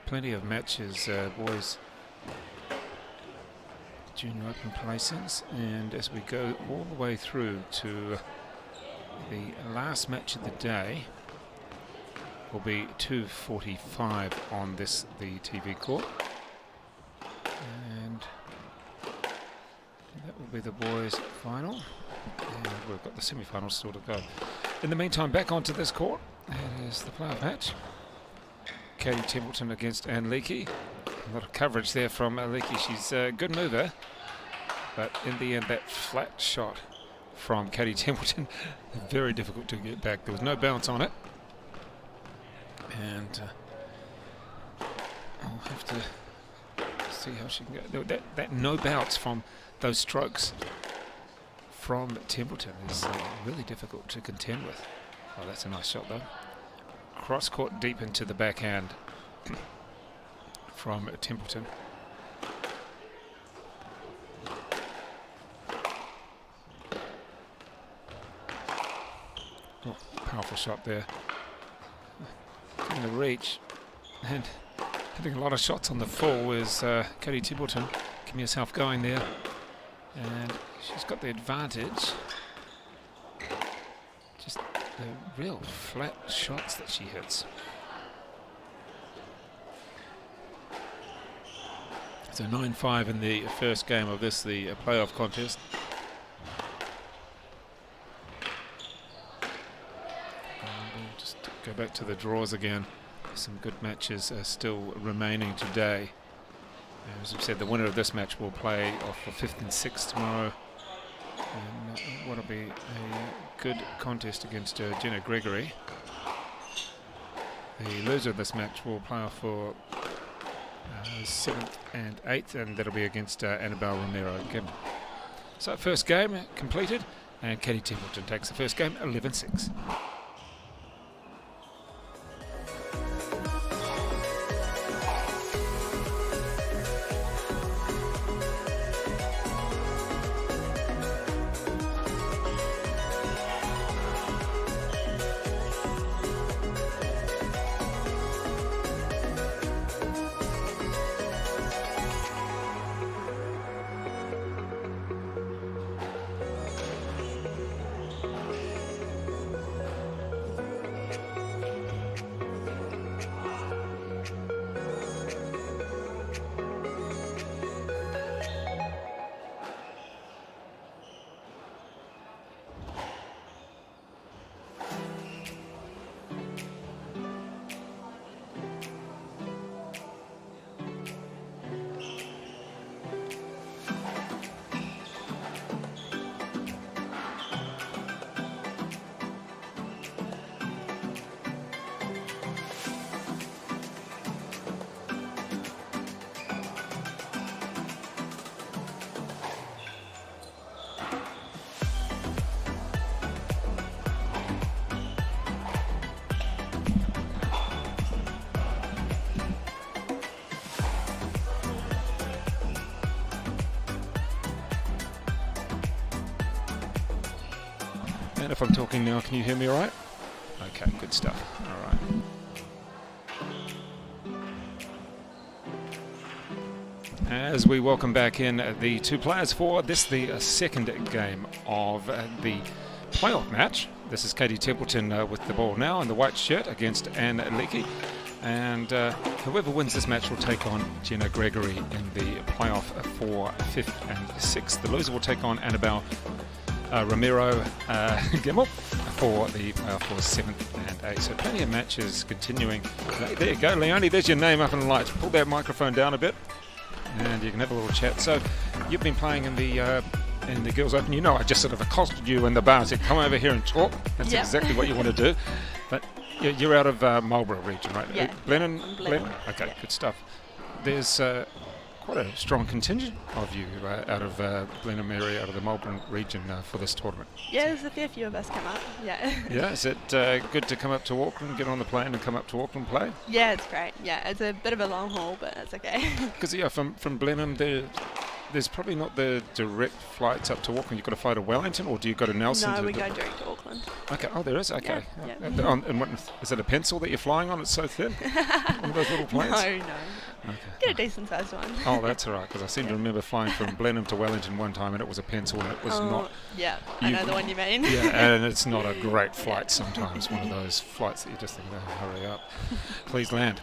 Plenty of matches, boys Junior Open placings, and as we go all the way through to the last match of the day, will be 2:45 on the TV court, and that will be the boys' final, and we've got the semi-finals still to go. In the meantime, back onto this court, it is the playoff match. Katie Templeton against Anne Lecky. A lot of coverage there from Lecky. She's a good mover, but in the end, that flat shot from Katie Templeton, very difficult to get back. There was no bounce on it, and I'll have to see how she can go. That no bounce from those strokes from Templeton is really difficult to contend with. Oh, that's a nice shot though. Cross court deep into the backhand from Templeton. Oh, powerful shot there. In the reach and hitting a lot of shots on the full is Katie Templeton, keeping herself going there, and she's got the advantage. Just the real flat shots that she hits. So 9-5 in the first game of this, the playoff contest. We'll just go back to the draws again. Some good matches are still remaining today. As I've said, the winner of this match will play off for 5th and 6th tomorrow. And what'll be a good contest against Jenna Gregory. The loser of this match will play off for 7th and 8th, and that'll be against Annabelle Romero again. So first game completed, and Katie Templeton takes the first game 11-6. If I'm talking now, can you hear me all right? Okay, good stuff. All right. As we welcome back in the two players for this, the second game of the playoff match. This is Katie Templeton with the ball now in the white shirt against Lecky. And whoever wins this match will take on Jenna Gregory in the playoff for 5th and 6th. The loser will take on Annabelle Romero Gemmell for the playoff for 7th and 8th. So plenty of matches continuing. There you go, Leonie, there's your name up in the lights. Pull that microphone down a bit and you can have a little chat. So you've been playing in the Girls Open. You know, I just sort of accosted you in the bar and said, come over here and talk. That's exactly what you want to do. But you're out of Marlborough region, right? Yeah. Blenheim? Blenheim. Okay, Yeah. good stuff. There's quite a strong contingent of you out of Blenheim area, out of the Marlborough region for this tournament. Yeah, there's a fair few of us come up. Yeah. Yeah, is it good to come up to Auckland, get on the plane and come up to Auckland play? Yeah, it's great. Yeah, it's a bit of a long haul, but it's okay. Because from Blenheim, there's probably not the direct flights up to Auckland. You've got to fly to Wellington, or do you go to Nelson? No, we go direct to Auckland. Okay. Oh, there is. Okay. Yeah. And what, is it a pencil that you're flying on? It's so thin. One of those little planes. No. Okay. Get a decent sized one. Oh, that's all right. Because I seem to remember flying from Blenheim to Wellington one time, and it was a pencil, and it was not. Yeah, I know the one you mean. Yeah, and it's not a great flight sometimes. One of those flights that you just think, oh, hurry up, please land.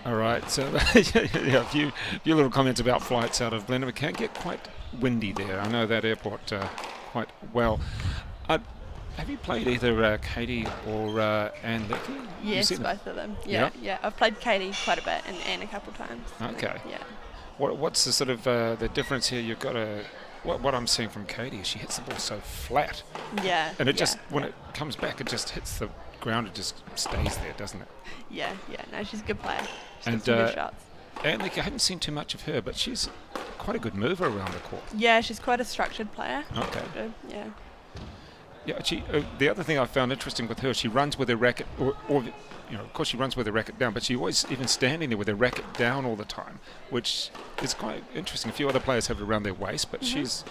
All right, so a few little comments about flights out of Blenheim. It can get quite windy there. I know that airport quite well. Have you played either Katie or Anne Lecky? Yes, both of them. Yeah. I've played Katie quite a bit and Anne a couple of times. Okay. Yeah. What's the sort of the difference here? You've got what I'm seeing from Katie is she hits the ball so flat. Yeah. And it just, when it comes back, it just hits the ground. It just stays there, doesn't it? Yeah. No, she's a good player. She's And got some good shots. Anne Lecky, I haven't seen too much of her, but she's quite a good mover around the court. Yeah, she's quite a structured player. Okay. Good. Yeah. Yeah, the other thing I found interesting with her, she runs with her racket, or of course she runs with her racket down, but she always even standing there with her racket down all the time, which is quite interesting. A few other players have it around their waist, but she's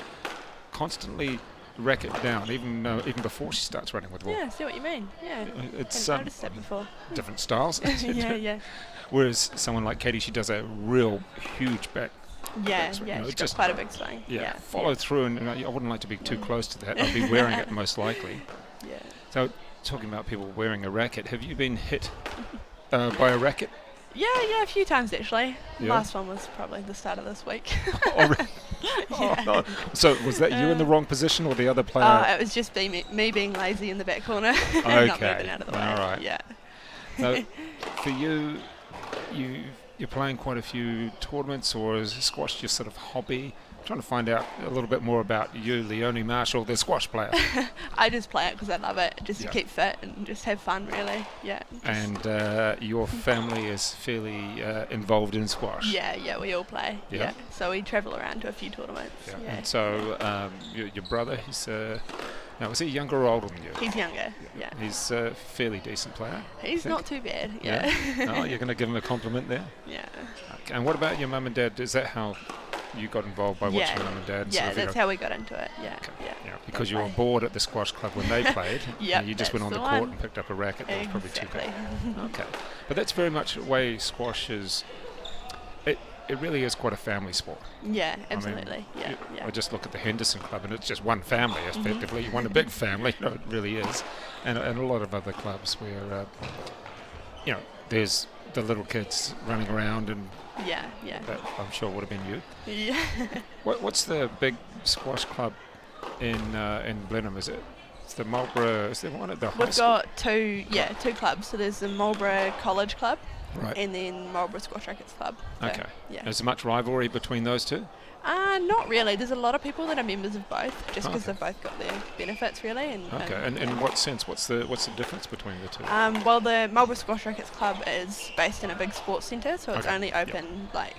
constantly racket down, even before she starts running with the ball. Yeah, I see what you mean. Yeah. It's Hadn't noticed that before. different styles. Yeah. Whereas someone like Katie, she does a real huge back. Yeah, That's right. yeah, No, she's got just- quite a big swing. Yeah, follow through, and I wouldn't like to be too close to that. I'd be wearing it most likely. Yeah. So, talking about people wearing a racket, have you been hit by a racket? Yeah, a few times actually. Yeah. Last one was probably the start of this week. Oh, really? Oh, no. So, was that you in the wrong position or the other player? It was just me being lazy in the back corner, and not moving out of the way. All right. Yeah. So, for you're playing quite a few tournaments, or is squash just sort of hobby? I'm trying to find out a little bit more about you, Leonie Marshall, the squash player. I just play it because I love it, just Yeah. to keep fit and just have fun, really. Yeah. And your family is fairly involved in squash. Yeah, we all play. Yeah. Yeah. So we travel around to a few tournaments. Yeah. Yeah. And so your brother, he's now is he younger or older than you? He's younger. Yeah. He's a fairly decent player. He's not too bad. Yeah. Oh, you're going to give him a compliment there. Yeah. Okay. And what about your mum and dad? Is that how you got involved by watching mum and dad? Yeah, that's how we got into it. Yeah. Okay. Yeah. Yeah, because you were play. bored at the squash club when they played. Yep, and you just went on that's the the court one. and picked up a racket. That was probably too Exactly. bad. Okay. But that's very much the way squash is. It really is quite a family sport. Yeah, I mean, absolutely. Yeah. I just look at the Henderson Club, and it's just one family, effectively. One big family. It really is. And a lot of other clubs where, there's the little kids running around, and Yeah. that I'm sure would have been you. Yeah. What's the big squash club in Blenheim? Is it? It's the Marlborough. Is there one at the high We've school? got two clubs. So there's the Marlborough College Club Right. and then Marlborough Squash Rackets Club. So, Okay. Yeah. Is there much rivalry between those two? Not really. There's a lot of people that are members of both, just because Okay. they've both got their benefits, really. And Okay. And in what sense? What's the difference between the two? well, the Marlborough Squash Rackets Club is based in a big sports centre, so it's Okay. only open like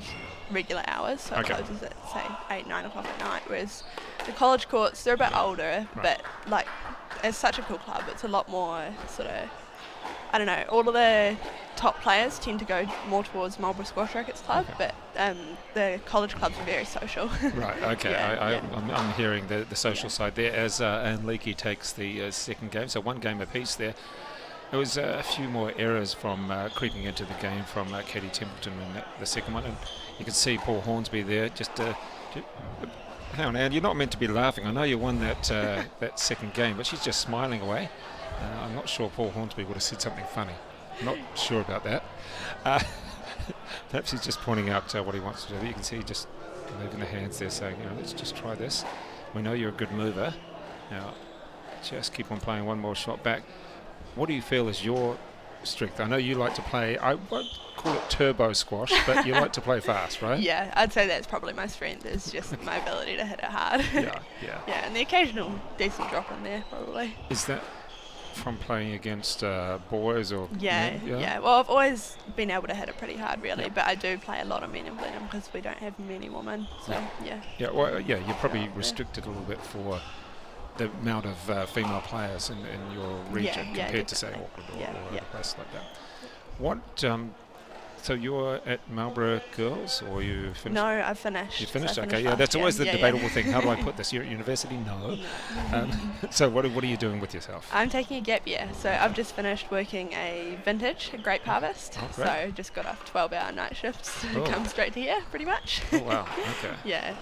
regular hours, so Okay. it closes at say 8-9 o'clock at night. Whereas the college courts, they're a bit older, Right. but like it's such a cool club. It's a lot more sort of, I don't know, all of the top players tend to go more towards Marlborough Squash Rackets Club, but the college clubs are very social. Right, okay. Yeah, I'm hearing the social side there as Lecky takes the second game. So one game apiece there. There was a few more errors from creeping into the game from Katie Templeton in the second one. And you can see Paul Hornsby there. Hang on, Anne, you're not meant to be laughing. I know you won that that second game, but she's just smiling away. I'm not sure Paul Hornsby would have said something funny. Not sure about that. Perhaps he's just pointing out what he wants to do. You can see just moving the hands there saying, let's just try this. We know you're a good mover. Now, just keep on playing one more shot back. What do you feel is your strength? I know you like to play, I won't call it turbo squash, but you like to play fast, right? Yeah, I'd say that's probably my strength, is just my ability to hit it hard. Yeah. Yeah, and the occasional decent drop in there, probably. Is that from playing against boys or men? Yeah. Well, I've always been able to hit it pretty hard, really, but I do play a lot of men in Blenheim because we don't have many women. So yeah. You're probably restricted a little bit for the amount of female players in your region compared to say Auckland or a place like that. What? So you're at Marlborough Girls, or you finished? No, I've finished. You finished? So Okay, that's always the Yeah. debatable thing. How do I put this? You're at university? No. So what are you doing with yourself? I'm taking a gap year, so I've just finished working a grape harvest. Oh, great. So just got off 12-hour night shifts. Oh. Come straight to here, pretty much. Oh wow. Okay. Yeah.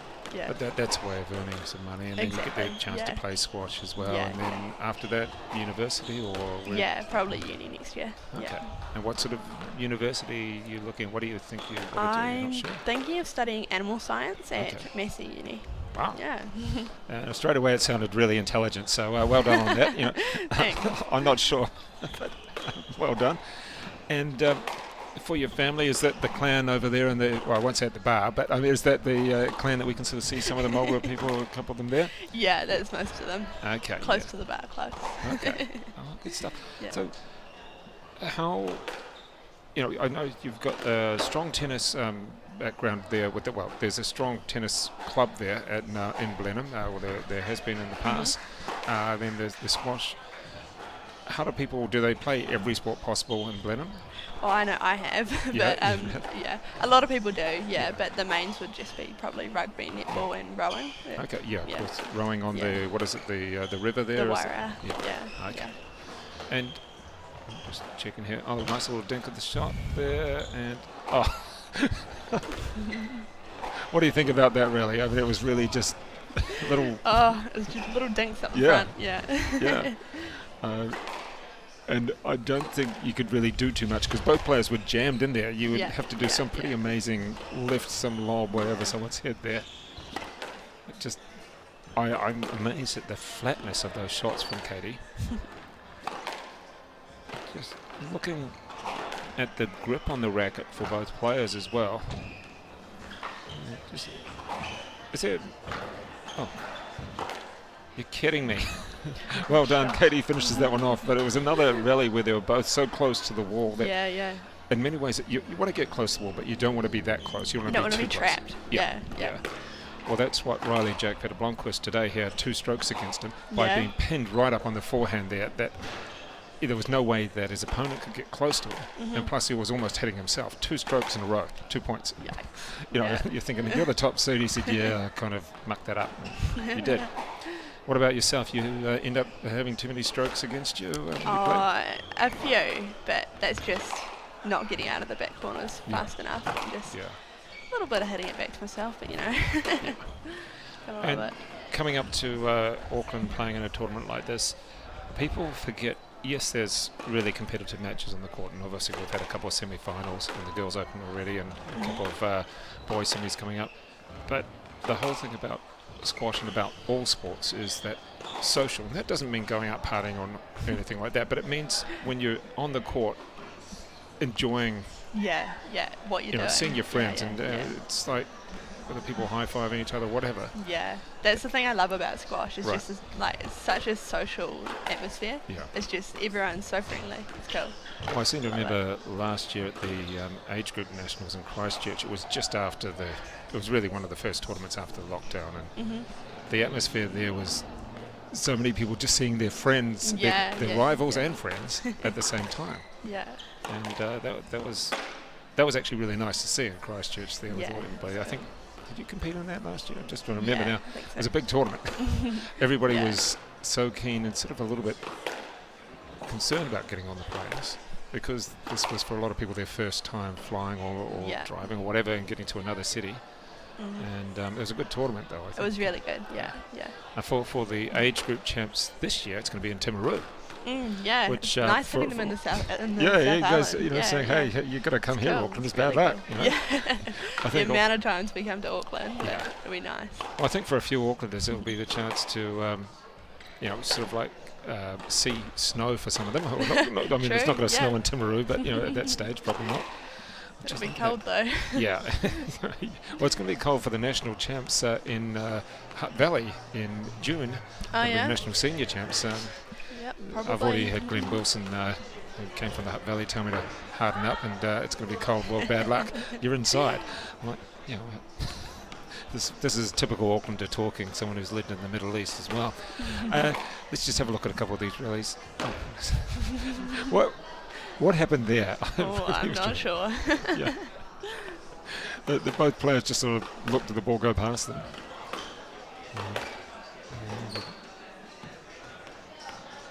But that's a way of earning some money, and then you get the chance to play squash as well. Yeah, and then after that, university or where? Yeah, probably uni next year. Okay. Yeah. And what sort of university are you looking? What do you think you want to do? You're I'm not sure. thinking of studying animal science at Massey Uni. Wow. Yeah. Straight away, it sounded really intelligent. So well done on that. Thanks. I'm not sure, but well done. And for your family, is that the clan over there in the? Well, I won't say at the bar, but I mean, is that the clan that we can sort of see some of the Marlborough people, a couple of them there? Yeah, that's most of them. Okay. Close to the bar, close. Okay. Good stuff. Yeah. So, how? I know you've got a strong tennis background there. There's a strong tennis club there in Blenheim, or there has been in the past. Then there's the squash. How do they play every sport possible in Blenheim? Oh, I know I have, but a lot of people do. But the mains would just be probably rugby, netball, and rowing. Okay, of course, rowing on the the river there. The Wairau. Okay. And I'm just checking here. Oh, nice little dink of the shot there, and what do you think about that? Really, I mean, it was really just little. Oh, it was just little dinks up the front. Yeah. And I don't think you could really do too much because both players were jammed in there. You would have to do some pretty amazing lift, some lob, wherever someone's head there. I'm amazed at the flatness of those shots from Katie. Just looking at the grip on the racket for both players as well. You're kidding me. Well done. Katie finishes that one off, but it was another rally where they were both so close to the wall that in many ways you want to get close to the wall, but you don't want to be that close. You don't want to be trapped. Yeah. Well, that's what Riley Jack Peter-Blomqvist today. He had 2 strokes against him by being pinned right up on the forehand there. That there was no way that his opponent could get close to him, and plus he was almost hitting himself. 2 strokes in a row, 2 points. You're thinking, you're the top seed. He said, I kind of mucked that up. You did. What about yourself? You end up having too many strokes against you? A few, but that's just not getting out of the back corners fast enough. And just a little bit of hitting it back to myself, but And coming up to Auckland, playing in a tournament like this, people forget. Yes, there's really competitive matches on the court, and obviously we've had a couple of semi-finals in the Girls Open already, and a couple of boys semis coming up. But the whole thing about squash and about all sports is that social, and that doesn't mean going out partying or anything like that, but it means when you're on the court enjoying what you're doing, seeing your friends, and it's like whether people high-fiving each other, whatever. That's the thing I love about squash. It's just it's such a social atmosphere. It's just everyone's so friendly. It's cool. Well, I seem to remember last year at the age group nationals in Christchurch, it was just after it was really one of the first tournaments after the lockdown, and the atmosphere there was so many people just seeing their friends, their rivals and friends at the same time. Yeah. And that was actually really nice to see in Christchurch there with all everybody. I think, did you compete in that last year? I just don't remember now. It was a big tournament. Everybody was so keen and sort of a little bit concerned about getting on the planes, because this was for a lot of people their first time flying or driving or whatever and getting to another city. And it was a good tournament though, I think. It was really good, yeah. For the age group champs this year, it's going to be in Timaru. Yeah, which, nice having them in the South. In the you South guys, Island. saying, hey, you got to come here, Auckland. It's bad luck. You know? I The think amount of times we come to Auckland, it'll be nice. Well, I think for a few Aucklanders, it'll be the chance to, sort of like see snow for some of them. I mean, it's not going to snow in Timaru, but at that stage, probably not. It'll be cold though. Yeah. Well, it's going to be cold for the national champs in Hutt Valley in June. The national senior champs. I've already had Glenn Wilson, who came from the Hutt Valley, tell me to harden up, and it's going to be cold. Well, bad luck. You're inside. I'm like, this is typical Aucklander talking, someone who's lived in the Middle East as well. Let's just have a look at a couple of these rallies. What happened there? I'm not sure. The both players just sort of looked at the ball go past them.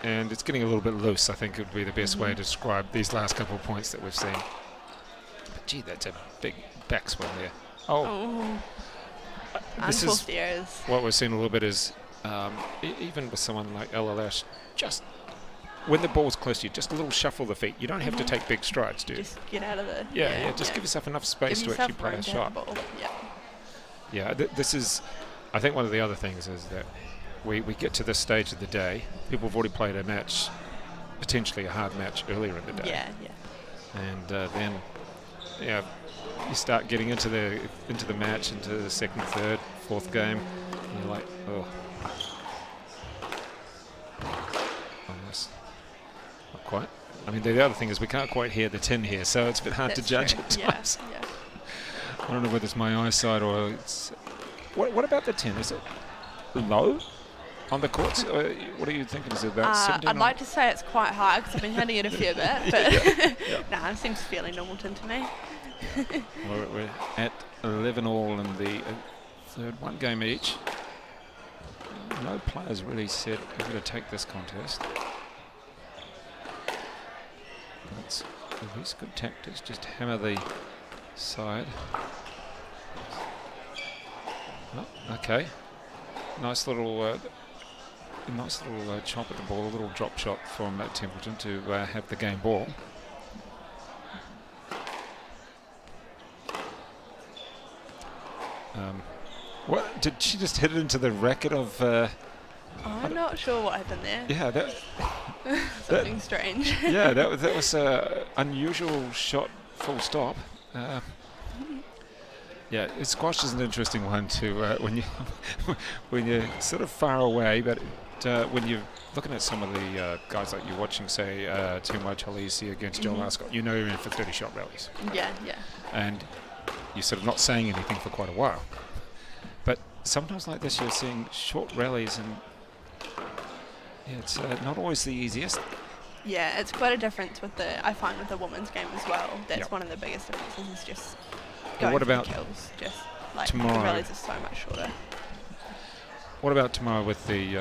And it's getting a little bit loose, I think would be the best way to describe these last couple of points that we've seen. But gee, that's a big backswing there. This is what we're seeing a little bit is, even with someone like Lash, just when the ball's close to you, just a little shuffle the feet. You don't have to take big strides, do you? Just get out of the... Just give yourself enough space to actually play a shot. This is, I think one of the other things is that we get to this stage of the day, people have already played a match, potentially a hard match earlier in the day. And then you start getting into the match, into the second, third, fourth game, and you're like, almost. Not quite. I mean, the other thing is we can't quite hear the tin here, so it's a bit hard to judge at times. I don't know whether it's my eyesight or it's... What about the tin? Is it low on the courts? What are you thinking? Is it about 17? I'd like to say it's quite high because I've been hitting it a fair bit, but it seems fairly normal tin to me. We're at 11 all in the third, one game each. No players really said we're going to take this contest. That's at least good tactics, just hammer the side. Okay. Nice little chop at the ball, a little drop shot from Templeton to have the game ball. What did she just hit it into the racket of? I'm not sure what happened there. Yeah, something strange. Yeah, that was a unusual shot. Full stop. Yeah, squash is an interesting one to when you're sort of far away, but when you're looking at some of the guys like you're watching, say, Timwai Chalisi against John Ascot, you're in for 30-shot rallies. Yeah. And you're sort of not saying anything for quite a while. But sometimes like this, you're seeing short rallies, and it's not always the easiest. Yeah, it's quite a difference I find with the women's game as well. That's one of the biggest differences, is just going what for about the kills. Just like tomorrow? The rallies are so much shorter. What about tomorrow with the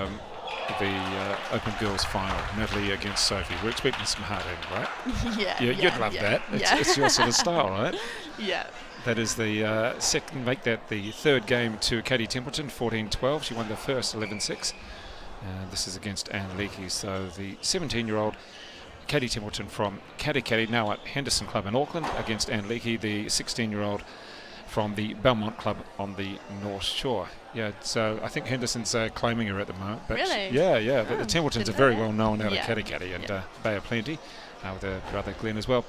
Open Girls final, Natalie against Sophie? We're expecting some hard hitting, right? You'd love that. It's your sort of style, right? Yeah. That is the second, make that the third game to Katie Templeton, 14-12. She won the first 11-6. This is against Anne Lecky. So the 17-year-old Katie Templeton from Katikati, now at Henderson Club in Auckland, against Anne Lecky, the 16-year-old from the Belmont Club on the North Shore. Yeah, so I think Henderson's claiming her at the moment. But really? Yeah. But the Templetons are very well known out of Katikati and Bay of Plenty, with her brother Glenn as well.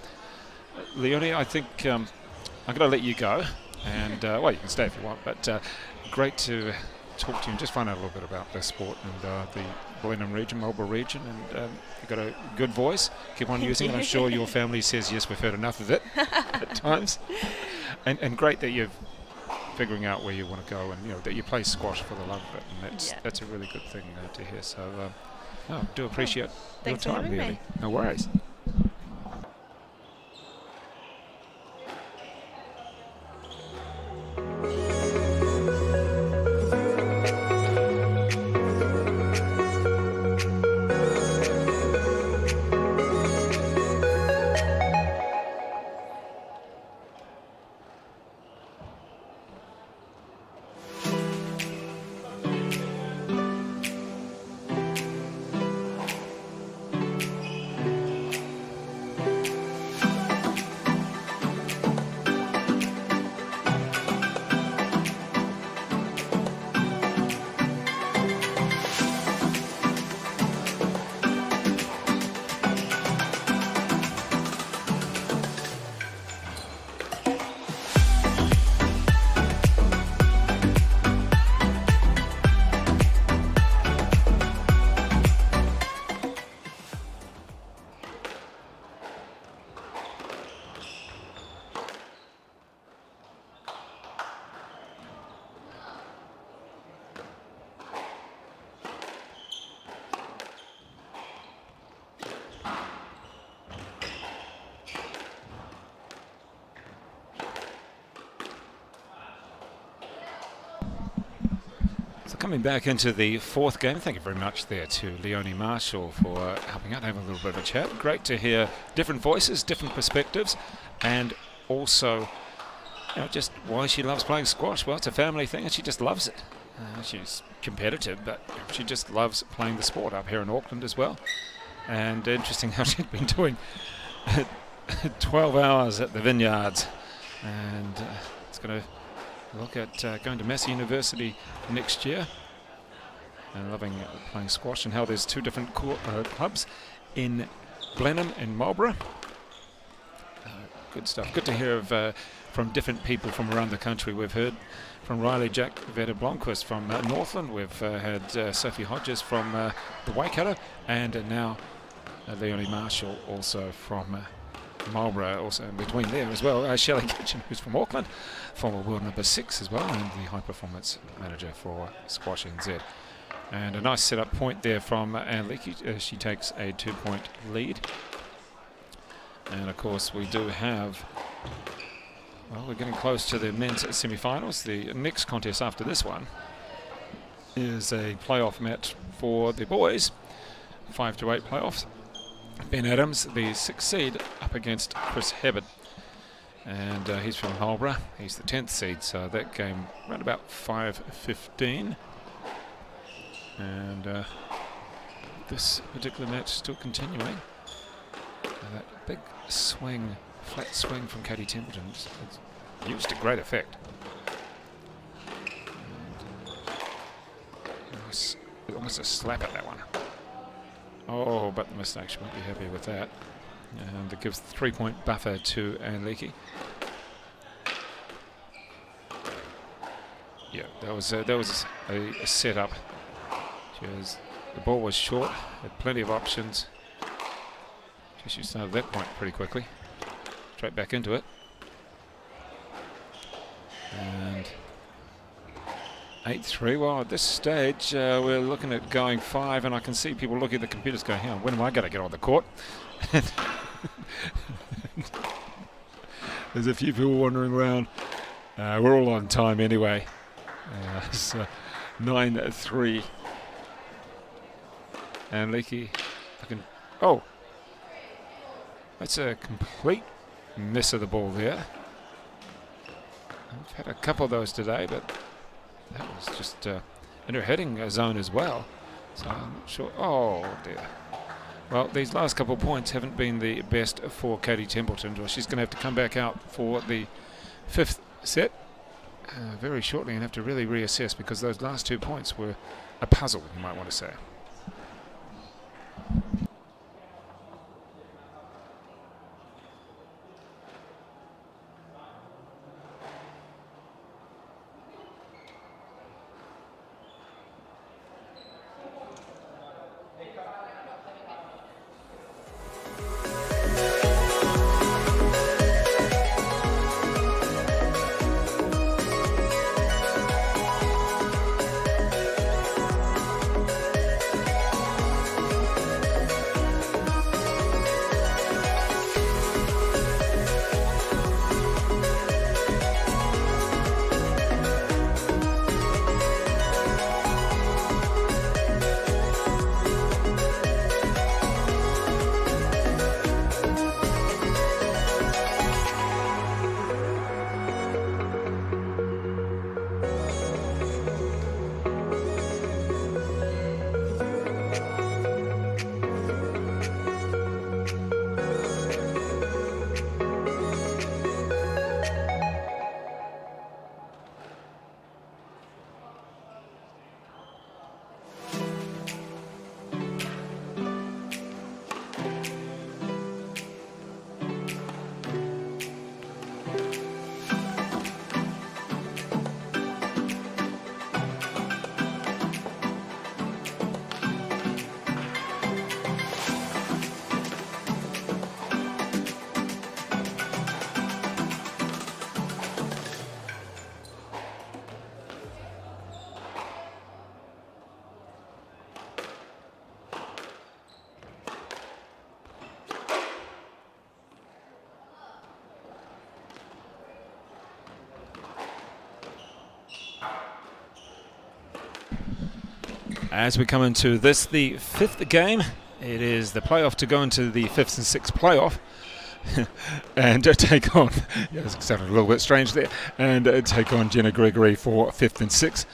Leonie, I think I'm going to let you go, and well, you can stay if you want, but great to talk to you and just find out a little bit about the sport and the Blenheim region, Marlborough region, and you've got a good voice. Keep on using it. I'm sure your family says, yes, we've heard enough of it at times. And great that you've figuring out where you want to go, and that you play squash for the love of it, and that's a really good thing to hear. So, do appreciate your Thanks for time, having really. me. No worries. Coming back into the fourth game, thank you very much there to Leonie Marshall for helping out, having a little bit of a chat. Great to hear different voices, different perspectives, and also just why she loves playing squash. Well, it's a family thing and she just loves it. She's competitive, but she just loves playing the sport up here in Auckland as well. And interesting how she'd been doing 12 hours at the vineyards, and it's going to look at going to Massey University next year, and loving playing squash, and how there's two different clubs in Blenheim and Marlborough. Good stuff. Good to hear of from different people from around the country. We've heard from Riley Jack Veda Blomqvist from Northland. We've had Sophie Hodgers from the Waikato, and now Leonie Marshall also from Marlborough, also in between there as well. Shelley Kitchen, who's from Auckland, former world number 6 as well, and the high performance manager for Squash NZ. And a nice set-up point there from Lecky. She takes a 2-point lead. And of course we do have, well, we're getting close to the men's semi-finals. The next contest after this one is a playoff match for the boys, 5-8 playoffs. Ben Adams, the 6th seed, up against Chris Hibbard, and he's from Marlborough. He's the 10th seed, so that game around about 5:15. And this particular match still continuing. That big swing, flat swing from Katie Templeton, it's used to great effect. And, almost a slap at that one. Oh, but the mistake, she won't be happy with that. And it gives the 3-point buffer to Lecky. Yeah, that was a setup. The ball was short, had plenty of options. She started that point pretty quickly. Straight back into it. And 8-3. Well, at this stage, we're looking at going 5, and I can see people looking at the computers going, "Hang on, when am I going to get on the court?" There's a few people wandering around. We're all on time anyway. So 9-3. And Lecky looking. Oh, that's a complete miss of the ball there. I've had a couple of those today, but that was just in her heading zone as well. So I'm not sure. Oh dear. Well, these last couple of points haven't been the best for Katie Templeton. Well, she's going to have to come back out for the 5th set very shortly and have to really reassess, because those last 2 points were a puzzle, you might want to say. As we come into this, the 5th game, it is the playoff to go into the 5th and 6th playoff. And take on, it sounded a little bit strange there, and take on Jenna Gregory for 5th and 6th.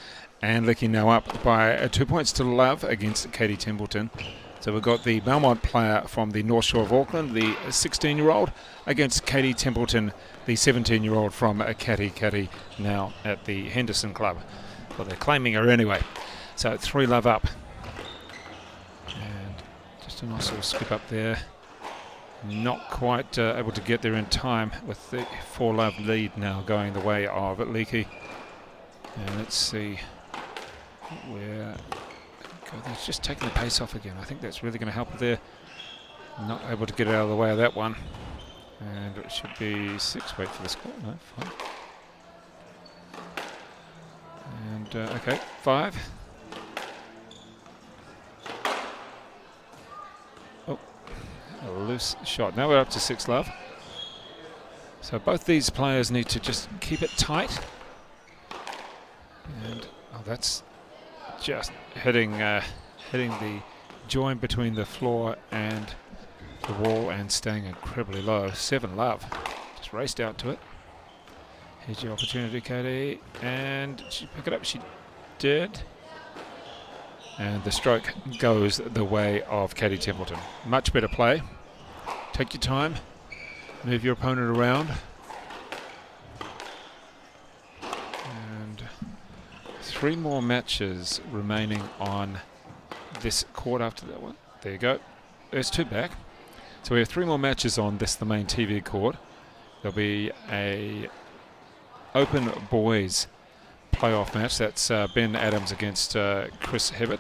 And Lecky now up by 2 points to love against Katie Templeton. So we've got the Belmont player from the North Shore of Auckland, the 16-year-old, against Katie Templeton, the 17-year-old from Kati now at the Henderson Club. Well, they're claiming her anyway. So 3 love up. And just a nice little skip up there. Not quite able to get there in time with the 4 love lead now going the way of Lecky. And let's see where... It's just taking the pace off again. I think that's really going to help there. Not able to get out of the way of that one. And it should be 6. Wait for the score. No, 5. And okay, 5. Oh, a loose shot. Now we're up to 6 love. So both these players need to just keep it tight. And oh, that's just hitting the joint between the floor and the wall and staying incredibly low. 7 love. Just raced out to it. Here's your opportunity, Katie. And she pick it up. She did. And the stroke goes the way of Katie Templeton. Much better play. Take your time. Move your opponent around. And 3 more matches remaining on this court after that one. There you go. There's 2 back. So we have 3 more matches on this, the main TV court. There'll be a Open Boys playoff match. That's Ben Adams against Chris Hibbard,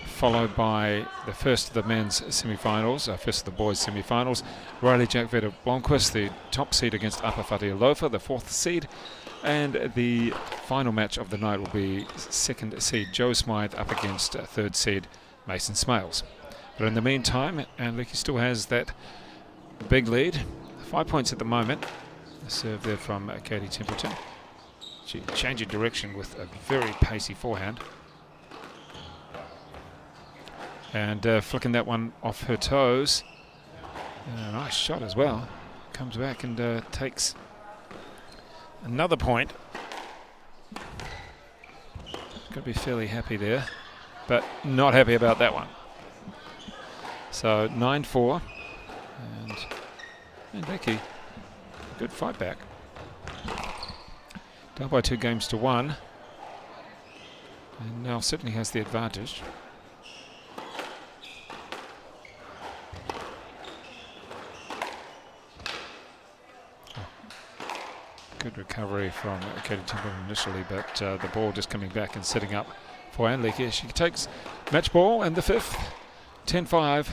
followed by the first of the men's semi-finals, first of the boys' semi-finals. Riley Jack Veda Blomqvist, the top seed against Upper Fataoa, the 4th seed. And the final match of the night will be 2nd seed Joe Smythe up against 3rd seed Mason Smails. But in the meantime, and Lecky still has that big lead, 5 points at the moment. A serve there from Katie Templeton. She changing direction with a very pacey forehand. And flicking that one off her toes. A nice shot as well. Comes back and takes another point. Got to be fairly happy there, but not happy about that one. So 9-4, and Lecky, good fight back. Down by 2 games to 1, and now certainly has the advantage. Good recovery from Katie Templeton initially, but the ball just coming back and setting up for Anne Lecky. She takes match ball and the 5th, 10-5.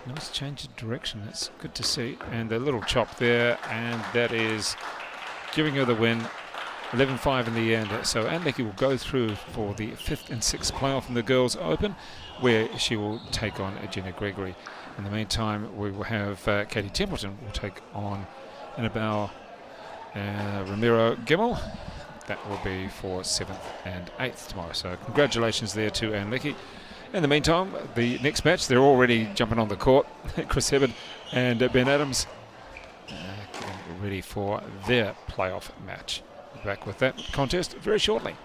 Nice change of direction, that's good to see. And a little chop there, and that is giving her the win. 11-5 in the end. So Anne Lecky will go through for the 5th and 6th playoff in the Girls Open, where she will take on Jenna Gregory. In the meantime, we will have Katie Templeton will take on Annabelle Romero Gemmell. That will be for 7th and 8th tomorrow. So congratulations there to Anne Lecky. In the meantime, the next match, they're already jumping on the court. Chris Hibbard and Ben Adams getting ready for their playoff match. Back with that contest very shortly.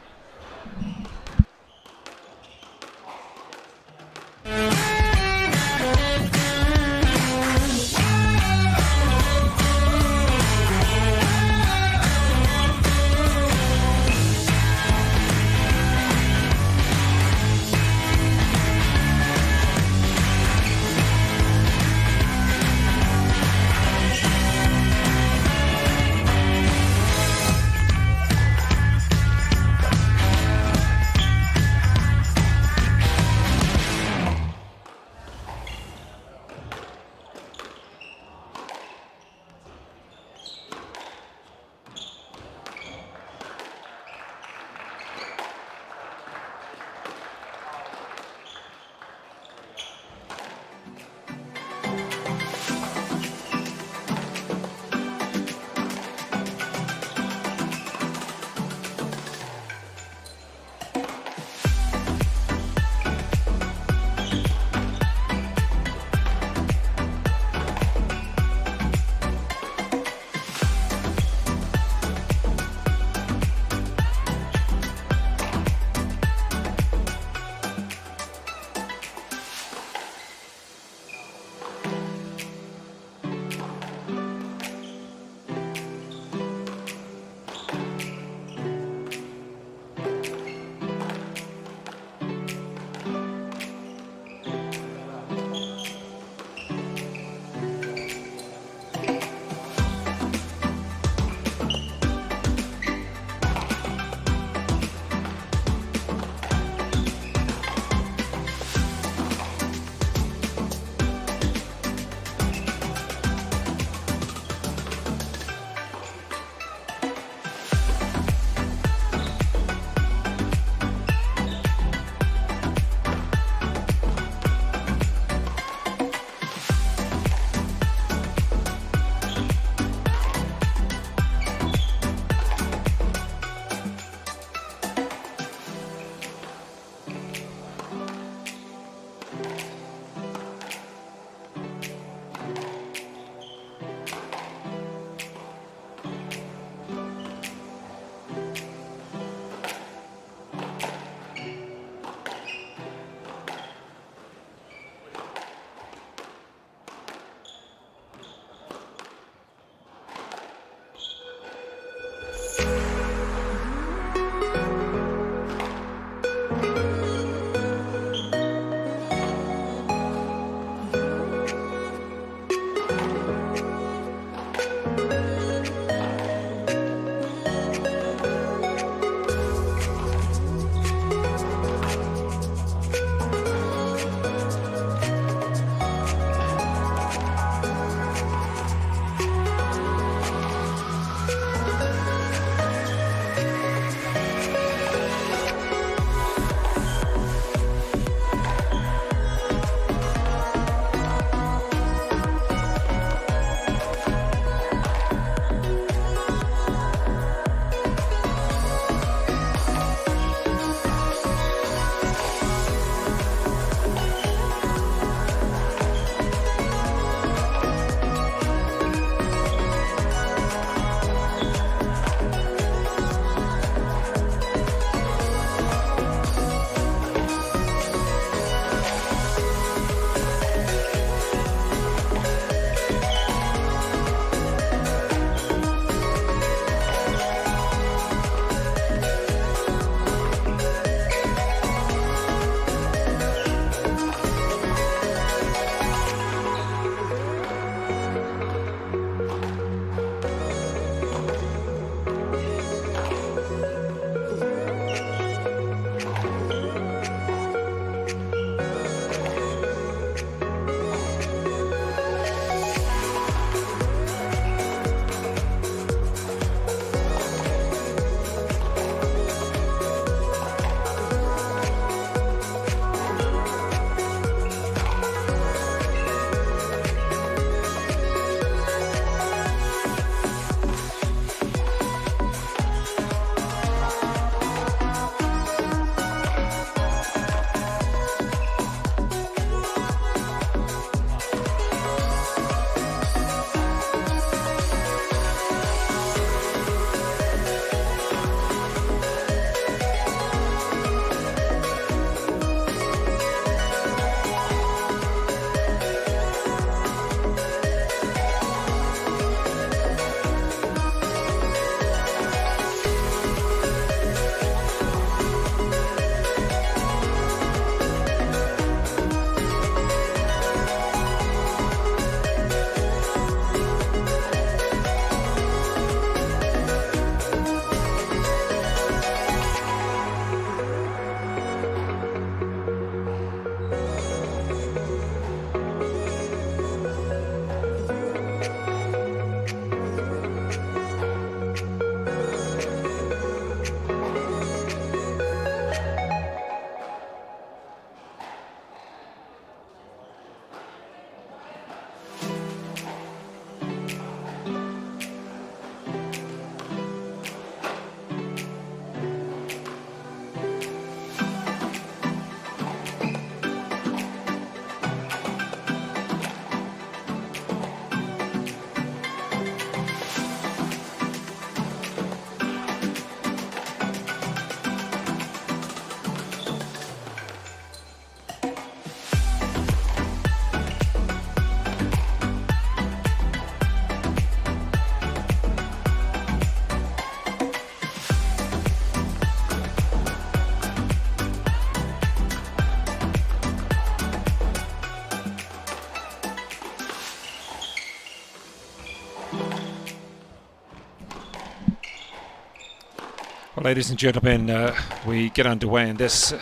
Ladies and gentlemen, we get underway in this,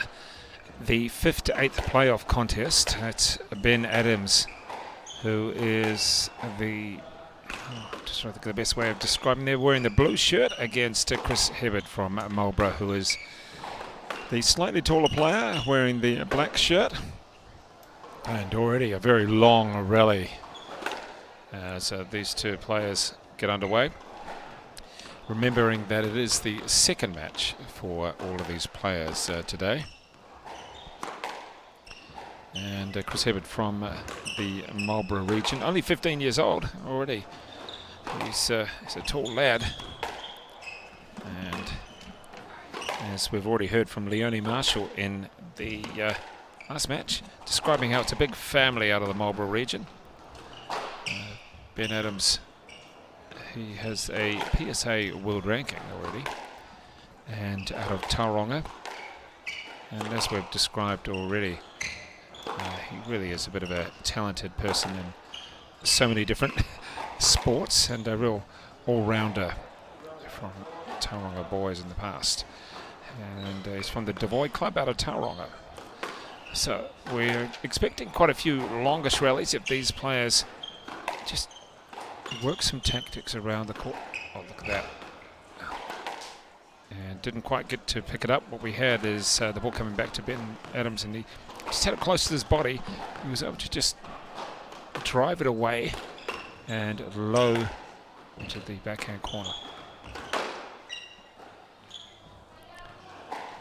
the 5th to 8th playoff contest. It's Ben Adams, who is the, just trying to think of the best way of describing, they're wearing the blue shirt against Chris Hibbard from Marlborough, who is the slightly taller player wearing the black shirt. And already a very long rally. So these two players get underway. Remembering that it is the second match for all of these players today. And Chris Hibbard from the Marlborough region, only 15 years old already. He's a tall lad. And as we've already heard from Leonie Marshall in the last match, describing how it's a big family out of the Marlborough region. Ben Adams, he has a PSA world ranking already, and out of Tauranga. And as we've described already, he really is a bit of a talented person in so many different sports, and a real all-rounder from Tauranga boys in the past. And he's from the Devoid Club out of Tauranga. So we're expecting quite a few longish rallies if these players just work some tactics around the court. Oh, look at that. And didn't quite get to pick it up. What we had is the ball coming back to Ben Adams, and he just had it close to his body. He was able to just drive it away and low into the backhand corner.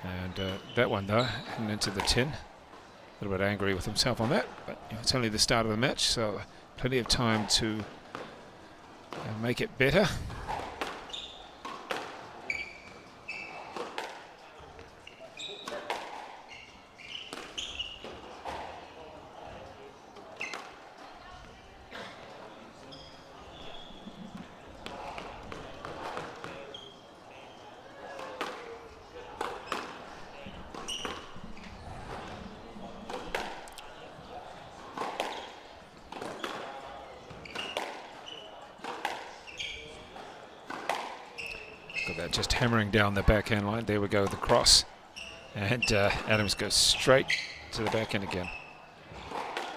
And that one, though, heading into the 10. A little bit angry with himself on that, but it's only the start of the match, so plenty of time to make it better. Got that just hammering down the backhand line. There we go, the cross. And Adams goes straight to the backhand again.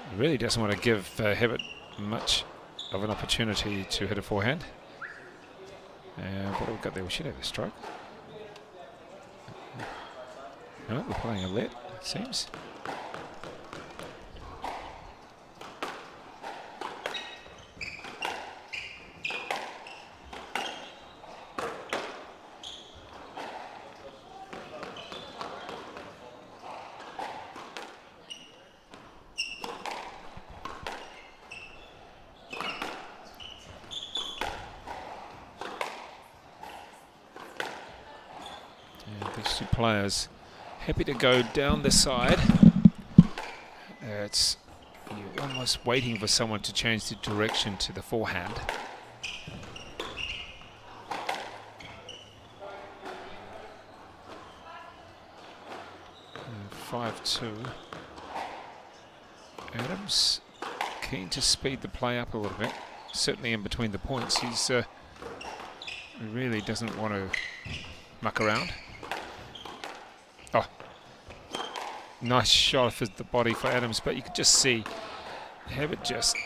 He really doesn't want to give Hibbard much of an opportunity to hit a forehand. And what have we got there? We should have a stroke. No, we're playing a let, it seems. These two players happy to go down the side. It's you're almost waiting for someone to change the direction to the forehand. 5-2. Adams keen to speed the play up a little bit. Certainly in between the points, he really doesn't want to muck around. Oh, nice shot of the body for Adams, but you could just see Hibbard just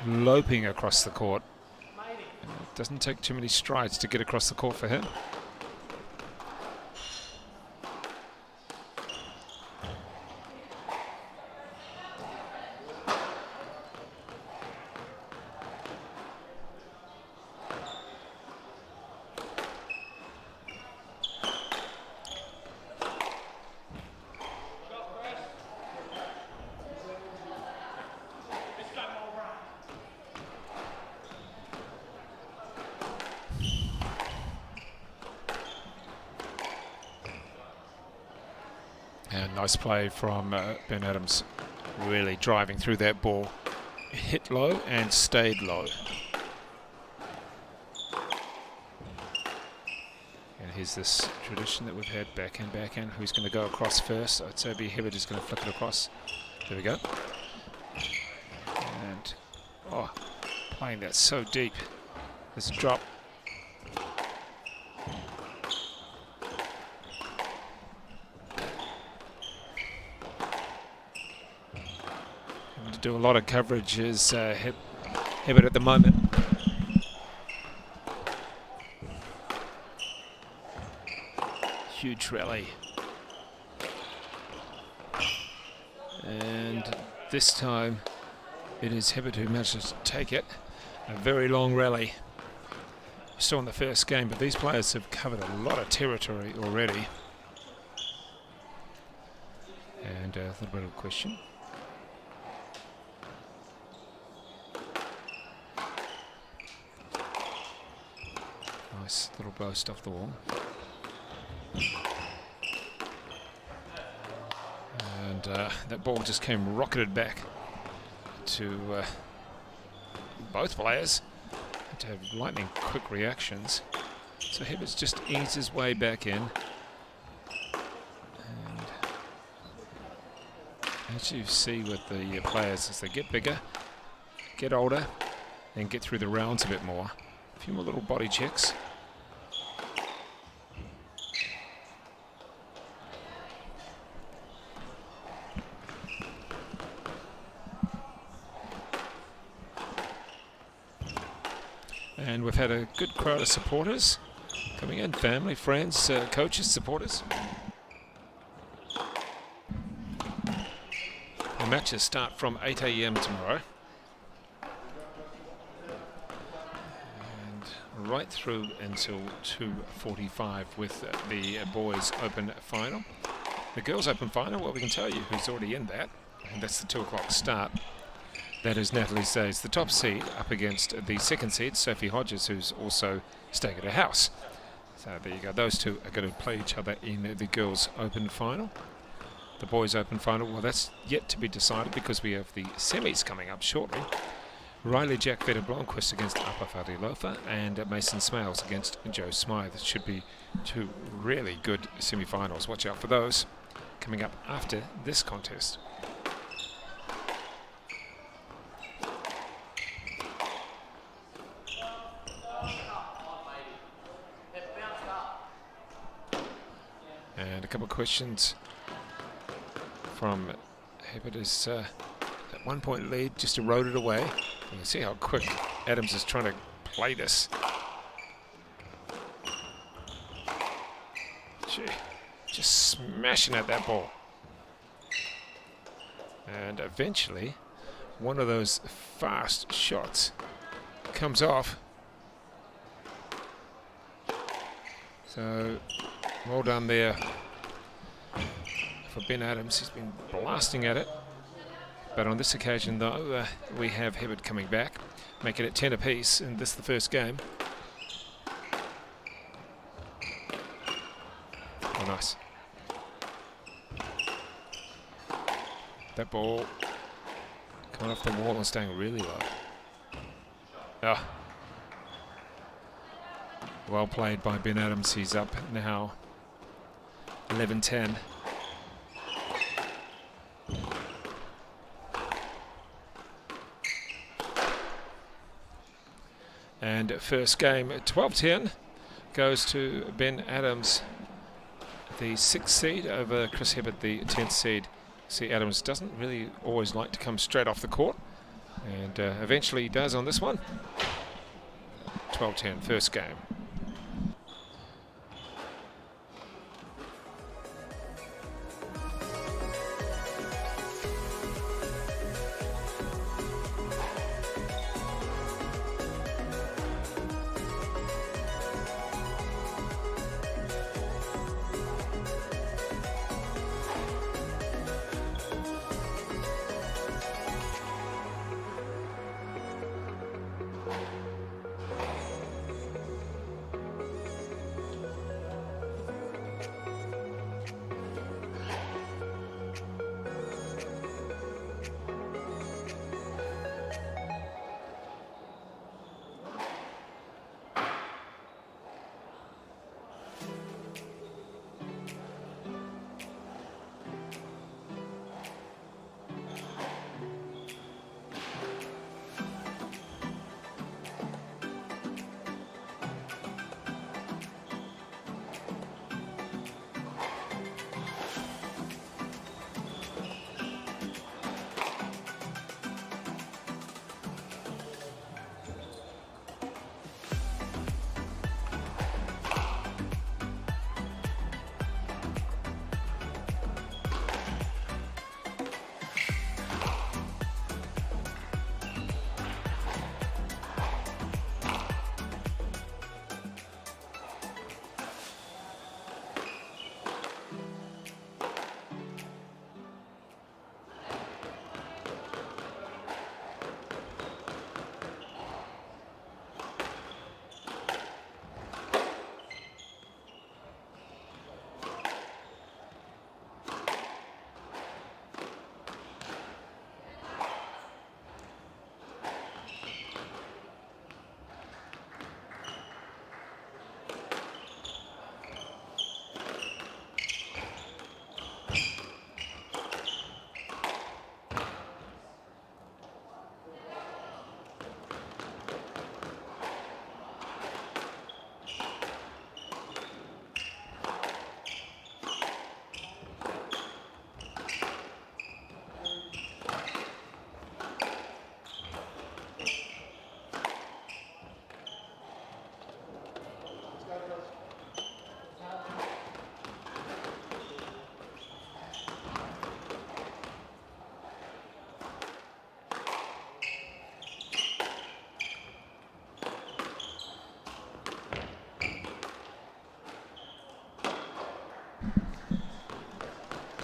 loping across the court. It doesn't take too many strides to get across the court for him. And nice play from Ben Adams, really driving through that ball. Hit low and stayed low. And here's this tradition that we've had, backhand, backhand. Who's going to go across first? I'd say Hibbard is going to flick it across. There we go. And, oh, playing that so deep. This drop. to do a lot of coverage is Hibbard at the moment. Huge rally. And this time it is Hibbard who manages to take it. A very long rally. Still in the first game, but these players have covered a lot of territory already. And a little bit of a question. Nice little boast off the wall. And that ball just came rocketed back to both players. Had to have lightning quick reactions. So Hibbard's just eased his way back in. And as you see with the players, as they get bigger, get older, and get through the rounds a bit more. A few more little body checks. And we've had a good crowd of supporters coming in, family, friends, coaches, supporters. The matches start from 8 AM tomorrow. And right through until 2:45 with the boys' open final. The girls' open final, well, we can tell you who's already in that, and that's the 2 o'clock start. That is Natalie says the top seed up against the second seed, Sophie Hodgers, who's also staying at her house. So there you go. Those two are going to play each other in the girls' open final. The boys' open final, well, that's yet to be decided because we have the semis coming up shortly. Riley Jack Vetter Blomqvist against Apa Fatilofa and Mason Smails against Joe Smythe. It should be 2 really good semi-finals. Watch out for those coming up after this contest. And a couple of questions from Hibbard is at 1 point lead, just eroded away. You can see how quick Adams is trying to play this. Gee, just smashing at that ball. And eventually, one of those fast shots comes off. So, well done there for Ben Adams. He's been blasting at it. But on this occasion, though, we have Hibbard coming back, making it 10 apiece, and this is the first game. Oh, nice. That ball coming off the wall and staying really low. Oh. Well played by Ben Adams. He's up now 11-10. And first game, 12-10, goes to Ben Adams, the 6th seed, over Chris Hibbard, the 10th seed. See, Adams doesn't really always like to come straight off the court, and eventually he does on this one. 12-10, first game.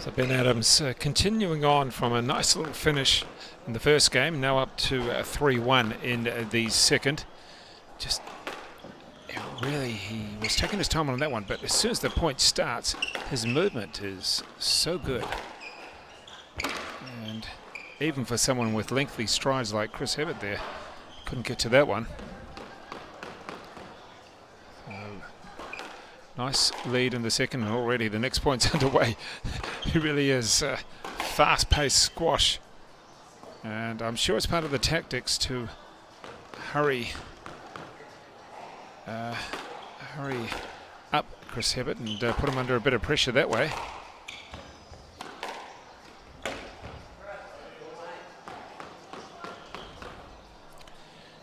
So Ben Adams continuing on from a nice little finish in the first game, now up to 3-1 in the second. Just really, he was taking his time on that one, but as soon as the point starts, his movement is so good. And even for someone with lengthy strides like Chris Hibbard there, couldn't get to that one. Nice lead in the second, and already the next point's underway. It really is fast-paced squash. And I'm sure it's part of the tactics to hurry up Chris Hibbard and put him under a bit of pressure that way.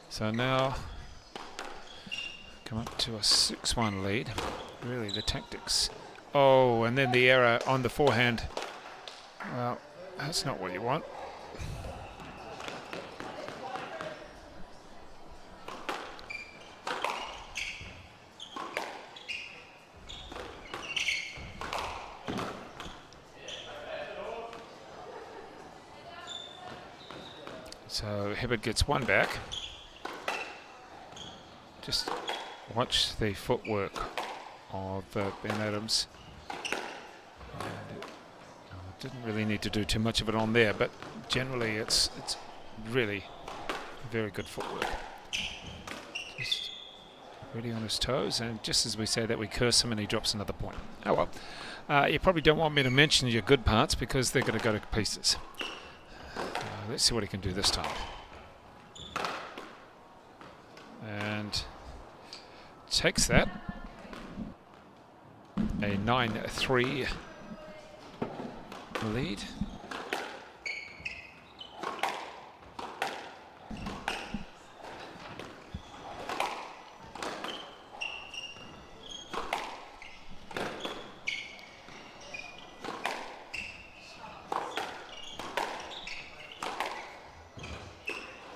So now come up to a 6-1 lead. Really, the tactics. Oh, and then the error on the forehand. Well, that's not what you want. So Hibbard gets one back. Just watch the footwork of Ben Adams. And didn't really need to do too much of it on there, but generally it's really very good footwork. Just really on his toes, and just as we say that, we curse him and he drops another point. Oh well. You probably don't want me to mention your good parts because they're going to go to pieces. Let's see what he can do this time. And takes that. A 9-3 lead.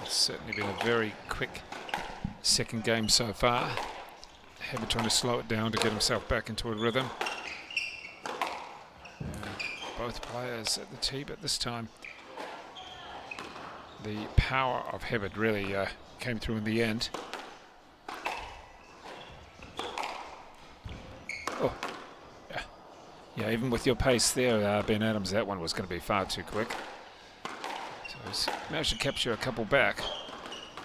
It's certainly been a very quick second game so far. Hibbard trying to slow it down to get himself back into a rhythm. Both players at the tee, but this time the power of Hibbard really came through in the end. Oh, yeah, even with your pace there, Ben Adams, that one was going to be far too quick. So he's managed to capture a couple back.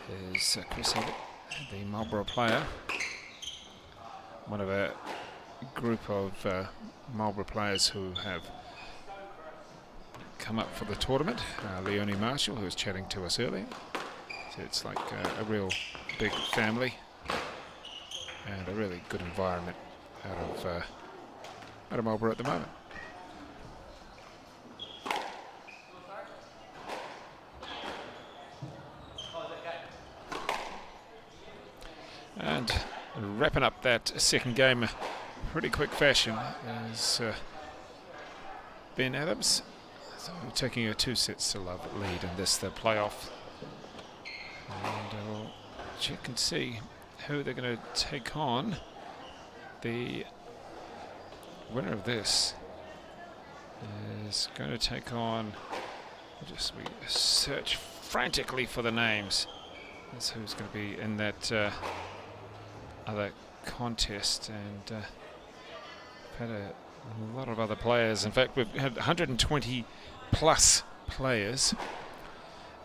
Here's Chris Hibbard, the Marlborough player. One of a group of Marlborough players who have come up for the tournament. Leonie Marshall, who was chatting to us earlier. So it's like a real big family and a really good environment out of Marlborough at the moment. And wrapping up that second game pretty quick fashion is Ben Adams. So we're taking a 2-sets-to-love lead in this, the playoff. And we'll check and see who they're going to take on. The winner of this is going to take on, we search frantically for the names. That's who's going to be in that other contest, and we've had a lot of other players. In fact, we've had 120 plus players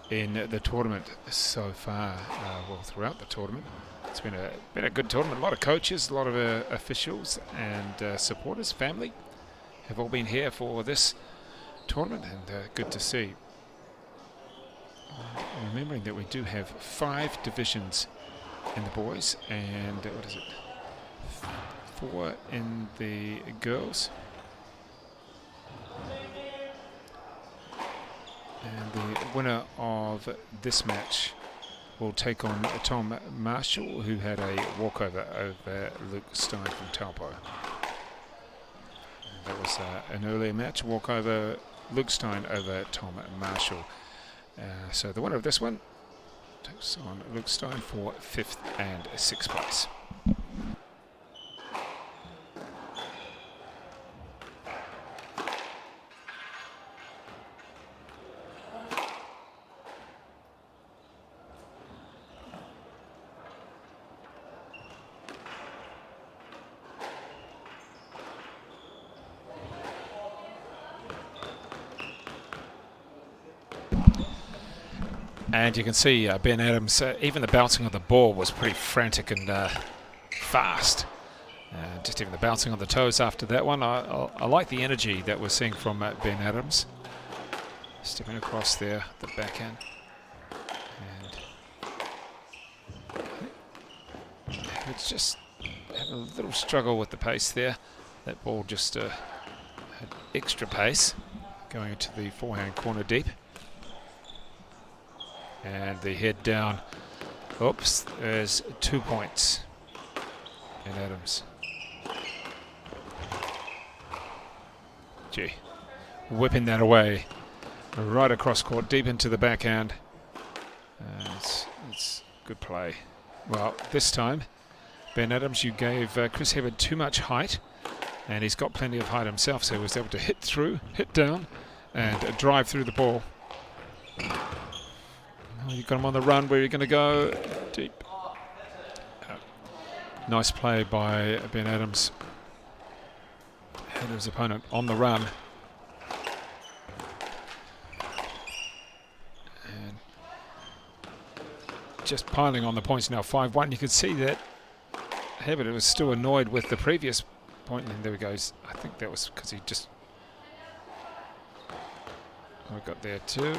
in the tournament so far. Well, throughout the tournament, it's been a good tournament. A lot of coaches, a lot of officials and supporters, family have all been here for this tournament, and good to see. Remembering that we do have 5 divisions in the boys, and 4 in the girls. And the winner of this match will take on Tom Marshall, who had a walkover over Luke Stein from Taupo. And that was an earlier match, walkover Luke Stein over Tom Marshall. So the winner of this one takes on Luke Stein for 5th and 6th place. And you can see Ben Adams, even the bouncing of the ball was pretty frantic and fast. Just even the bouncing on the toes after that one. I like the energy that we're seeing from Ben Adams. Stepping across there, the backhand. And it's just having a little struggle with the pace there. That ball just had extra pace going into the forehand corner deep. And the head down. Oops, there's 2 points. Ben Adams. Gee, whipping that away. Right across court, deep into the backhand. It's good play. Well, this time, Ben Adams, you gave Chris Hibbard too much height, and he's got plenty of height himself, so he was able to hit through, hit down, and drive through the ball. Oh, you've got him on the run. Where are you going to go? Deep. Nice play by Ben Adams. Had his opponent on the run. And just piling on the points now, 5-1. You could see that Hibbard was still annoyed with the previous point, and there he goes. I think that was because he just... I got there too.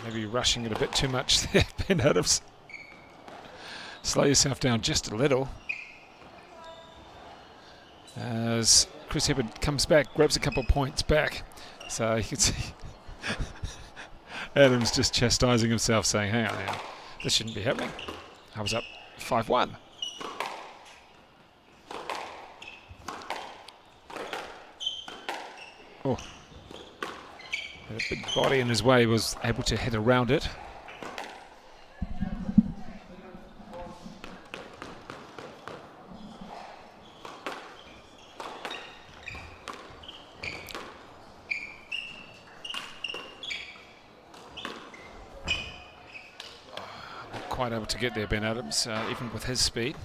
Maybe rushing it a bit too much there, Ben Adams. Slow yourself down just a little. As Chris Hibbard comes back, grabs a couple of points back. So you can see Adams just chastising himself, saying, hang on, this shouldn't be happening. I was up 5-1. Oh. A big body in his way, was able to hit around it. Not quite able to get there, Ben Adams, even with his speed.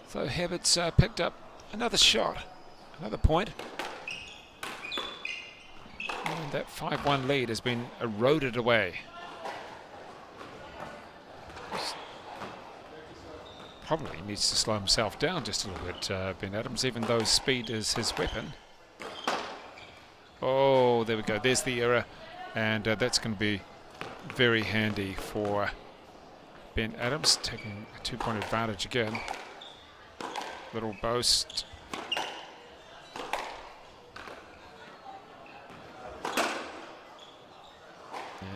So Hibbard's picked up another shot, another point. And that 5-1 lead has been eroded away. Probably needs to slow himself down just a little bit, Ben Adams, even though speed is his weapon. Oh, there we go. There's the error. And that's going to be very handy for Ben Adams, taking a 2-point advantage again. Little boast.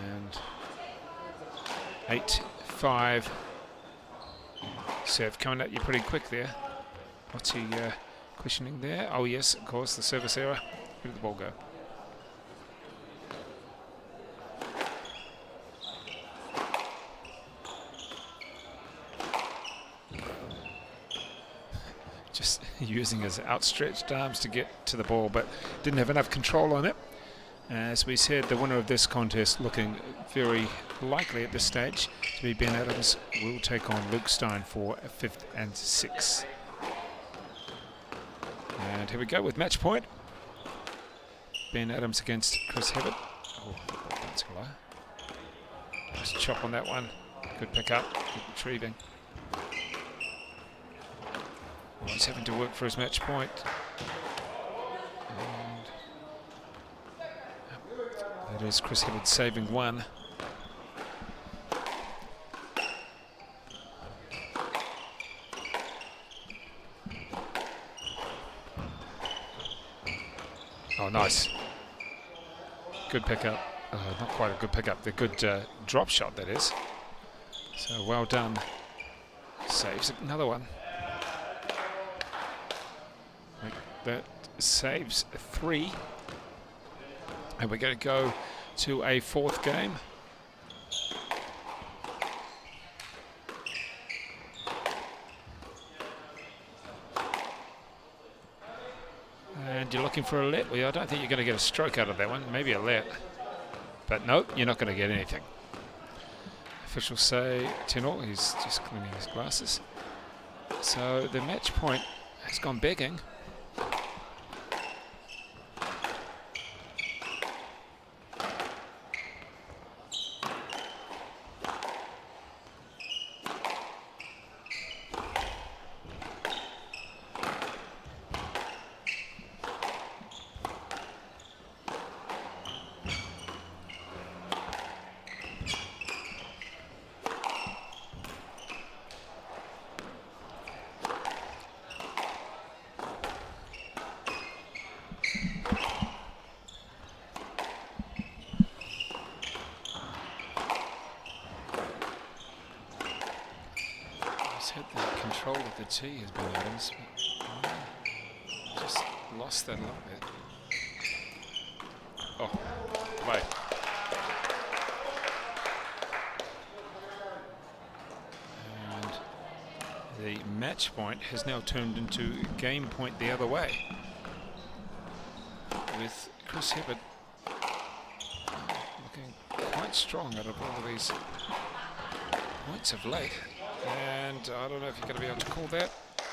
And 8-5. Serve coming at you pretty quick there. What's he questioning there? Oh yes, of course, the service error. Where did the ball go? Just using his outstretched arms to get to the ball, but didn't have enough control on it. As we said, the winner of this contest, looking very likely at this stage to be Ben Adams, will take on Luke Stein for a 5th and 6th. And here we go with match point. Ben Adams against Chris Hibbard. Oh, that's low. Nice chop on that one. Good pick up, good retrieving. Oh, he's having to work for his match point. That is Chris Hibbard saving one. Oh, nice. Good pickup. Not quite a good pickup. The good drop shot, that is. So well done. Saves another one. That saves 3. And we're going to go to a 4th game. And you're looking for a let. Well, I don't think you're going to get a stroke out of that one. Maybe a let. But no, you're not going to get anything. Officials say 10-all. He's just cleaning his glasses. So the match point has gone begging. Just had the control of the tee has been Adams. But just lost that a little bit. Oh, wait. And the match point has now turned into game point the other way, with Chris Hibbard looking quite strong out of all of these points of late. And I don't know if you're going to be able to call that.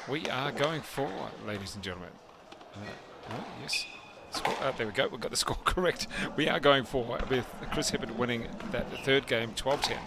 We are going for, ladies and gentlemen. Oh, yes. There we go. We've got the score correct. We are going for, with Chris Hibbard winning that third game 12-10.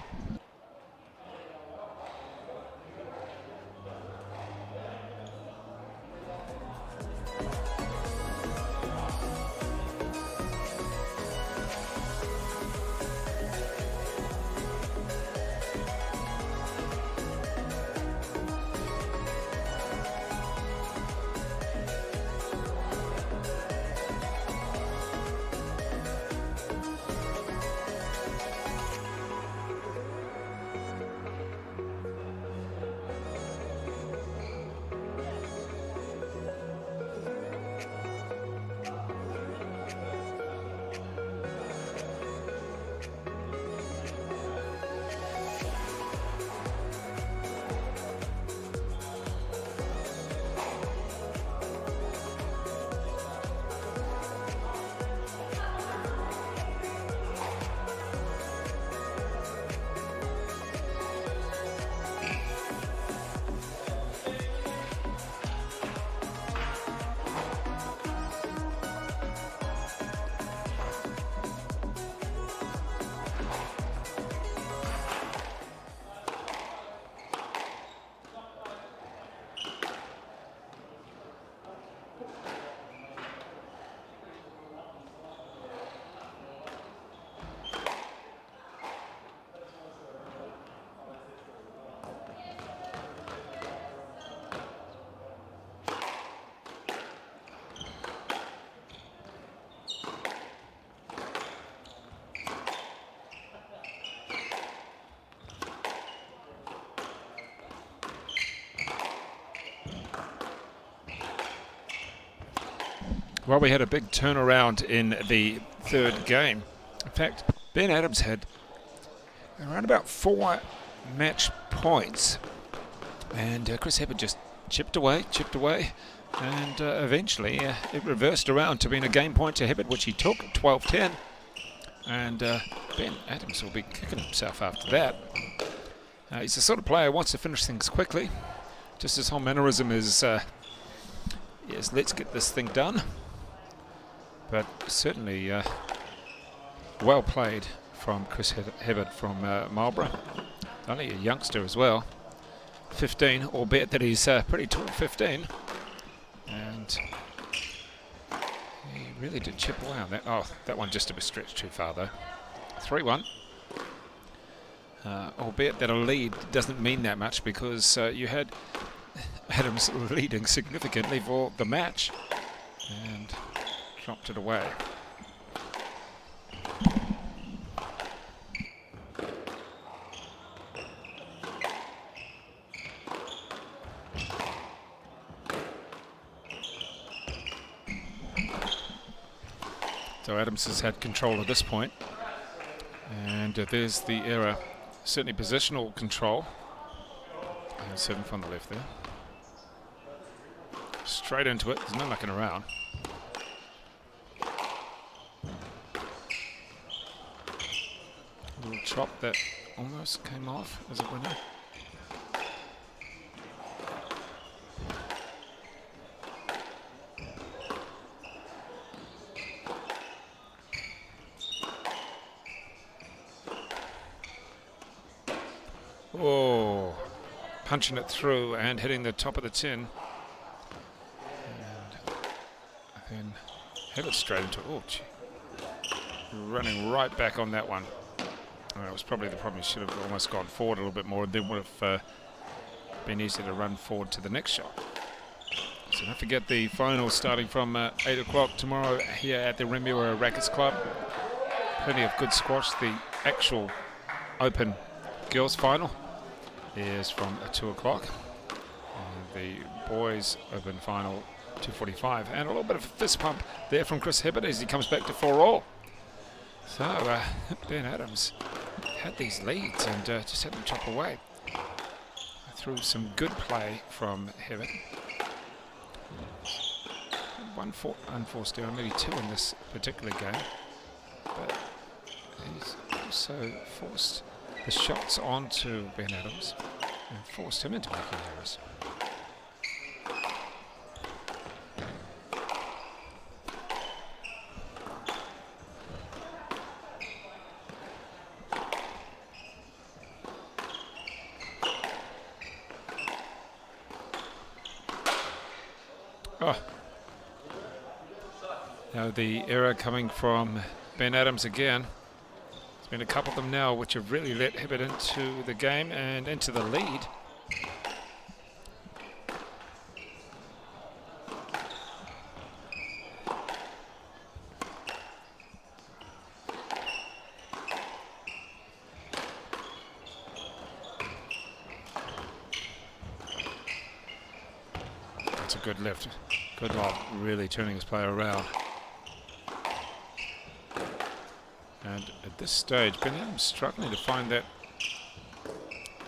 Well, we had a big turnaround in the third game. In fact, Ben Adams had around about 4 match points. And Chris Hibbard just chipped away, and eventually it reversed around to being a game point to Hibbard, which he took, 12-10. And Ben Adams will be kicking himself after that. He's the sort of player who wants to finish things quickly. Just his whole mannerism is, yes, let's get this thing done. But certainly well played from Chris Hibbard from Marlborough. Only a youngster as well. 15, albeit that he's pretty tall, 15. And he really did chip away on that. Oh, that one just a bit stretched too far though. 3-1. Albeit that a lead doesn't mean that much, because you had Adams leading significantly for the match and dropped it away. So Adams has had control at this point, and there's the error. Certainly positional control. 7 from the left there. Straight into it. There's no mucking around. A little chop that almost came off as a winner. Oh, punching it through and hitting the top of the tin. And then hit it straight into it. Oh, gee. Running right back on that one. That was probably the problem. He should have almost gone forward a little bit more. Then would have been easy to run forward to the next shot. So don't forget the finals starting from 8 o'clock tomorrow here at the Romero Rackets Club. Plenty of good squash. The actual Open girls final is from 2 o'clock. The boys open final 2:45, and a little bit of a fist pump there from Chris Hibbard as he comes back to 4-all. So Ben Adams had these leads and just had them chop away through some good play from Hibbard. One unforced error, maybe 2 in this particular game, but he's also forced the shots onto Ben Adams and forced him into making errors. Now the error coming from Ben Adams again. There's been a couple of them now which have really let Hibbard into the game and into the lead. That's a good lift. Good lob, really turning his player around. And at this stage, Ben Adams struggling to find that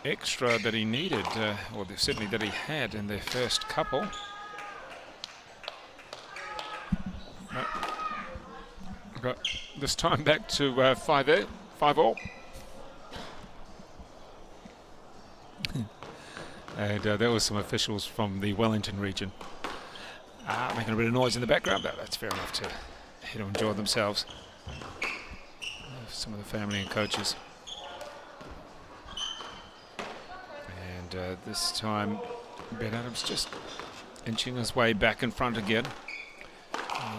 extra that he needed, or certainly that he had in their first couple. But this time back to 5-all. And there was some officials from the Wellington region making a bit of noise in the background, but that's fair enough to enjoy themselves. Some of the family and coaches. And this time Ben Adams just inching his way back in front again.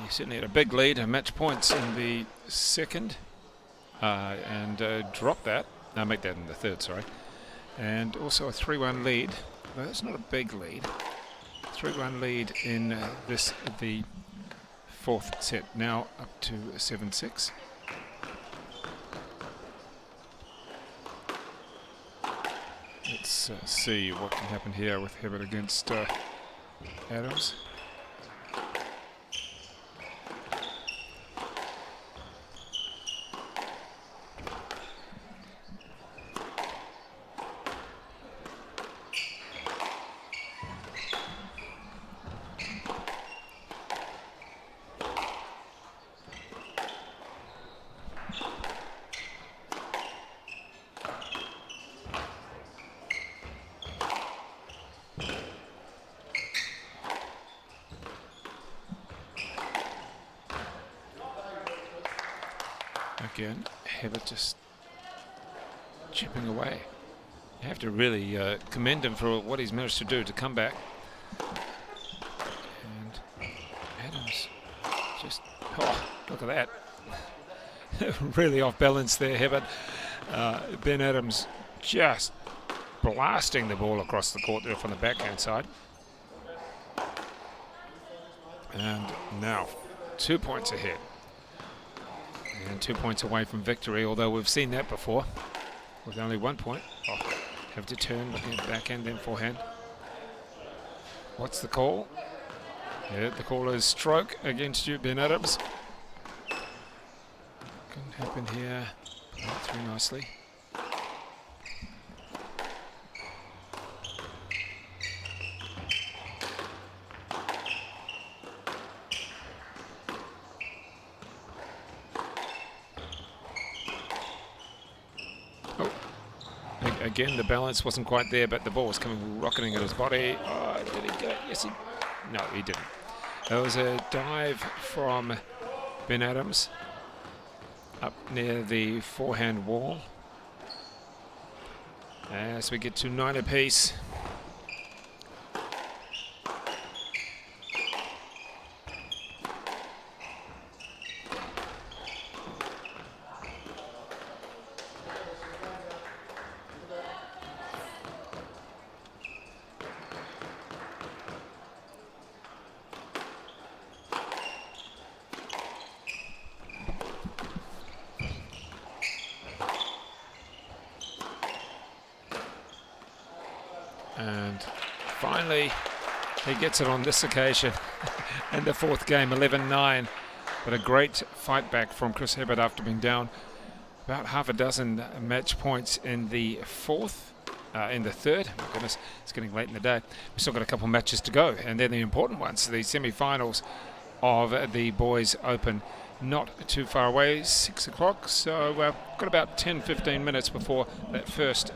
He certainly had a big lead, match points in the second, and dropped that. No, make that in the third, sorry. And also a 3-1 lead. Well, that's not a big lead. 3-1 lead in the fourth set, now up to 7-6. Let's see what can happen here with Hibbard against Adams. Again, Hibbard just chipping away. You have to really commend him for what he's managed to do to come back. And Adams just, look at that. Really off balance there, Hibbard. Ben Adams just blasting the ball across the court there from the backhand side. And now 2 points ahead. And 2 points away from victory, although we've seen that before with only 1 point. Have to turn, looking at backhand, then forehand. What's the call? Yeah, the call is stroke against you, Ben Adams. Couldn't happen here. Right through nicely. Again, the balance wasn't quite there, but the ball was coming rocketing at his body. Did he get it? Yes, no, he didn't. There was a dive from Ben Adams up near the forehand wall. As we get to 9 apiece. And finally, he gets it on this occasion in the fourth game, 11-9. But a great fight back from Chris Hibbard after being down about half a dozen match points in the third. My goodness, it's getting late in the day. We've still got a couple matches to go, and they're the important ones, the semi-finals of the Boys Open. Not too far away, 6 o'clock, so we've got about 10-15 minutes before that first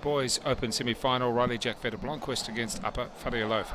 Boys Open semi-final. Riley Jack Veta Blomqvist against Upper Fataoa.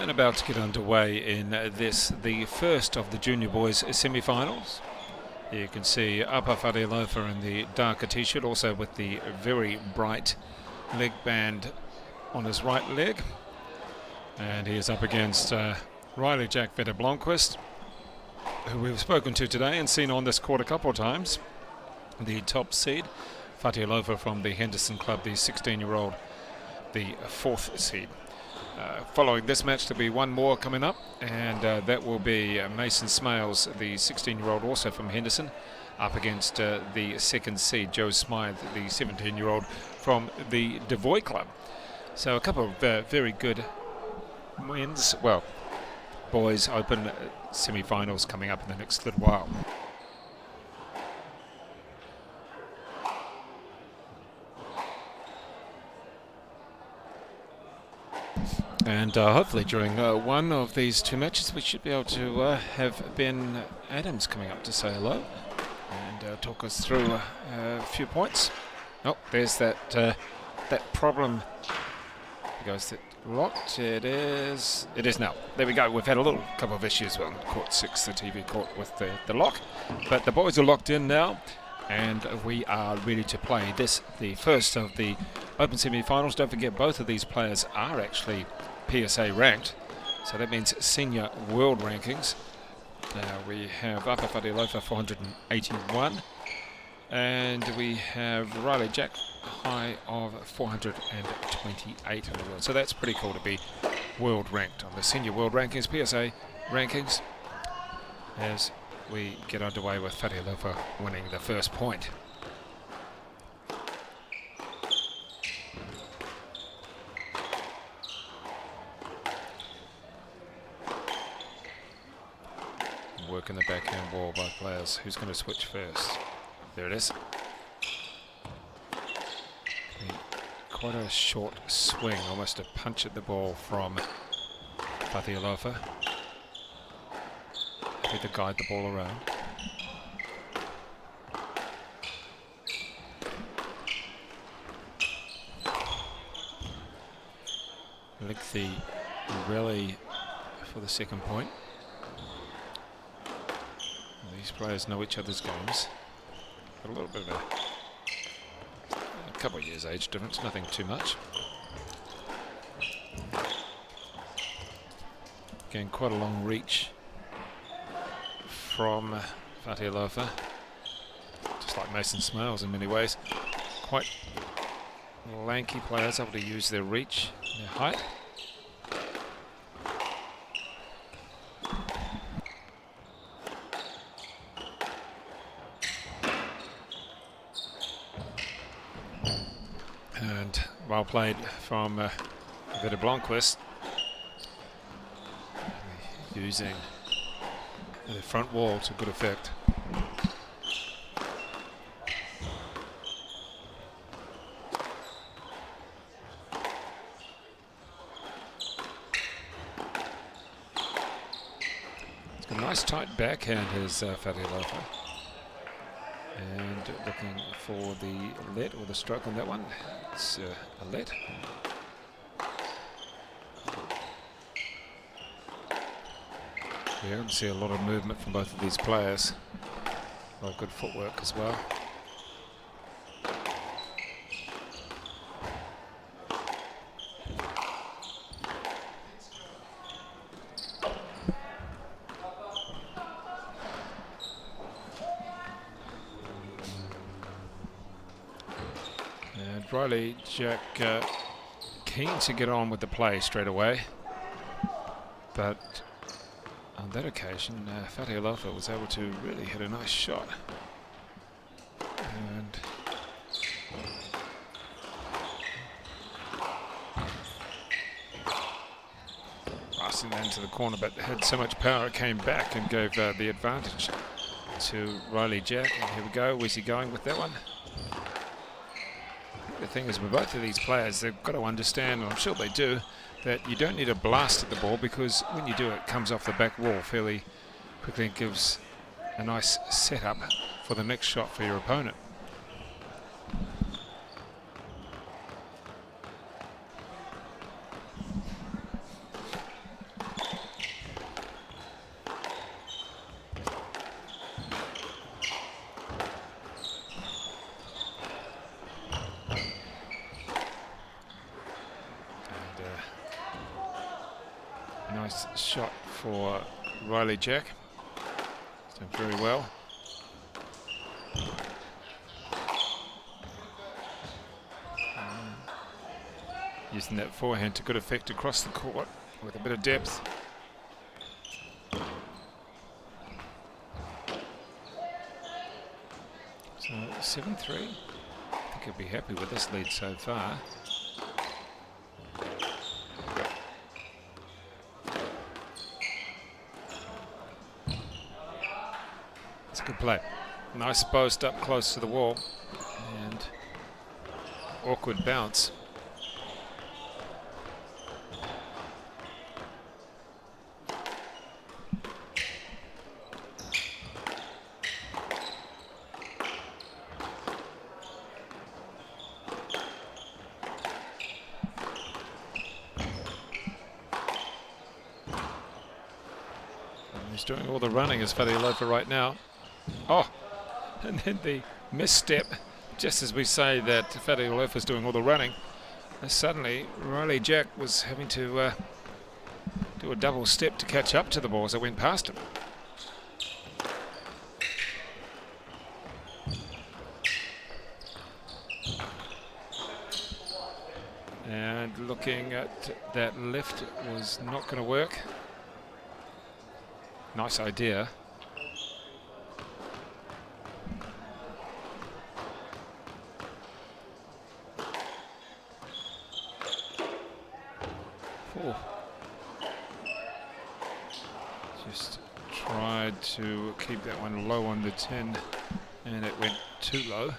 action about to get underway in the first of the junior boys semi-finals. You can see Apa Fataoa in the darker t-shirt, also with the very bright leg band on his right leg. And he is up against Riley Jack Vetter-Blomqvist, who we've spoken to today and seen on this court a couple of times. The top seed, Fataoa from the Henderson club, the 16-year-old, the 4th seed. Following this match, there'll be one more coming up, and that will be Mason Smails, the 16-year-old, also from Henderson, up against the 2nd seed, Joe Smythe, the 17-year-old from the Devoy club. So a couple of very good wins. Well, boys open semi-finals coming up in the next little while. And hopefully during one of these two matches we should be able to have Ben Adams coming up to say hello and talk us through a few points. Oh, there's that problem. Goes it locked? It is now. There we go. We've had a little couple of issues on court 6, the TV court, with the lock. But the boys are locked in now, and we are ready to play this, the first of the Open semi-finals. Don't forget, both of these players are actually PSA ranked, so that means senior world rankings. We have Apa Fataoa 481, and we have Riley Jack high of 428 in the world. So that's pretty cool to be world ranked on the senior world rankings, PSA rankings, as we get underway with Fataoa winning the first point. Working the backhand ball by players. Who's going to switch first? There it is. Quite a short swing, almost a punch at the ball from Fataoa. Happy to guide the ball around. Lecky rally for the second point. These players know each other's games. Got a little bit of a couple of years age difference, nothing too much. Again, quite a long reach from Fataoa, just like Mason Smails in many ways. Quite lanky players, able to use their reach, their height. And well played from Vetter-Blomqvist, using the front wall to good effect. It's got a nice tight backhand, his Fataoa. And looking for the let or the stroke on that one. It's a let. Yeah, you can see a lot of movement from both of these players. A lot of good footwork as well. And Riley Jack keen to get on with the play straight away, but on that occasion, Fataoa was able to really hit a nice shot. And passing that into the corner, but had so much power it came back and gave the advantage to Riley Jack. And here we go. Where's he going with that one? The thing is, with both of these players, they've got to understand, and I'm sure they do, that you don't need a blast at the ball, because when you do, it comes off the back wall fairly quickly and gives a nice setup for the next shot for your opponent. shot for Riley Jack. He's done very well. Using that forehand to good effect across the court with a bit of depth. So 7-3. I think he'll be happy with this lead so far. It's a good play. Nice post up close to the wall and awkward bounce. Doing all the running is Fataoa right now. Oh, and then the misstep, just as we say that Fataoa is doing all the running, suddenly Riley Jack was having to do a double step to catch up to the ball as it went past him. And looking at that lift was not going to work. Nice idea. Oh. Just tried to keep that one low on the 10 and it went too low.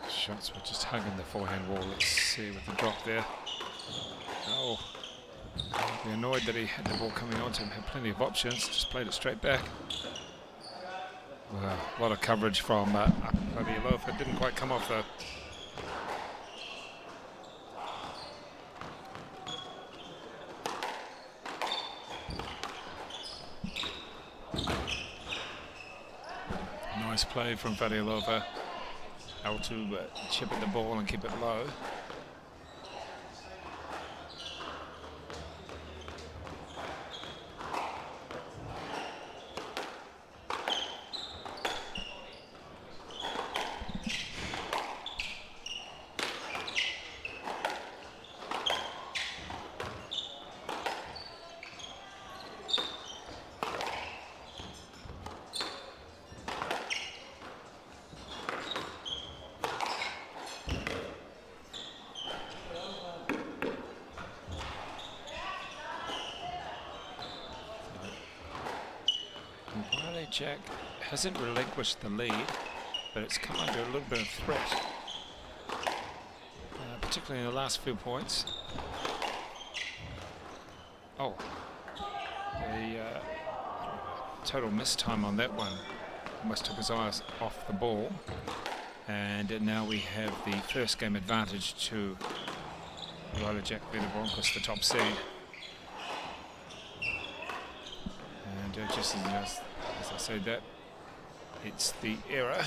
Shots were just hugging the forehand wall. Let's see with the drop there. Oh, I'd be annoyed that he had the ball coming onto him. Had plenty of options. Just played it straight back. Wow, a lot of coverage from Fataoa. It didn't quite come off though. Nice play from Fataoa. How to chip at the ball and keep it low. Jack hasn't relinquished the lead, but it's come under a little bit of threat, particularly in the last few points. Oh, a total mistime on that one. Almost took his eyes off the ball, and now we have the first game advantage to Riley Jack being the Broncos, the top seed. And just as I say that, it's the error,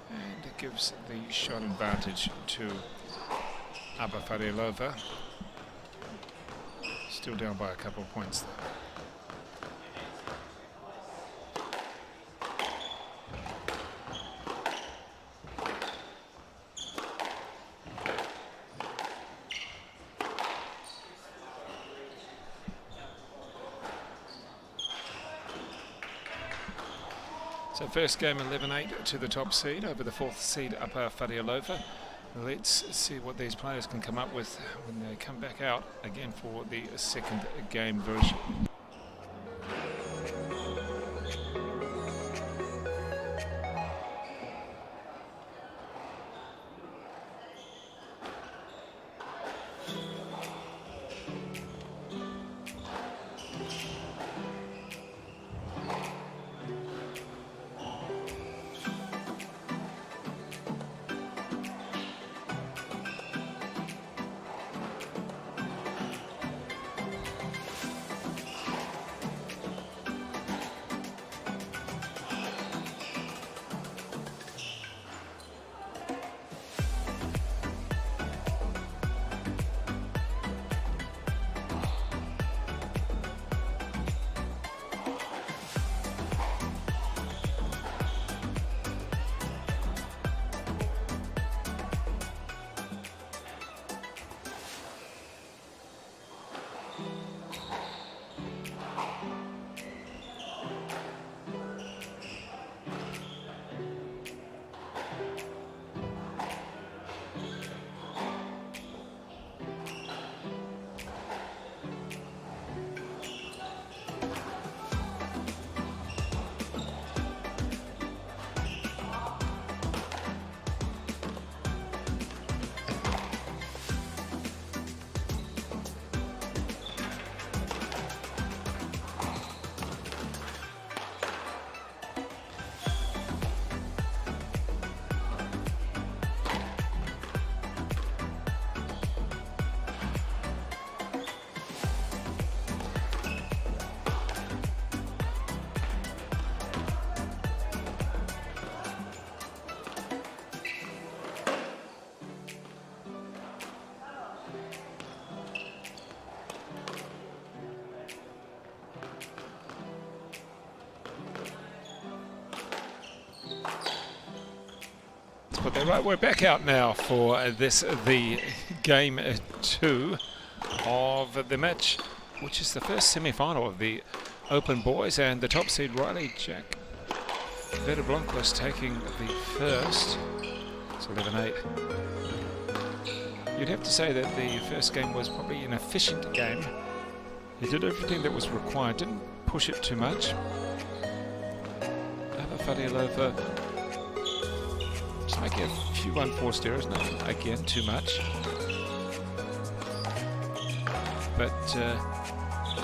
and it gives the shot advantage to Upper Fataoa. Still down by a couple of points though. So first game 11-8 to the top seed over the fourth seed Upper Fataoa. Let's see what these players can come up with when they come back out again for the second game version. But they're right, we're back out now for the game 2 of the match, which is the first semi-final of the Open Boys, and the top seed Riley Jack Blancos taking the first. It's 11-8. You'd have to say that the first game was probably an efficient game. He did everything that was required, didn't push it too much. Fataoa just making a few unforced errors, nothing again too much. But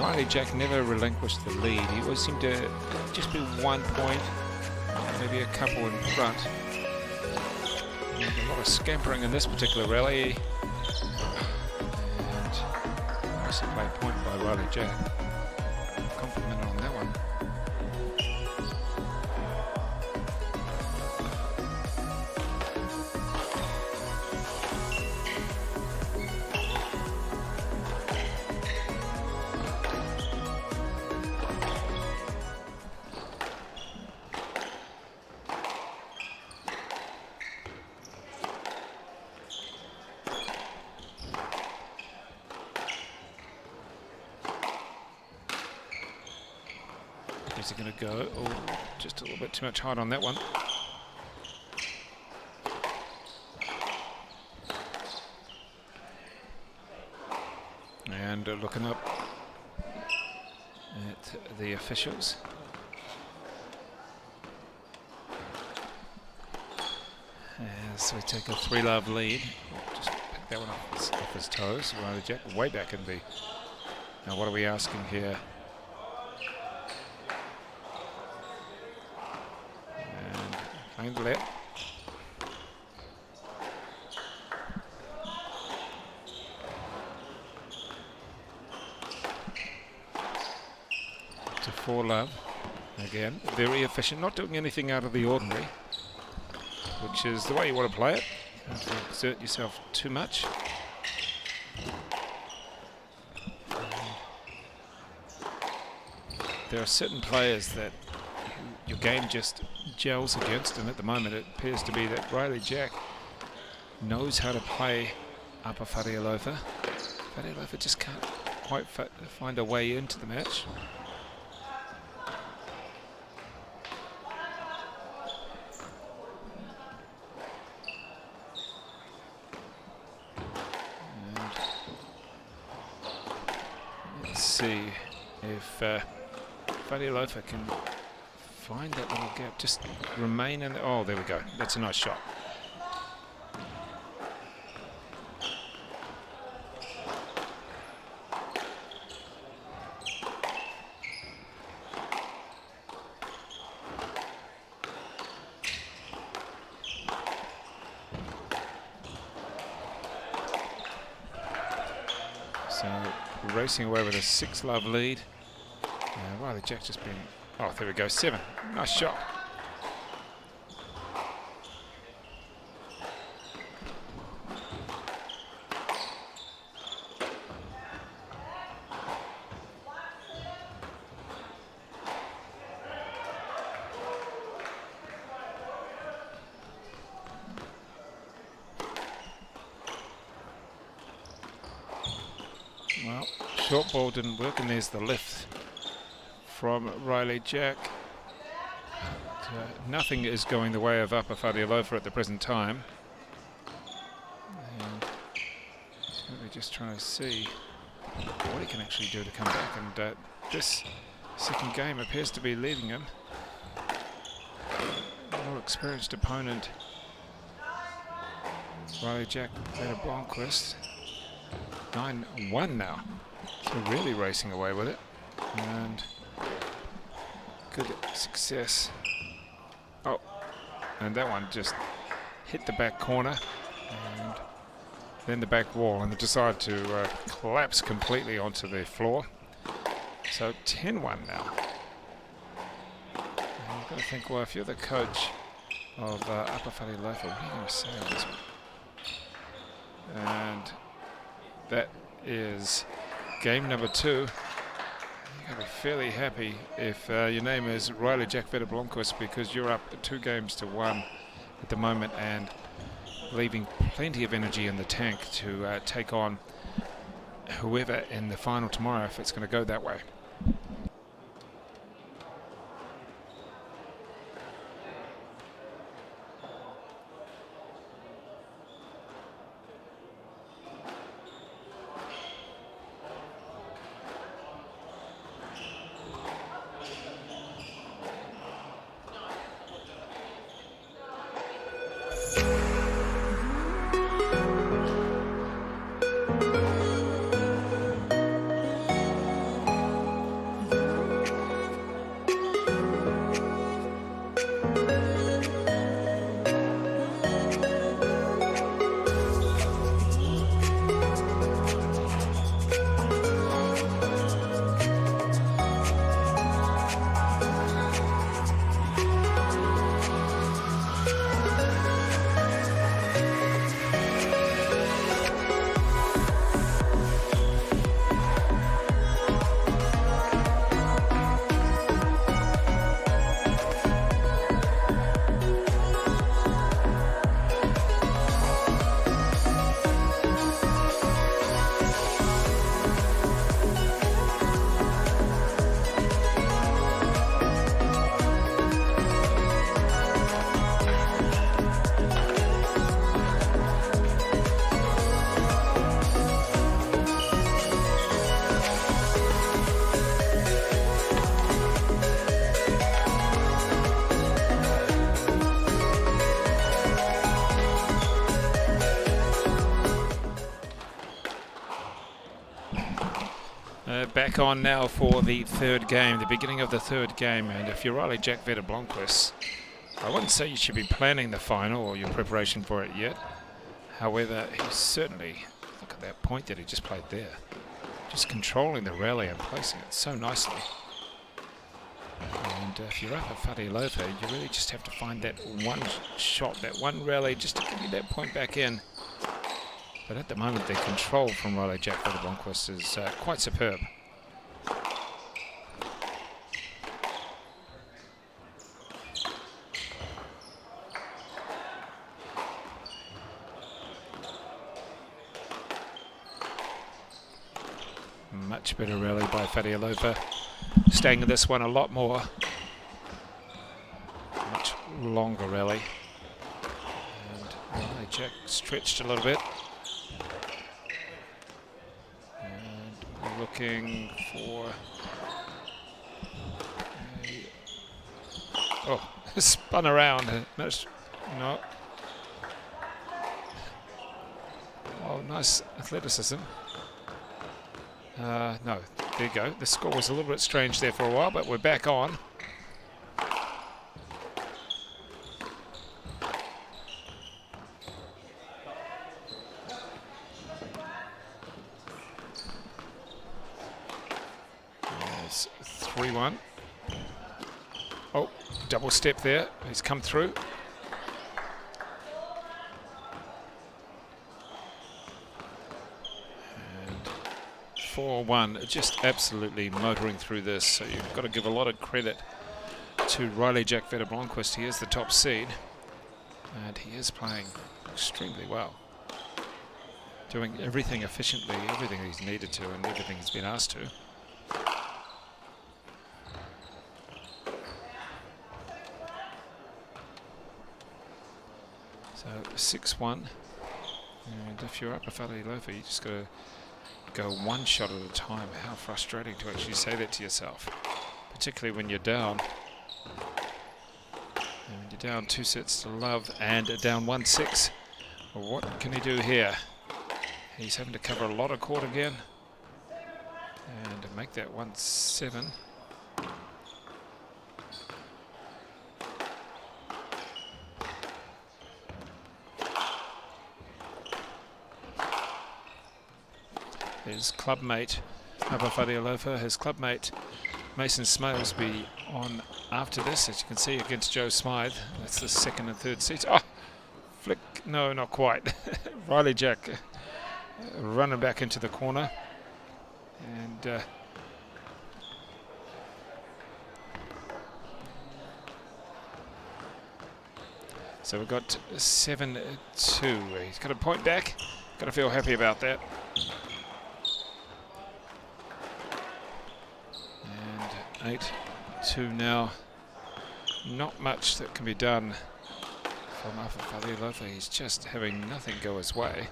Riley Jack never relinquished the lead. He always seemed to just be 1 point, maybe a couple in front. And a lot of scampering in this particular rally. And nice play point by Riley Jack. Compliment on that one. Is it going to go? Oh, just a little bit too much height on that one. And looking up at the officials. As we take a 3-love lead. Just pick that one off his toes. Riley Jack way back in the... Now what are we asking here? And playing the left. To 4-love. Again, very efficient, not doing anything out of the ordinary, which is the way you want to play it. Don't have to exert yourself too much. There are certain players that your game just gels against, and at the moment it appears to be that Riley Jack knows how to play upper Fataoa. Fataoa just can't quite find a way into the match. See if Fataoa can find that little gap, just remain in. Oh, there we go. That's a nice shot. So racing away with a 6-love lead. Riley Jack just been... Oh, there we go, 7. Nice shot. Well, short ball didn't work, and there's the lift from Riley Jack. Nothing is going the way of Upper Fataoa at the present time. And we're just trying to see what he can actually do to come back. And this second game appears to be leaving him. A more experienced opponent. Riley Jack, better Blomqvist. 9-1 now. So really racing away with it. And good success. Oh, and that one just hit the back corner and then the back wall, and they decided to collapse completely onto the floor. So 10-1 now. And you've got to think, well, if you're the coach of Upper Fataoa, what are you going to say on this one? And that is game number 2. You're going to be fairly happy if your name is Riley Jack Veta Blomqvist, because you're up 2-1 at the moment and leaving plenty of energy in the tank to take on whoever in the final tomorrow, if it's going to go that way. Back on now for the third game, the beginning of the third game. And if you're Riley Jack Veta Blomqvist, I wouldn't say you should be planning the final or your preparation for it yet. However, he's certainly, look at that point that he just played there. Just controlling the rally and placing it so nicely. And if you're up at Fataoa, you really just have to find that one shot, that one rally, just to give you that point back in. But at the moment, the control from Riley Jack Veta Blomqvist is quite superb. Much better rally by Fataoa, staying in this one a lot more. Much longer rally. And Riley Jack stretched a little bit. And we're looking for a, oh, spun around. No. Oh, nice athleticism. No, there you go. The score was a little bit strange there for a while, but we're back on. It's 3-1. Oh, double step there. He's come through. 4-1, just absolutely motoring through this. So you've got to give a lot of credit to Riley Jack Veta Blomqvist. He is the top seed, and he is playing extremely well. doing everything efficiently, everything he's needed to, and everything he's been asked to. So 6-1, and if you're Upper Fataoa, you just got to go one shot at a time. How frustrating to actually say that to yourself, particularly when you're down. And you're down 2 sets to love and down 1-6. Well, what can he do here? He's having to cover a lot of court again and make that 1-7. His clubmate, Upper Fataoa, his clubmate Mason Smail will be on after this, as you can see, against Joe Smythe. That's the second and third seats. Oh, flick, no, not quite. Riley Jack running back into the corner. And so we've got 7-2. He's got a point back. Got to feel happy about that. And 8-2 now. Not much that can be done from Upper Fataoa. He's just having nothing go his way.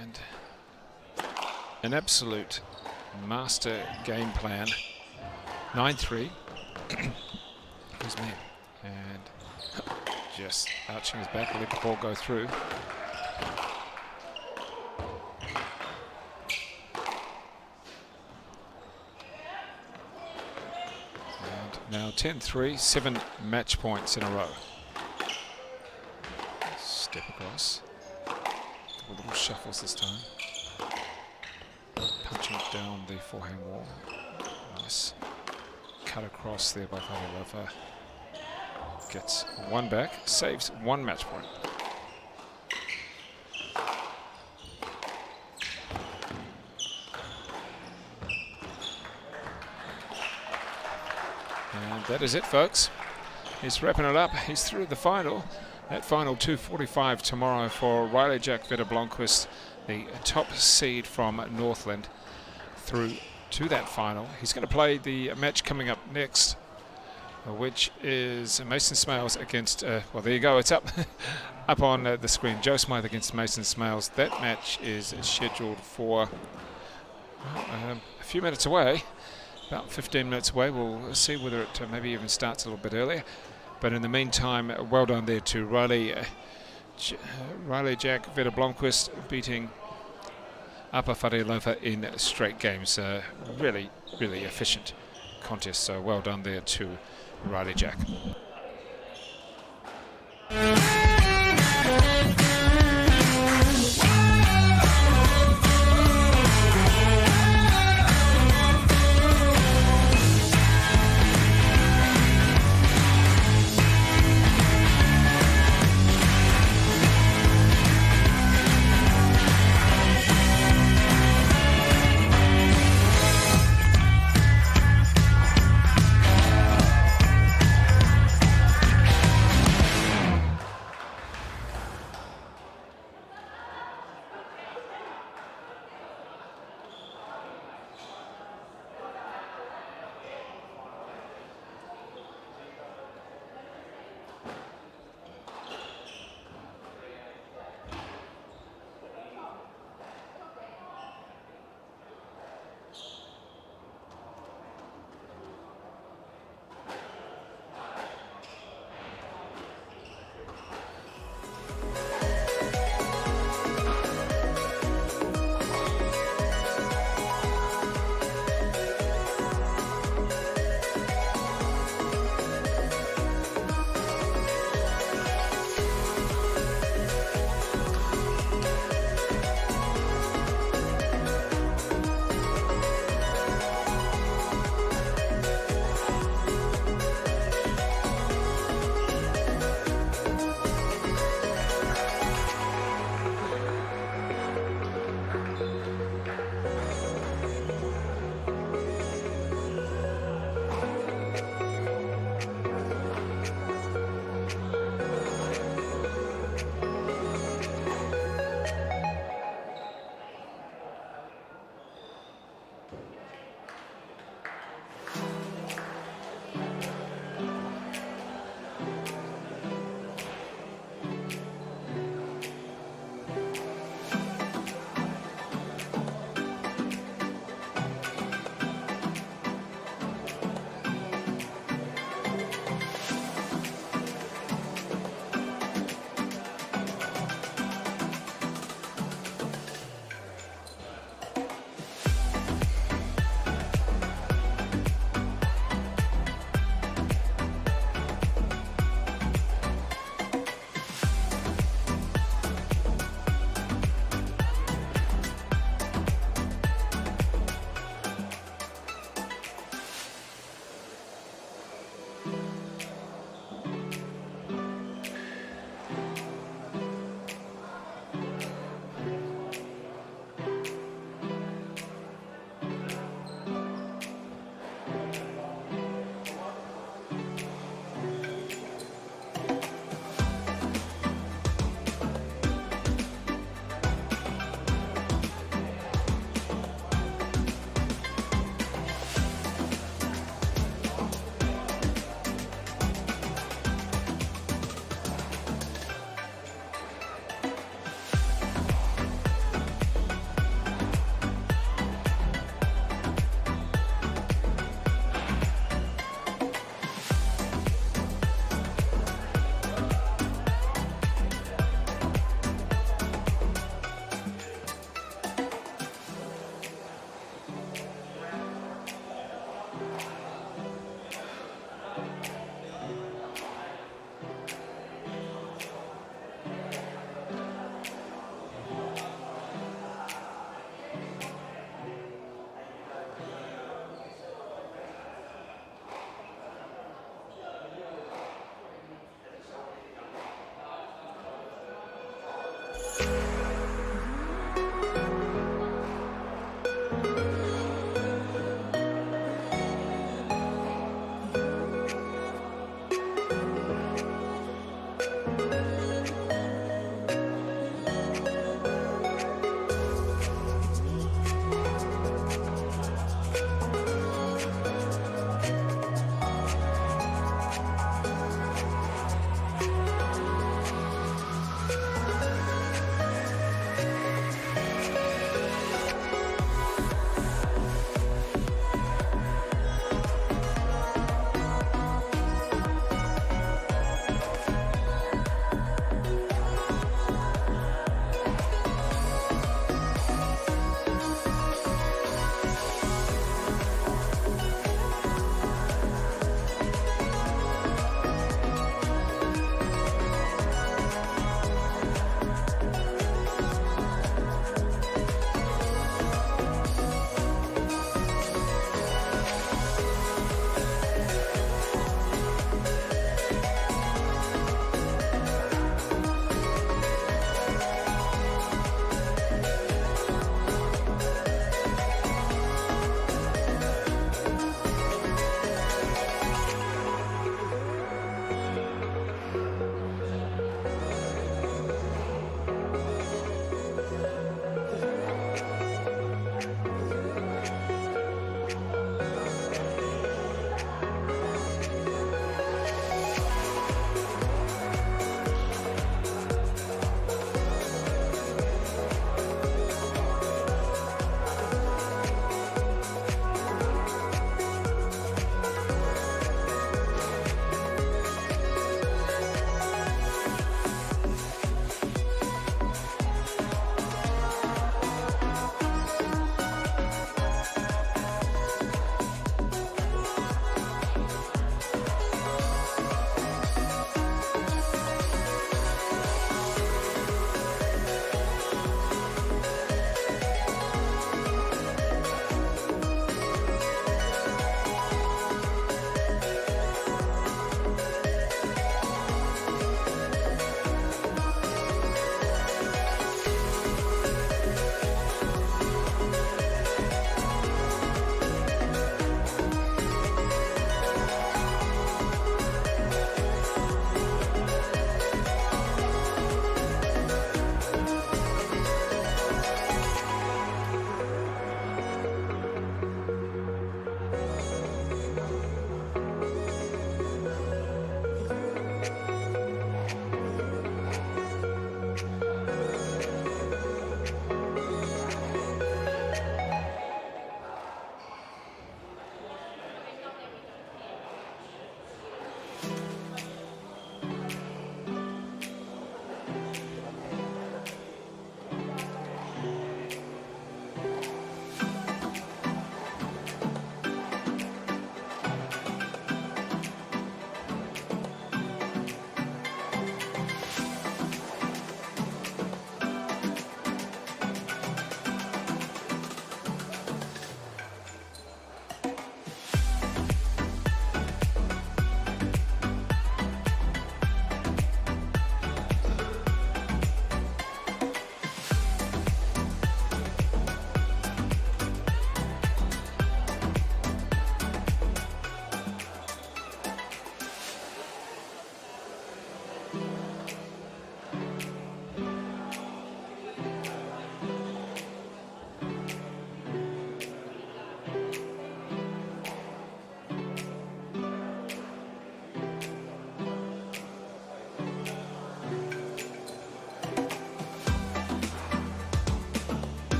And an absolute master game plan. 9-3. Excuse me. And just arching his back, let the ball go through. Now 10-3, 7 match points in a row. Step across. With little shuffles this time. Punching it down the forehand wall. Nice. Cut across there by Fataoa. Gets one back, saves 1 match point. And that is it, folks. He's wrapping it up. He's through the final. That final 2:45 tomorrow for Riley Jack Blomqvist, the top seed from Northland, through to that final. He's going to play the match coming up next, which is Mason Smails against, well, there you go, it's up up on the screen. Joe Smythe against Mason Smails. That match is scheduled for a few minutes away. About 15 minutes away. We'll see whether it maybe even starts a little bit earlier. But in the meantime, well done there to Riley Jack Blomqvist beating Upper Fataoa in straight games. Really, really efficient contest. So well done there to Riley Jack.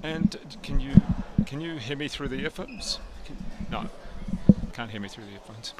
And can you hear me through the earphones? No, can't hear me through the earphones.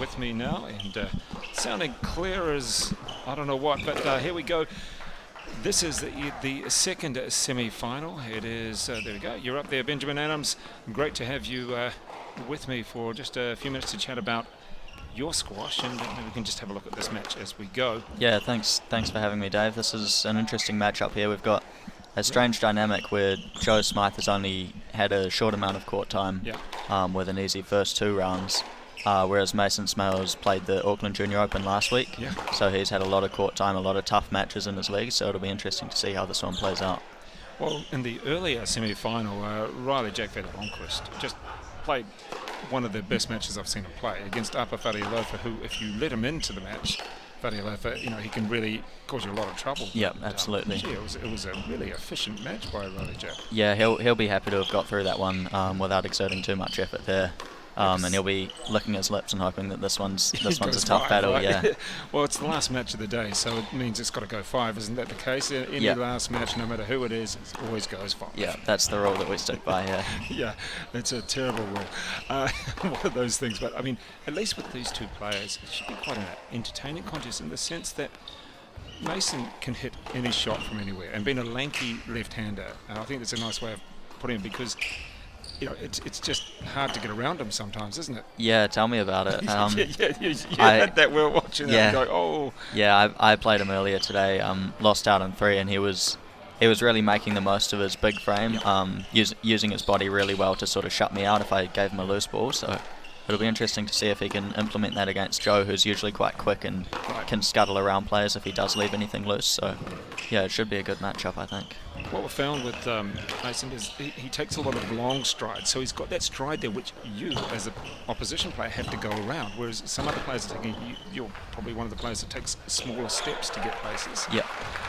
With me now and sounding clear as I don't know what, but here we go. This is the second semi-final. It is there we go. You're up there, Benjamin Adams. Great to have you with me for just a few minutes to chat about your squash, and maybe we can just have a look at this match as we go. Yeah, thanks for having me, Dave. This is an interesting matchup here. We've got a strange dynamic where Joe Smythe has only had a short amount of court time with an easy first 2 rounds. Whereas Mason Smail's played the Auckland Junior Open last week, so he's had a lot of court time, a lot of tough matches in his league, so it'll be interesting to see how this one plays out. Well, in the earlier semi-final, Riley Jack Fataoa just played one of the best matches I've seen him play against Upper Fataoa, who, if you let him into the match, Fataoa, he can really cause you a lot of trouble. Yeah, absolutely. It was a really efficient match by Riley Jack. Yeah, he'll be happy to have got through that one without exerting too much effort there. And he'll be licking his lips and hoping that this one's a tough battle. Right? Yeah. Well, it's the last match of the day, so it means it's got to go 5. Isn't that the case? Any last match, no matter who it is, it always goes 5. Yeah, that's the rule that we stick by. Yeah. Yeah, it's a terrible rule. One of those things, but I mean, at least with these two players, it should be quite an entertaining contest in the sense that Mason can hit any shot from anywhere, and being a lanky left-hander, I think that's a nice way of putting it, because it's just hard to get around him sometimes, isn't it? Yeah, tell me about it. You had that. We were watching that and go, oh. Yeah, I played him earlier today. Lost out on 3, and he was really making the most of his big frame, using his body really well to sort of shut me out if I gave him a loose ball. So it'll be interesting to see if he can implement that against Joe, who's usually quite quick and can scuttle around players if he does leave anything loose. So yeah, it should be a good matchup, I think. What we've found with Mason is he takes a lot of long strides, so he's got that stride there which you, as an opposition player, have to go around, whereas some other players are taking, you're probably one of the players that takes smaller steps to get places. Yeah.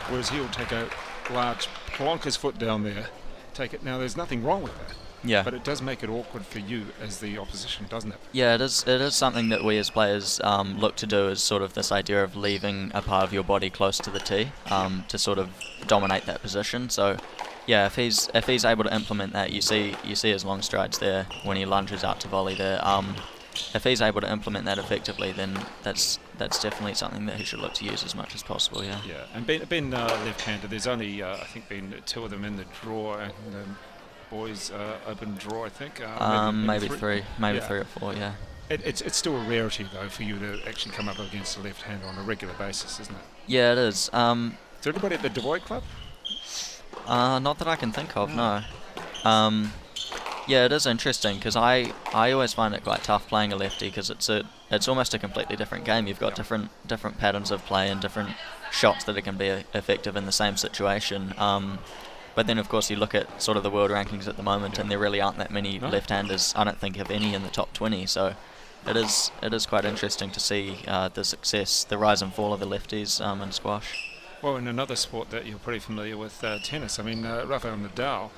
Whereas he'll take a large, plonk his foot down there, take it. Now, there's nothing wrong with that. Yeah. But it does make it awkward for you as the opposition, doesn't it? Yeah, it is something that we as players look to do, is sort of this idea of leaving a part of your body close to the tee to sort of dominate that position. So yeah, if he's able to implement that, you see his long strides there when he lunges out to volley there. If he's able to implement that effectively, then that's definitely something that he should look to use as much as possible. Yeah. Yeah, and being left-handed, there's only I think been 2 of them in the draw, and boys open draw, I think. Maybe 3 or 4. Yeah. It's still a rarity though for you to actually come up against a left-hander on a regular basis, isn't it? Yeah, it is. Is there anybody at the Devoid Club? Not that I can think of, no. Yeah, it is interesting, because I always find it quite tough playing a lefty, because it's almost a completely different game. You've got different patterns of play and different shots that it can be effective in the same situation. But then, of course, you look at sort of the world rankings at the moment, and there really aren't that many left-handers. I don't think of any in the top 20. So it is quite interesting to see the success, the rise and fall of the lefties in squash. Well, in another sport that you're pretty familiar with, tennis. I mean, Rafael Nadal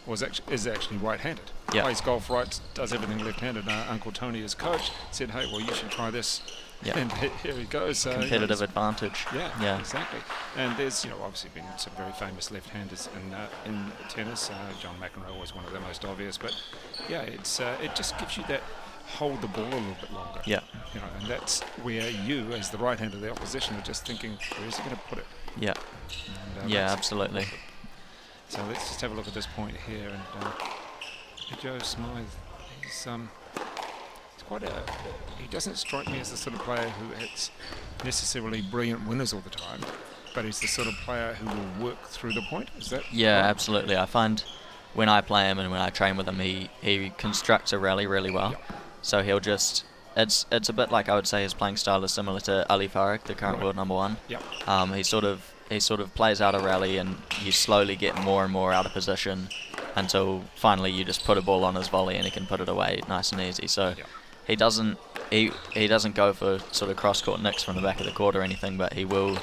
is actually right-handed. Yep. Plays golf right, does everything left-handed. Uncle Tony, his coach, said, "Hey, well, you should try this." Yep. And here he goes. Competitive advantage. Yeah, exactly. And there's, obviously been some very famous left-handers in tennis. John McEnroe was one of the most obvious. But yeah, it just gives you that hold the ball a little bit longer. Yeah. And that's where you, as the right-hander of the opposition, are just thinking, where is he going to put it? Yeah. And, yeah, absolutely. So let's just have a look at this point here. And Joe Smythe, he's he doesn't strike me as the sort of player who hits necessarily brilliant winners all the time, but he's the sort of player who will work through the point. Is that Yeah, right? absolutely. I find when I play him and when I train with him, he constructs a rally really well. Yep. So he'll just it's a bit like, I would say his playing style is similar to Ali Farag, the current world number 1. Yep. He sort of plays out a rally, and you slowly get more and more out of position, until finally you just put a ball on his volley and he can put it away nice and easy. So he doesn't go for sort of cross-court nicks from the back of the court or anything, but he will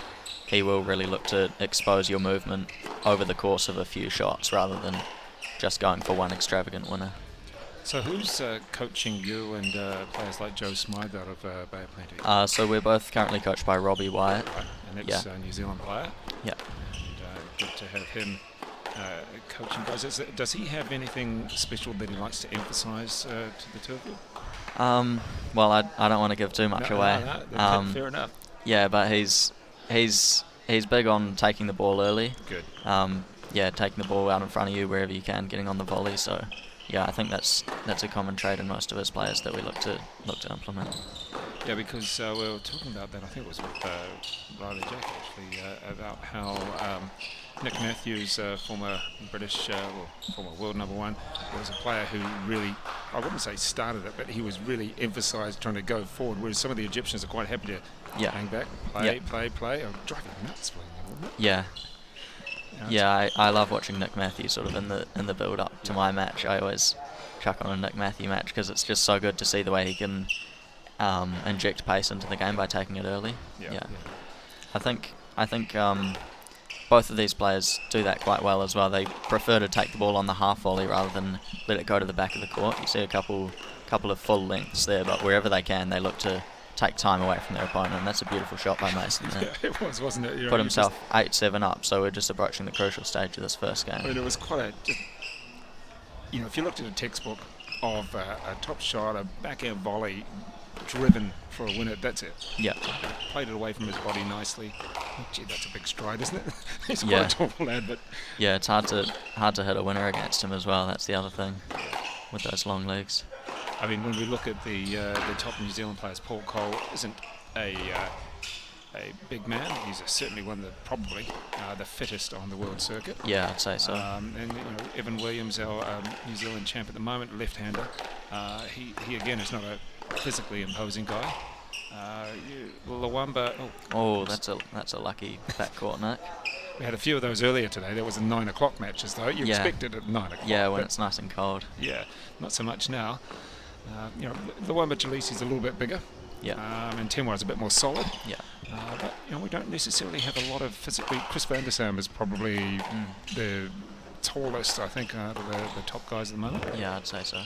really look to expose your movement over the course of a few shots rather than just going for one extravagant winner. So who's coaching you and players like Joe Smail out of Bay of Plenty? So we're both currently coached by Robbie Wyatt. Right. And that's New Zealand player. Yeah. And good to have him coaching guys. Does he have anything special that he likes to emphasise to the two of you? Well, I don't want to give too much away. No, fair enough. Yeah, but he's big on taking the ball early. Good. Taking the ball out in front of you wherever you can, getting on the volley. So, yeah, I think that's a common trait in most of his players that we look to implement. Yeah, because we were talking about that. I think it was with Riley Jack actually about how Nick Matthews, former British, former world number one, was a player who really, I wouldn't say started it, but he was really emphasised trying to go forward, whereas some of the Egyptians are quite happy to hang back, play. I'm driving nuts playing that, wouldn't it? Yeah. Yeah, I love watching Nick Matthews sort of in the build up to my match. I always chuck on a Nick Matthews match because it's just so good to see the way he can inject pace into the game by taking it early. Yeah. I think both of these players do that quite well as well. They prefer to take the ball on the half volley rather than let it go to the back of the court. You see a couple of full lengths there, but wherever they can, they look to take time away from their opponent, and that's a beautiful shot by Mason there. Yeah, it was, wasn't it? Put himself 8-7 up, so we're just approaching the crucial stage of this first game. I mean, it was quite if you looked at a textbook of a top shot, a backhand volley, driven for a winner, that's it. Yeah. Played it away from his body nicely. Gee, that's a big stride, isn't it? He's quite a tall lad, but yeah, it's hard to hit a winner against him as well. That's the other thing with those long legs. I mean, when we look at the top New Zealand players, Paul Cole isn't a big man. He's certainly one that probably the fittest on the world circuit. Yeah, I'd say so. And Evan Williams, our New Zealand champ at the moment, left-hander. He again is not a physically imposing guy. Lawamba. That's a lucky backcourt nick. We had a few of those earlier today. There was a 9 o'clock matches though. You expected it at 9 o'clock. Yeah, when it's nice and cold. Yeah, not so much now. Lawamba Jalisi's a little bit bigger. Yeah. And Temwa's a bit more solid. Yeah. But we don't necessarily have a lot of physically. Chris van der Sam is probably the tallest, I think, out of the top guys at the moment. Yeah, I'd say so.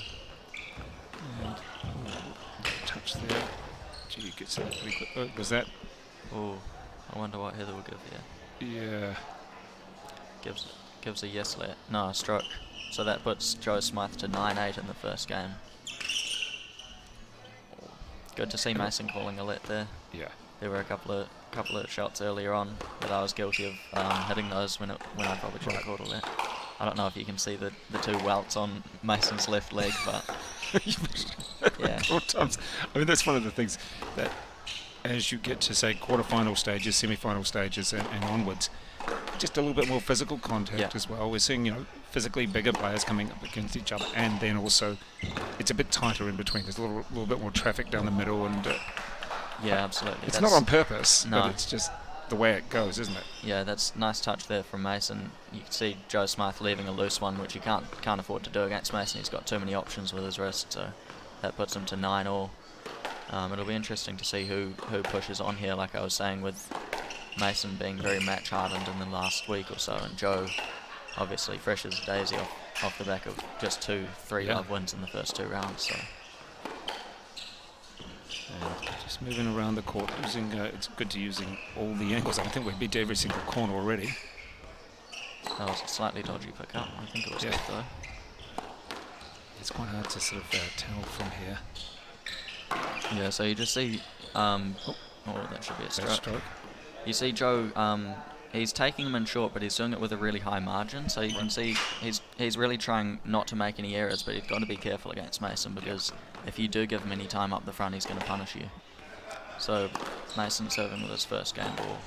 And touch there. Gee, he gets that pretty quick. Was that? Oh, I wonder what Heather will give here. Yeah. Gives a yes let. No, a stroke. So that puts Joe Smythe to 9-8 in the first game. Good to see Mason calling a let there. Yeah. There were a couple of shots earlier on that I was guilty of hitting those when I probably should have called a let. I don't know if you can see the two welts on Mason's left leg, but yeah. Times. I mean, that's one of the things that as you get to, say, quarterfinal stages, semi-final stages and onwards, just a little bit more physical contact as well. We're seeing, physically bigger players coming up against each other, and then also it's a bit tighter in between. There's a little bit more traffic down the middle, and yeah, absolutely. It's not on purpose, but it's just the way it goes, isn't it? Yeah, that's nice touch there from Mason. You can see Joe Smythe leaving a loose one, which you can't afford to do against Mason. He's got too many options with his wrist, so that puts him to 9-all. It'll be interesting to see who pushes on here, like I was saying, with Mason being very match hardened in the last week or so, and Joe obviously fresh as a daisy off the back of just 2-3 love wins in the first 2 rounds. So just moving around the court, it's good to using all the angles. I think we've beat every single corner already. That was a slightly dodgy pickup. I think it was good though. It's quite hard to sort of tell from here. Yeah, so you just see that should be a stroke. You see Joe, he's taking him in short, but he's doing it with a really high margin. So you can see he's really trying not to make any errors, but he's got to be careful against Mason, because if you do give him any time up the front, he's going to punish you. So Mason serving with his first game ball.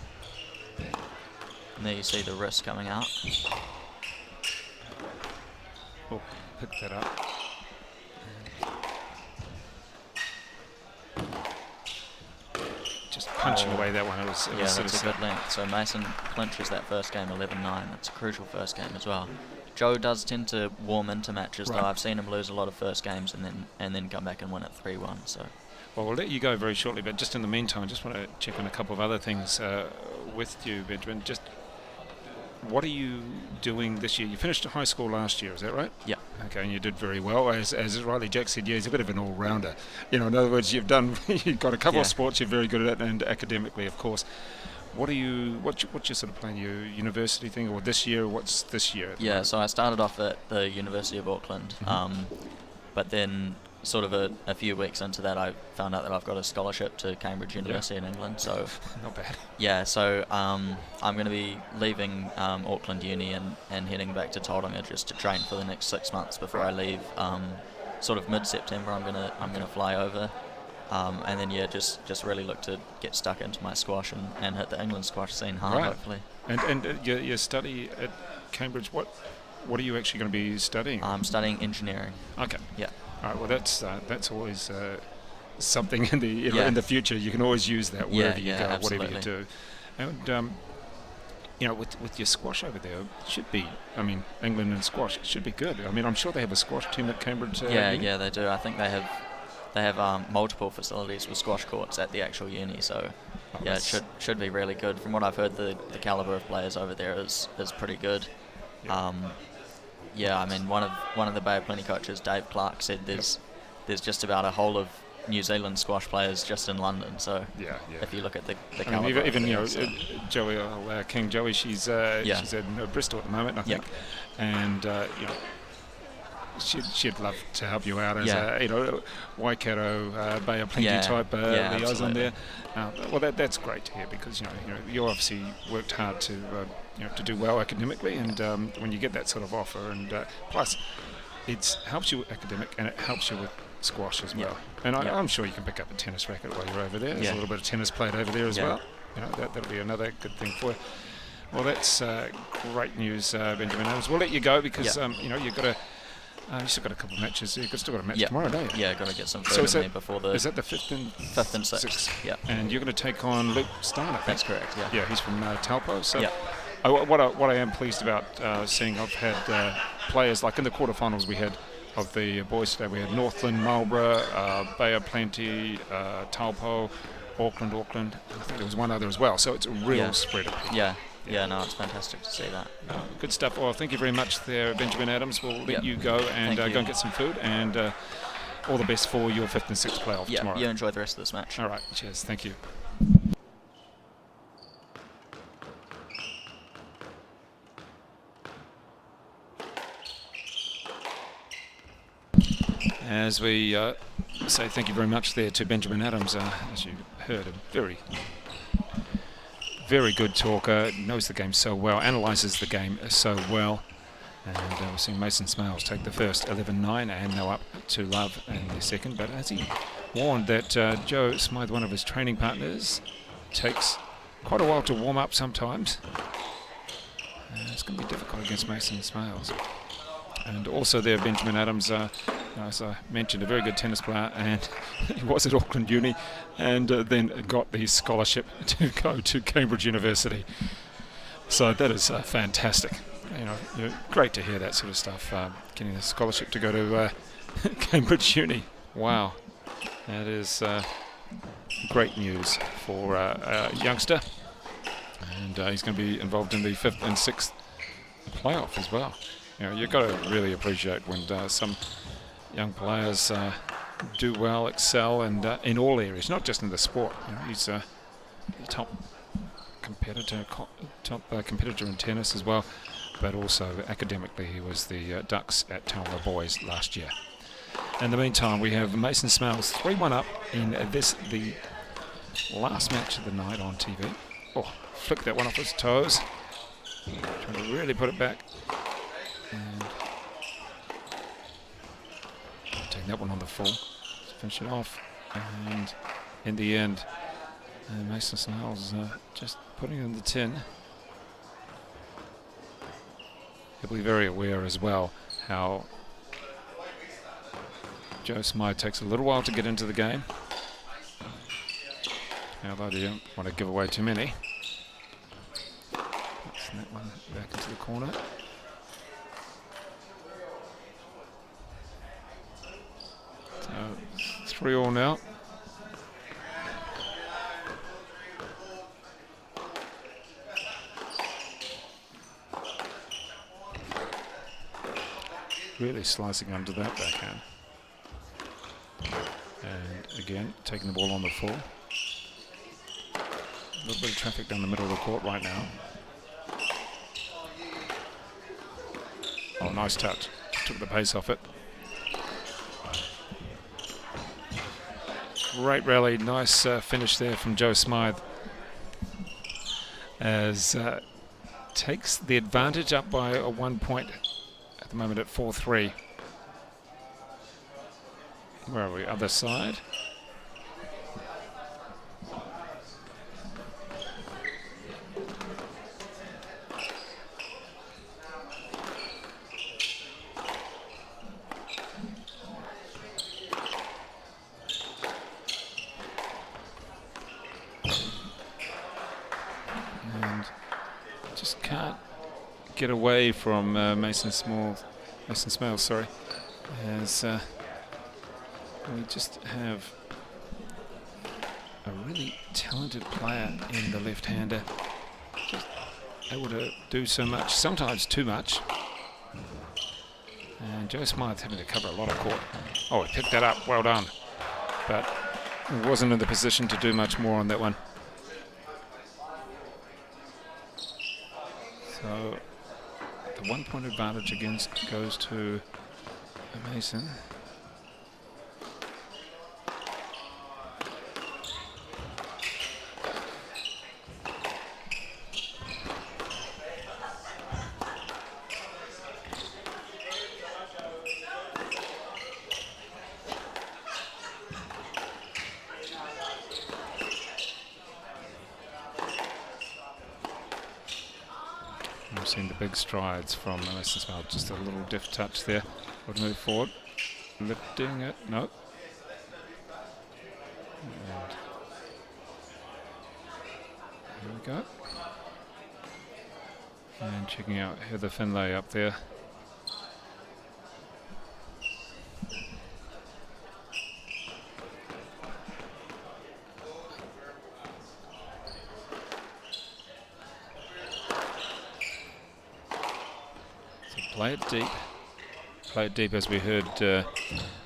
And there you see the wrist coming out. Oh, pick that up. Just punching away that one. It was that's a good length. So Mason clinches that first game 11-9. That's a crucial first game as well. Joe does tend to warm into matches, Right. though. I've seen him lose a lot of first games and then come back and win it 3-1. So Well, we'll let you go very shortly, but just in the meantime, just want to check on a couple of other things with you, Benjamin. Just what are you doing this year? You finished high school last year, is that right? yeah. Okay, and you did very well. As Riley Jack said, yeah, he's a bit of an all-rounder. In other words, you've got a couple of sports you're very good at, and academically, of course. What's your sort of plan? Your university thing, or this year? What's this year? Yeah, so I started off at the University of Auckland, but then sort of a few weeks into that, I found out that I've got a scholarship to Cambridge University in England. So Not bad. yeah, so I'm going to be leaving Auckland Uni and heading back to Tauranga just to train for the next 6 months before I leave. Sort of mid-September, I'm gonna fly over, and then just really look to get stuck into my squash and hit the England squash scene hard, Right. hopefully. And your study at Cambridge, what are you actually going to be studying? I'm studying engineering. Okay. Yeah. All right. Well, that's always something in the Yeah. in the future. You can always use that wherever you go, whatever you absolutely. do. And with your squash over there, it should be. I mean, England and squash should be good. I mean, I'm sure they have a squash team at Cambridge. Yeah, they do. I think they have multiple facilities with squash courts at the actual uni. So yeah, it should be really good. From what I've heard, the caliber of players over there is pretty good. Yeah. I mean, one of the Bay of Plenty coaches, Dave Clark, said there's just about a whole of New Zealand squash players just in London. So Yeah. if you look at the I caliber, mean, even of there, Joey, King Joey, she's at Bristol at the moment, I think, and she'd love to help you out as a Waikato Bay of Plenty type liaison there. Well, that's great to hear, because you obviously worked hard to do well academically, and when you get that sort of offer, and plus it helps you with academic and it helps you with squash as well. And I'm sure you can pick up a tennis racket while you're over there. There's a little bit of tennis played over there as well. That'll be another good thing for you. Well, that's great news, Benjamin Adams. We'll let you go because you've got you've still got a couple of matches. You've still got a match tomorrow, don't you? Yeah, got to get some food in there before the... Is that the 5th and 6th? Yeah. And you're going to take on Luke Stein, I think. That's correct, yeah. Yeah, he's from Taupo. So what I am pleased about seeing, I've had players, like in the quarterfinals we had of the boys today, we had Northland, Marlborough, Bay of Plenty, Taupo, Auckland. I think there was one other as well. So it's a real spread of people. Yeah, no, it's fantastic to see that. Good stuff. Well, thank you very much there, Benjamin Adams. We'll let you go and go and get some food, and all the best for your 5th and 6th playoff tomorrow. Yeah, enjoy the rest of this match. All right, cheers. Thank you. As we say thank you very much there to Benjamin Adams, as you heard, a very, very good talker, knows the game so well, analyses the game so well. And we're seeing Mason Smail take the first 11-9 and now up to love in the second. But as he warned that Joe Smythe, one of his training partners, takes quite a while to warm up sometimes. It's going to be difficult against Mason Smails. And also there, Benjamin Adams, as I mentioned, a very good tennis player, and he was at Auckland Uni, and then got the scholarship to go to Cambridge University. So that is fantastic. Great to hear that sort of stuff. Getting a scholarship to go to Cambridge Uni. Wow, that is great news for a youngster, and he's going to be involved in the 5th and 6th playoff as well. You've got to really appreciate when some young players do well, excel, and in all areas, not just in the sport. He's a top competitor in tennis as well, but also academically he was the Ducks at Tauranga Boys last year. In the meantime, we have Mason Smails 3-1 up in the last match of the night on TV. Oh, flicked that one off his toes. Trying to really put it back. And taking that one on the full. Let's finish it off. And in the end, Mason Smails just putting it in the tin. He'll be very aware as well how Joe Smythe takes a little while to get into the game. Although they don't want to give away too many. That's that one back into the corner. 3-3 now. Really slicing under that backhand. And again, taking the ball on the full. A little bit of traffic down the middle of the court right now. Oh, nice touch. Took the pace off it. Great rally. Nice finish there from Joe Smythe. As takes the advantage up by a 1 point at the moment at 4-3. Where are we? Other side. And just can't get away from Mason Smail, sorry, as we just have a really talented player in the left-hander, just able to do so much, sometimes too much. And Joe Smythe's having to cover a lot of court. Oh, he picked that up, well done. But he wasn't in the position to do much more on that one. So the 1 point advantage against goes to Mason. We've seen the big strides from Mason Smail. Just a little deft touch there. Would move forward. Lifting it. No. And here we go. And checking out Heather Finlay up there. Play it deep. Play it deep, as we heard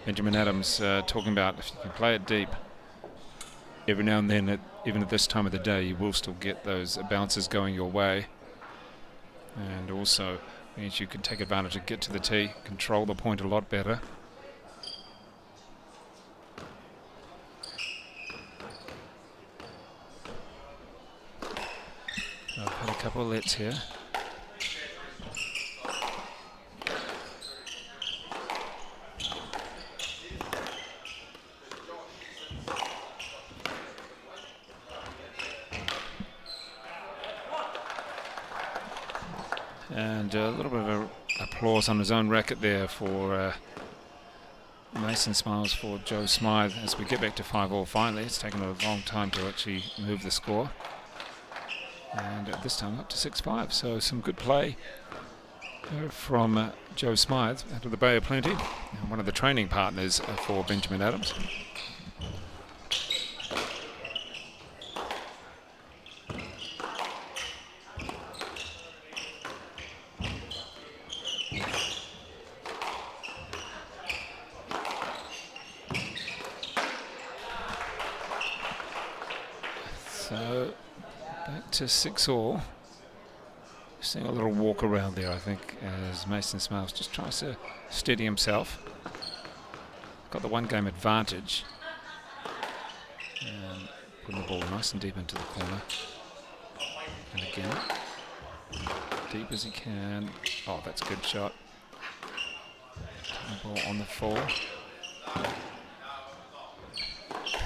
Benjamin Adams talking about. If you can play it deep, every now and then, even at this time of the day, you will still get those bounces going your way. And also means you can take advantage and get to the tee, control the point a lot better. I've had a couple of lets here. And a little bit of applause on his own racket there for Mason Smiles for Joe Smythe as we get back to 5-all finally. It's taken a long time to actually move the score. And at this time up to 6-5. So some good play from Joe Smythe out of the Bay of Plenty. One of the training partners for Benjamin Adams. So back to 6-all. Seeing a little walk around there, I think, as Mason Smiles just tries to steady himself. Got the 1 game advantage. And putting the ball nice and deep into the corner. And again, deep as he can. Oh, that's a good shot. The ball on the full.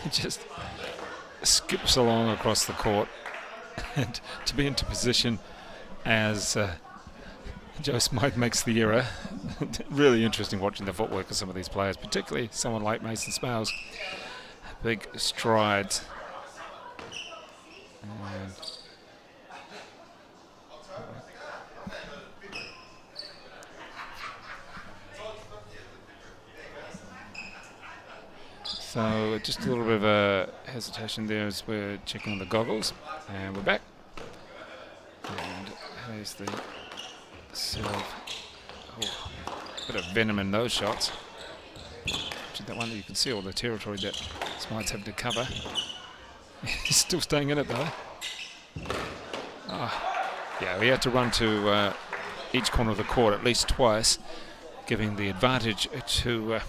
It just skips along across the court. And to be into position as Joe Smythe makes the error. Really interesting watching the footwork of some of these players, particularly someone like Mason Smiles. Big strides. And So just a little bit of a hesitation there as we're checking on the goggles. And we're back. And there's the serve. Oh, bit of venom in those shots. That one, you can see all the territory that Smide's having to cover. He's still staying in it though. Yeah, we had to run to each corner of the court at least twice, giving the advantage to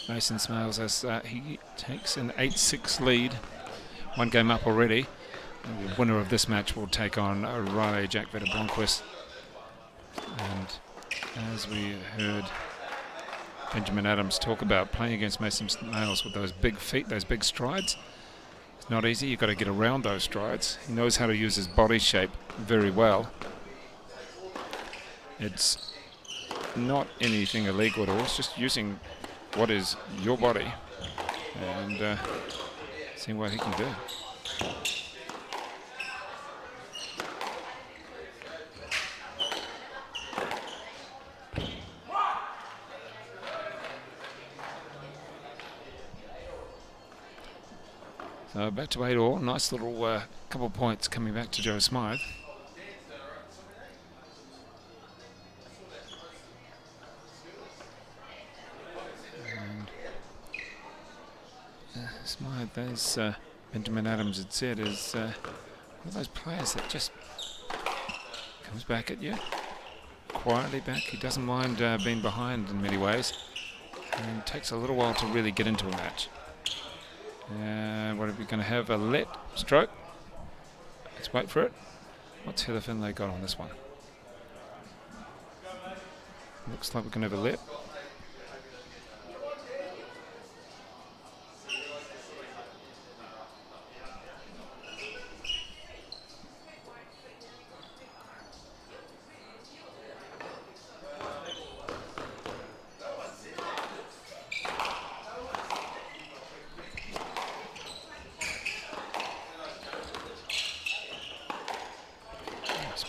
Mason Smails as he takes an 8-6 lead. One game up already. And the winner of this match will take on Riley Jack Vetter Blomqvist. And as we heard Benjamin Adams talk about playing against Mason Smails with those big feet, those big strides. It's not easy, you've got to get around those strides. He knows how to use his body shape very well. It's not anything illegal at all, it's just using what is your body and seeing what he can do. So back to 8-all. Nice little couple points coming back to Joe Smythe. And Smythe, as Benjamin Adams had said, is one of those players that just comes back at you, quietly back. He doesn't mind being behind in many ways, and takes a little while to really get into a match. And what are we going to have? A let stroke. Let's wait for it. What's Heather Finlay got on this one? Looks like we're going to have a let.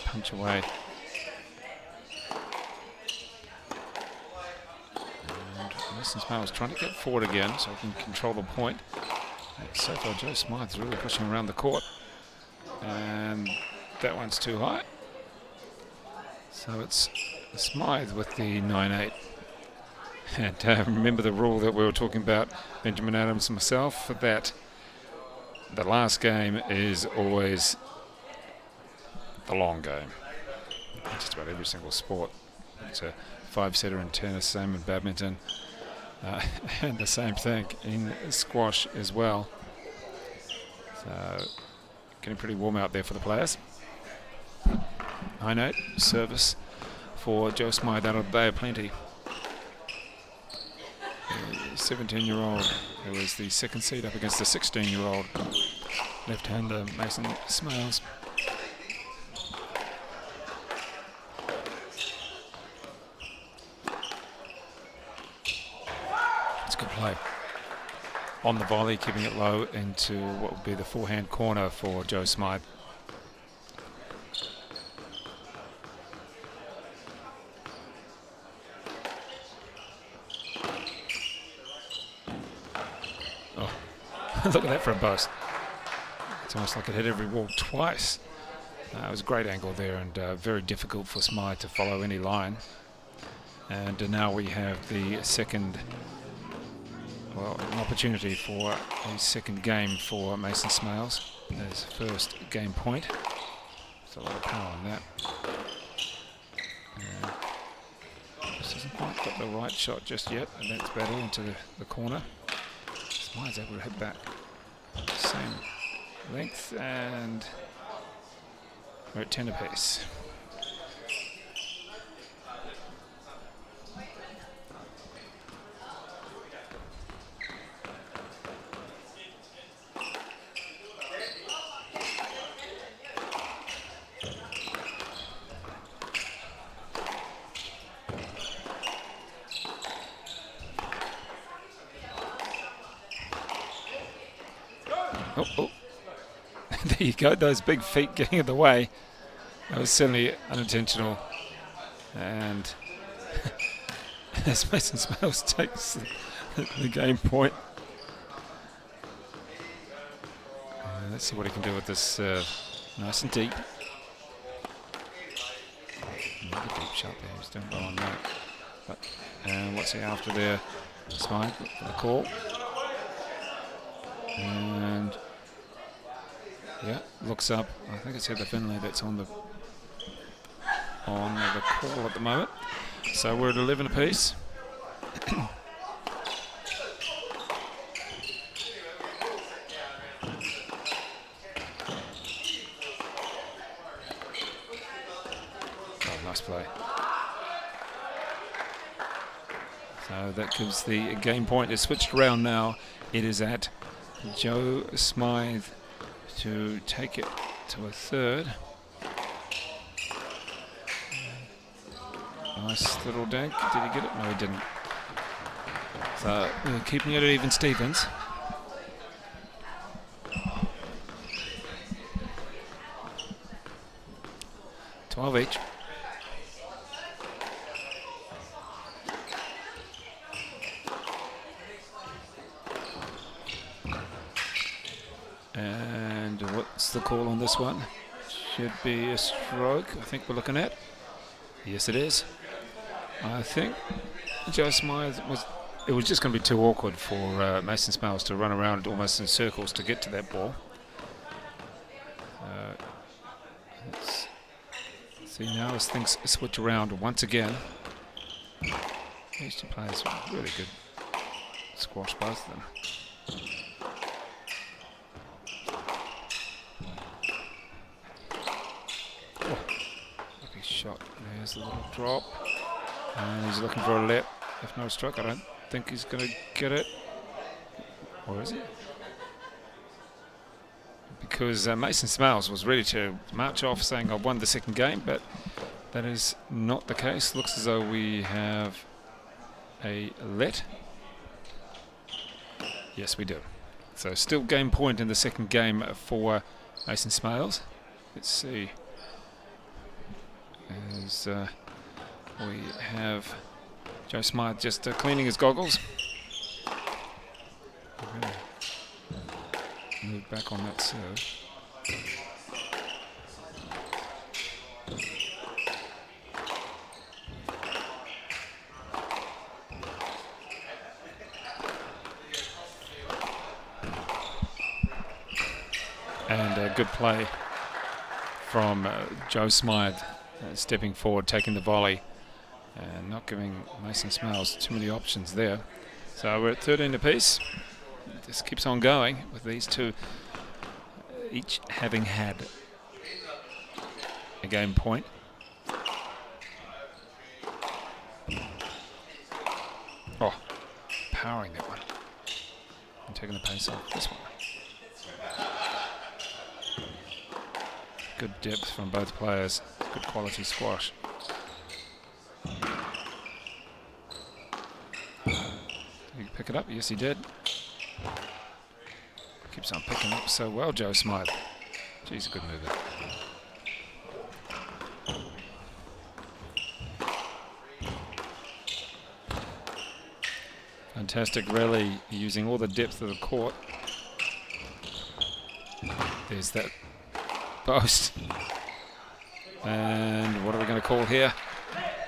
Punch away. And Mason Smail's trying to get forward again so he can control the point. So far Joe Smythe's really pushing around the court. And that one's too high. So it's Smythe with the 9-8. And remember the rule that we were talking about, Benjamin Adams and myself, that the last game is always the long game. Just about every single sport. It's a 5-setter in tennis, same in badminton, and the same thing in squash as well. So getting pretty warm out there for the players. 9-8 service for Joe Smythe out of the Bay of Plenty. The 17-year-old who is the second seed up against the 16-year-old left-hander Mason Smails. Good play on the volley, keeping it low into what would be the forehand corner for Joe Smythe. Oh, look at that for a boast. It's almost like it hit every wall twice. It was a great angle there and very difficult for Smythe to follow any line. And now we have the second. Well, an opportunity for a second game for Mason Smails. His first game point. There's a lot of power on that. Just hasn't quite got the right shot just yet, and that's better into the corner. Smails able to hit back. Same length, and we're at 10 apiece. Oh. There you go, those big feet getting in the way. That was certainly unintentional. And as Mason Smails takes the game point. Let's see what he can do with this. Nice and deep. Another deep shot there. He's doing well on that. But, and what's he after there? Smail for the call. And yeah, looks up. I think it's Heather Finlay that's on the call at the moment. So we're at 11 apiece. Nice play. So that gives the game point. It's switched around now. It is at Joe Smythe to take it to a third. Nice little dink. Did he get it? No, he didn't. So we're keeping it at even Stevens. $12 each. And what's the call on this one? Should be a stroke, I think we're looking at. Yes, it is. I think Joe Smythe it was just going to be too awkward for Mason Smail to run around almost in circles to get to that ball. Let's see now as things switch around once again. These two players are really good. Squash both of them. Shot. There's a little drop. And he's looking for a let. If no stroke, I don't think he's going to get it. Or is he? Because Mason Smail was ready to march off saying I've won the second game, but that is not the case. Looks as though we have a let. Yes, we do. So still game point in the second game for Mason Smail. Let's see. As we have Joe Smythe just cleaning his goggles. Move back on that serve. And a good play from Joe Smythe. Stepping forward, taking the volley, and not giving Mason Smail too many options there. So we're at 13 apiece. This keeps on going with these two each having had a game point. Oh, powering that one. And taking the pace off this one. Good depth from both players. Good quality squash. Did he pick it up? Yes, he did. Keeps on picking up so well, Joe Smythe. Geez, a good mover. Fantastic rally using all the depth of the court. There's that post. And what are we going to call here?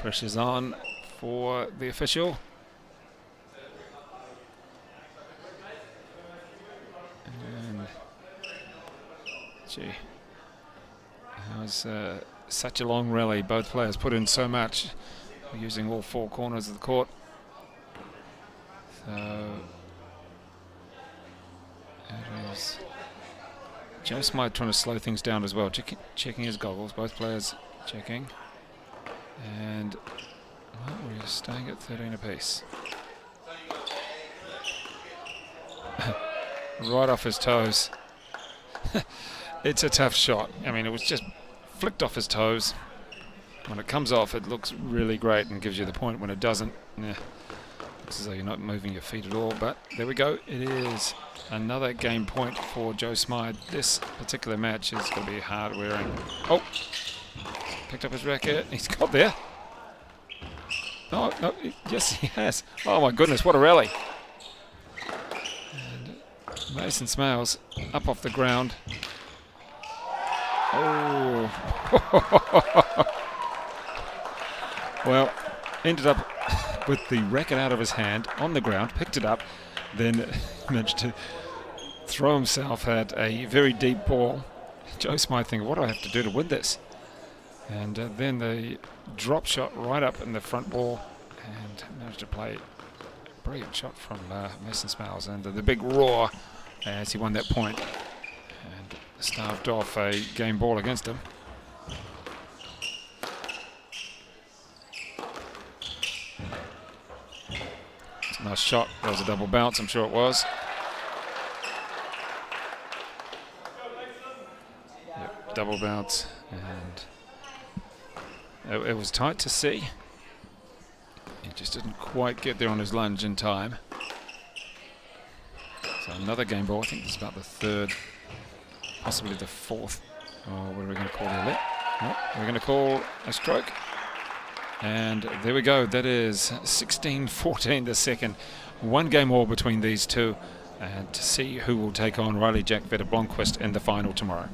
Pressure's on for the official. And gee, that was such a long rally. Both players put in so much, using all four corners of the court. So it is Joe Smythe trying to slow things down as well, checking his goggles, both players checking. And well, we're staying at 13 apiece. Right off his toes. It's a tough shot. I mean, it was just flicked off his toes. When it comes off, it looks really great and gives you the point. When it doesn't, looks as though you're not moving your feet at all. But there we go. It is another game point for Joe Smythe. This particular match is going to be hard wearing. Oh, picked up his racket. He's got there. Oh, no, yes, he has. Oh, my goodness, what a rally. And Mason Smails up off the ground. Oh. Well, ended up with the racket out of his hand on the ground, picked it up, then managed to throw himself at a very deep ball. Joe Smythe thinking, what do I have to do to win this? And then the drop shot right up in the front wall and managed to play a brilliant shot from Mason Smails, and the big roar as he won that point and starved off a game ball against him. It's a nice shot. That was a double bounce, I'm sure it was. Yep, double bounce, and it was tight to see. He just didn't quite get there on his lunge in time. So another game ball. I think this is about the third, possibly the fourth. Oh, what are we going to call the let? No, we're going to call a stroke. And there we go. That is 16-14 the second. One game all between these two. And to see who will take on Riley Jack Vetter Blomqvist in the final tomorrow.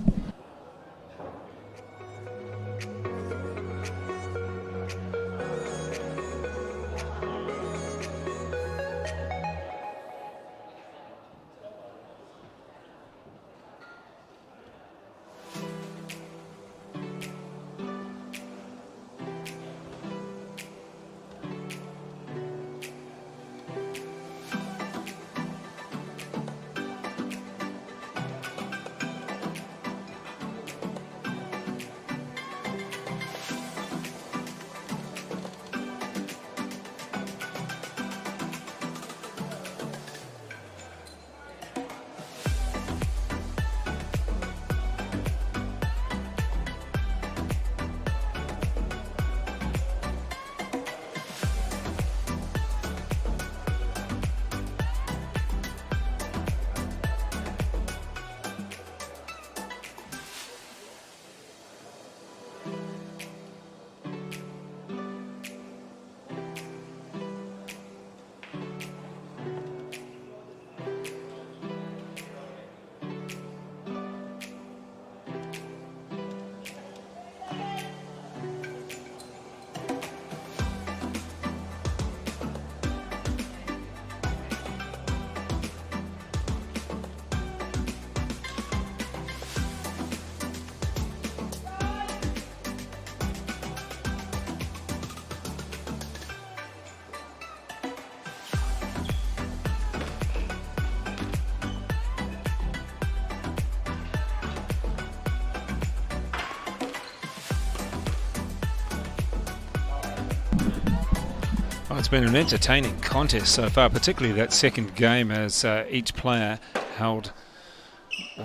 It's been an entertaining contest so far, particularly that second game, as each player held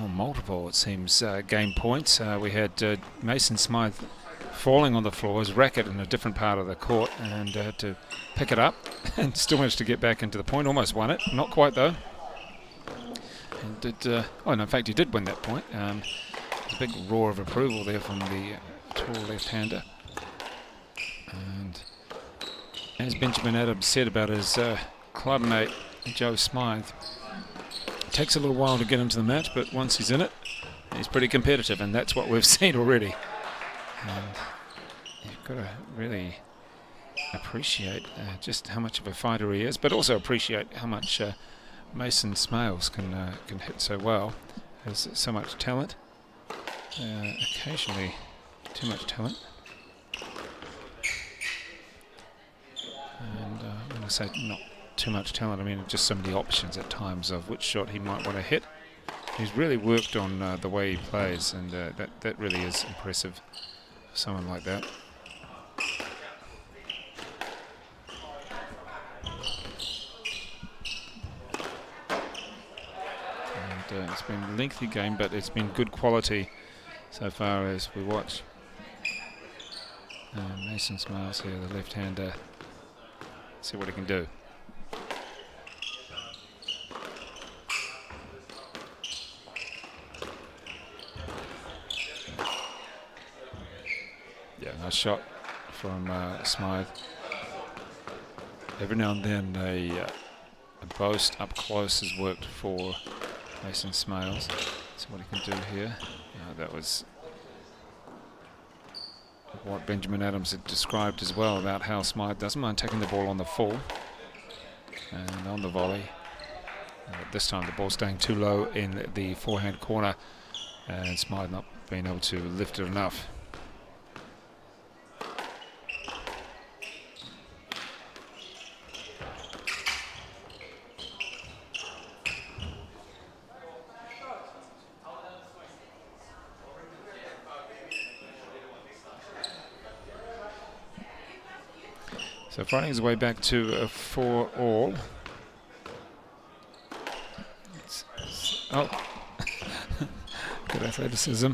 multiple, it seems, game points. We had Mason Smythe falling on the floor, his racket in a different part of the court, and to pick it up and still managed to get back into the point. Almost won it, not quite though. And did, oh no, in fact he did win that point. There's a big roar of approval there from the tall left-hander. And as Benjamin Adams said about his clubmate Joe Smythe, it takes a little while to get into the match, but once he's in it, he's pretty competitive, and that's what we've seen already. And you've got to really appreciate just how much of a fighter he is, but also appreciate how much Mason Smails can hit so well. There's so much talent, occasionally too much talent. And when I say not too much talent, I mean just so many options at times of which shot he might want to hit. He's really worked on the way he plays, and that really is impressive for someone like that. And it's been a lengthy game, but it's been good quality so far as we watch. Mason Smails here, the left-hander. See what he can do. Yeah, nice shot from Smythe. Every now and then a boast up close has worked for Mason Smails. See what he can do here. That was what Benjamin Adams had described as well about how Smythe doesn't mind taking the ball on the full and on the volley. This time the ball staying too low in the forehand corner and Smythe not being able to lift it enough. So fighting his way back to a 4-all. Oh, good athleticism.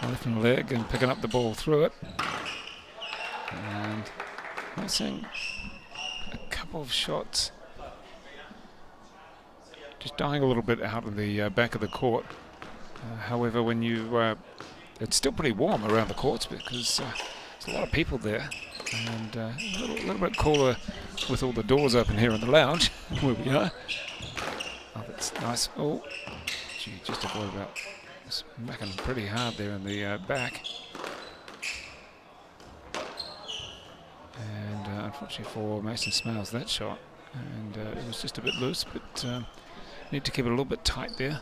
Lifting the leg and picking up the ball through it. And missing a couple of shots. Just dying a little bit out of the back of the court. However, when you... it's still pretty warm around the courts because there's a lot of people there. And a little bit cooler with all the doors open here in the lounge where we are. Oh, that's nice. Oh, gee, just avoided that. Smacking pretty hard there in the back. And unfortunately for Mason Smails, that shot. And it was just a bit loose, but need to keep it a little bit tight there.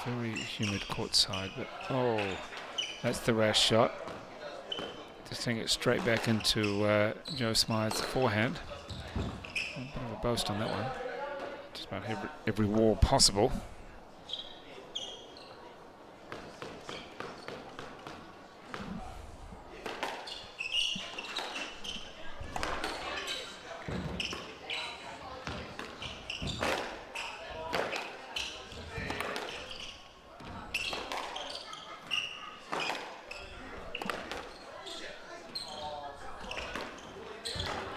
Very humid court side, but oh, that's the rash shot. Just taking it straight back into Joe Smythe's forehand. A bit of a boast on that one. Just about every wall possible.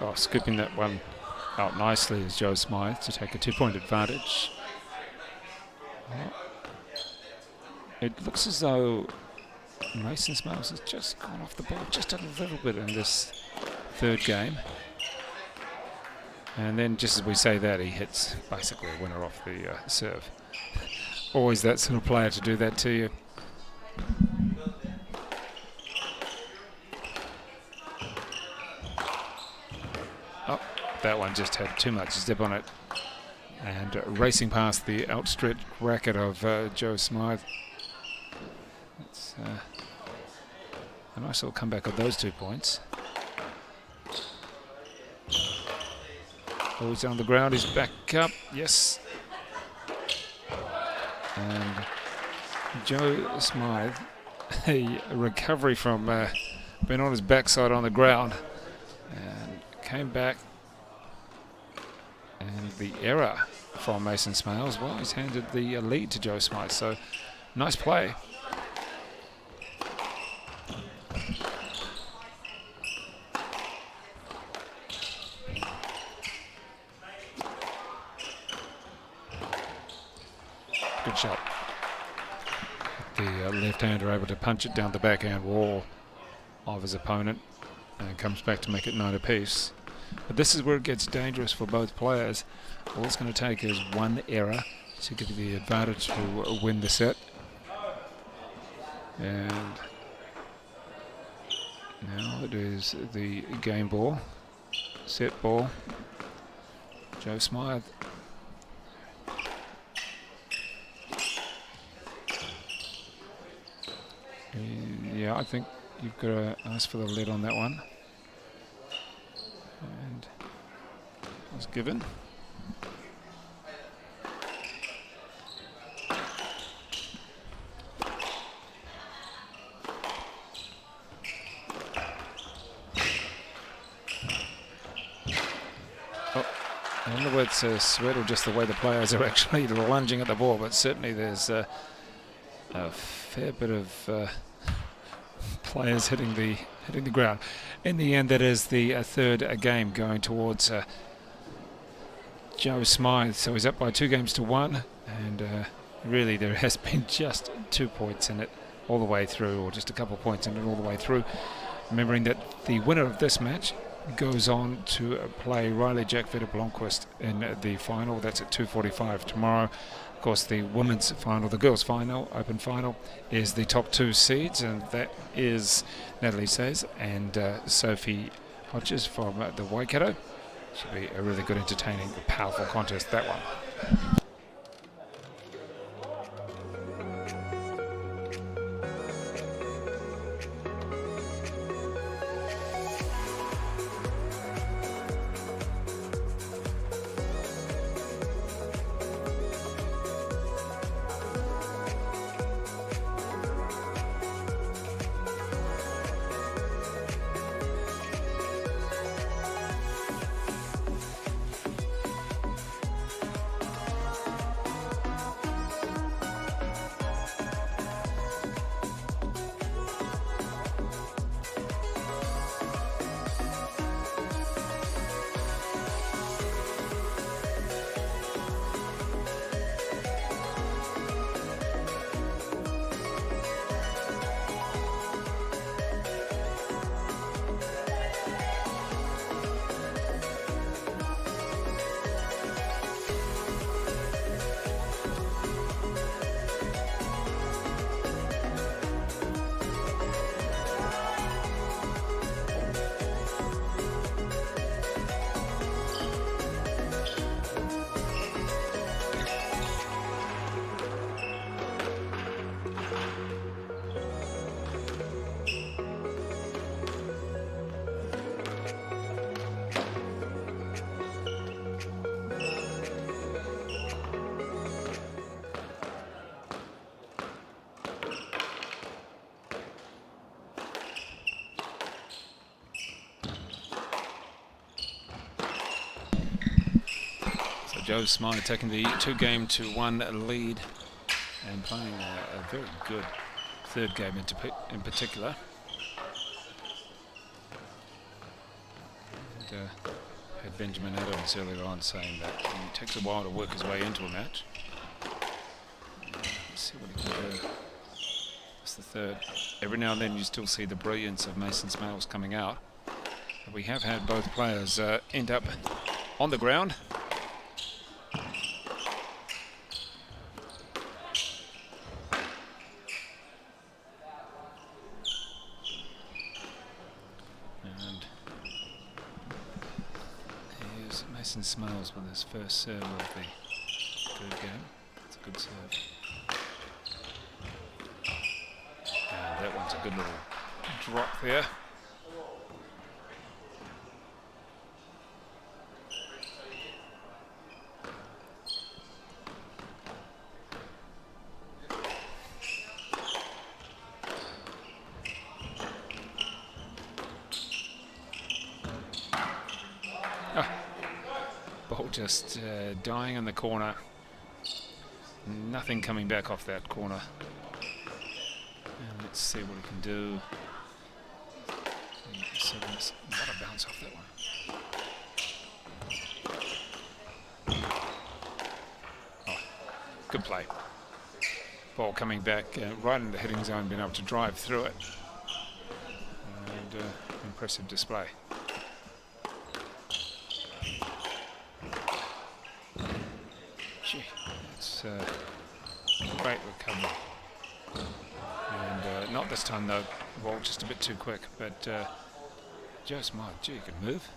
Oh, scooping that one out nicely is Joe Smythe to take a 2-point advantage. Oh. It looks as though Mason Smails has just gone off the ball just a little bit in this third game. And then just as we say that, he hits basically a winner off the serve. Always that sort of player to do that to you. That one just had too much zip on it. And racing past the outstretched racket of Joe Smythe. It's a nice little comeback of those 2 points. Oh, he's on the ground, he's back up, yes. And Joe Smythe, a recovery from being on his backside on the ground. And came back. And the error from Mason Smails, well, he's handed the lead to Joe Smythe, so nice play. Good shot. The left-hander able to punch it down the backhand wall of his opponent and comes back to make it 9 apiece. But this is where it gets dangerous for both players. All it's going to take is one error to give you the advantage to win the set. And now it is the game ball, set ball. Joe Smythe. Yeah, I think you've got to ask for the lead on that one. And was given. Oh, I don't know whether it's a sweat or just the way the players are actually lunging at the ball, but certainly there's a fair bit of players hitting the ground. In the end, that is the third game going towards Joe Smythe. So he's up by 2 games to 1, and really there has been just 2 points in it all the way through, or just a couple of points in it all the way through. Remembering that the winner of this match goes on to play Riley Jack Vetter Blomqvist in the final. That's at 2:45 tomorrow. Of course, the women's final, the girls' final, open final, is the top 2 seeds, and that is Natalie Says and Sophie Hodgers from the Waikato. Should be a really good, entertaining, powerful contest, that one. Joe Smythe taking the 2-game to 1 lead and playing a very good third game in particular. And had Benjamin Adams earlier on saying that it takes a while to work his way into a match. Let's see what he can do. It's the third. Every now and then you still see the brilliance of Mason Smails coming out. But we have had both players end up on the ground. Smails with his first serve of the third game. It's a good serve. And that one's a good little drop there. Just dying in the corner. Nothing coming back off that corner. And let's see what he can do. So there's not a bounce off that one. Oh, good play. Ball coming back right in the hitting zone, being able to drive through it. And impressive display. Great recovery. And not this time though, the ball just a bit too quick, but Joe Smythe, gee, you can move.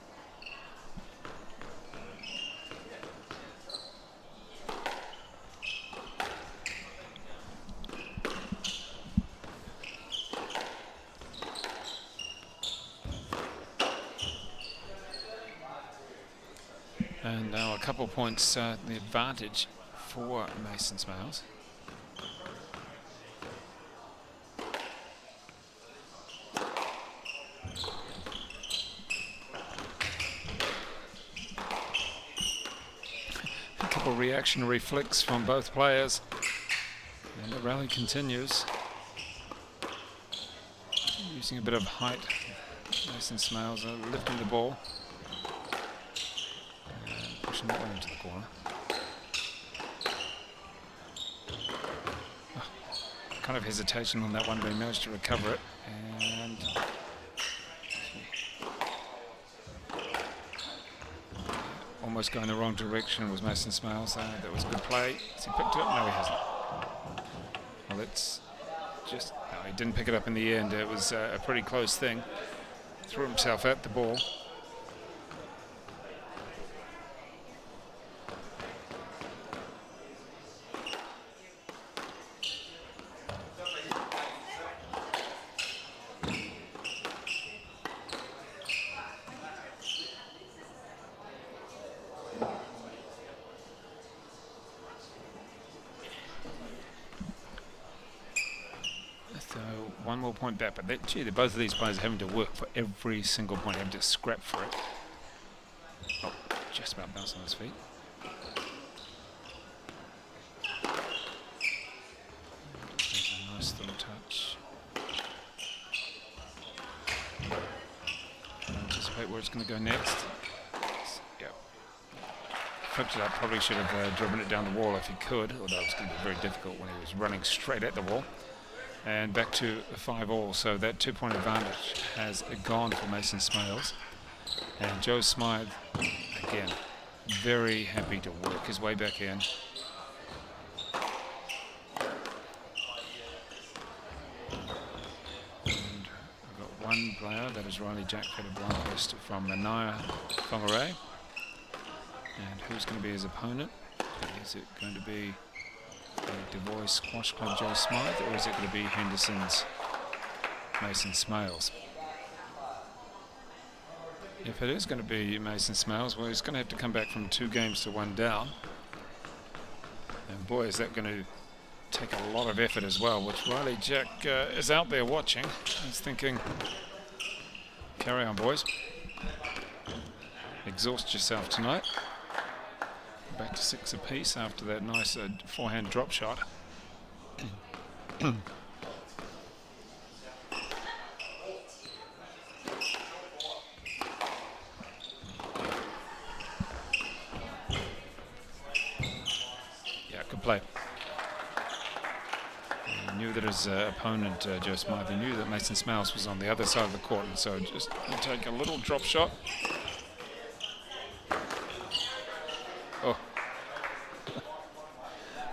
And now a couple points the advantage for Mason Smails. A couple reactionary flicks from both players, and the rally continues. Using a bit of height, Mason Smails lifting the ball. pushing that one into the corner. Oh, kind of hesitation on that one, but he managed to recover it. And almost going the wrong direction was Mason Smail, so that was good play. Has he picked it up? No, he hasn't. Well, it's just, no, he didn't pick it up in the end. It was a pretty close thing. Threw himself at the ball. One more point back, but both of these players are having to work for every single point, having to scrap for it. Oh, just about bounced on his feet. There's a nice little touch. Anticipate where it's going to go next. Yeah. Flipped it up, probably should have driven it down the wall if he could, although it was going to be very difficult when he was running straight at the wall. And back to 5-all, so that 2-point advantage has gone for Mason Smails. And Joe Smythe, again, very happy to work his way back in. And I've got one player, that is Riley Jack for the Blonquist from Manaya Whangarei. And who's going to be his opponent? Is it going to be DeVoy Squash Club Joe Smythe, or is it going to be Henderson's Mason Smails? If it is going to be Mason Smails, well, he's going to have to come back from 2 games to 1 down. And boy, is that going to take a lot of effort as well, which Riley Jack is out there watching. He's thinking, carry on, boys. Exhaust yourself tonight. Back to 6 apiece after that nice forehand drop shot. Yeah, good play. He knew that his opponent, Joe Smythe, he knew that Mason Smails was on the other side of the court, and so just take a little drop shot. Oh.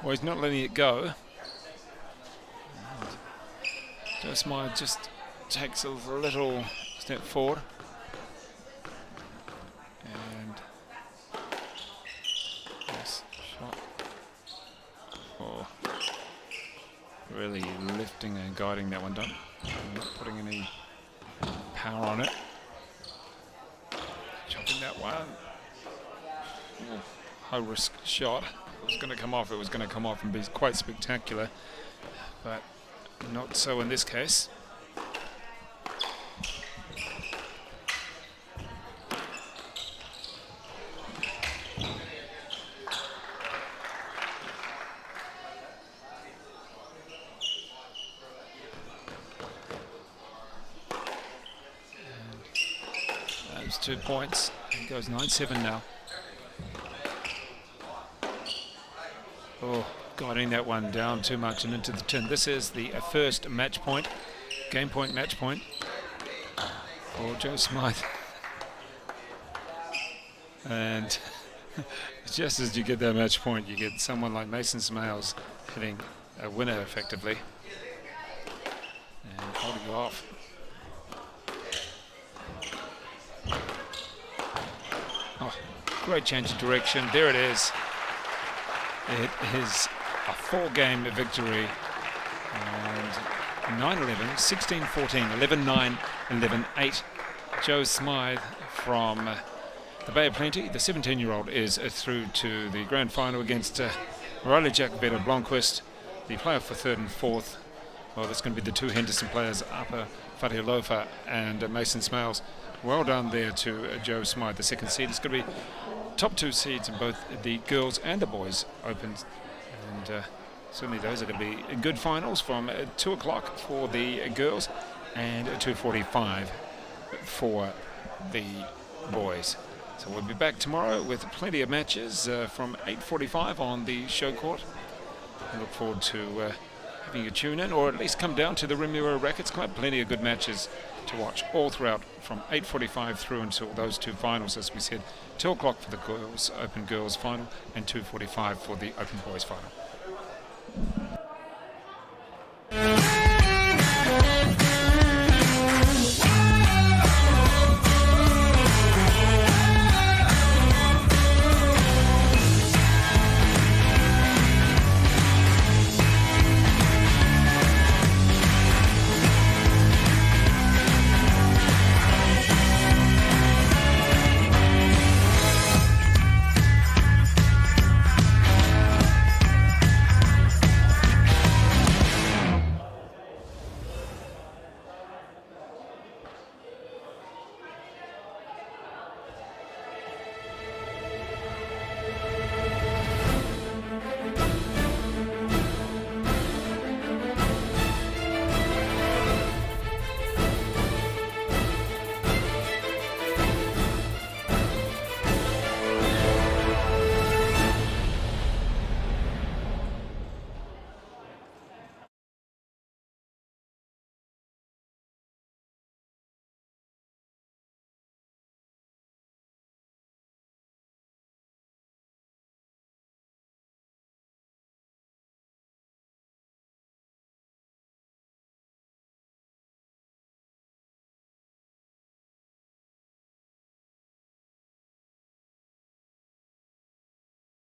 Well, he's not letting it go. Joe Smythe just takes a little step forward. And nice shot. Oh. Really lifting and guiding that one down. Not putting any power on it. Chopping that one. Oh. High risk shot. It was going to come off. It was going to come off and be quite spectacular, but not so in this case. And those 2 points. It goes 9-7 now. Oh, guiding that one down too much and into the tin. This is the first match point, game point, match point for Joe Smythe. And just as you get that match point, you get someone like Mason Smails hitting a winner effectively and holding you off. Oh, great change of direction. There it is. It is a 4-game victory, and 9-11, 16-14, 11-9, 11-8. Joe Smythe from the Bay of Plenty, the 17-year-old, is through to the grand final against Riley Jack Veta Blonquist, the player for 3rd and 4th. Well, that's going to be the 2 Henderson players, Upper Fataoa and Mason Smails. Well done there to Joe Smythe, the 2nd seed. It's going to be top 2 seeds in both the girls and the boys opens, and certainly those are going to be good finals from 2 o'clock for the girls and 2:45 for the boys. So we'll be back tomorrow with plenty of matches from 8:45 on the show court. I look forward to having you tune in, or at least come down to the Romero Rackets Club. Plenty of good matches to watch all throughout from 8:45 through until those two finals, as we said, 2 o'clock for the Open Girls final and 2:45 for the Open Boys final.